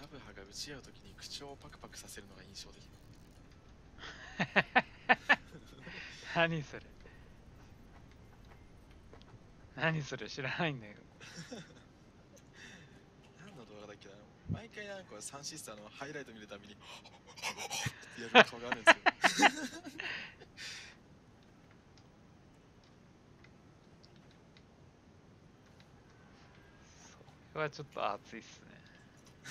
カブハが打ち合うときに口をパクパクさせるのが印象的。何それ。何それ、知らないんだよ。何の動画だっけな。毎回なんかサンシスターのハイライト見るたびにってやる顔があるんですよ。それはちょっと熱いっすね。あ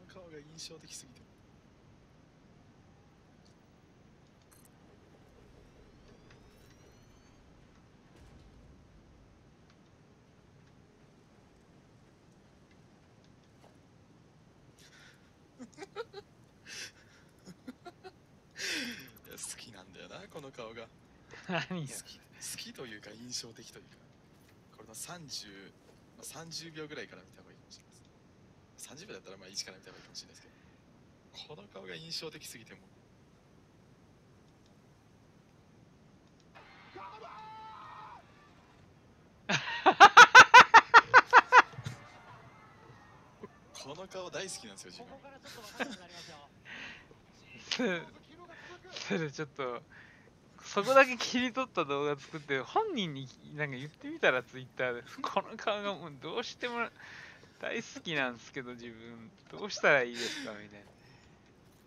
の顔が印象的すぎて。いや好きなんだよなこの顔が。何よ。好きというか印象的というか、これの30秒ぐらいから見た方がいいかもしれないです。30秒だったらまあ1から見た方がいいかもしれないですけど、この顔が印象的すぎてもこの顔大好きなんですよ自分。それちょっと、そこだけ切り取った動画作って本人になんか言ってみたら、ツイッターでこの顔がもうどうしても大好きなんですけど自分どうしたらいいですかみたい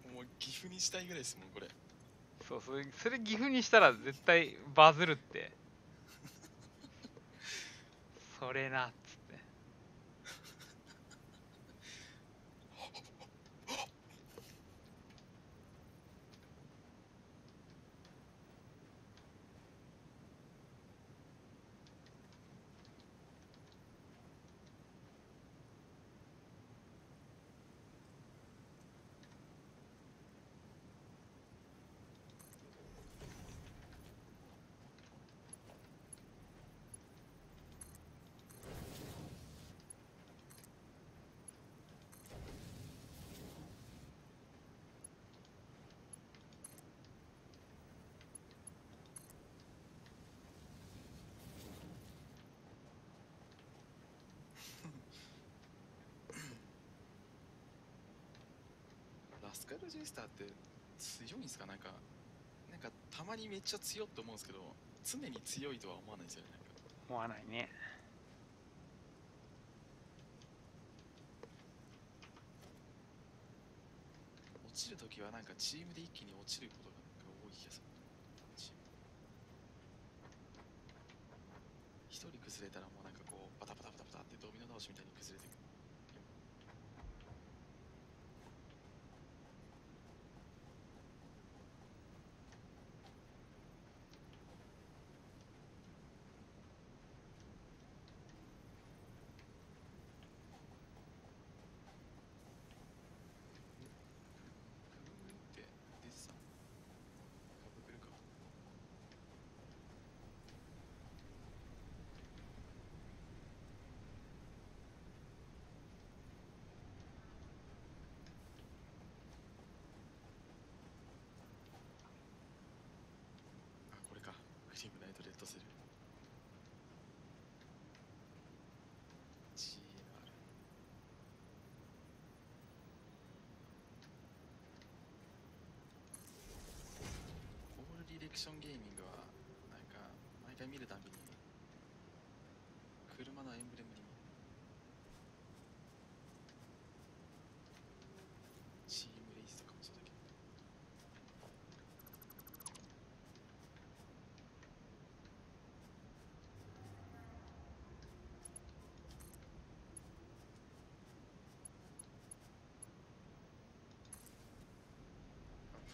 な。もう岐阜にしたいぐらいですもんこれ。そう、それ岐阜にしたら絶対バズるって。それなっつって。ラスカルジェスターって強いんですか。なんかたまにめっちゃ強いって思うんですけど、常に強いとは思わないですよね。なんか思わないね。落ちるときはなんかチームで一気に落ちることがなんか多い気がする。チーム一人崩れたらもうなんかこうバタバタバタバタってドミノ倒しみたいに崩れていく。って出てた。株来るか。あ、これか。グリームナイトレッドセル。GR。オールディレクションゲーミングはなんか毎回見るたびに車のエンブレムにチームレイスとかもそうだけど、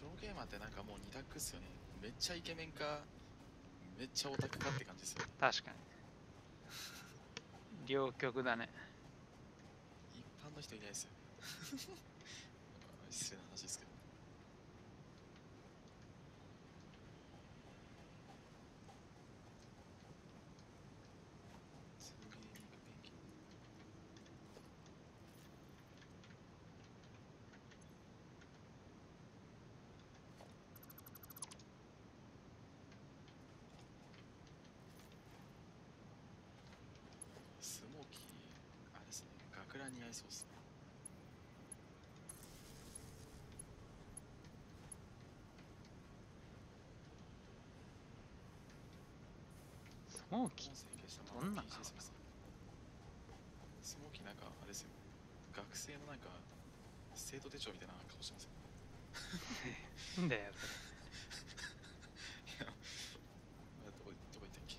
プロゲーマーってなんかもう二択っすよね。めっちゃイケメンかめっちゃオタクかって感じですよね。確かに。両極だね。一般の人いないですよね。失礼な話ですけど。ツーゲーミング勉強。スモーキー、あれですね、学ラン似合いそうっすね。スモーキー音声消したどんなまま PG です。スモーキーなんかあれですよ、学生のなんか生徒手帳みたいな顔してますよ。なんだよそれ。いや、どこ行ったっけ。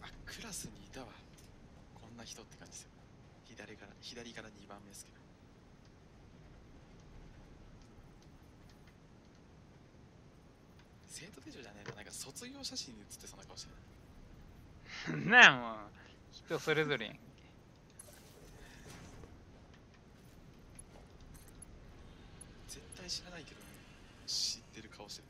あ、クラスにいたわ。こんな人って感じですよ。左から2番目ですけど。生徒手帳じゃねえな、なんか卒業写真に写ってそうな顔してる。なあもう、人それぞれやんけ。絶対知らないけどね、知ってる顔してる。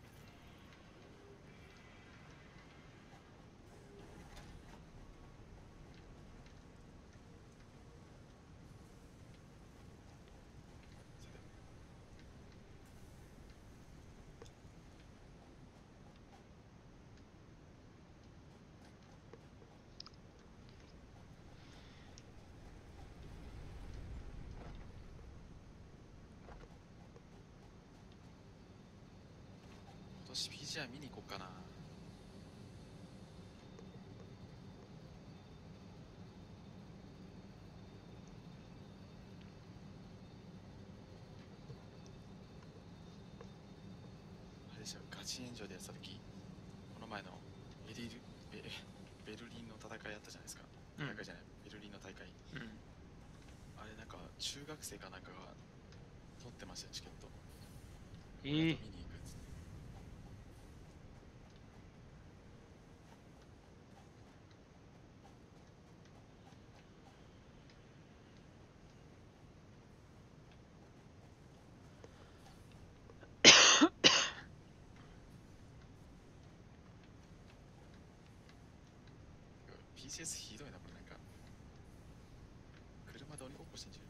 今年 PGI 見に行こうかな。あれですよ、ガチ炎上でやってた時、この前のベリルベベルリンの戦いあったじゃないですか。うん大会じゃない、ベルリンの大会。うん。あれなんか中学生かなんかが取ってましたよ、チケット。え親と見に行くっつって。PCS ひどいな、これなんか。車で鬼ごっこしてんじゃん。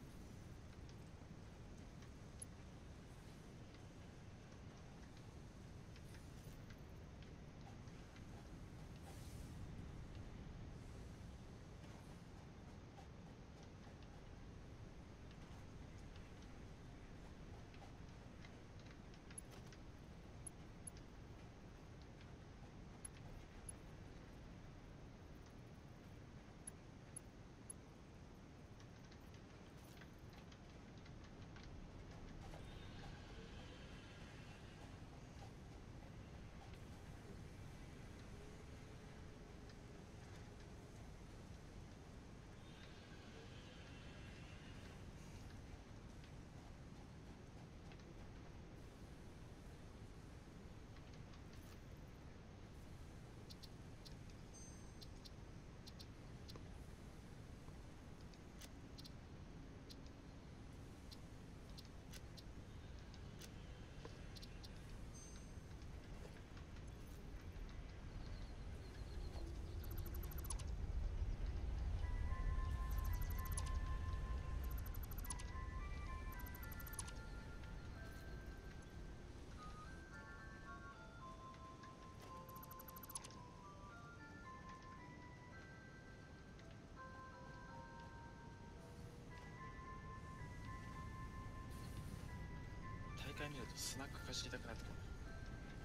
毎回見るとスナックか知りたくなってくる。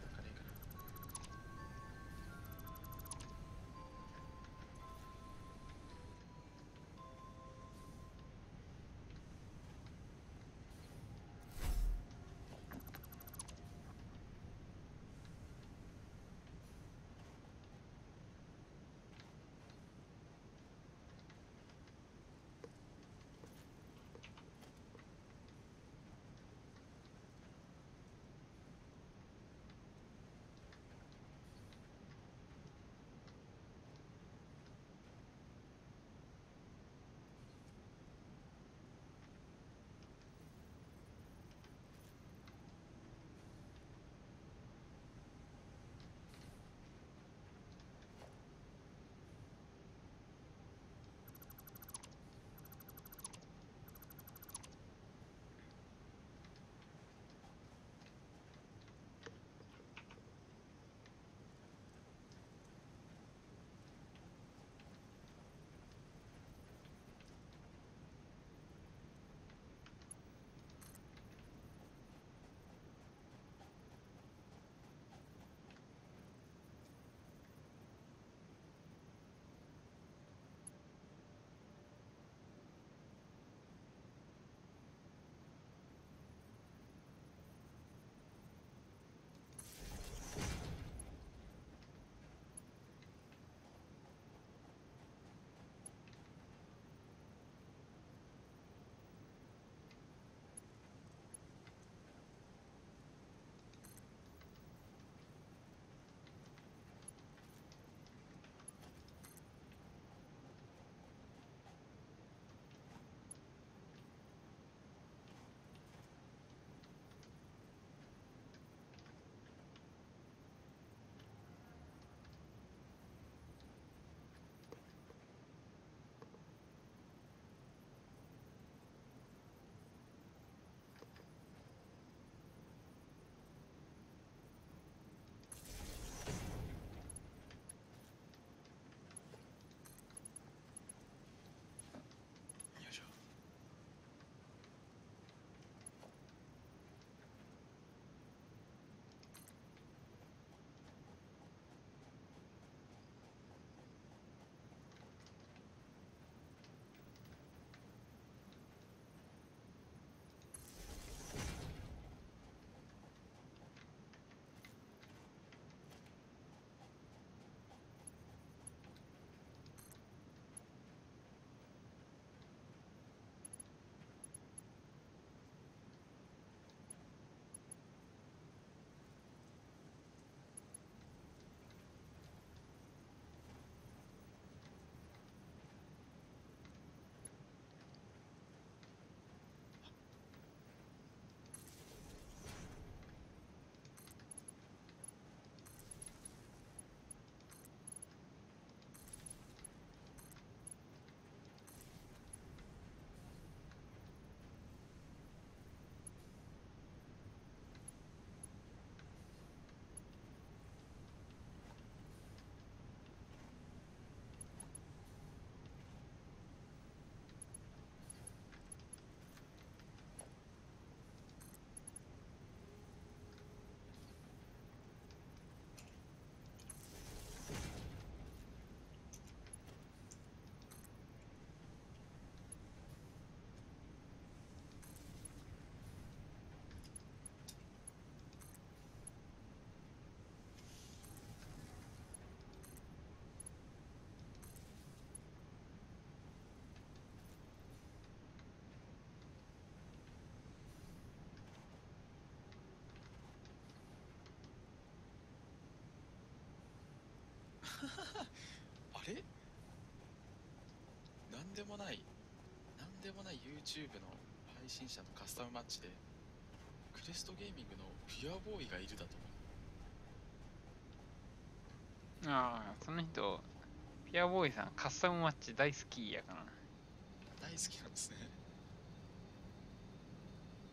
なんかねえかな。よいしょ。あれ、なんでもない YouTube の配信者のカスタムマッチでクレストゲーミングのピュアボーイがいるだと。ああ、その人、ピアボーイさん、カスタムマッチ大好きやからな。大好きなんですね。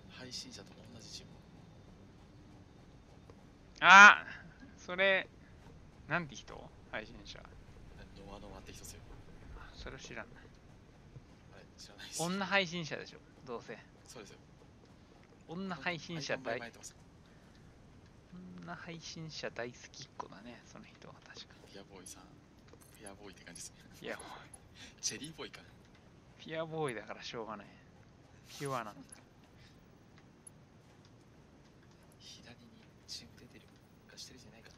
配信者とも同じチーム。ああそれ、なんて人配信者。ノアノアって人ですよ。それを知らない。はい、知らないです。女配信者でしょ、どうせ。そうですよ。女配信者 iPhone 大前やってます。女配信者大好きっ子だね、その人は確か。ピアボーイさん。ピアボーイって感じですね。いや、チェリーボーイか。ピアボーイだからしょうがない。ピュアなんだ。左にチーム出てるかしてるじゃないかな。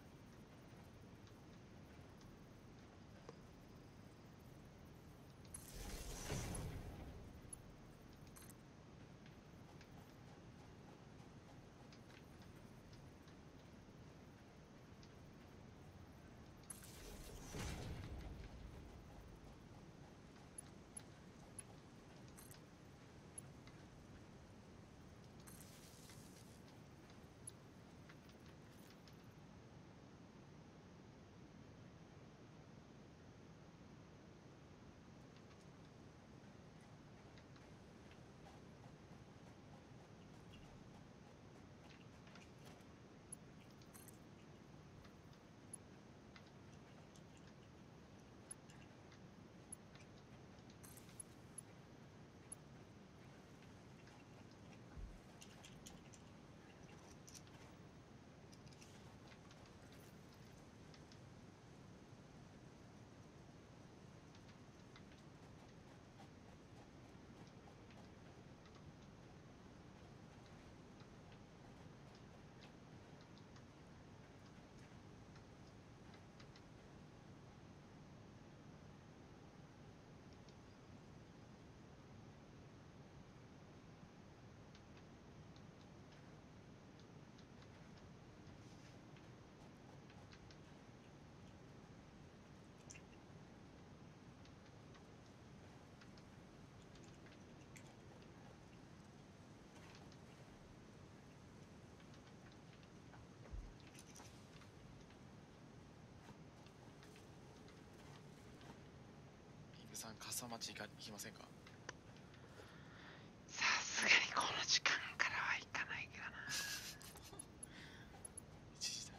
イブさん、笠町行きませんか？さすがにこの時間からは行かないかな。1時だ。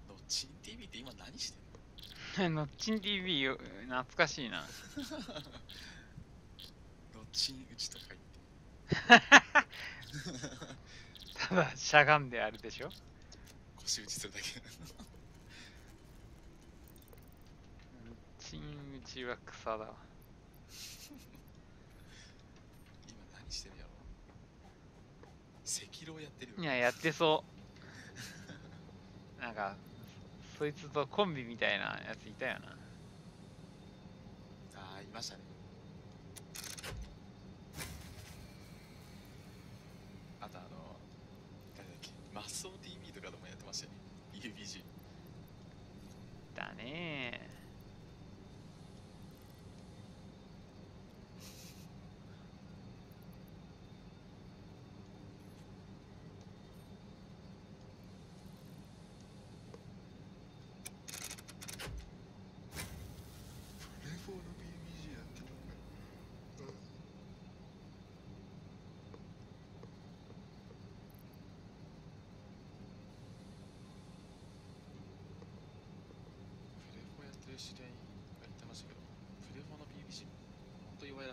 のチン TV って今何してんの？ノッチン TV よ懐かしいな。のチン打ちとか言って。ただしゃがんであるでしょ。腰打ちするだけ。ノッチン打ちは草だわ。今何してるやろ？赤狼やってるよ。いや、やってそう。なんか、そいつとコンビみたいなやついたよな。ああ、いましたね。あと誰だっけ、マッソー TV とかでもやってましたよね。UBG。だねプレフォーの BBG やってた。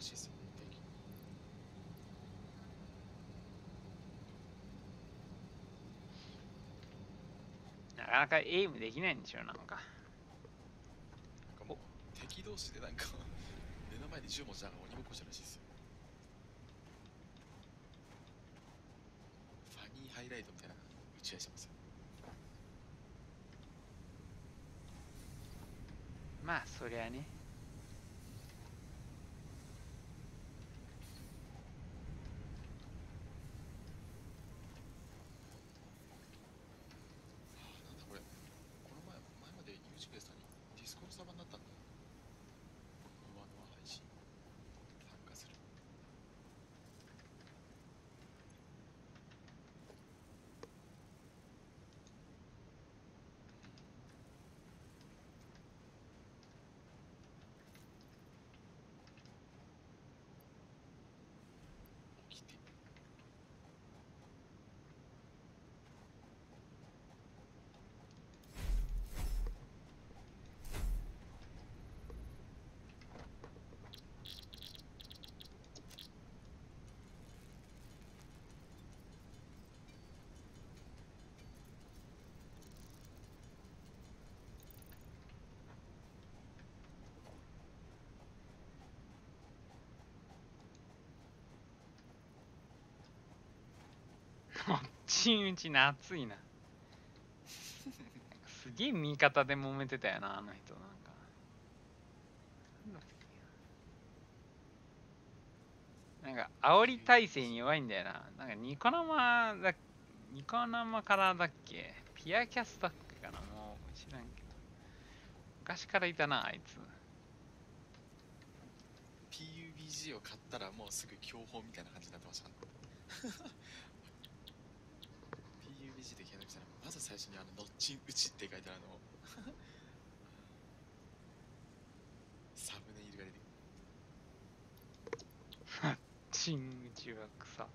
しいですよ敵。なかなかエイムできないんでしょ、なんか。なんかもう敵同士でなんか目の前に銃持ちながら鬼ごっこしたらしいですよ。ファニーハイライトみたいな打ち合いしてますよ。まあ、そりゃね。なんだこれ、この前まで YouTube さんにディスコードサーバーになったんだ。ノア配信参加する。起きてちんうちな熱いな。すげえ味方で揉めてたよな、あの人。なんか。なんか、煽り体制に弱いんだよな。なんか、ニコ生からだっけ、ピアキャスだっけかな、もう知らんけど。昔からいたな、あいつ。 PUBG を買ったらもうすぐ強砲みたいな感じになってました。PUBG で検索したらまず最初にノッチン打ちって書いてあるのをサムネイルが出てくる。チンうちは草。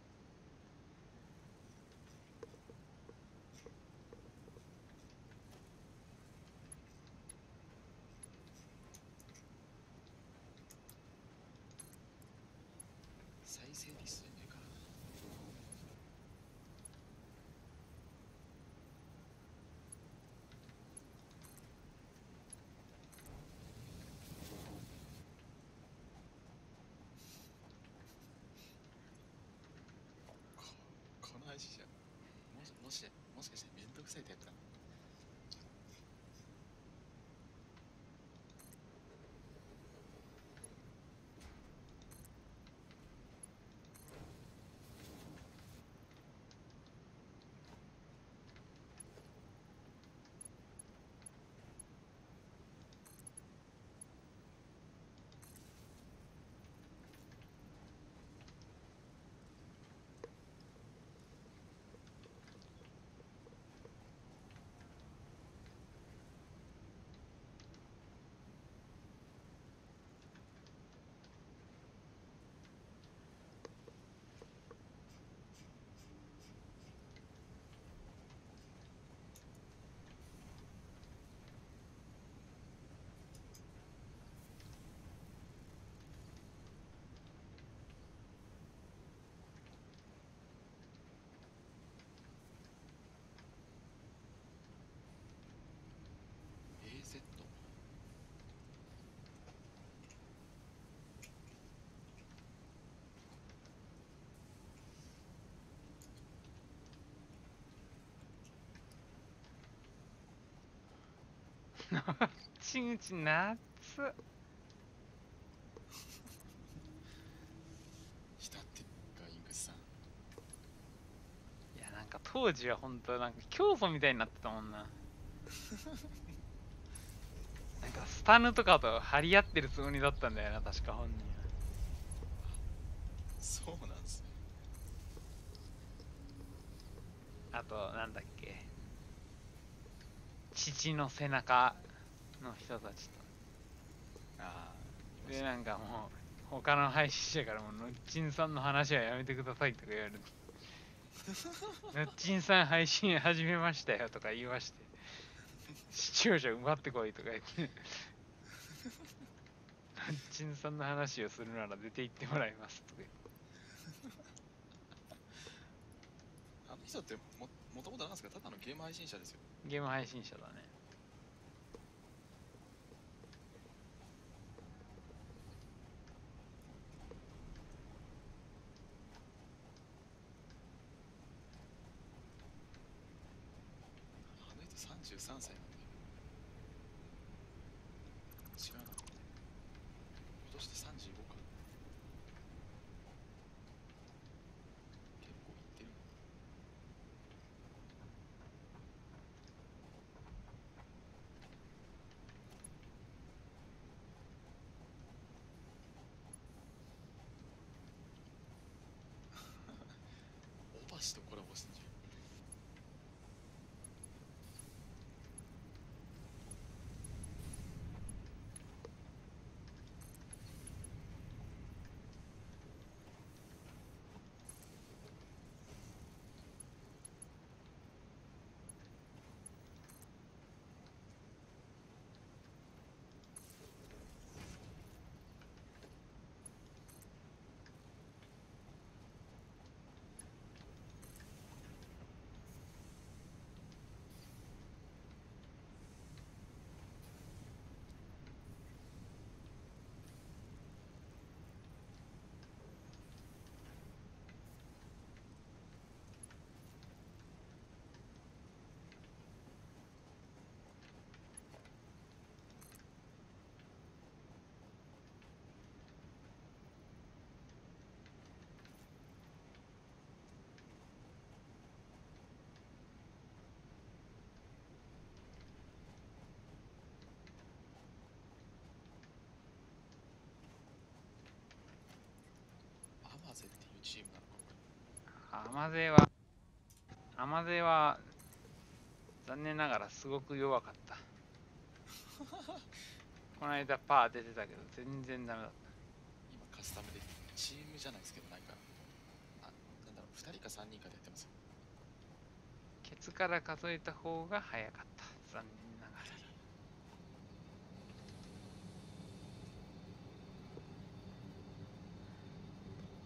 再生リストにねえかな。この配信者もしかしてめんどくさいタイプなの。AZ チンうち夏。浸ってがイングスさん。いや、なんか当時は本当なんか競争みたいになってたもんな。なんかスタヌとかと張り合ってるつもりだったんだよな、確か本人は。そうなんですね。あと、なんだっけ、父の背中の人たちと。ああ、で、なんかもう、他の配信者からも、のっちんさんの話はやめてくださいとか言われて、のっちんさん配信始めましたよとか言いまして、視聴者奪ってこいとか言って、のっチンさんの話をするなら出て行ってもらいますとか言って。あの人ってもともとなんですか、ただのゲーム配信者ですよ。ゲーム配信者だね。あの人33歳なんだよ。違うな。今年で35か。結構いってる。オバシとコラボしてんじゃん。アマゼっていうチームなのか、これ。アマゼは残念ながらすごく弱かった。この間パー出てたけど全然ダメだった。今カスタムでチームじゃないですけど、なんか、なんだろう、2人か3人かでやってますよ。ケツから数えた方が早かった。残念ながら。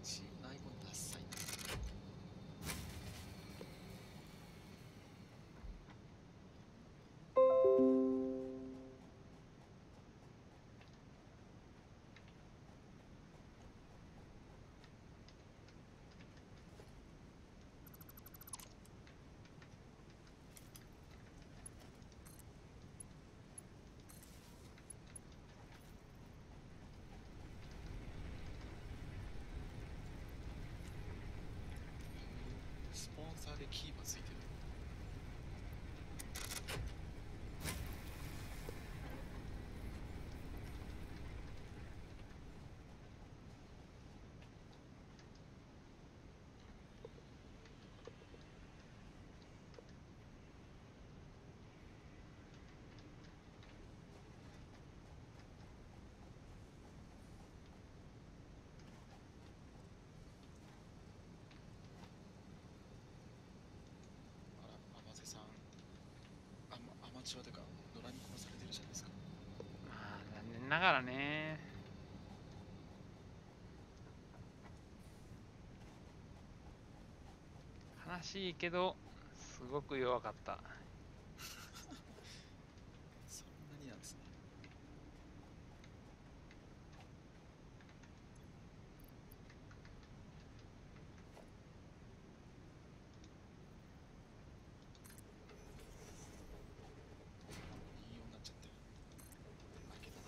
チームのアイコンダッサいな。スポンサーでキーマついてる。あら、アマゼさん、アマチュアとか野良に殺されてるじゃないですか。まあ残念ながらね。悲しいけどすごく弱かった。そんなになんですね。24になっちゃって負けたな。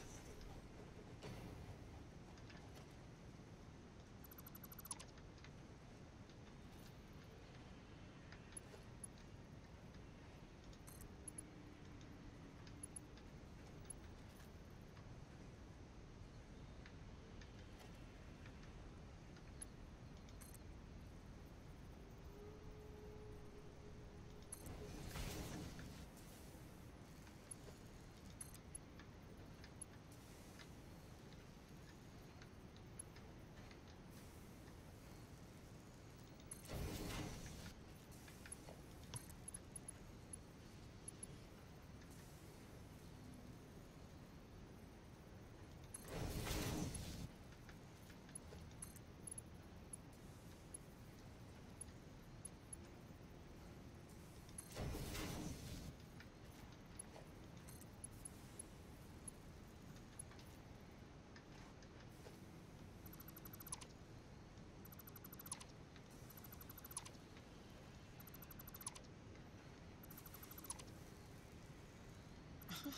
こ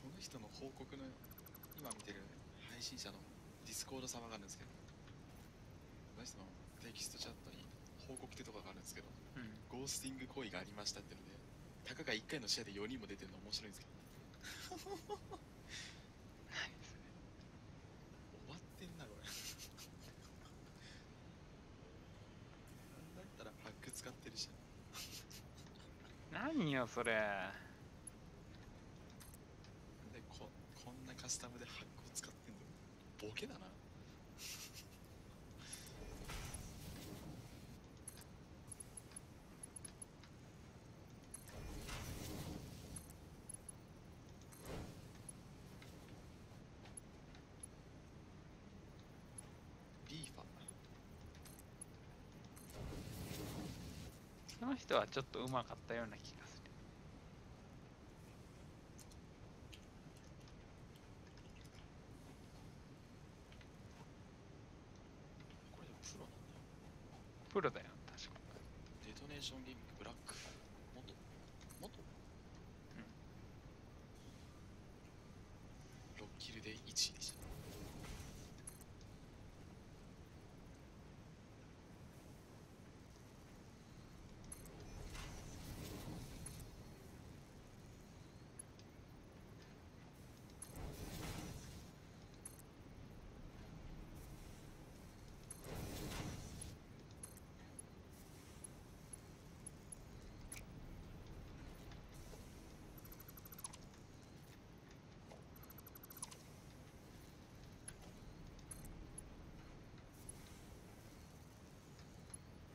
の人の報告の今見てる配信者のディスコード様があるんですけど、この人のテキストチャットに報告ってとこがあるんですけど、うんゴースティング行為がありましたってので、たかが1回の試合で4人も出てるの面白いんですけど、終わってんなこれ。なんだったらハック使ってるし。何よそれ。でこんなカスタムでハックを使ってんのボケだな。リーファその人はちょっと上手かったような気がする。これでもプロなんだ。プロだよ確か。デトネーションゲーミングブラック元6キルで1位でした。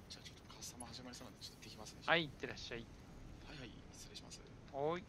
じゃあちょっとカスタマー始まりそうなんでちょっとできますね。はい、いってらっしゃい。はいはい、失礼します。おい。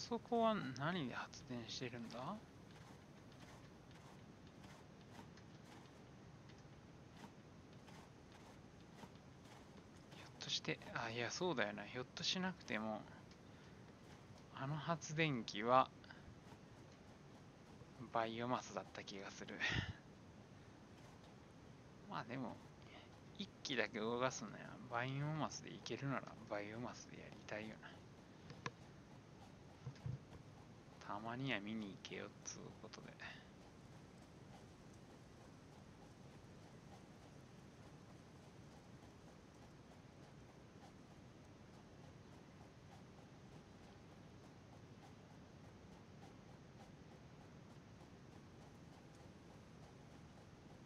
そこは何で発電してるんだ？ひょっとして、あ、いや、そうだよな。ひょっとしなくても、あの発電機は、バイオマスだった気がする。まあでも、一機だけ動かすのや、バイオマスでいけるなら、バイオマスでやりたいよな。たまには見に行けよっつうことで。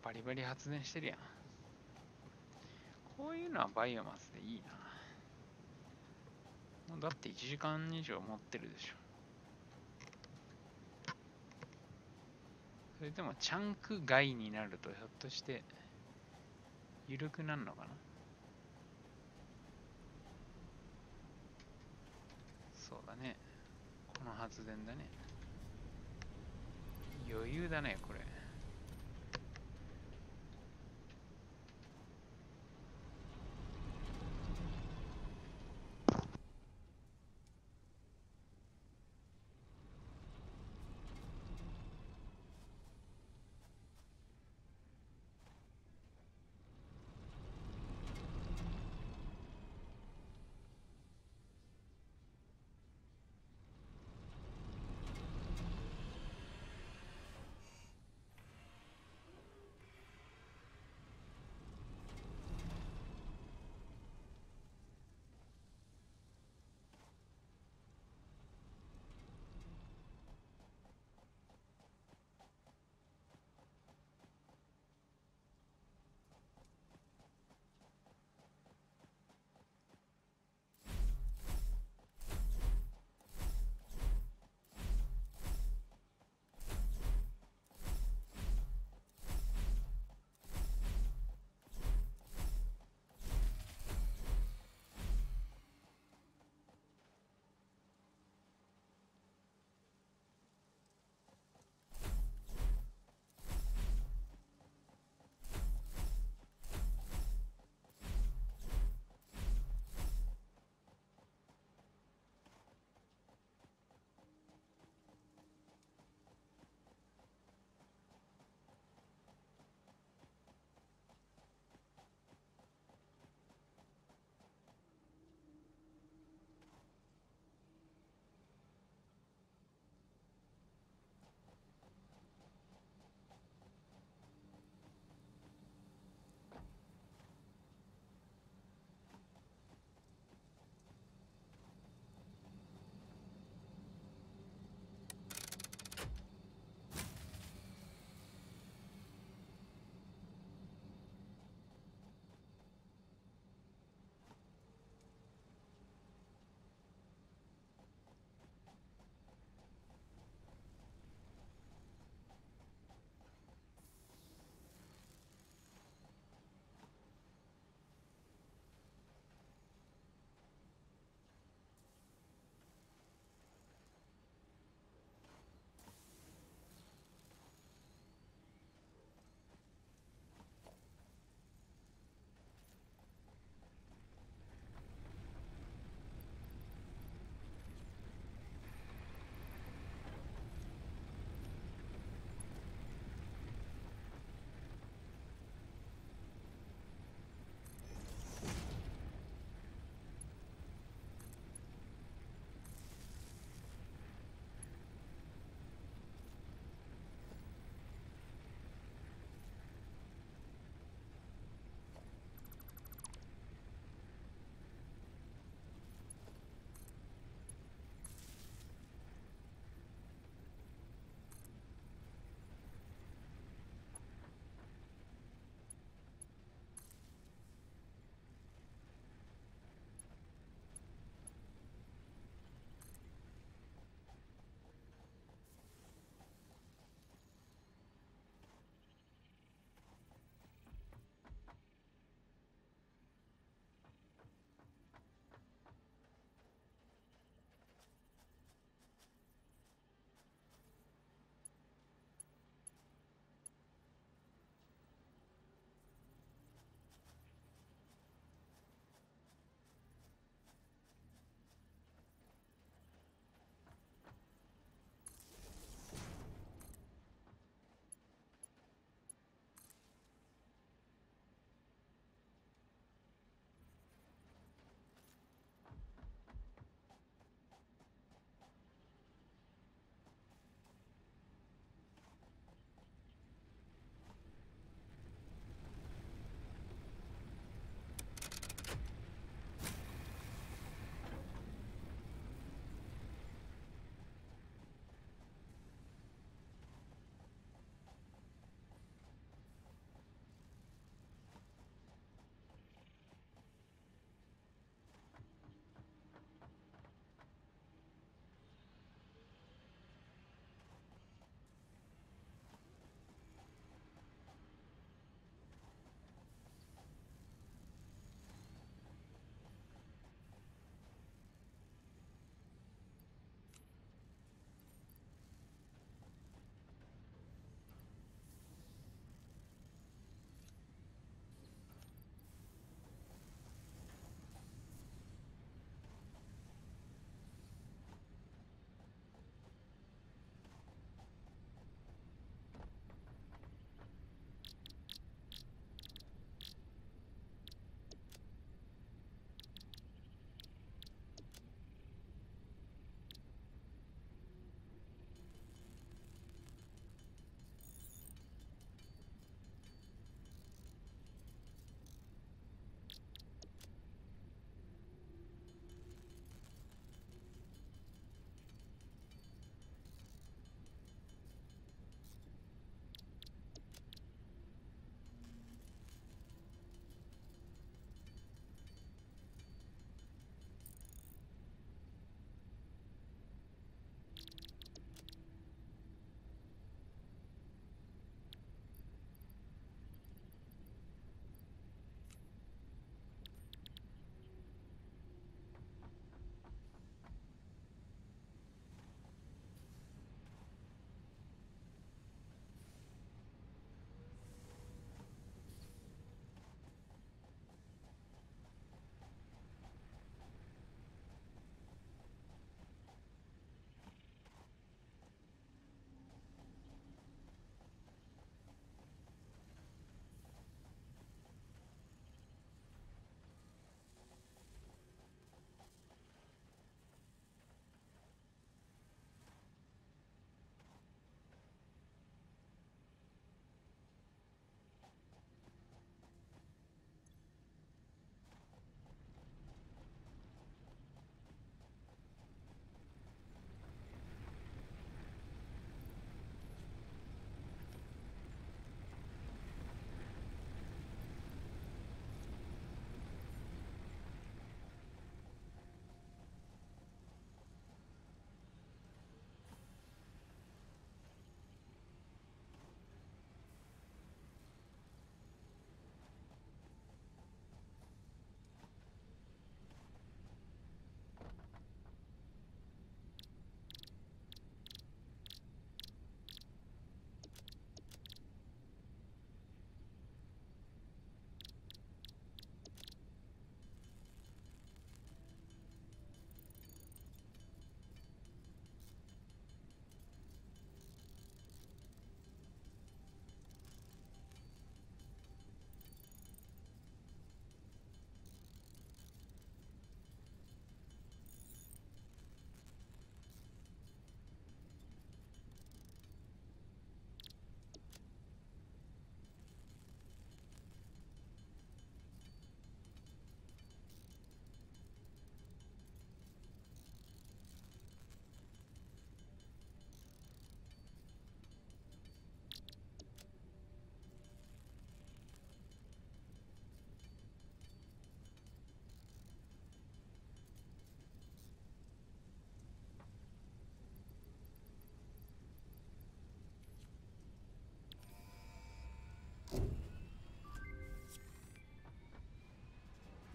バリバリ発電してるやん。こういうのはバイオマスでいいな。もうだって1時間以上持ってるでしょ。それでもチャンク外になるとひょっとして緩くなるのかな。そうだね。この発電だね。余裕だね、これ。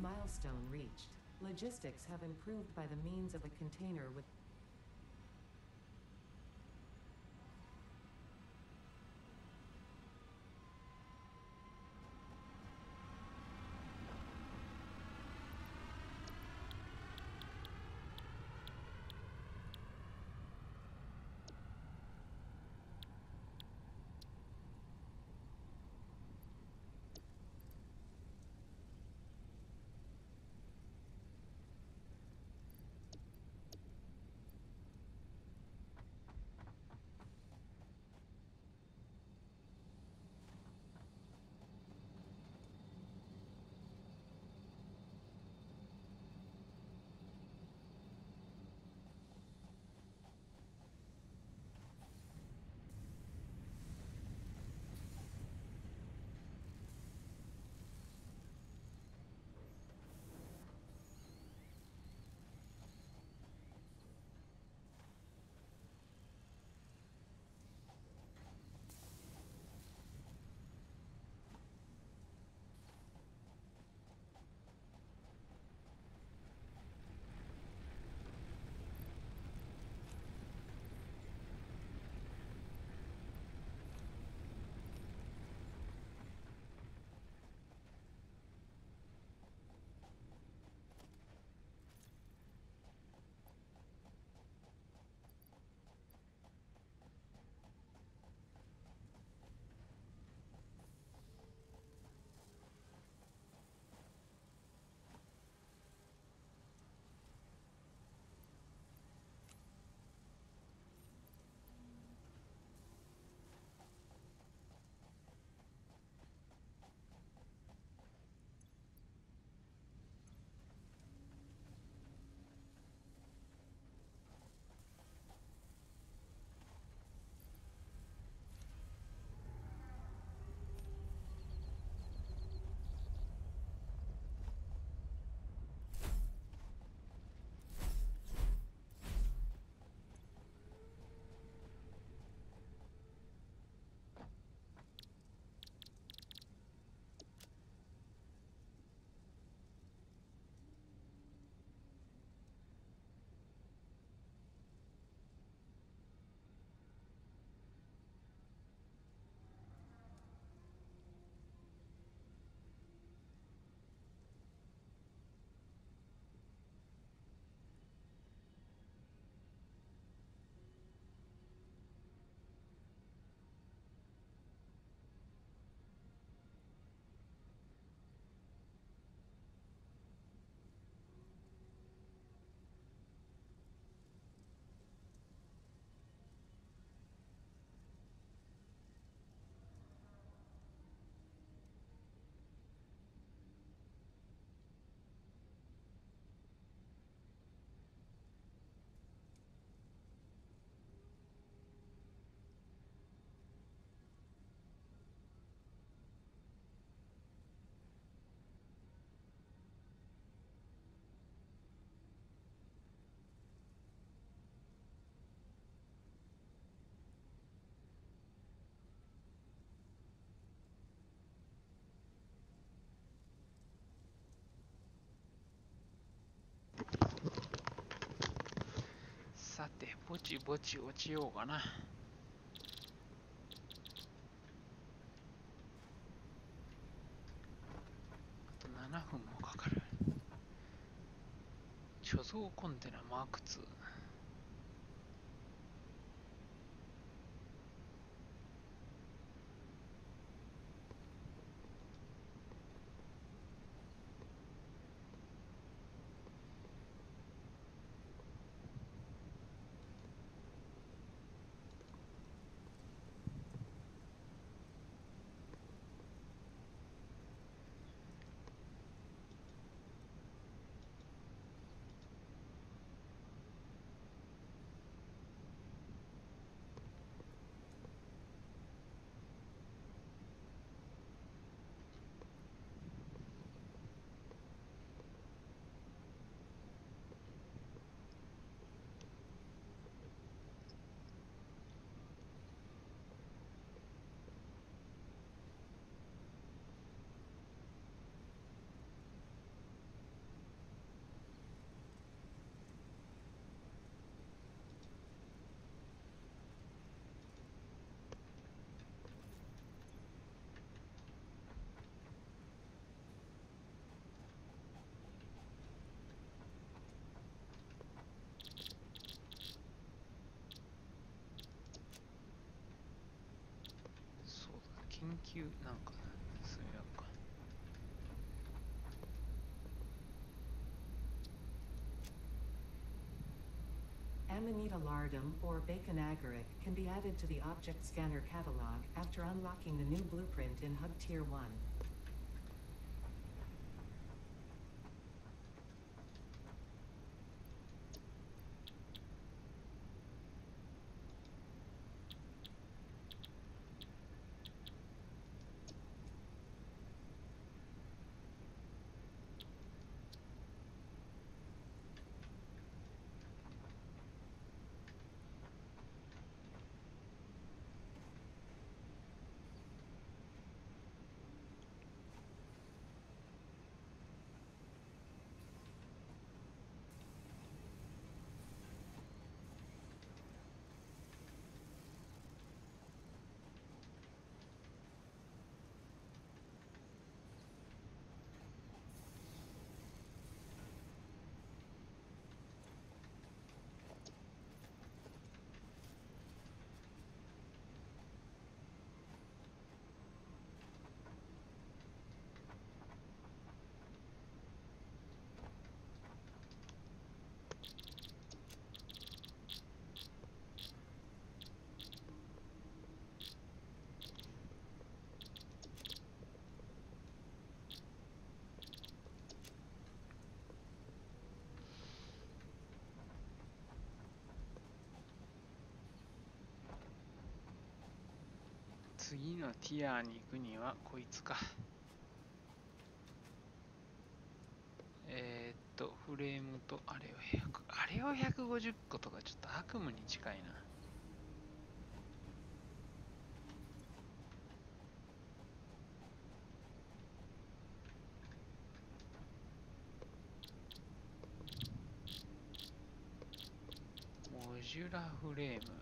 Milestone reached. Logistics have improved by the means of a container withさて、ぼちぼち落ちようかな。あと7分もかかる。貯蔵コンテナマーク2。究なんか進めようか。Amanita lardum or bacon agaric can be added to the object scanner catalog after unlocking the new blueprint in Hub Tier 1. 次のティアに行くにはこいつか。フレームとあれを150個とかちょっと悪夢に近いな。モジュラフレーム。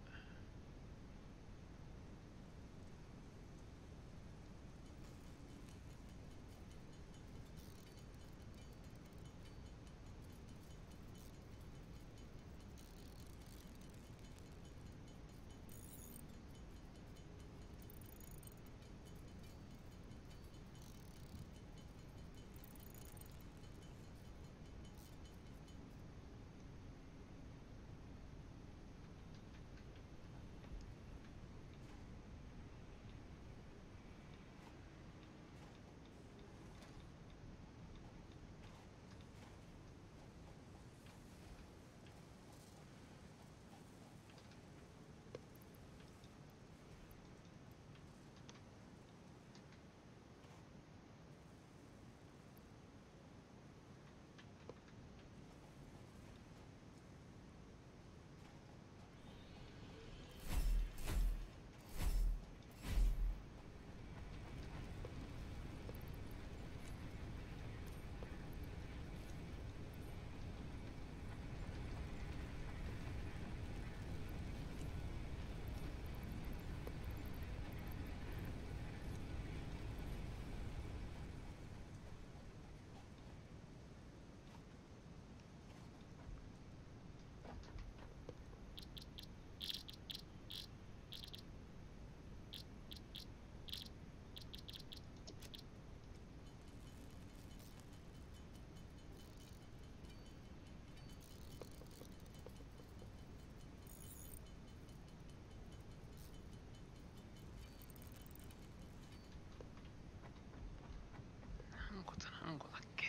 何個だっけ。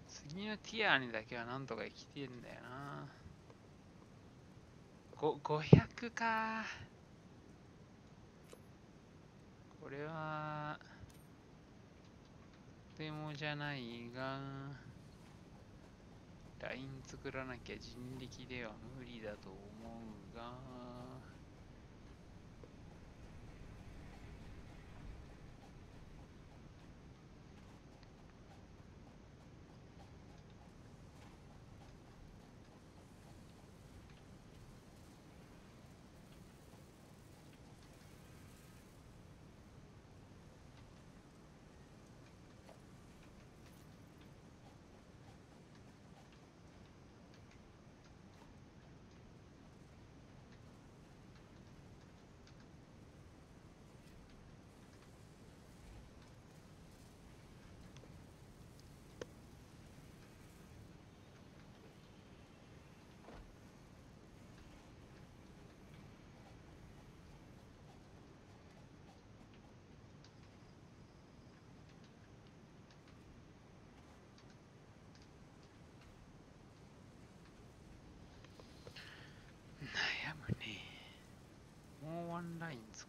次のティアにだけはなんとか生きてんだよな。500か。これはとてもじゃないが、ライン作らなきゃ人力では無理だと思うが、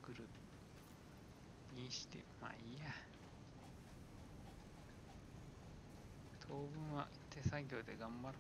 作るにして、まあいいや。当分は手作業で頑張る。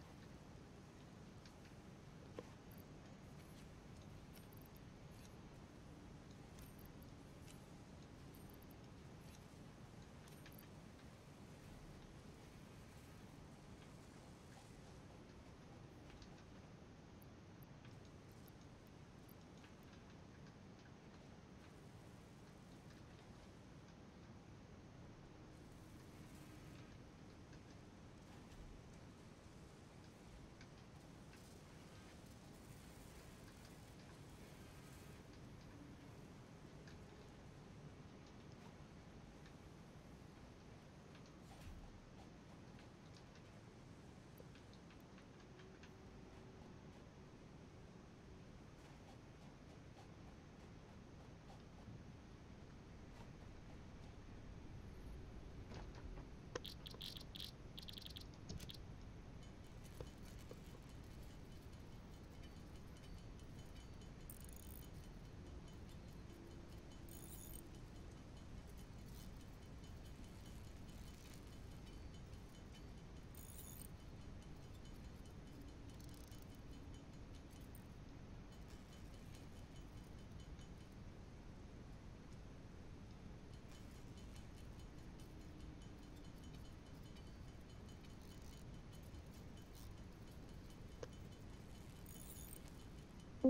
う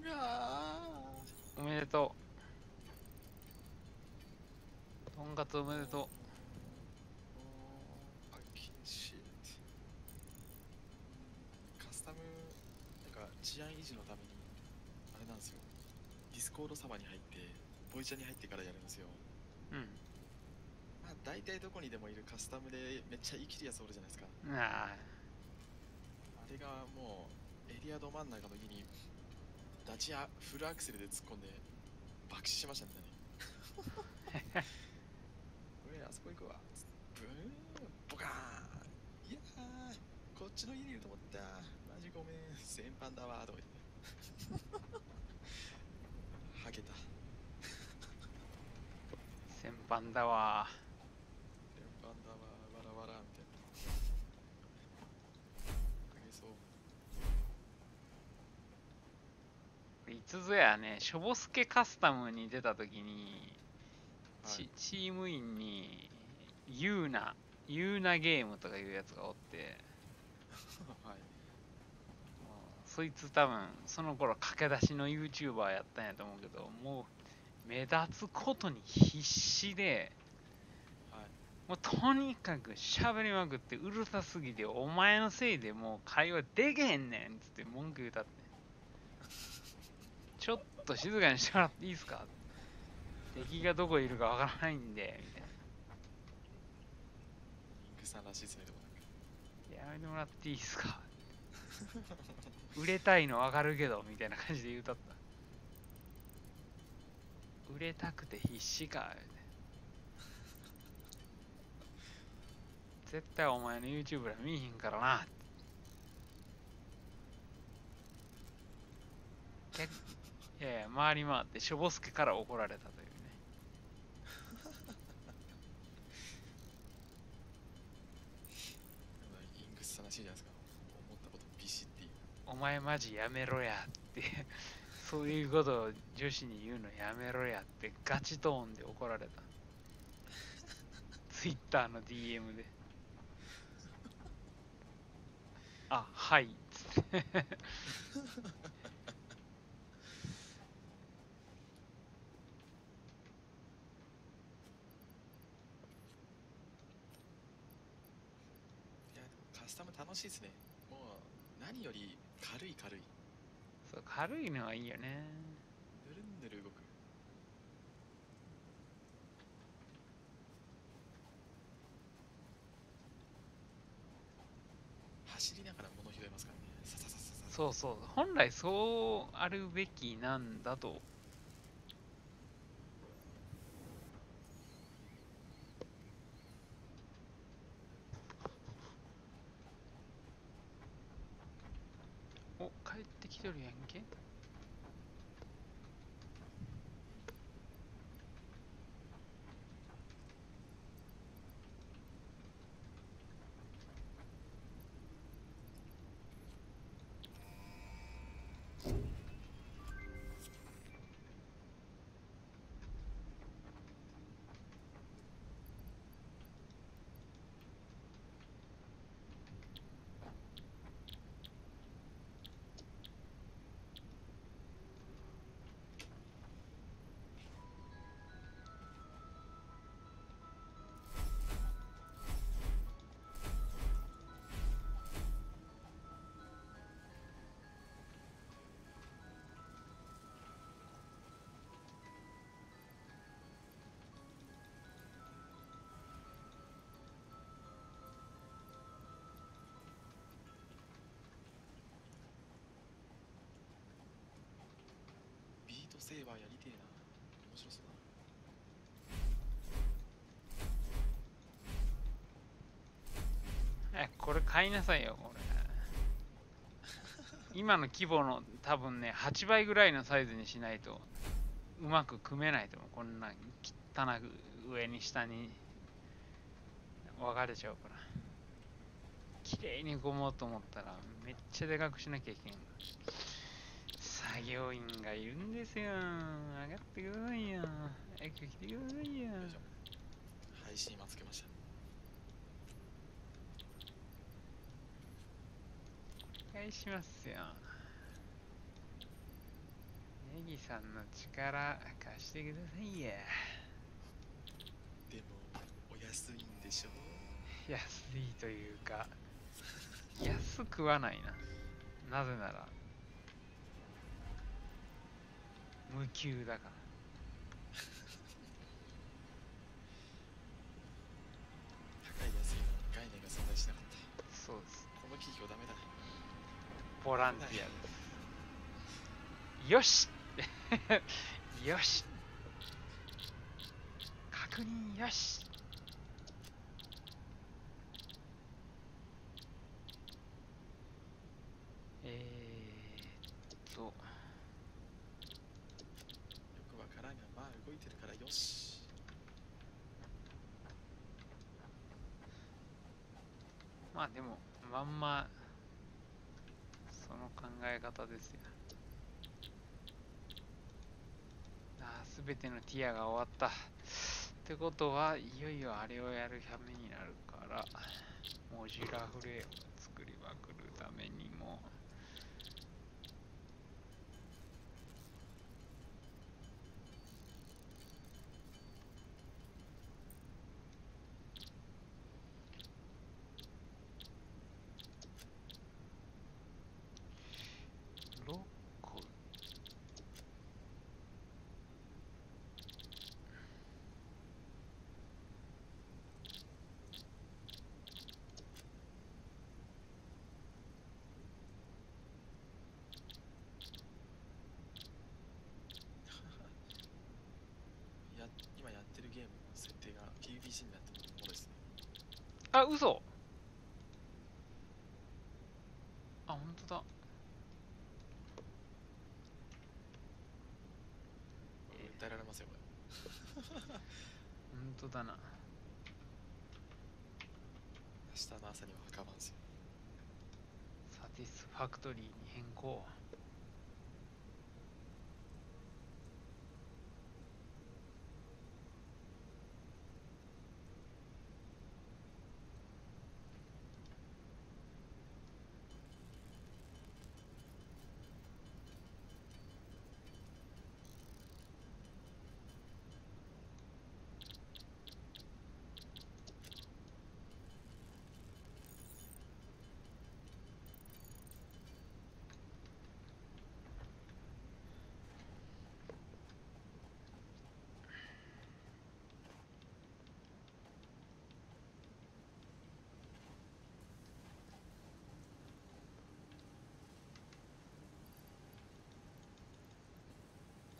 わおめでとう。とんかつおめでとう。ー、カスタム、なんか治安維持のために、あれなんですよ。ディスコードサバに入って、ボイチャに入ってからやるんですよ。うん。まあ、大体どこにでもいるカスタムでめっちゃ生きるやつおるじゃないですか。ああ、あれがもう、エリアど真ん中の家に、ダチアフルアクセルで突っ込んで、爆死しましたね。あそこ行くわ。ブーン、ボカーン。いやー、こっちの家にいると思った。マジごめん、先般だわーとか言って。はげた。先般だわ。先般だわー、わらわらみたいな。はげそう。いつぞやね、しょぼすけカスタムに出たときに、はい、チーム員に、ユーナゲームとかいうやつがおって、はい。そいつ多分、その頃駆け出しの YouTuber やったんやと思うけど、もう、目立つことに必死で、はい。もうとにかく喋りまくってうるさすぎて、お前のせいでもう会話できへんねんっつって文句言うたって。ちょっと静かにしてもらっていいですか、敵がどこいるかわからないんで、みたいな。インクさんらしいですね、でもなんか。やめてもらっていいですか、売れたいのわかるけど、みたいな感じで言うたった。売れたくて必死か、みたいな。絶対お前の YouTube ら見えへんからなって。いやいや、回り回ってしょぼすけから怒られたというね。イングスさんらしいじゃないですか。思ったことビシっていう。お前マジやめろやってそういうことを女子に言うのやめろやってガチトーンで怒られた。Twitter の DM で。あ、はいっつっていや、でもカスタム楽しいですね。もう、何より軽い。そう、軽いのはいいよね。ぬるんぬる動く。走りながら物拾えますからね。さささささ。そうそう、本来そうあるべきなんだと。お、帰ってきてるやんけ。てえわ、やりてえな。面白そうだな。これ買いなさいよ、これ。今の規模の多分ね、8倍ぐらいのサイズにしないとうまく組めないと思う。こんな汚く上に下に分かれちゃうから。綺麗に組もうと思ったらめっちゃでかくしなきゃいけん。作業員がいるんですよ。上がってくださいよ。早く来てくださいよ。よいしょ。配信今つけました。お願いしますよ。ネギさんの力貸してくださいや。でもお安いんでしょ。安いというか、安くはないな。なぜなら無給だから。高い安いの概念が存在しなかった。そうです。この企業ダメだ。ボランティアです。よしよし、確認よし。よくわからんが、まあ動いてるからよし。まあでもまんまその考え方ですよ。全てのティアが終わったってことは、いよいよあれをやるためになるから、モジュラフレームを作りまくるためにも6個。今やってるゲームの設定が PVC になってるものですね。あ、嘘。あ、本当だ。訴えられますよ、これ。本当だな。明日の朝には墓場ですよ。サティスファクトリーに変更。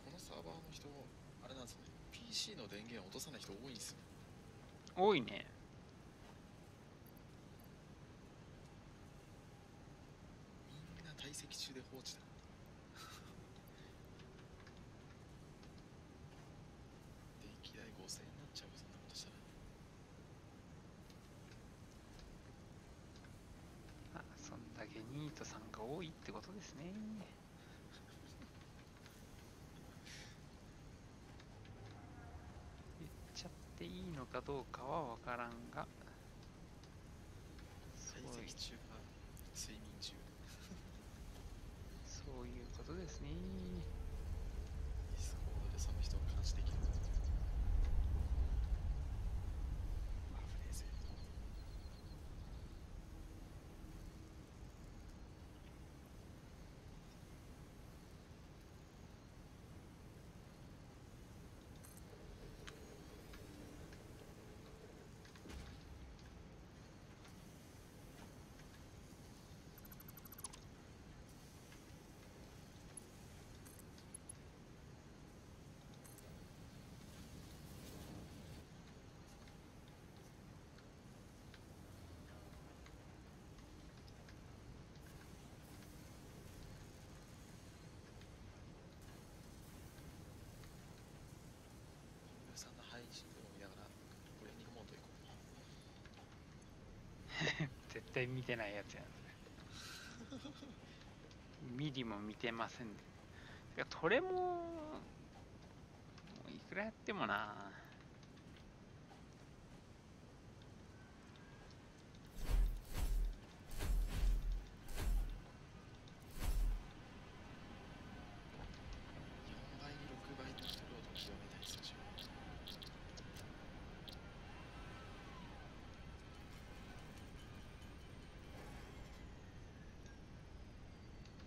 このサーバーの人、あれなんですよね。PC の電源を落とさない人多いんですよ。多いね。みんな退席中で放置だ。電気代5000円になっちゃうよ、そんなことしたら。あ、そんだけニートさんが多いってことですね。言っちゃっていいのかどうかはわからんが、退席中か睡眠中。そういうことですね。ディスコードでその人を監視できる。危ねえぜ。対見てないやつやん。ミリも見てません。てかトレも、いくらやってもな。4倍に6倍のストロードを極めたいですよ、自分は。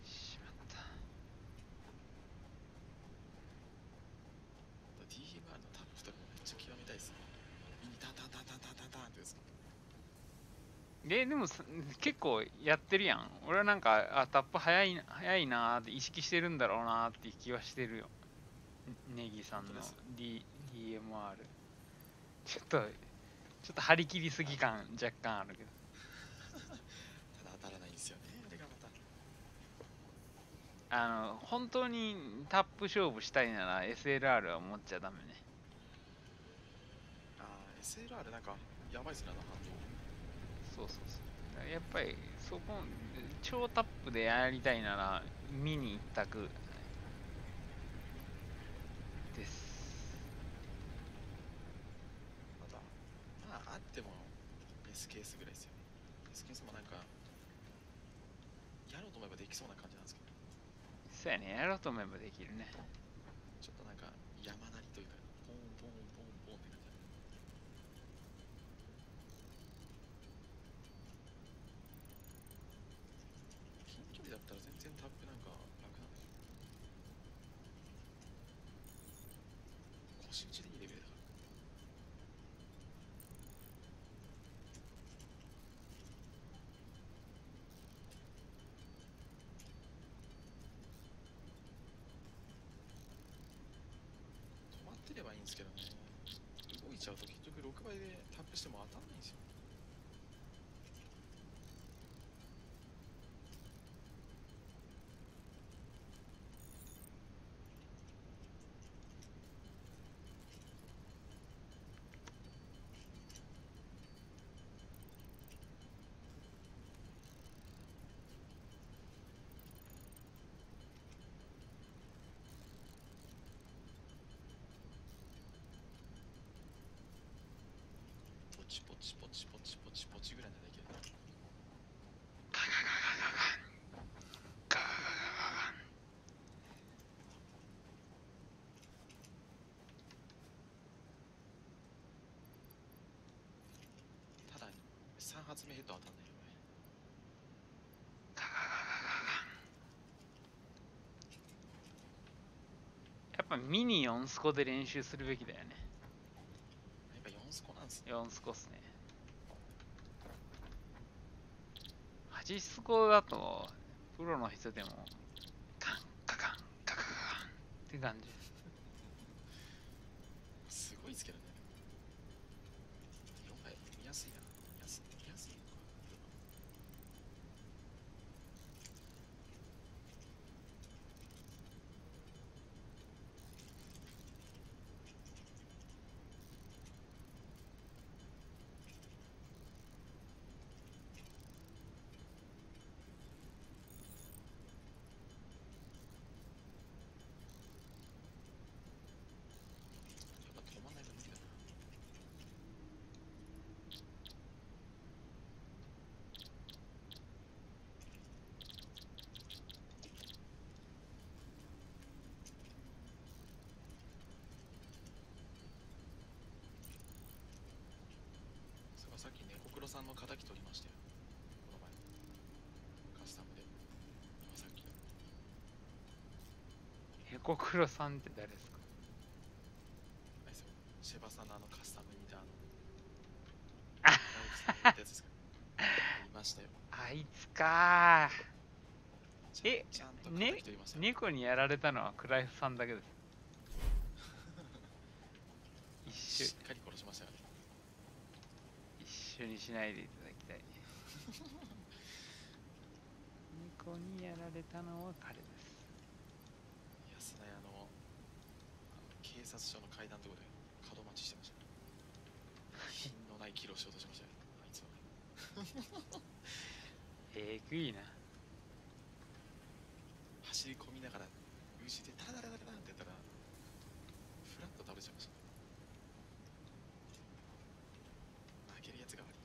しまった。DMR のタップとかもめっちゃ極めたいですね。ミニタンタンタンタンタンタンタンってやつ。でも結構やってるやん。俺はなんか、タップ早いなーって意識してるんだろうなーっていう気はしてるよ。ネギさんの DMR。ちょっと張り切りすぎ感若干あるけど。ただ当たらないんですよね、あれがまた。本当にタップ勝負したいなら SLR は持っちゃダメね。SLR なんかやばいっすね、あの反応。そうそうそう。だからやっぱりそこ超タップでやりたいならミニ一択です。まだまああっても S ケースぐらいですよね。 S ケースもなんかやろうと思えばできそうな感じなんですけど、そうやね、やろうと思えばできるね。ちょっとなんか山なりというかポンポンポンポンって感じで。近距離だったら全然タップなんか楽なんですよ。腰打ちでいいレベルだから。止まってればいいんですけどね、動いちゃうと結局6倍でタップしても当たんないんですよ。ポチポチポチポチポチポチぐらいならいけるな。ただ3発目ヘッド当たんないよね。やっぱミニ4スコで練習するべきだよね。やっぱ4スコなんですね。4スコっすね。8スコだとプロの人でもカンカカンカカカンって感じ。すごいですけどね。4倍見やすいな。見やすいのか。やっぱ止まんないと無理だな。そういえばさっき猫黒さんの敵取りましたよ、この前。カスタムで。さっきのヘコクロさんって誰ですか？あれですよ、シェバさんのカスタムにいたライフさんのやつですか。いましたよ。あいつかちゃんと敵取りましたよ。猫にやられたのはクライフさんだけです。しっかり殺しましたよね。一緒にしないでいただきたい。猫にやられたのは彼です。安田屋の警察署の階段のところで角待ちしてました。品のないキルをしようとしましたよ、あいつは。えぐいな。走り込みながら牛でタラタラタラタラってやったらフラッと倒れちゃいました。投げるやつが悪い。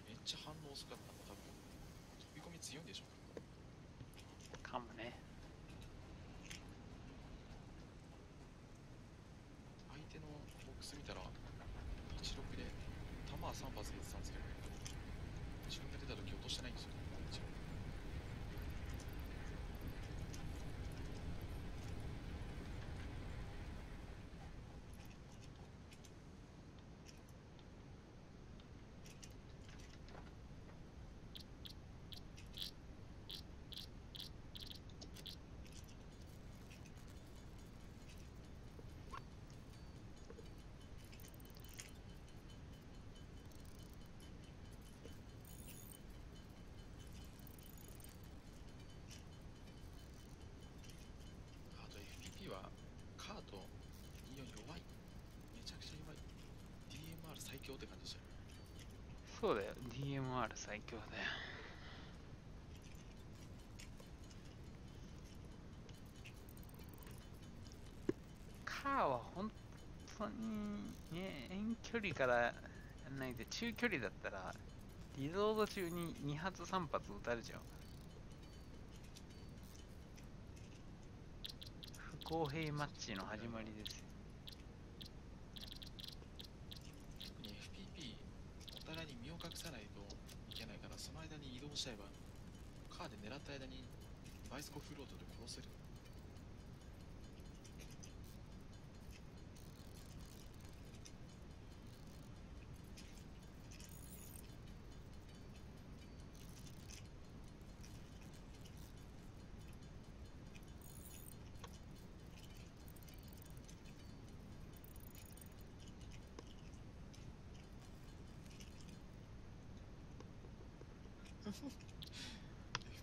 めっちゃ反応遅かったの多分飛び込み強いんでしょ。かもね。相手のボックス見たら16で弾は3発入れてたんですけど、自分が出た時落としてないんですよ。あと FPP はカート24弱い。めちゃくちゃ弱い。DMR 最強って感じでしたよ。そうだよ。DMR 最強だよ。カーは本当にね、遠距離からやんないで、中距離だったらリロード中に2発3発撃たれちゃう。不公平マッチの始まりですよ。特に FPP お互いに身を隠さないといけないから、その間に移動しちゃえばカーで狙った間にバイスコフロートで殺せる。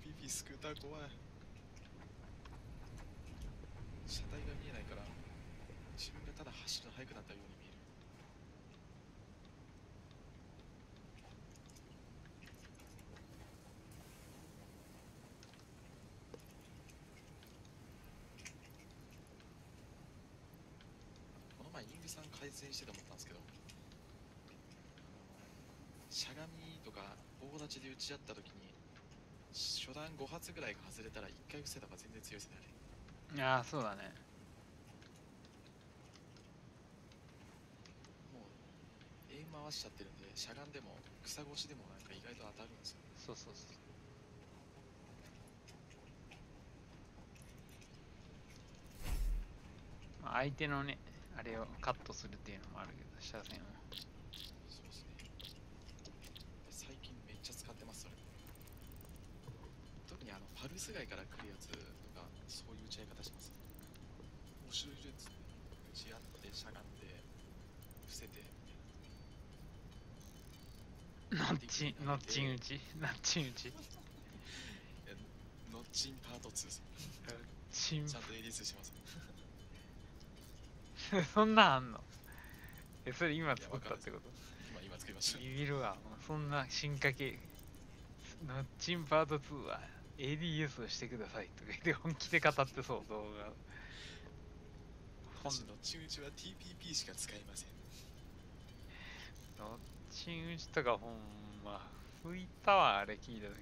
FPP スクーター怖い。車体が見えないから自分がただ走るの速くなったように見える。この前インビさん改善してて思ったんですけど、しゃがみとか棒立ちで打ち合った時に初段5発ぐらいが外れたら1回伏せた方が全然強いですね、あれ。いやー、そうだね。もうエイ回しちゃってるんで、しゃがんでも草越しでもなんか意外と当たるんですよ。そうそうそう。まあ相手のね、あれをカットするっていうのもあるけど、車線を。そうですね。最近めっちゃ使ってます、それ。特にパルス街から来るやつとか、そういう打ち合い方します。後ろいるっつって打ち合ってしゃがんで伏せて、ノッチン打ち、ノッチン打ち。ノッチンパート2です。チンちゃんとエリスします。そんなんあんの？それ今作ったってこと？今作りました。ビビるわ。そんな進化系。ノッチンパート2は ADS をしてくださいとか言って本気で語ってそう、動画。私のチン打ちは TPP しか使いません。ノッチン打ちとかほんま吹いたわ、あれ聞いた時。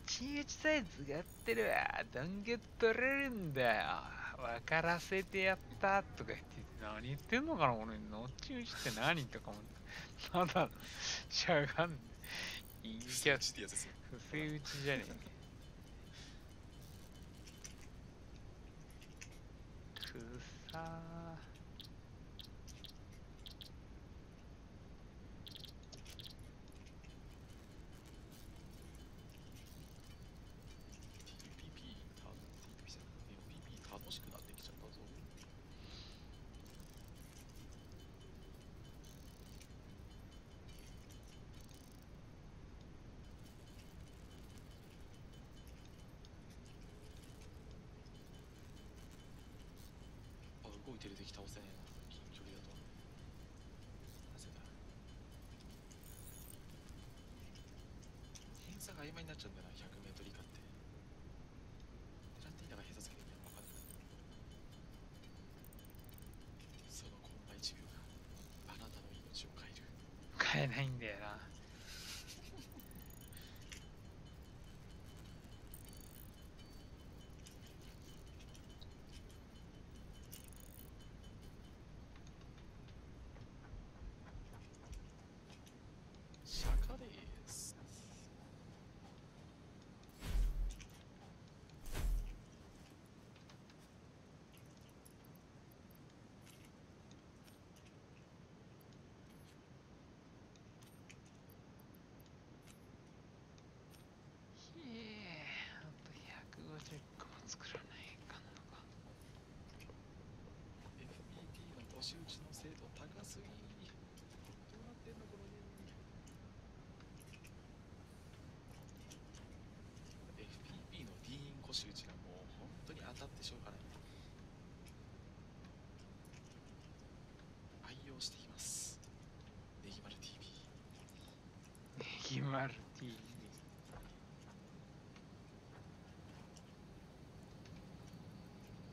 チン打ちサイズがってるわ、どんげ取れるんだよ、分からせてやったとか言って、何言ってんのかな、俺、ノッチン打ちって何とか思って、ただしゃがんで、いいキャス、ってやつですよ。不正打ちじゃねえか。くさー。TPP 楽しくなってきちゃったぞ。あ、動いてる敵倒せねえな、近距離だと。曖昧になっちゃうんだよな、100メートル以下って。狙っていいのが下手すぎて分かんない。そのコンマ1秒があなたの命を変える。変えないんだよな。釈迦です。ひえ、あと150個も作らないかなのか。 FPT の星打ちの精度高すぎ。どうなってんのこのゲーム。FPP のディーン腰打ちがもう本当に当たってしょうがない。愛用しています。ネギマル TV。ネギマル TV。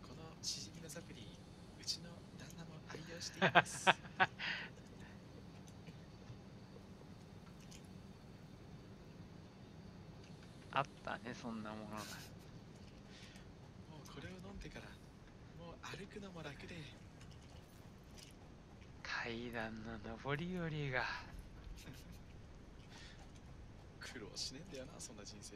このしじみのサプリ、うちの旦那も愛用しています。あったね、そんなものが。もうこれを飲んでからもう歩くのも楽で。階段の上り下りが。苦労しねえんだよな、そんな人生。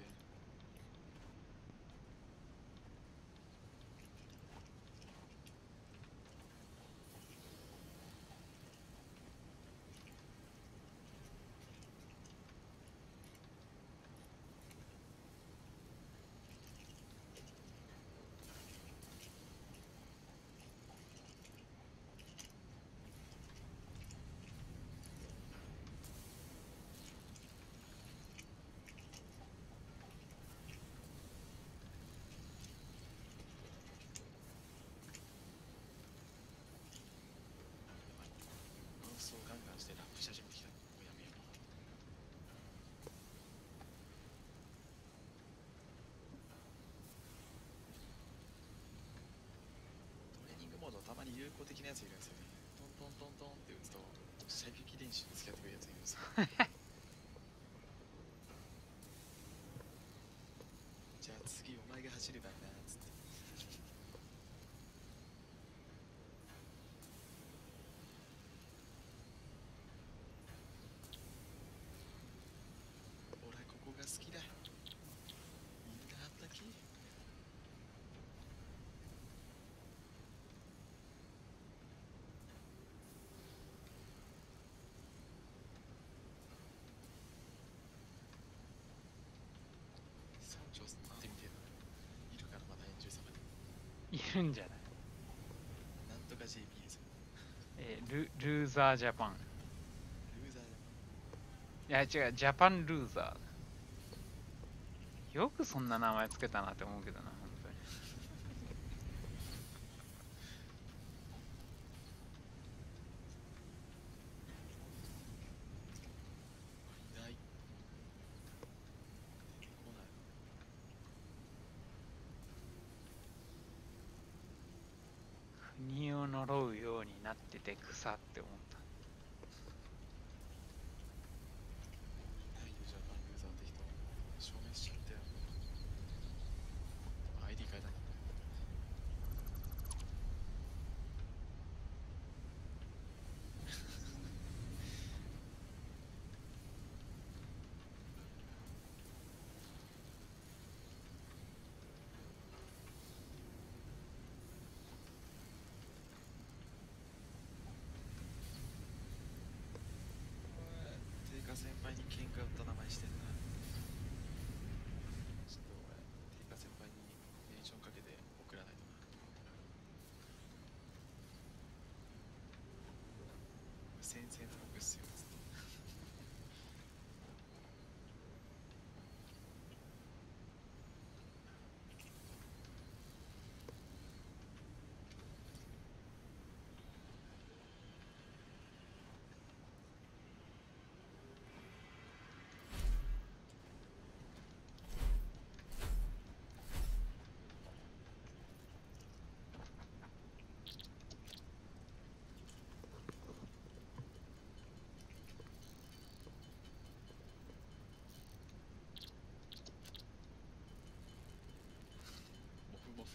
マウスをガンガンしてラップし始めてきた。もうやめよう。トレーニングモードたまに有効的なやついるんですよね。トントントントンって打つと射撃練習に付き合ってくれるやついるんですよ。じゃあ次お前が走る番だっつって。俺ここが好きだ。みんなあったき。村長さんってみてえな。いるからまだ円柱様に。いるんじゃない。なんとか JP ですよ。ルーザージャパン。ルーザーいや違う、ジャパンルーザー。よくそんな名前つけたなって思うけどな、本当に。いない。来ない。国を呪うようになってて草って思った。いないよ、ジャパンルーザーって人。証明しちゃったよ。ID 変えたんだ。定価先輩に喧嘩売った名前してんな。ちょっとお前、定価先輩にメンションかけて送らないとな。先生の僕っすよつって。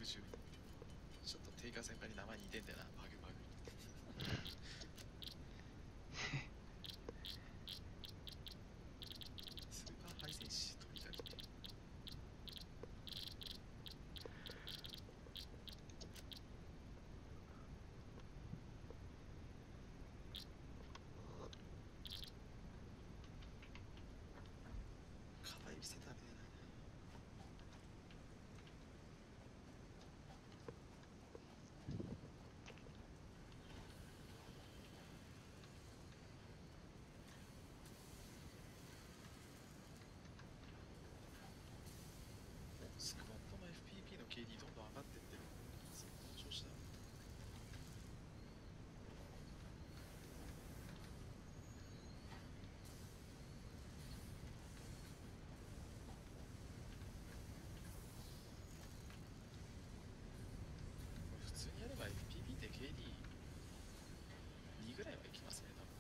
不十分。ちょっと定価線化に名前似てんだよな。バグ。スーパーハイ戦士とりあえず。可愛いしてたね。スクワットの FPP の KD どんどん上がってってる。その調子だ。普通にやれば FPP って KD2 ぐらいはいきますね、多分。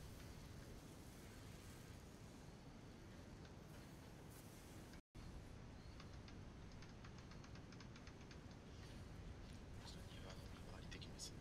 普通に回りできます。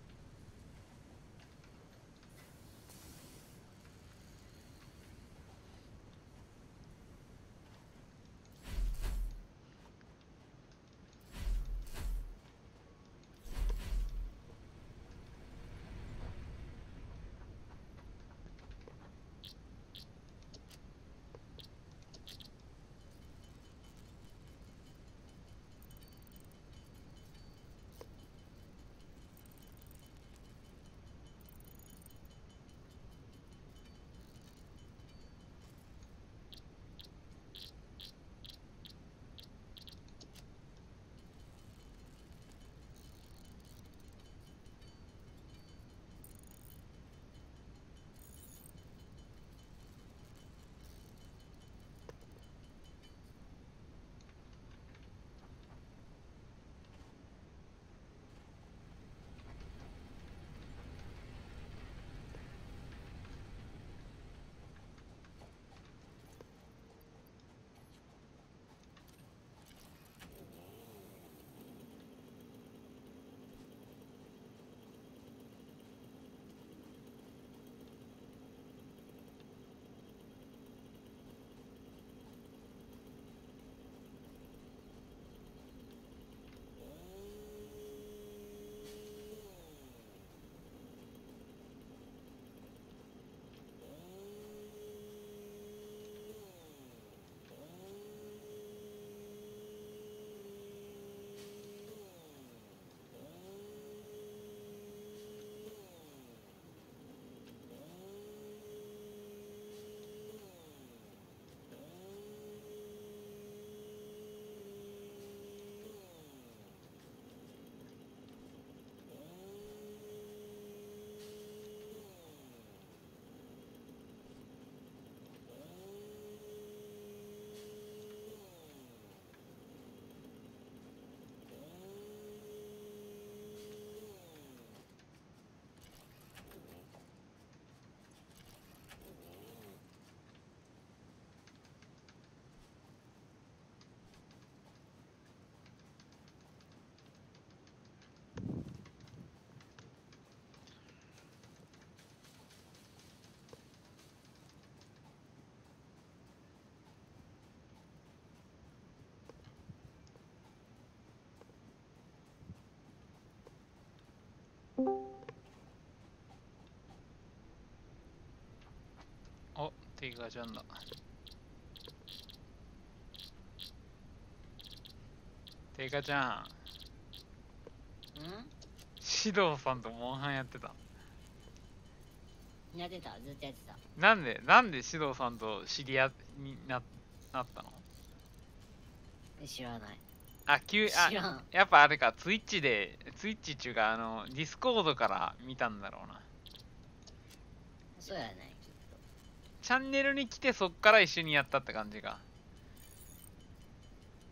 お、テイガちゃんだ。テイガちゃん、シドさんとモンハンやってた。やってた、ずっとやってた。なんでシドさんと知り合いになったの？知らない。知らん。やっぱあれか、ツイッチっていうか、ディスコードから見たんだろうな。そうやね、きっと。チャンネルに来てそっから一緒にやったって感じか。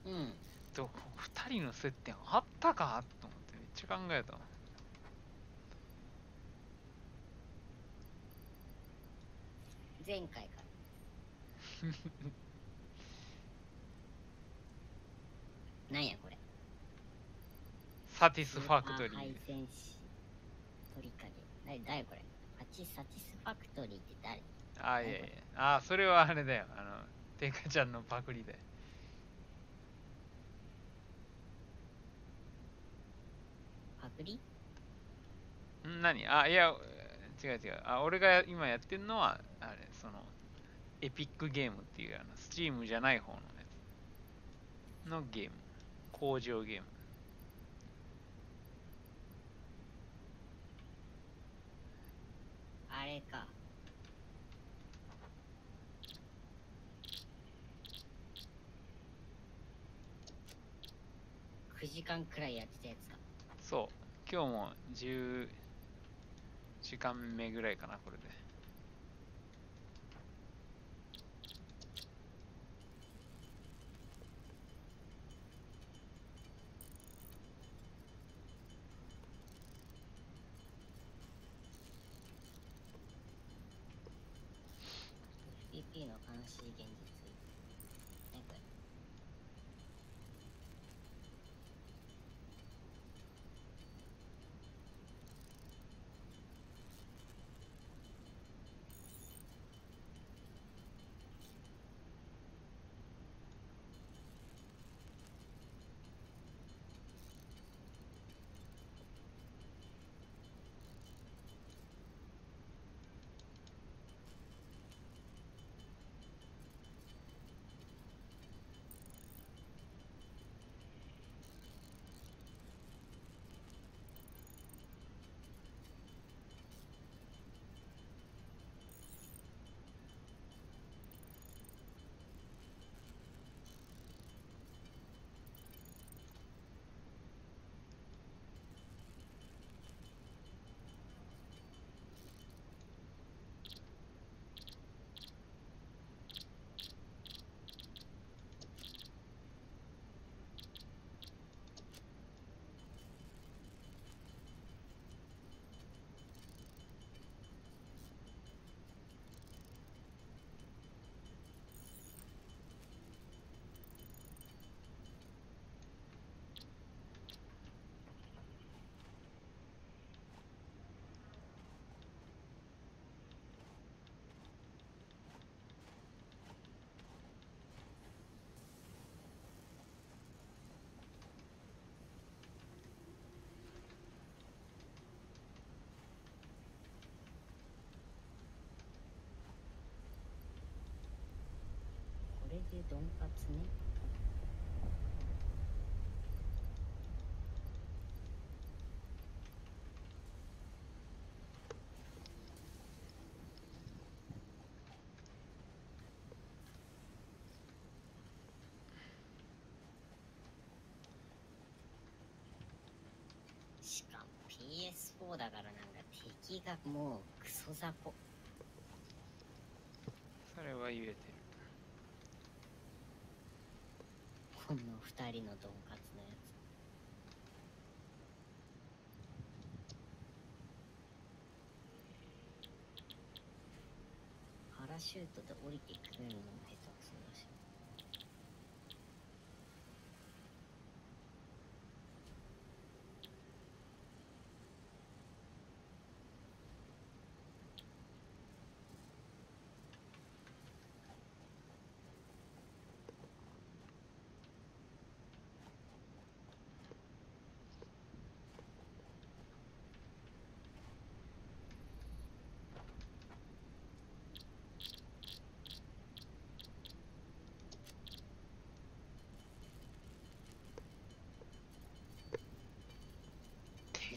うん。二人の接点あったかと思ってめっちゃ考えた。前回からなんやこれ。サティスファクトリー。スーパーハイセンシ鳥影。誰これ。サティスファクトリーって誰？あ、いやいや。あ、それはあれだよ。テカちゃんのパクリで。パクリ？何あ、いや、違う違う。俺が今やってるのは、あれ、エピックゲームっていう、スチームじゃない方のやつのゲーム。工場ゲーム。あれか。9時間くらいやってたやつか。そう。今日も10時間目ぐらいかな、これで。FPP の監視現実。何これ。これでドンカツね。しかも PS4 だからなんか敵がもうクソ雑魚。それは言えてる。この2人のドンカツのやつ。パラシュートで降りてくるのも下手くそだし。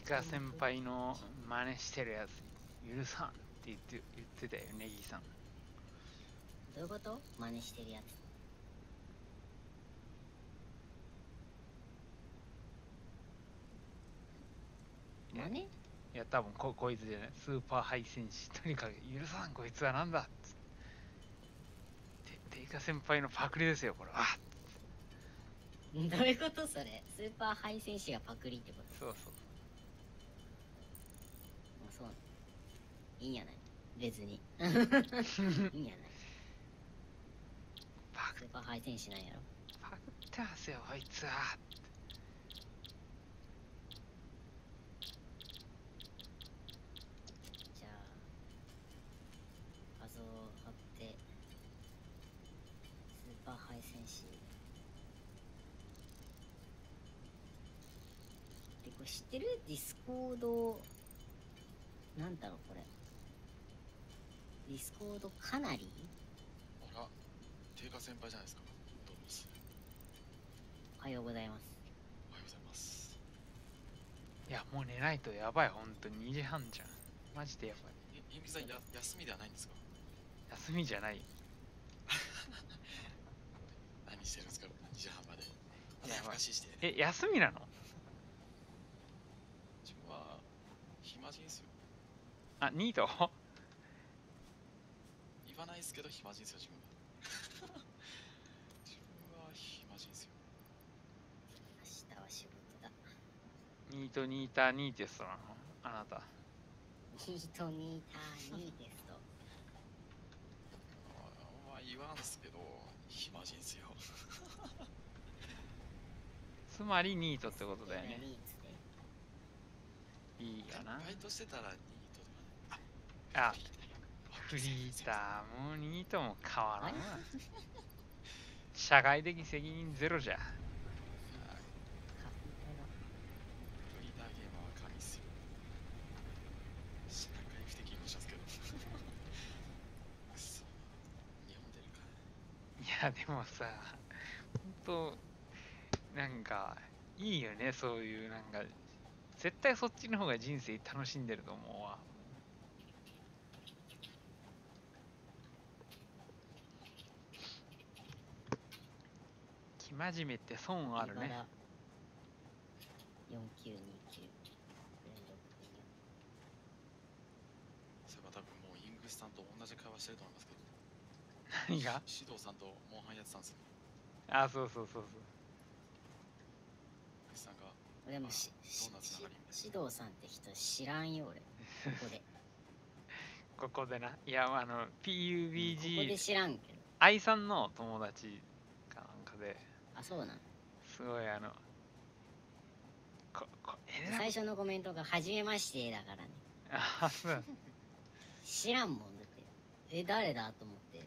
テカ先輩の真似してるやつ、許さんって言ってたよ、ネギさん。どういうこと？真似してるやつ。真似？いや、多分こいつじゃない。スーパーハイ戦士。とにかく許さん、こいつはなんだっつって。テカ先輩のパクリですよ、これは。どういうことそれ？スーパーハイ戦士がパクリってこと？そうそう。そう。いいんやない？別に。いいんやない？パスーパーハイ戦士なんやろ？クってますよ、こいつは。日配信し。で、これ知ってる？ディスコード、なんだろうこれ。ディスコードかなりあら、定価先輩じゃないですか。どうもです。おはようございます。おはようございます。いや、もう寝ないとやばい、ほんとに2時半じゃん。マジでやばい。インクさん休みではないんですか？休みじゃない。何してるんですか？ 2 時半まで。やばいふかしして。え、休みなの？自分は暇人ですよ。あ、ニート言わないですけど暇人ですよ、自分は。自分は暇人ですよ。明日は仕事だ。ニート、ニーター、ニーテストなのあなた。ニートニーターニーテスト。まあ言わんすけど暇人ですよ。つまりニートってことだよね。ニーツで。いいかな。バイトしてたらニートとかね。あ、フリーターもニートも変わらんわ。社会的責任ゼロじゃ。カフェだ。フリーターゲーマーは神っすよ。社会不適合者ですけど。くそ。日本出るか。いや、でもさ、ほんと、なんか、いいよね、そういう、なんか、絶対そっちの方が人生楽しんでると思うわ。生真面目って損あるね。 4929。そういえば多分もうイングスさんと同じ会話してると思いますけど、何が？指導さんとモンハンやってたんですよ。あ、そうそうそうそう。イングスさんがでもどんなつながり？指導さんって人知らんよ俺。ここで。ここでな。いや、ここで PUBG、知らんけど。愛さんの友達かなんかで、あ、そうなん。すごい最初のコメントが初めましてだからね。あ、そう知らんもんだって誰だと思って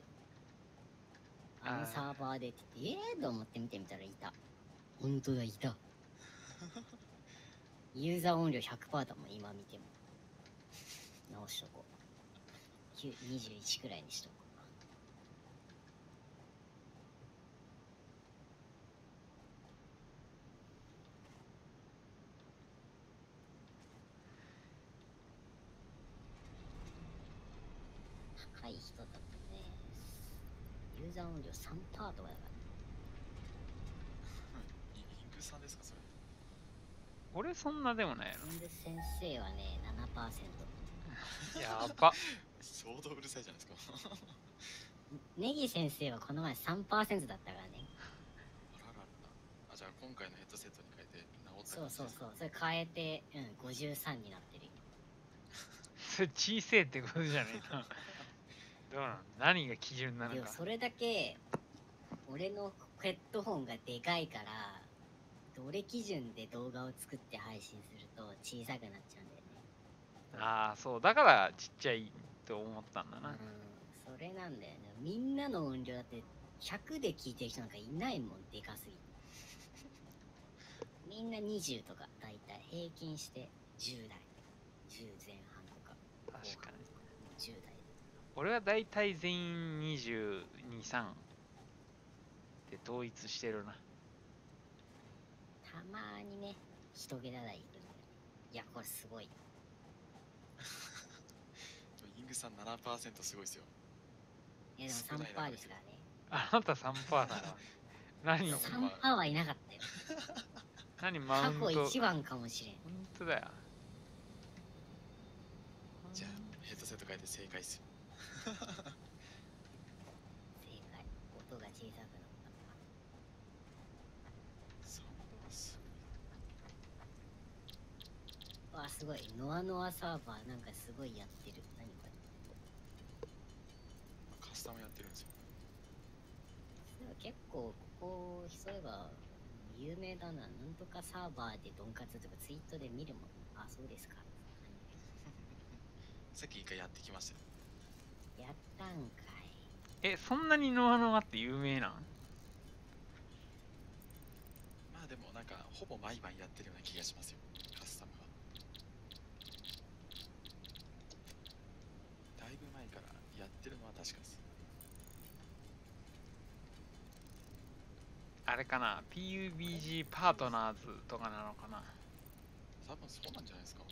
あのサーバーでって言ってと思って見てみたらいた。本当だ、いた。ユーザー音量 100% だもん今見ても。直しとこう。21くらいにしとこう。高い人だとね、ユーザー音量 3% とかだから。イングスさんですかそれ？俺そんなでもないほんで先生はね 7%。 の。やば。相当うるさいじゃないですか。ネギ先生はこの前 3% だったからね。あららら。あ、じゃあ今回のヘッドセットに変えて直ったそうそうそう、それ変えて53になってるよ。それ小せえってことじゃねえな。どうなの？何が基準なのか。でもそれだけ俺のヘッドホンがでかいからどれ基準で動画を作って配信すると小さくなっちゃうんだよね。ああ、そう。だからちっちゃいと思ったんだな。それなんだよね。みんなの音量だって100で聞いてる人なんかいないもん、でかすぎて。みんな20とかだいたい平均して10代、10前半とか。確かに。 10代。俺はだいたい全員22、3で統一してるな。たまにね、人気だらいるんだよ。いや、これすごい。イングさん 7% すごいですよ。いやでも3%ですからね。あなた 3% なの？何を3%はいなかったよ。何マウント？過去一番かもしれん。本当だよ。じゃあヘッドセット変えて正解っすよ。正解。音が小さくなった。そうすわあ、すごい。ノアノアサーバーなんかすごいやってる。何これ。カスタムやってるんですよ。でも結構ここそういえば有名だな。なんとかサーバーでドンカツとかツイートで見るもん。あ、そうですか。さっき一回やってきましたよ。やったんかい。え、そんなにノアノアって有名なん？あでもなんかほぼ毎晩やってるような気がしますよ、カスタムは。だいぶ前からやってるのは確かです。あれかな、 PUBG パートナーズとかなのかな。多分そうなんじゃないですか。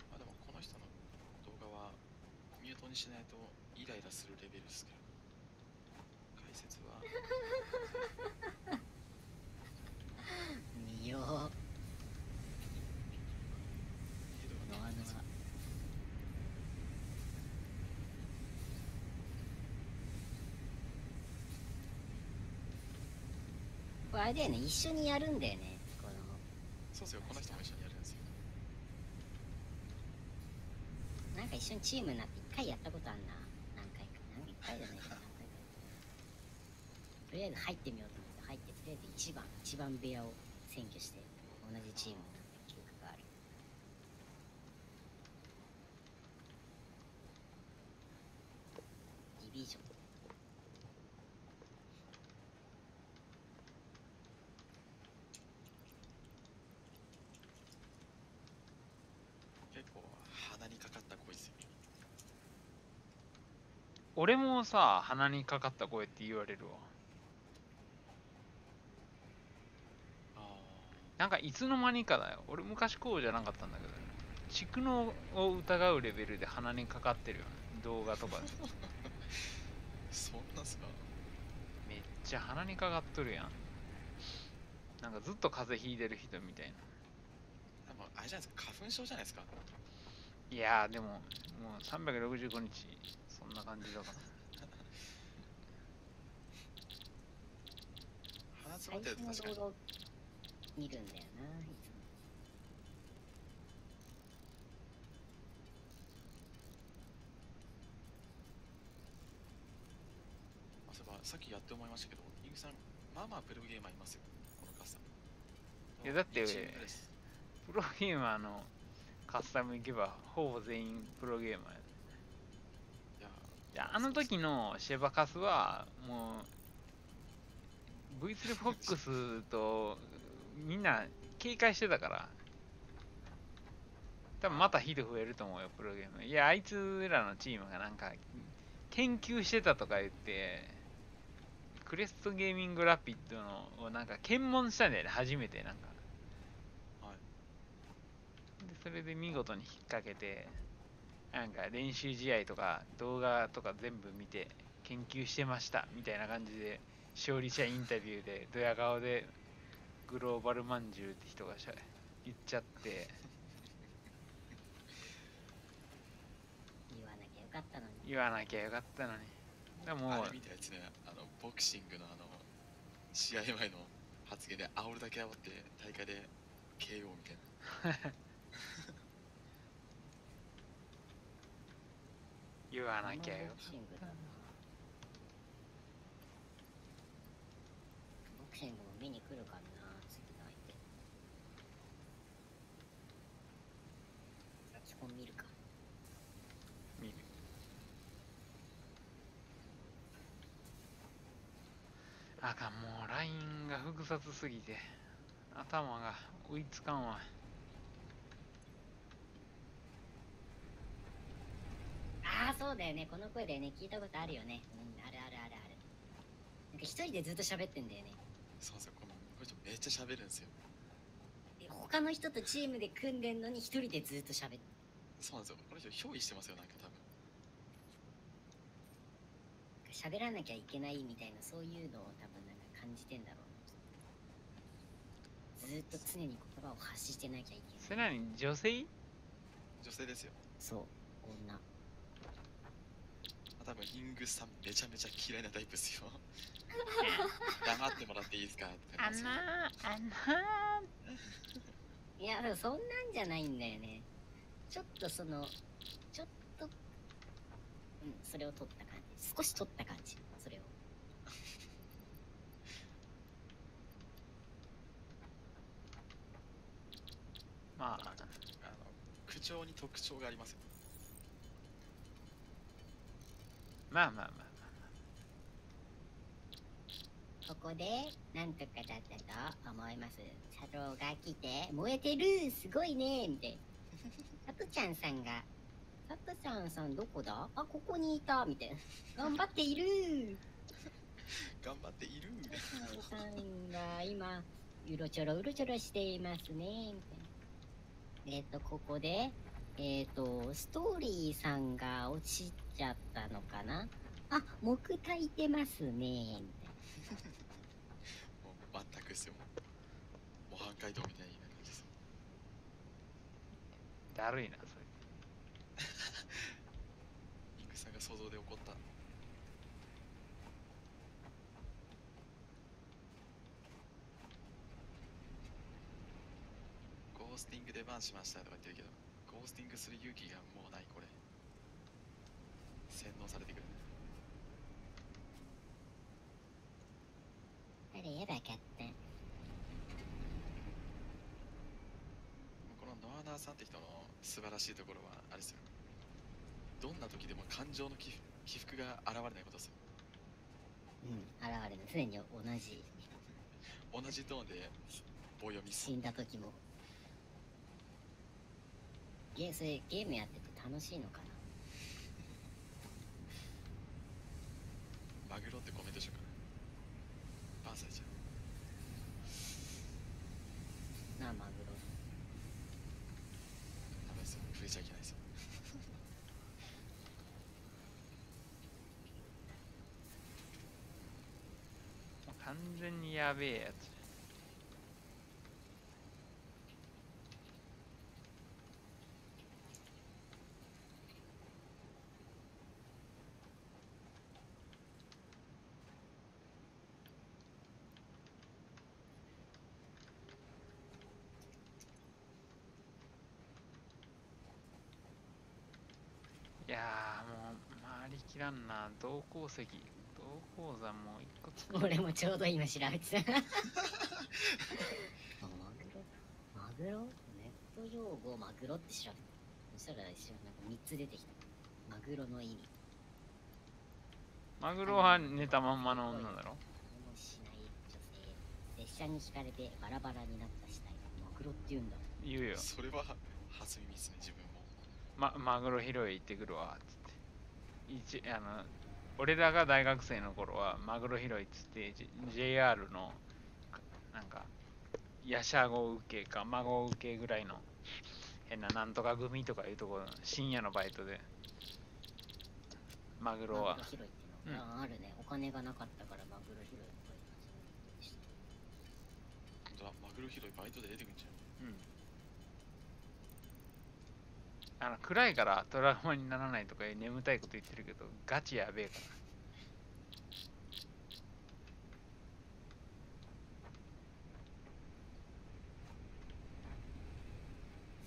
まあでもこの人の動画はミュートにしないとイライラするレベルですけど、解説は見よう。ひどいノアノア。これあれだよね、一緒にやるんだよね。このそうですよ、この人も一緒にやるんですよ。なんか一緒にチームになって一回やったことあんな。何回か。一回じゃないかな、何回か。とりあえず入ってみようと思って入って、とりあえず一番部屋を占拠して同じチームになった記憶がある。ディビジョン。結構鼻にかかった声ですよ。俺もさ、鼻にかかった声って言われるわ。あなんかいつの間にかだよ。俺昔こうじゃなかったんだけどね。蓄能を疑うレベルで鼻にかかってるよね。動画とかで。あ、そんなっすか。めっちゃ鼻にかかっとるやん。なんかずっと風邪ひいてる人みたいな。でもあれじゃないですか、花粉症じゃないですか。いやーでも、もう365日、そんな感じだから。鼻詰まってると確かに。最初の動画を見るんだよな、いつも。あ、そういえばさっきやって思いましたけど、イグさん、まあまあプロゲーマーいますよ、このカスタム。いやだって一チームです。プロゲーマーのカスタム行けば、ほぼ全員プロゲーマーや。いや、いや、あの時のシェバカスは、もう、V3 フォックスとみんな警戒してたから、多分また人増えると思うよ、プロゲーム。いや、あいつらのチームがなんか、研究してたとか言って、クレストゲーミングラピッドのをなんか検問したんだよね、初めてなんか。はい。でそれで見事に引っ掛けて、なんか練習試合とか動画とか全部見て研究してましたみたいな感じで勝利者インタビューでドヤ顔でグローバルまんじゅうって人が言っちゃって、言わなきゃよかったのに。言わなきゃよかったのに。でもあれみたいですね、ボクシングの試合前の発言で煽るだけ煽って大会で KO みたいな。言わなきゃよボクシングだな。ボクシングも見に来るかな、次の相手。基本見るか。見る。あかん、もうラインが複雑すぎて頭が追いつかんわ。ああ、そうだよね。この声だよね。聞いたことあるよね。うん、あるあるあるある。なんか一人でずっと喋ってんだよね。そうなんですよ、この人めっちゃ喋るんですよ。で他の人とチームで組んでんのに一人でずっと喋って。そうなんですよ、この人憑依してますよ、なんか多分。喋らなきゃいけないみたいな、そういうのを多分なんか感じてんだろう。ずっと常に言葉を発してなきゃいけない。それなに女性？女性ですよ。そう、女。多分イングさんめちゃめちゃ嫌いなタイプですよ。黙ってもらっていいですかって感じですよ。いや、でもそんなんじゃないんだよね。ちょっとちょっと、うん、それを取った感じ。少し取った感じ、それを。まあ特徴がありますよ。まあまあまあ。ここでなんとかだったと思います。佐藤が来て燃えてるすごいねみたいな。佐藤ちゃんさんが佐藤ちゃんさんどこだ、あここにいたみたいな。頑張っている。頑張っている。佐藤さんが今うろちょろしていますねみたいな。ここでストーリーさんが落ちちゃったのかな。あ木焚いてますねみたいな。もう全くですよ。模範解答みたいな感じです。だるいな、それ。イングさんが想像で起こった。ゴースティングでバンしましたとか言ってるけど、ゴースティングする勇気がもうない、これ。洗脳されてくる。あれやばかった。このノアナーさんって人の素晴らしいところはあれですよ。どんな時でも感情の起伏が現れないことですよ。現れる。常に同じトーンで棒読みす死んだ時も。それゲームやってて楽しいのかマグロってコメントしようかな。バンされちゃう。な。なあマグロ。ダメですよ。触れちゃいけないですよ。完全にやべえやつ。いやーもう回りきらんな。銅鉱石、銅鉱山もう一個作る。俺もちょうど今調べてた。マグロネット用語マグロって調べた。そしたら一緒になんか3つ出てきた。マグロの意味。マグロは寝たまんまの女だろ。何もしない女性。列車にひかれてバラバラになった死体。マグロって言うんだ。言うよ。それは初耳ですね、自分も。マグロ拾い行ってくるわっつって。俺らが大学生の頃はマグロ拾いっつって、JR のなんかヤシャゴ受けか孫受けぐらいの変ななんとか組とかいうところの深夜のバイトでマグロはマグロ拾いっていうのが、あるね。お金がなかったからマグロ拾いとか言って本当だ、マグロ拾いバイトで出てくるんじ暗いからトラウマにならないとかいう眠たいこと言ってるけどガチやべえから。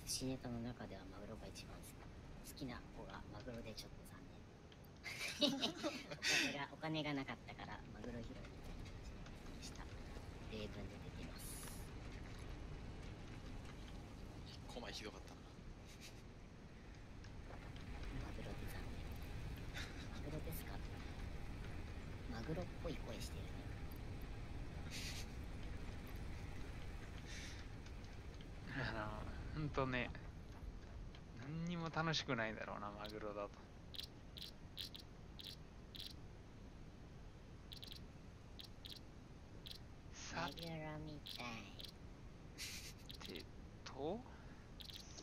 寿司ネタの中ではマグロが一番好きな子がマグロでちょっと残念。お金がなかったからマグロ拾いみたいな感じでした例文で出ています。ゃん。1個前ひどかったな。マグロで残念。マグロですか。マグロっぽい声してるね。ほんとね、何にも楽しくないだろうな、マグロだと。さマグロみたい。てと、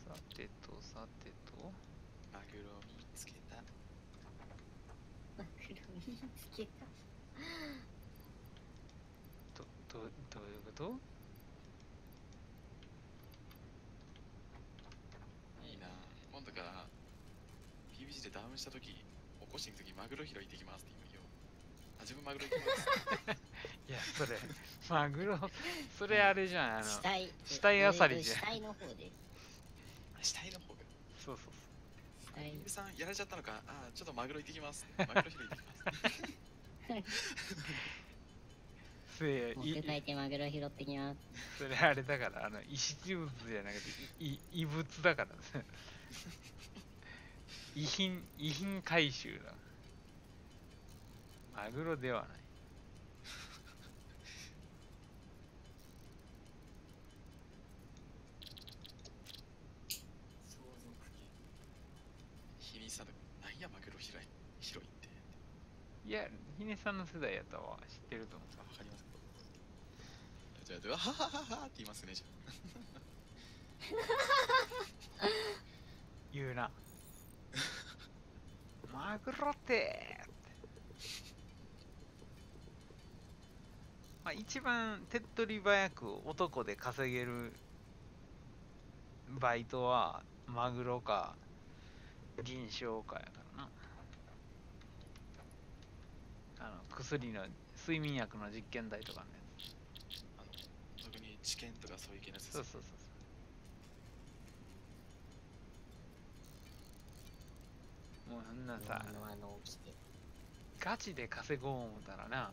さてと、さてと、マグロ見つけた。マグロ見つけた。どういうこといいな。今度から PBG でダウンしたとき、起こしに行くときマグロ拾い行ってきますって言うよ。あ、自分マグロ行きます。いや、それ、マグロ、それあれじゃん、死体。死体あさりじゃん。死体の方で。死体の方が。そうそう死体。イングさんやられちゃったのか。あ、ちょっとマグロ行ってきます。マグロ拾い行ってきます。それ木材ってマグロ拾ってきます。それあれだから、遺失物じゃなくて異物だから遺品回収だ。マグロではない。相続日にさんのなんやマグロ広いっていや、ひねさんの世代やったわ。知ってると思う。わかります。じゃあ、うわははははって言いますね、じゃ言うな。マグロってまあ、一番手っ取り早く男で稼げるバイトはマグロか銀賞かやからな。薬の睡眠薬の実験台とかね。あ。特に治験とかそういう系のやつですそうそうそうそう。もうそんなさ、起きて。ガチで稼ごう思ったらな、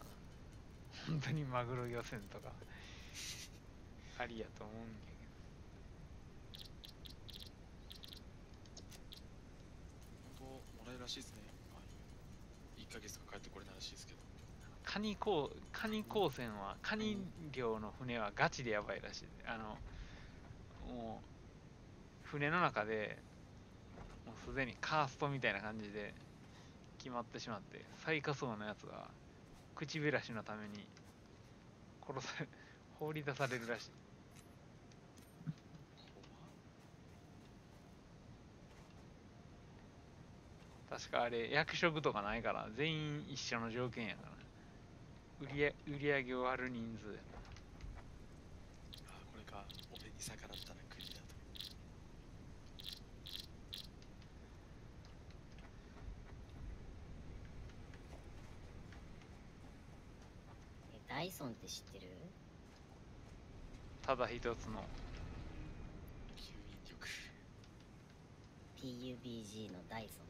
本当にマグロ漁船とかありやと思うんや本当もらえるらしいですね。1ヶ月とか帰ってこれないらしいですけど。カニ港船は、カニ漁の船はガチでやばいらしい。もう、船の中で、もうすでにカーストみたいな感じで決まってしまって、最下層のやつが、口減らしのために、放り出されるらしい。確かあれ、役職とかないから、全員一緒の条件やから。売り上げを割る人数や。ああ、これか。俺に逆らったらクリアと。ダイソンって知ってる？ただ一つの吸引力。 PUBG のダイソン。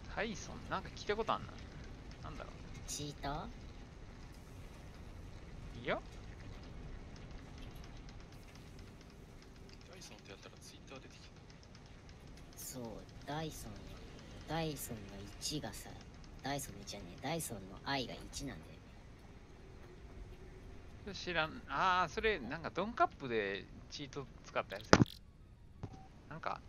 ハイソンなんか聞いたことあんな。なんだろチーター？う。いや、ダイソンってやったらツイッター出てきそう、ダイソンの1がさ、ダイソンの1じゃねえ、ダイソンの I が1なんだよね。知らん。ああ、それなんかドンカップでチート使ったやつや。なんか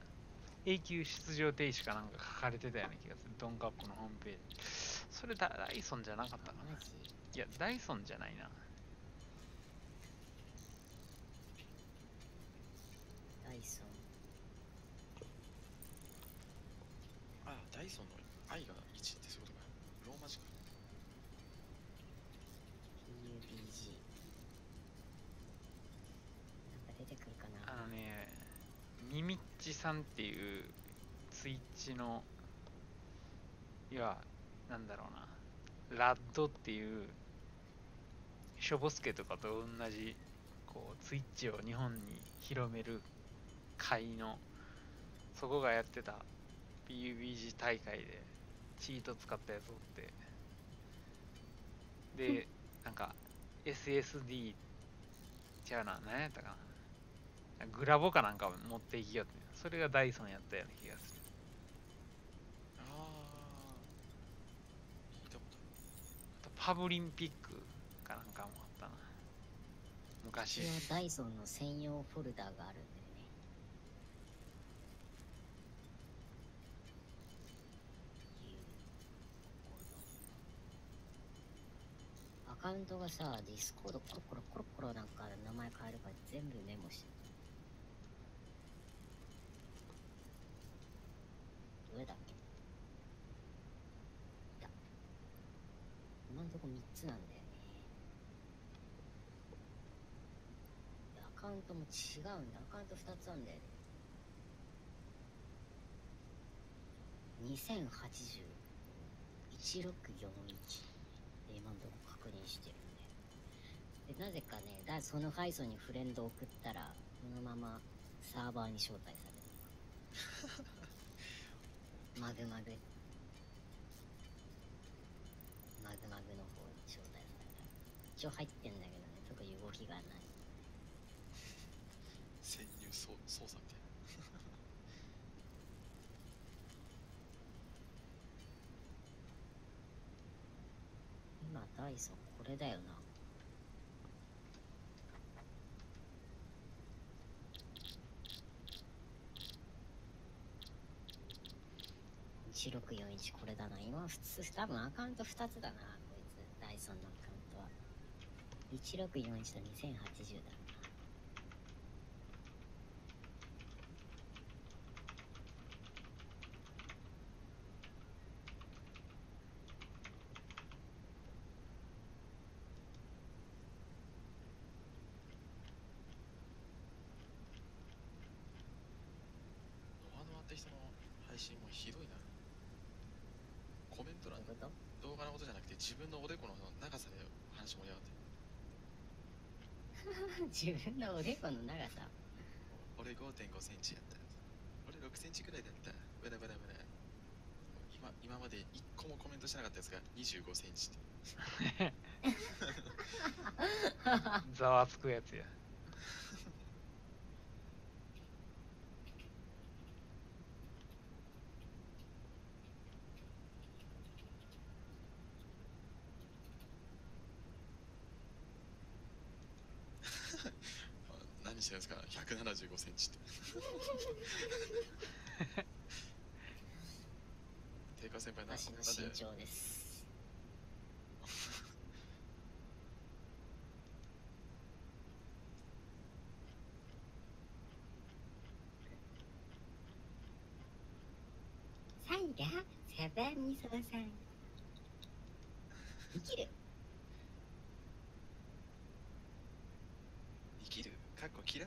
永久出場停止かなんか書かれてたような気がする。ドンカップのホームページ。それダイソンじゃなかったかな。マジ？いや、ダイソンじゃないな。ダイソン。た。ああ、ダイソンの愛が1ってそういうことか。ローマ字か。 PUBG。なんか出てくるかな。ミミッチさんっていうツイッチの、いや、なんだろうな、ラッドっていうショボスケとかと同じこうツイッチを日本に広める会の、そこがやってた PUBG 大会でチート使ったやつおって、でなんか SSD ちゃうな、何やったかな、グラボかなんかを持っていきよって、それがダイソンやったような気がする。ああ、聞いたことあとパブリンピックかなんかもあったな、昔。一応ダイソンの専用フォルダがあるんだよね。アカウントがさ、ディスコードコロコロなんか名前変えるから全部メモしてる。どれだっけ？いや、今んとこ3つなんだよね。アカウントも違うんだ。アカウント2つあんだよね。2080 1641で今のとこ確認してるんで。で、なぜかね、そのファイソンにフレンド送ったら、そのままサーバーに招待される。マグマグ。一応入ってんだけどね、特に動きがない。潜入操作みたいな。今ダイソンこれだよな。1641これだな。今普通多分アカウント2つだな、こいつ。ダイソンのアカウントは1641と2080だな。ノアノアって人の配信もひどいな。コメント欄どういうこ動画のことじゃなくて自分のおでこの長さで話盛り上がってと自分のおでこの長さ。俺5.5センチやった俺6センチくらいだったブラブラブラ今まで1個もコメントしなかったやつが25センチってざわつくやつや。何してるんですか175センチって定価先輩なん私ので身長です。サイがサバミソさん生きる。生きるかっこ嫌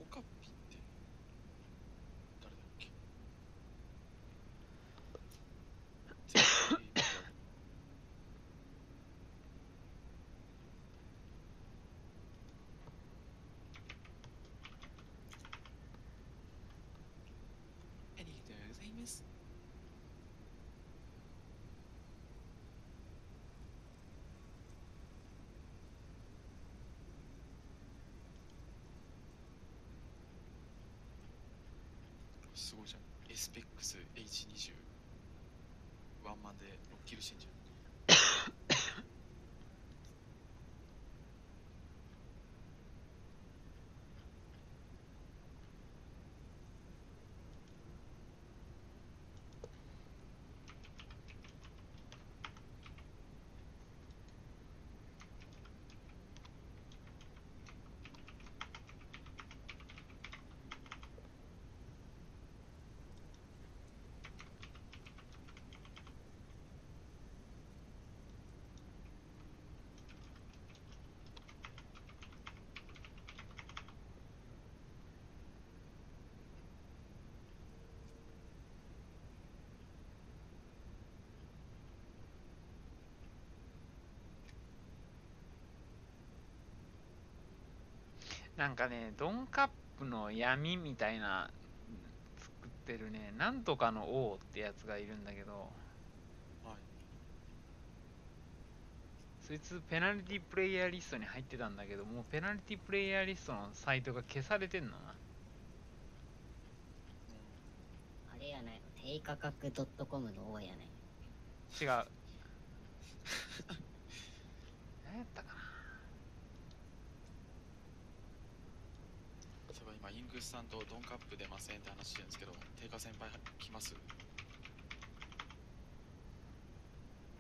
オカピって誰だっけありがとうございます。すごいじゃん。エスペックス H20 ワンマンで6キルしてんじゃん。なんかね、ドンカップの闇みたいな作ってるね、なんとかの王ってやつがいるんだけど、はい。そいつペナルティプレイヤーリストに入ってたんだけど、もうペナルティプレイヤーリストのサイトが消されてんのな。あれやないの、低価格 .com の王やない。違う。何やったかな。そういえば今イングスさんとドンカップ出ませんって話してるんですけど、定価先輩来ます？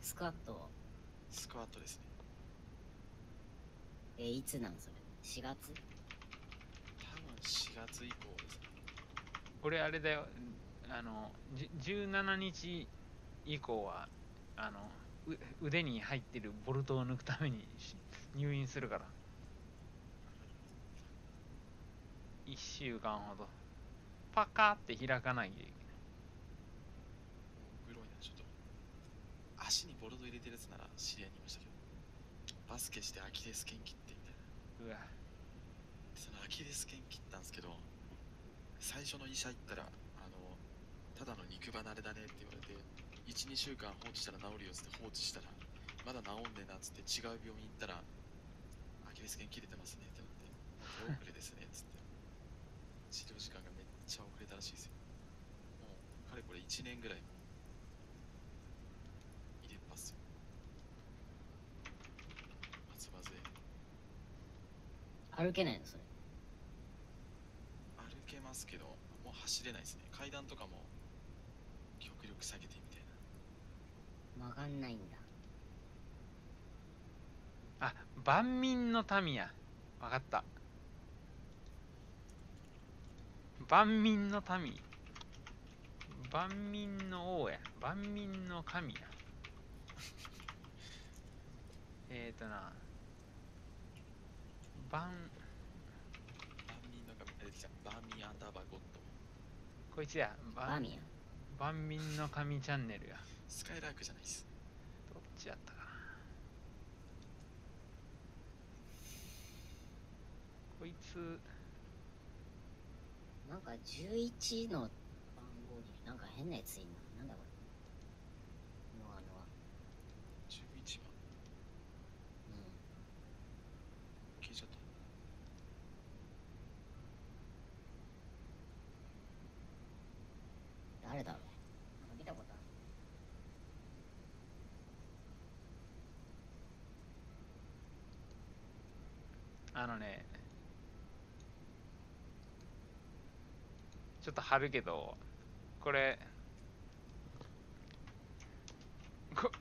スクワット。スクワットですね。いつなんそれ、4月？多分4月以降ですね。これあれだよ、17日以降は、腕に入ってるボルトを抜くために入院するから。1週間ほどパカって開かないといけない。グロいな、ちょっと。足にボルト入れてるやつなら知り合いにいましたけど、バスケしてアキレス腱切ってみたいな。うわ。そのアキレス腱切ったんですけど、最初の医者行ったら、ただの肉離れだねって言われて、1、2週間放置したら治るよっつって放置したら、まだ治んねえなっつって違う病院行ったら、アキレス腱切れてますねってなって、手遅れですねっつって、治療時間がめっちゃ遅れたらしいですよ。もう、かれこれ1年ぐらい入れっぱっすよ。松葉勢。歩けないのそれ。歩けますけど、もう走れないですね。階段とかも極力下げてみたいな。曲がんないんだ。あ、万民の民や。わかった。万民の民。万民の王や。万民の神や。な。万民の神出てきた。万民アンダーバーゴッド。こいつや。バーミヤン。万民の神チャンネルや。スカイラークじゃないです。どっちやったかな。こいつなんか11の番号になんか変なやついんの。なんだこれ。11番。消えちゃった。誰だろう。なんか見たことある。あのね、ちょっと貼るけど、これ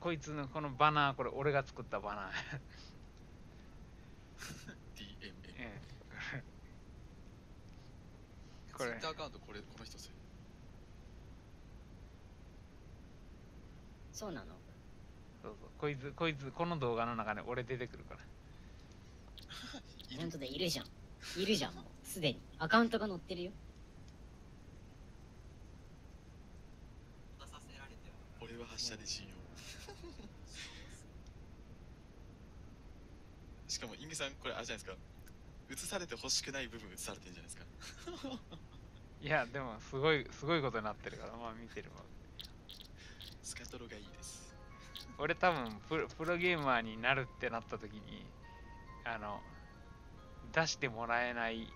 こいつのこのバナー、これ俺が作ったバナーDMM。ええこれツイッターアカウントこの人ですよ。そうなの。そうそう、こいつこの動画の中で俺出てくるから。本当だ、いるじゃん。いるじゃん、もう。すでに。アカウントが載ってるよ。俺は発射で信用。しかもインゲさん、これあれじゃないですか、映されてほしくない部分映されてるんじゃないですか。いやでもすごいことになってるから、まあ見てるわ。スカトロがいいです。俺多分プロゲーマーになるってなった時に出してもらえない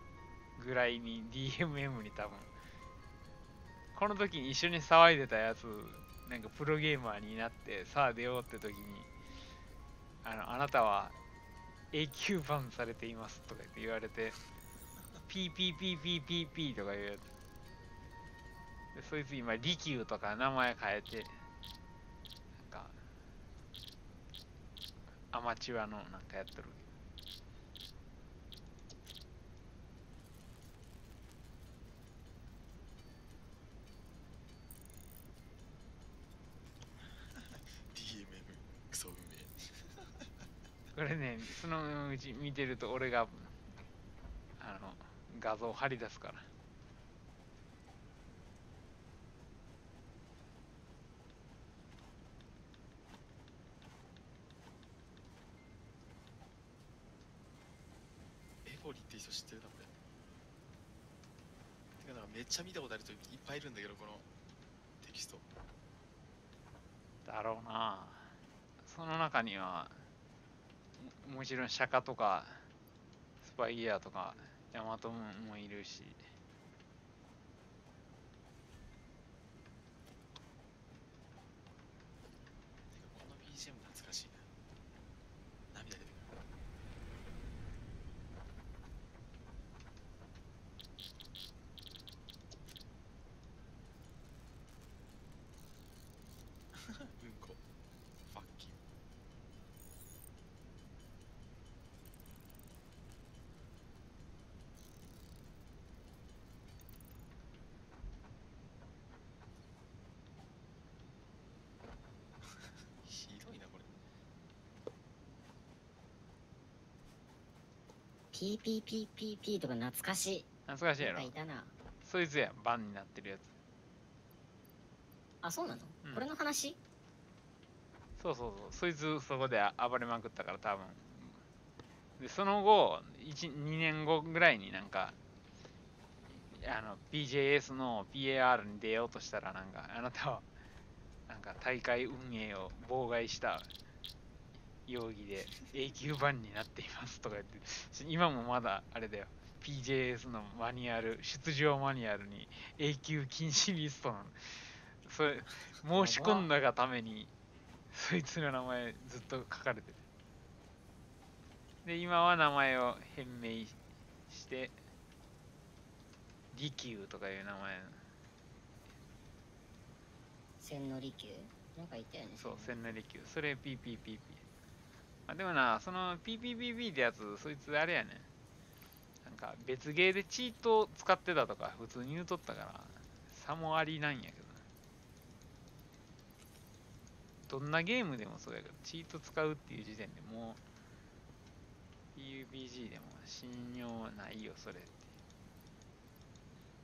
ぐらいに DMM に多分この時に一緒に騒いでたやつなんかプロゲーマーになってさあ出ようって時にあなたは永久バンされていますとか言われてPPPPPP とかいうやつで、そいつ今リキューとか名前変えてなんかアマチュアのなんかやってる。クソ運命。これね、そのうち見てると俺が画像貼り出すから。エボリって人知ってるなこれ。てかなんかめっちゃ見たことある人いっぱいいるんだけど、このテキスト。だろうな。その中にはもちろん釈迦とかスパイギアとかヤマトもいるし、この BGM 懐かしいな。涙出てくる。うんこ。ファッキー。ひどいなこれ。PPPPP とか懐かしい。懐かしいやろなんかい。たな。そいつやバンになってるやつ。あ、そうなの、うんこれの話？そうそうそう、そいつそこで暴れまくったから多分。でその後2年後ぐらいになんかPJS の PAR に出ようとしたら、なんかあなたはなんか大会運営を妨害した容疑で永久バンになっていますとか言って、今もまだあれだよ、 PJS のマニュアル、出場マニュアルに永久禁止リストなの。それ申し込んだがためにそいつの名前ずっと書かれてる。で今は名前を変名して利休とかいう名前。千利休なんか言ったよね。そう、千利休。それ PPPP。あ、でもな、その PPPP ってやつ、そいつあれやね。なんか別ゲーでチート使ってたとか普通に言うとったから、差もありなんやけど。どんなゲームでもそうやけど、チート使うっていう時点でもう PUBG でも信用ないよ、それって。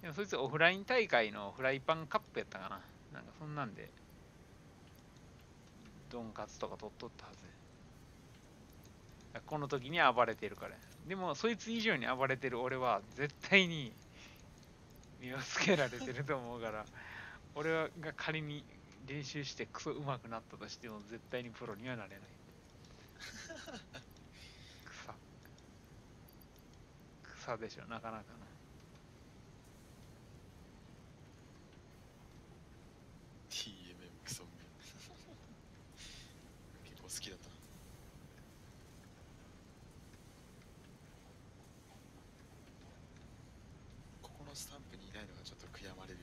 でもそいつオフライン大会のフライパンカップやったかな。なんかそんなんで、ドンカツとか取っとったはずや。この時に暴れてるから。でもそいつ以上に暴れてる俺は絶対に目をつけられてると思うから、俺が仮に練習してクソ上手くなったとしても絶対にプロにはなれない。草でしょ、なかなかな。TMM クソみ結構好きだったな。ここのスタンプにいないのがちょっと悔やまれる。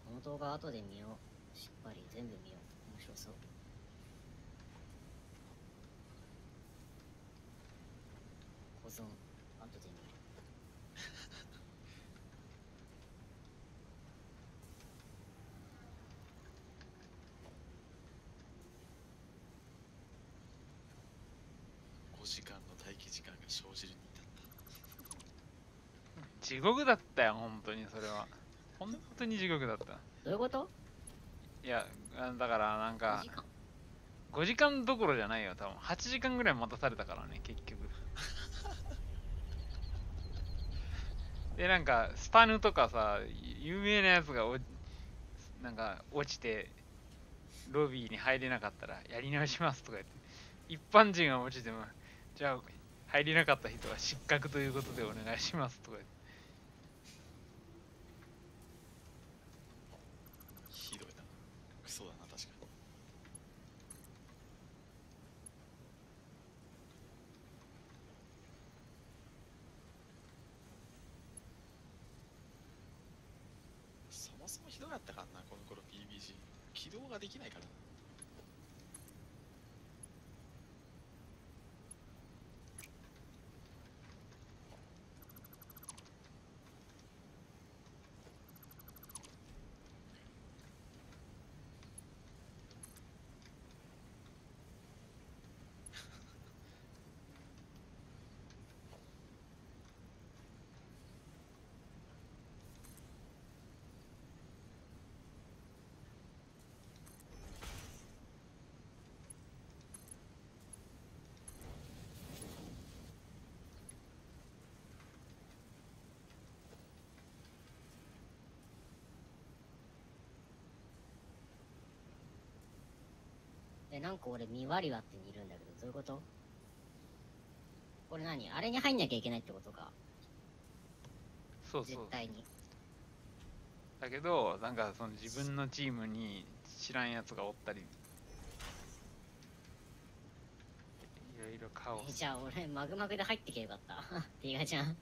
この動画後で見よう。しっかり全部見よう。面白そう。保存後で見る。5時間の待機時間が生じるに至った。地獄だったよ、本当にそれは。本当に地獄だった。どういうこと？いや、だからなん5か時間5時間どころじゃないよ、多分8時間ぐらい待たされたからね、結局。で、なんかスタヌとかさ、有名なやつがなんか落ちてロビーに入れなかったらやり直しますとか言って、一般人が落ちても、じゃあ入れなかった人は失格ということでお願いしますとか言って。ひどいな。クソだな、確かに。そもそもひどかったからな、この頃 PBG。起動ができないからな。なんか俺見割り割ってにいるんだけど、どういうこと？これ何？あれに入んなきゃいけないってことか。そうそう。絶対に。だけど、なんかその自分のチームに知らんやつがおったり、いろいろカオス。じゃあ俺マグマグで入ってけばよかった。ティガちゃん。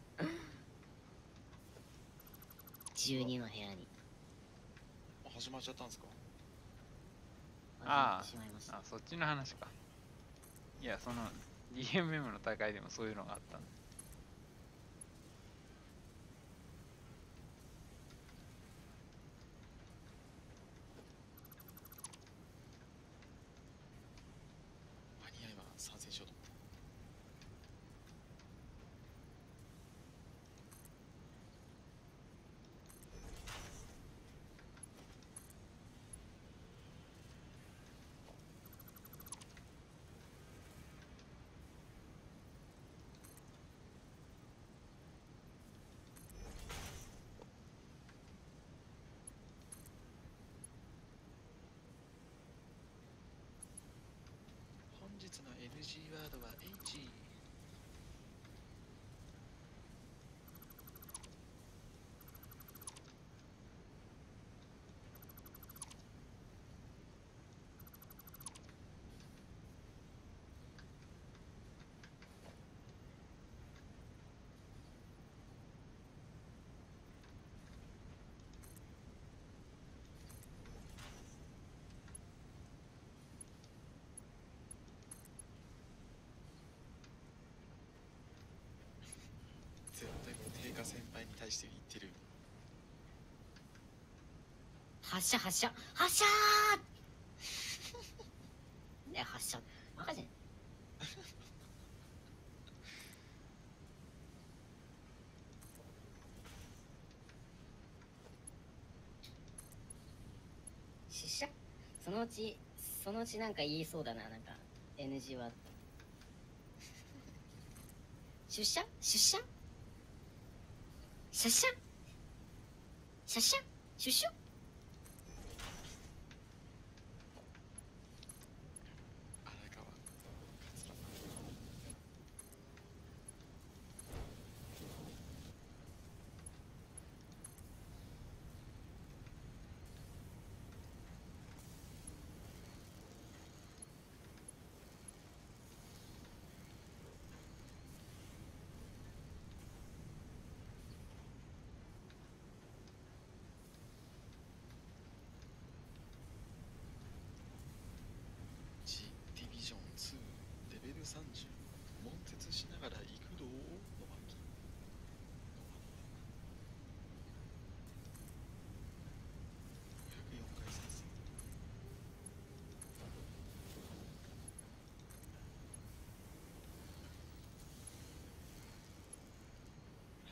12の部屋に。始まっちゃったんですか？ああしまいました。そっちの話か。いや、その DMM の大会でもそういうのがあったんで。NG ワードは H。絶対これ定価先輩に対して言ってる。発射発射発射ーね発射バカじゃん。出社そのうちなんか言いそうだな、なんか NG は出社出社出社出社出社荒川桂G ディビジョン2レベル30悶絶しながら行くぞの巻504回再生。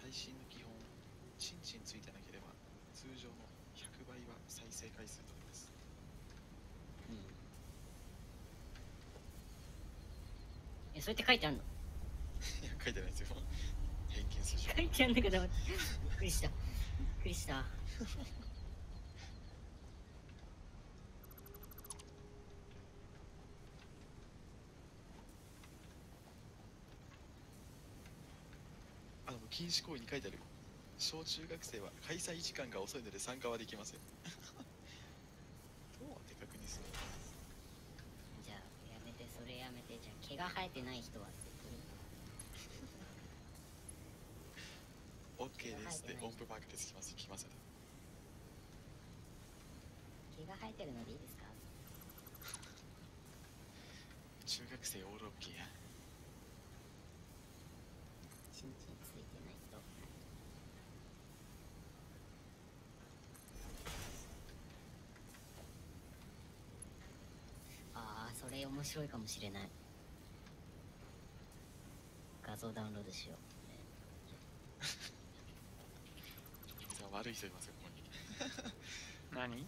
配信の基本チンチンついてなければ通常の100倍は再生回数となります。そうやって書いてあんの？いや書いてないですよ。偏見数字。書いてあんだけどびっくりしたびっくりした。禁止行為に書いてある。小中学生は開催時間が遅いので参加はできません。どうやって確認するの？じゃあやめて、それやめて。じゃあ毛が生えてない人は OK ですって音符パークで聞きますよ。毛が生えてるのでいいですか？中学生オール OK や。チンチンついてない人。ああ、それ面白いかもしれない。画像ダウンロードしよう。悪い人いますよ、ここに。何？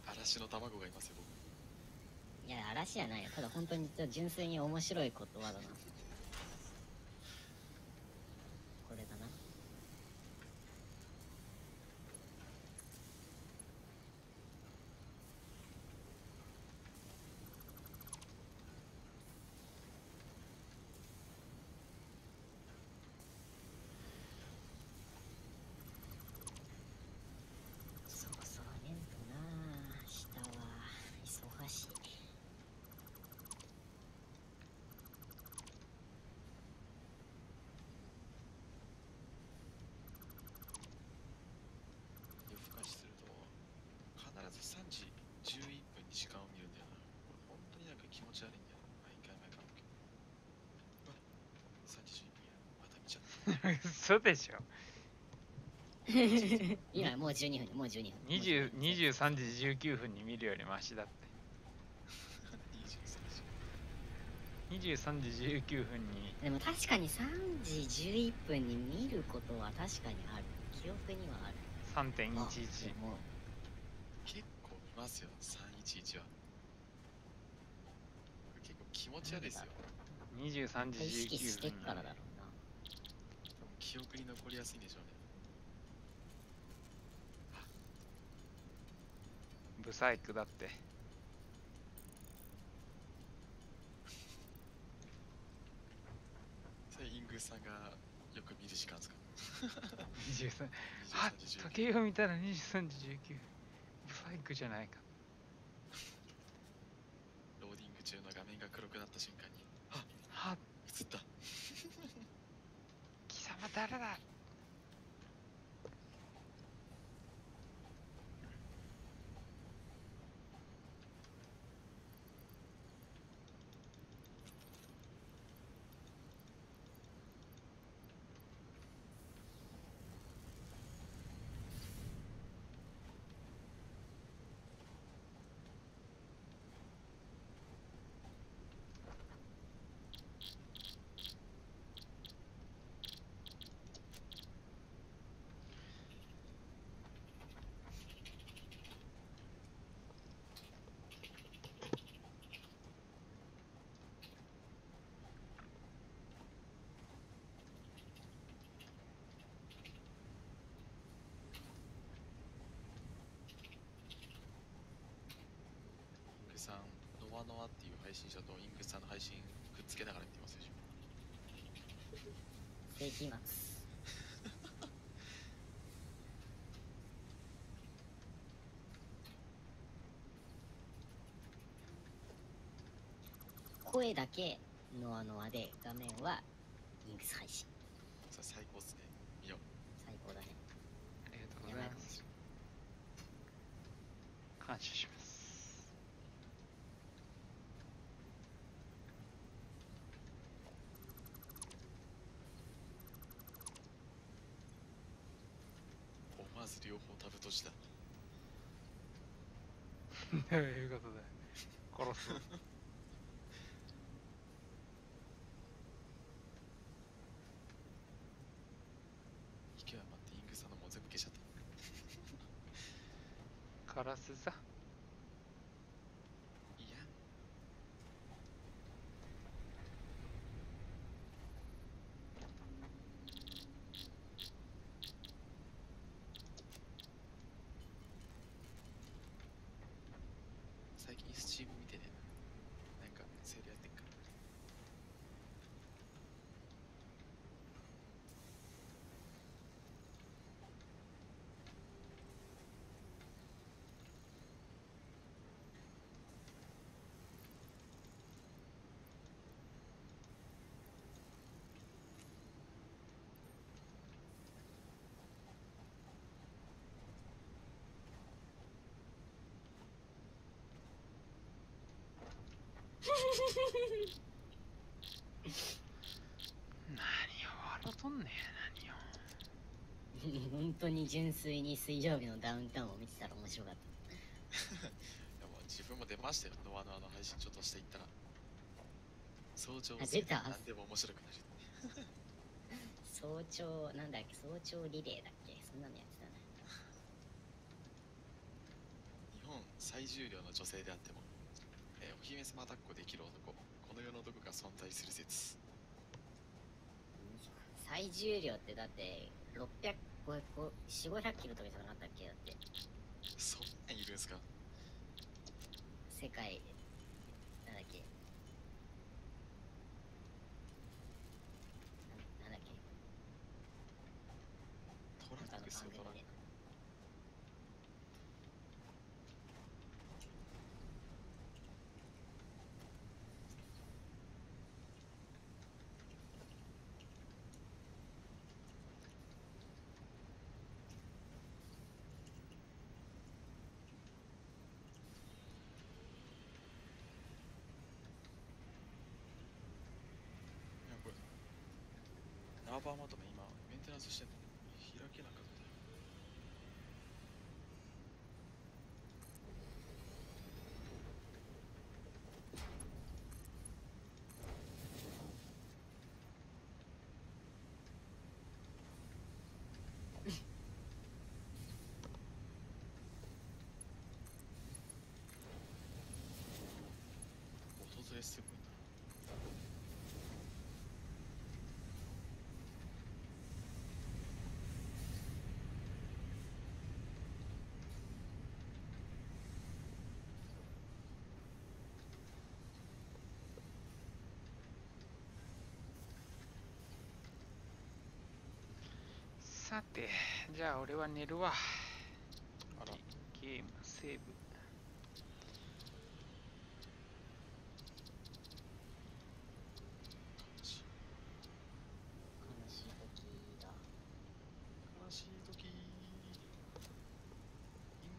嵐の卵がいますよ、僕。いや、嵐じゃないよ。ただ本当に純粋に面白い言葉だな。これだな。そろそろねんとな。明日は忙しい。夜更かしすると必ず3時11分に時間を見るんだよな。これ本当になんか気持ち悪いんだよな。毎回毎回。うわ、3時11分や。また見ちゃった。嘘でしょ。今もう12分、もう12分。23時19分に見るよりマシだって。23時19分に。でも確かに3時11分に見ることは確かにある。記憶にはある。3.11。もう結構見ますよ、311は。結構気持ち悪いですよ。23時意識してっ19分に。からだろうな。記憶に残りやすいんでしょうね。ブサイクだって。グさんがよく見る時間ですか？23 あ23時19時計を見たら23時19。ブサイクじゃないか。ローディング中の画面が黒くなった瞬間に、あ、は映った。貴様誰だ。イングさん、ノアノアっていう配信者とイングさんの配信くっつけながら見てますでしょ。できます。声だけノアノアで画面はイングス配信。それ最高っすね。見よう。最高だね。ありがとうごやばいかもしざいます。感謝します。思わず両方タブ閉じた。どういうことだよ。殺す。勢い余ってイングさんのもう全部消しちゃった。カラスさ。いや、最近スチーム見てね、なんかセールやってんか。何を笑うとんねん。何を。本当に純粋に水曜日のダウンタウンを見てたら面白かった。いやもう自分も出ましたよ、ノアノアの配信ちょっとしていったら。早朝あ出た何でも面白くなる。早朝、なんだっけ、早朝リレーだっけ、そんなのやってたね。日本最重量の女性であっても、お姫様抱っこできる男、この世のどこか存在する説。最重量ってだって600、4、500キロとかじゃなかったっけだって。そんなんいるんすか？世界、なんだっけ。なんだっけ。トラックですよ、トラック。いやこれナーバーまとめ今メンテナンスしてんの開けなかった。訪れすごいな。さて、じゃあ俺は寝るわ。あら、ゲームセーブ。悲しい時だ。悲しい時、イン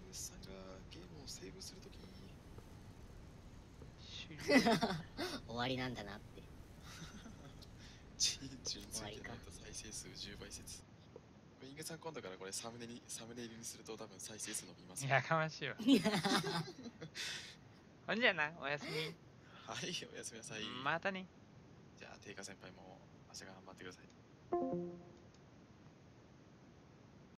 グスさんがゲームをセーブする時。終了。終わりなんだなって。チンチンついてないと再生数10倍説。イングさん今度からこれサムネイルにすると多分再生数伸びますよ。やかましいわ。ほんじゃな、おやすみ。はい、おやすみなさい。またね。じゃあ、定価先輩も明日頑張ってください。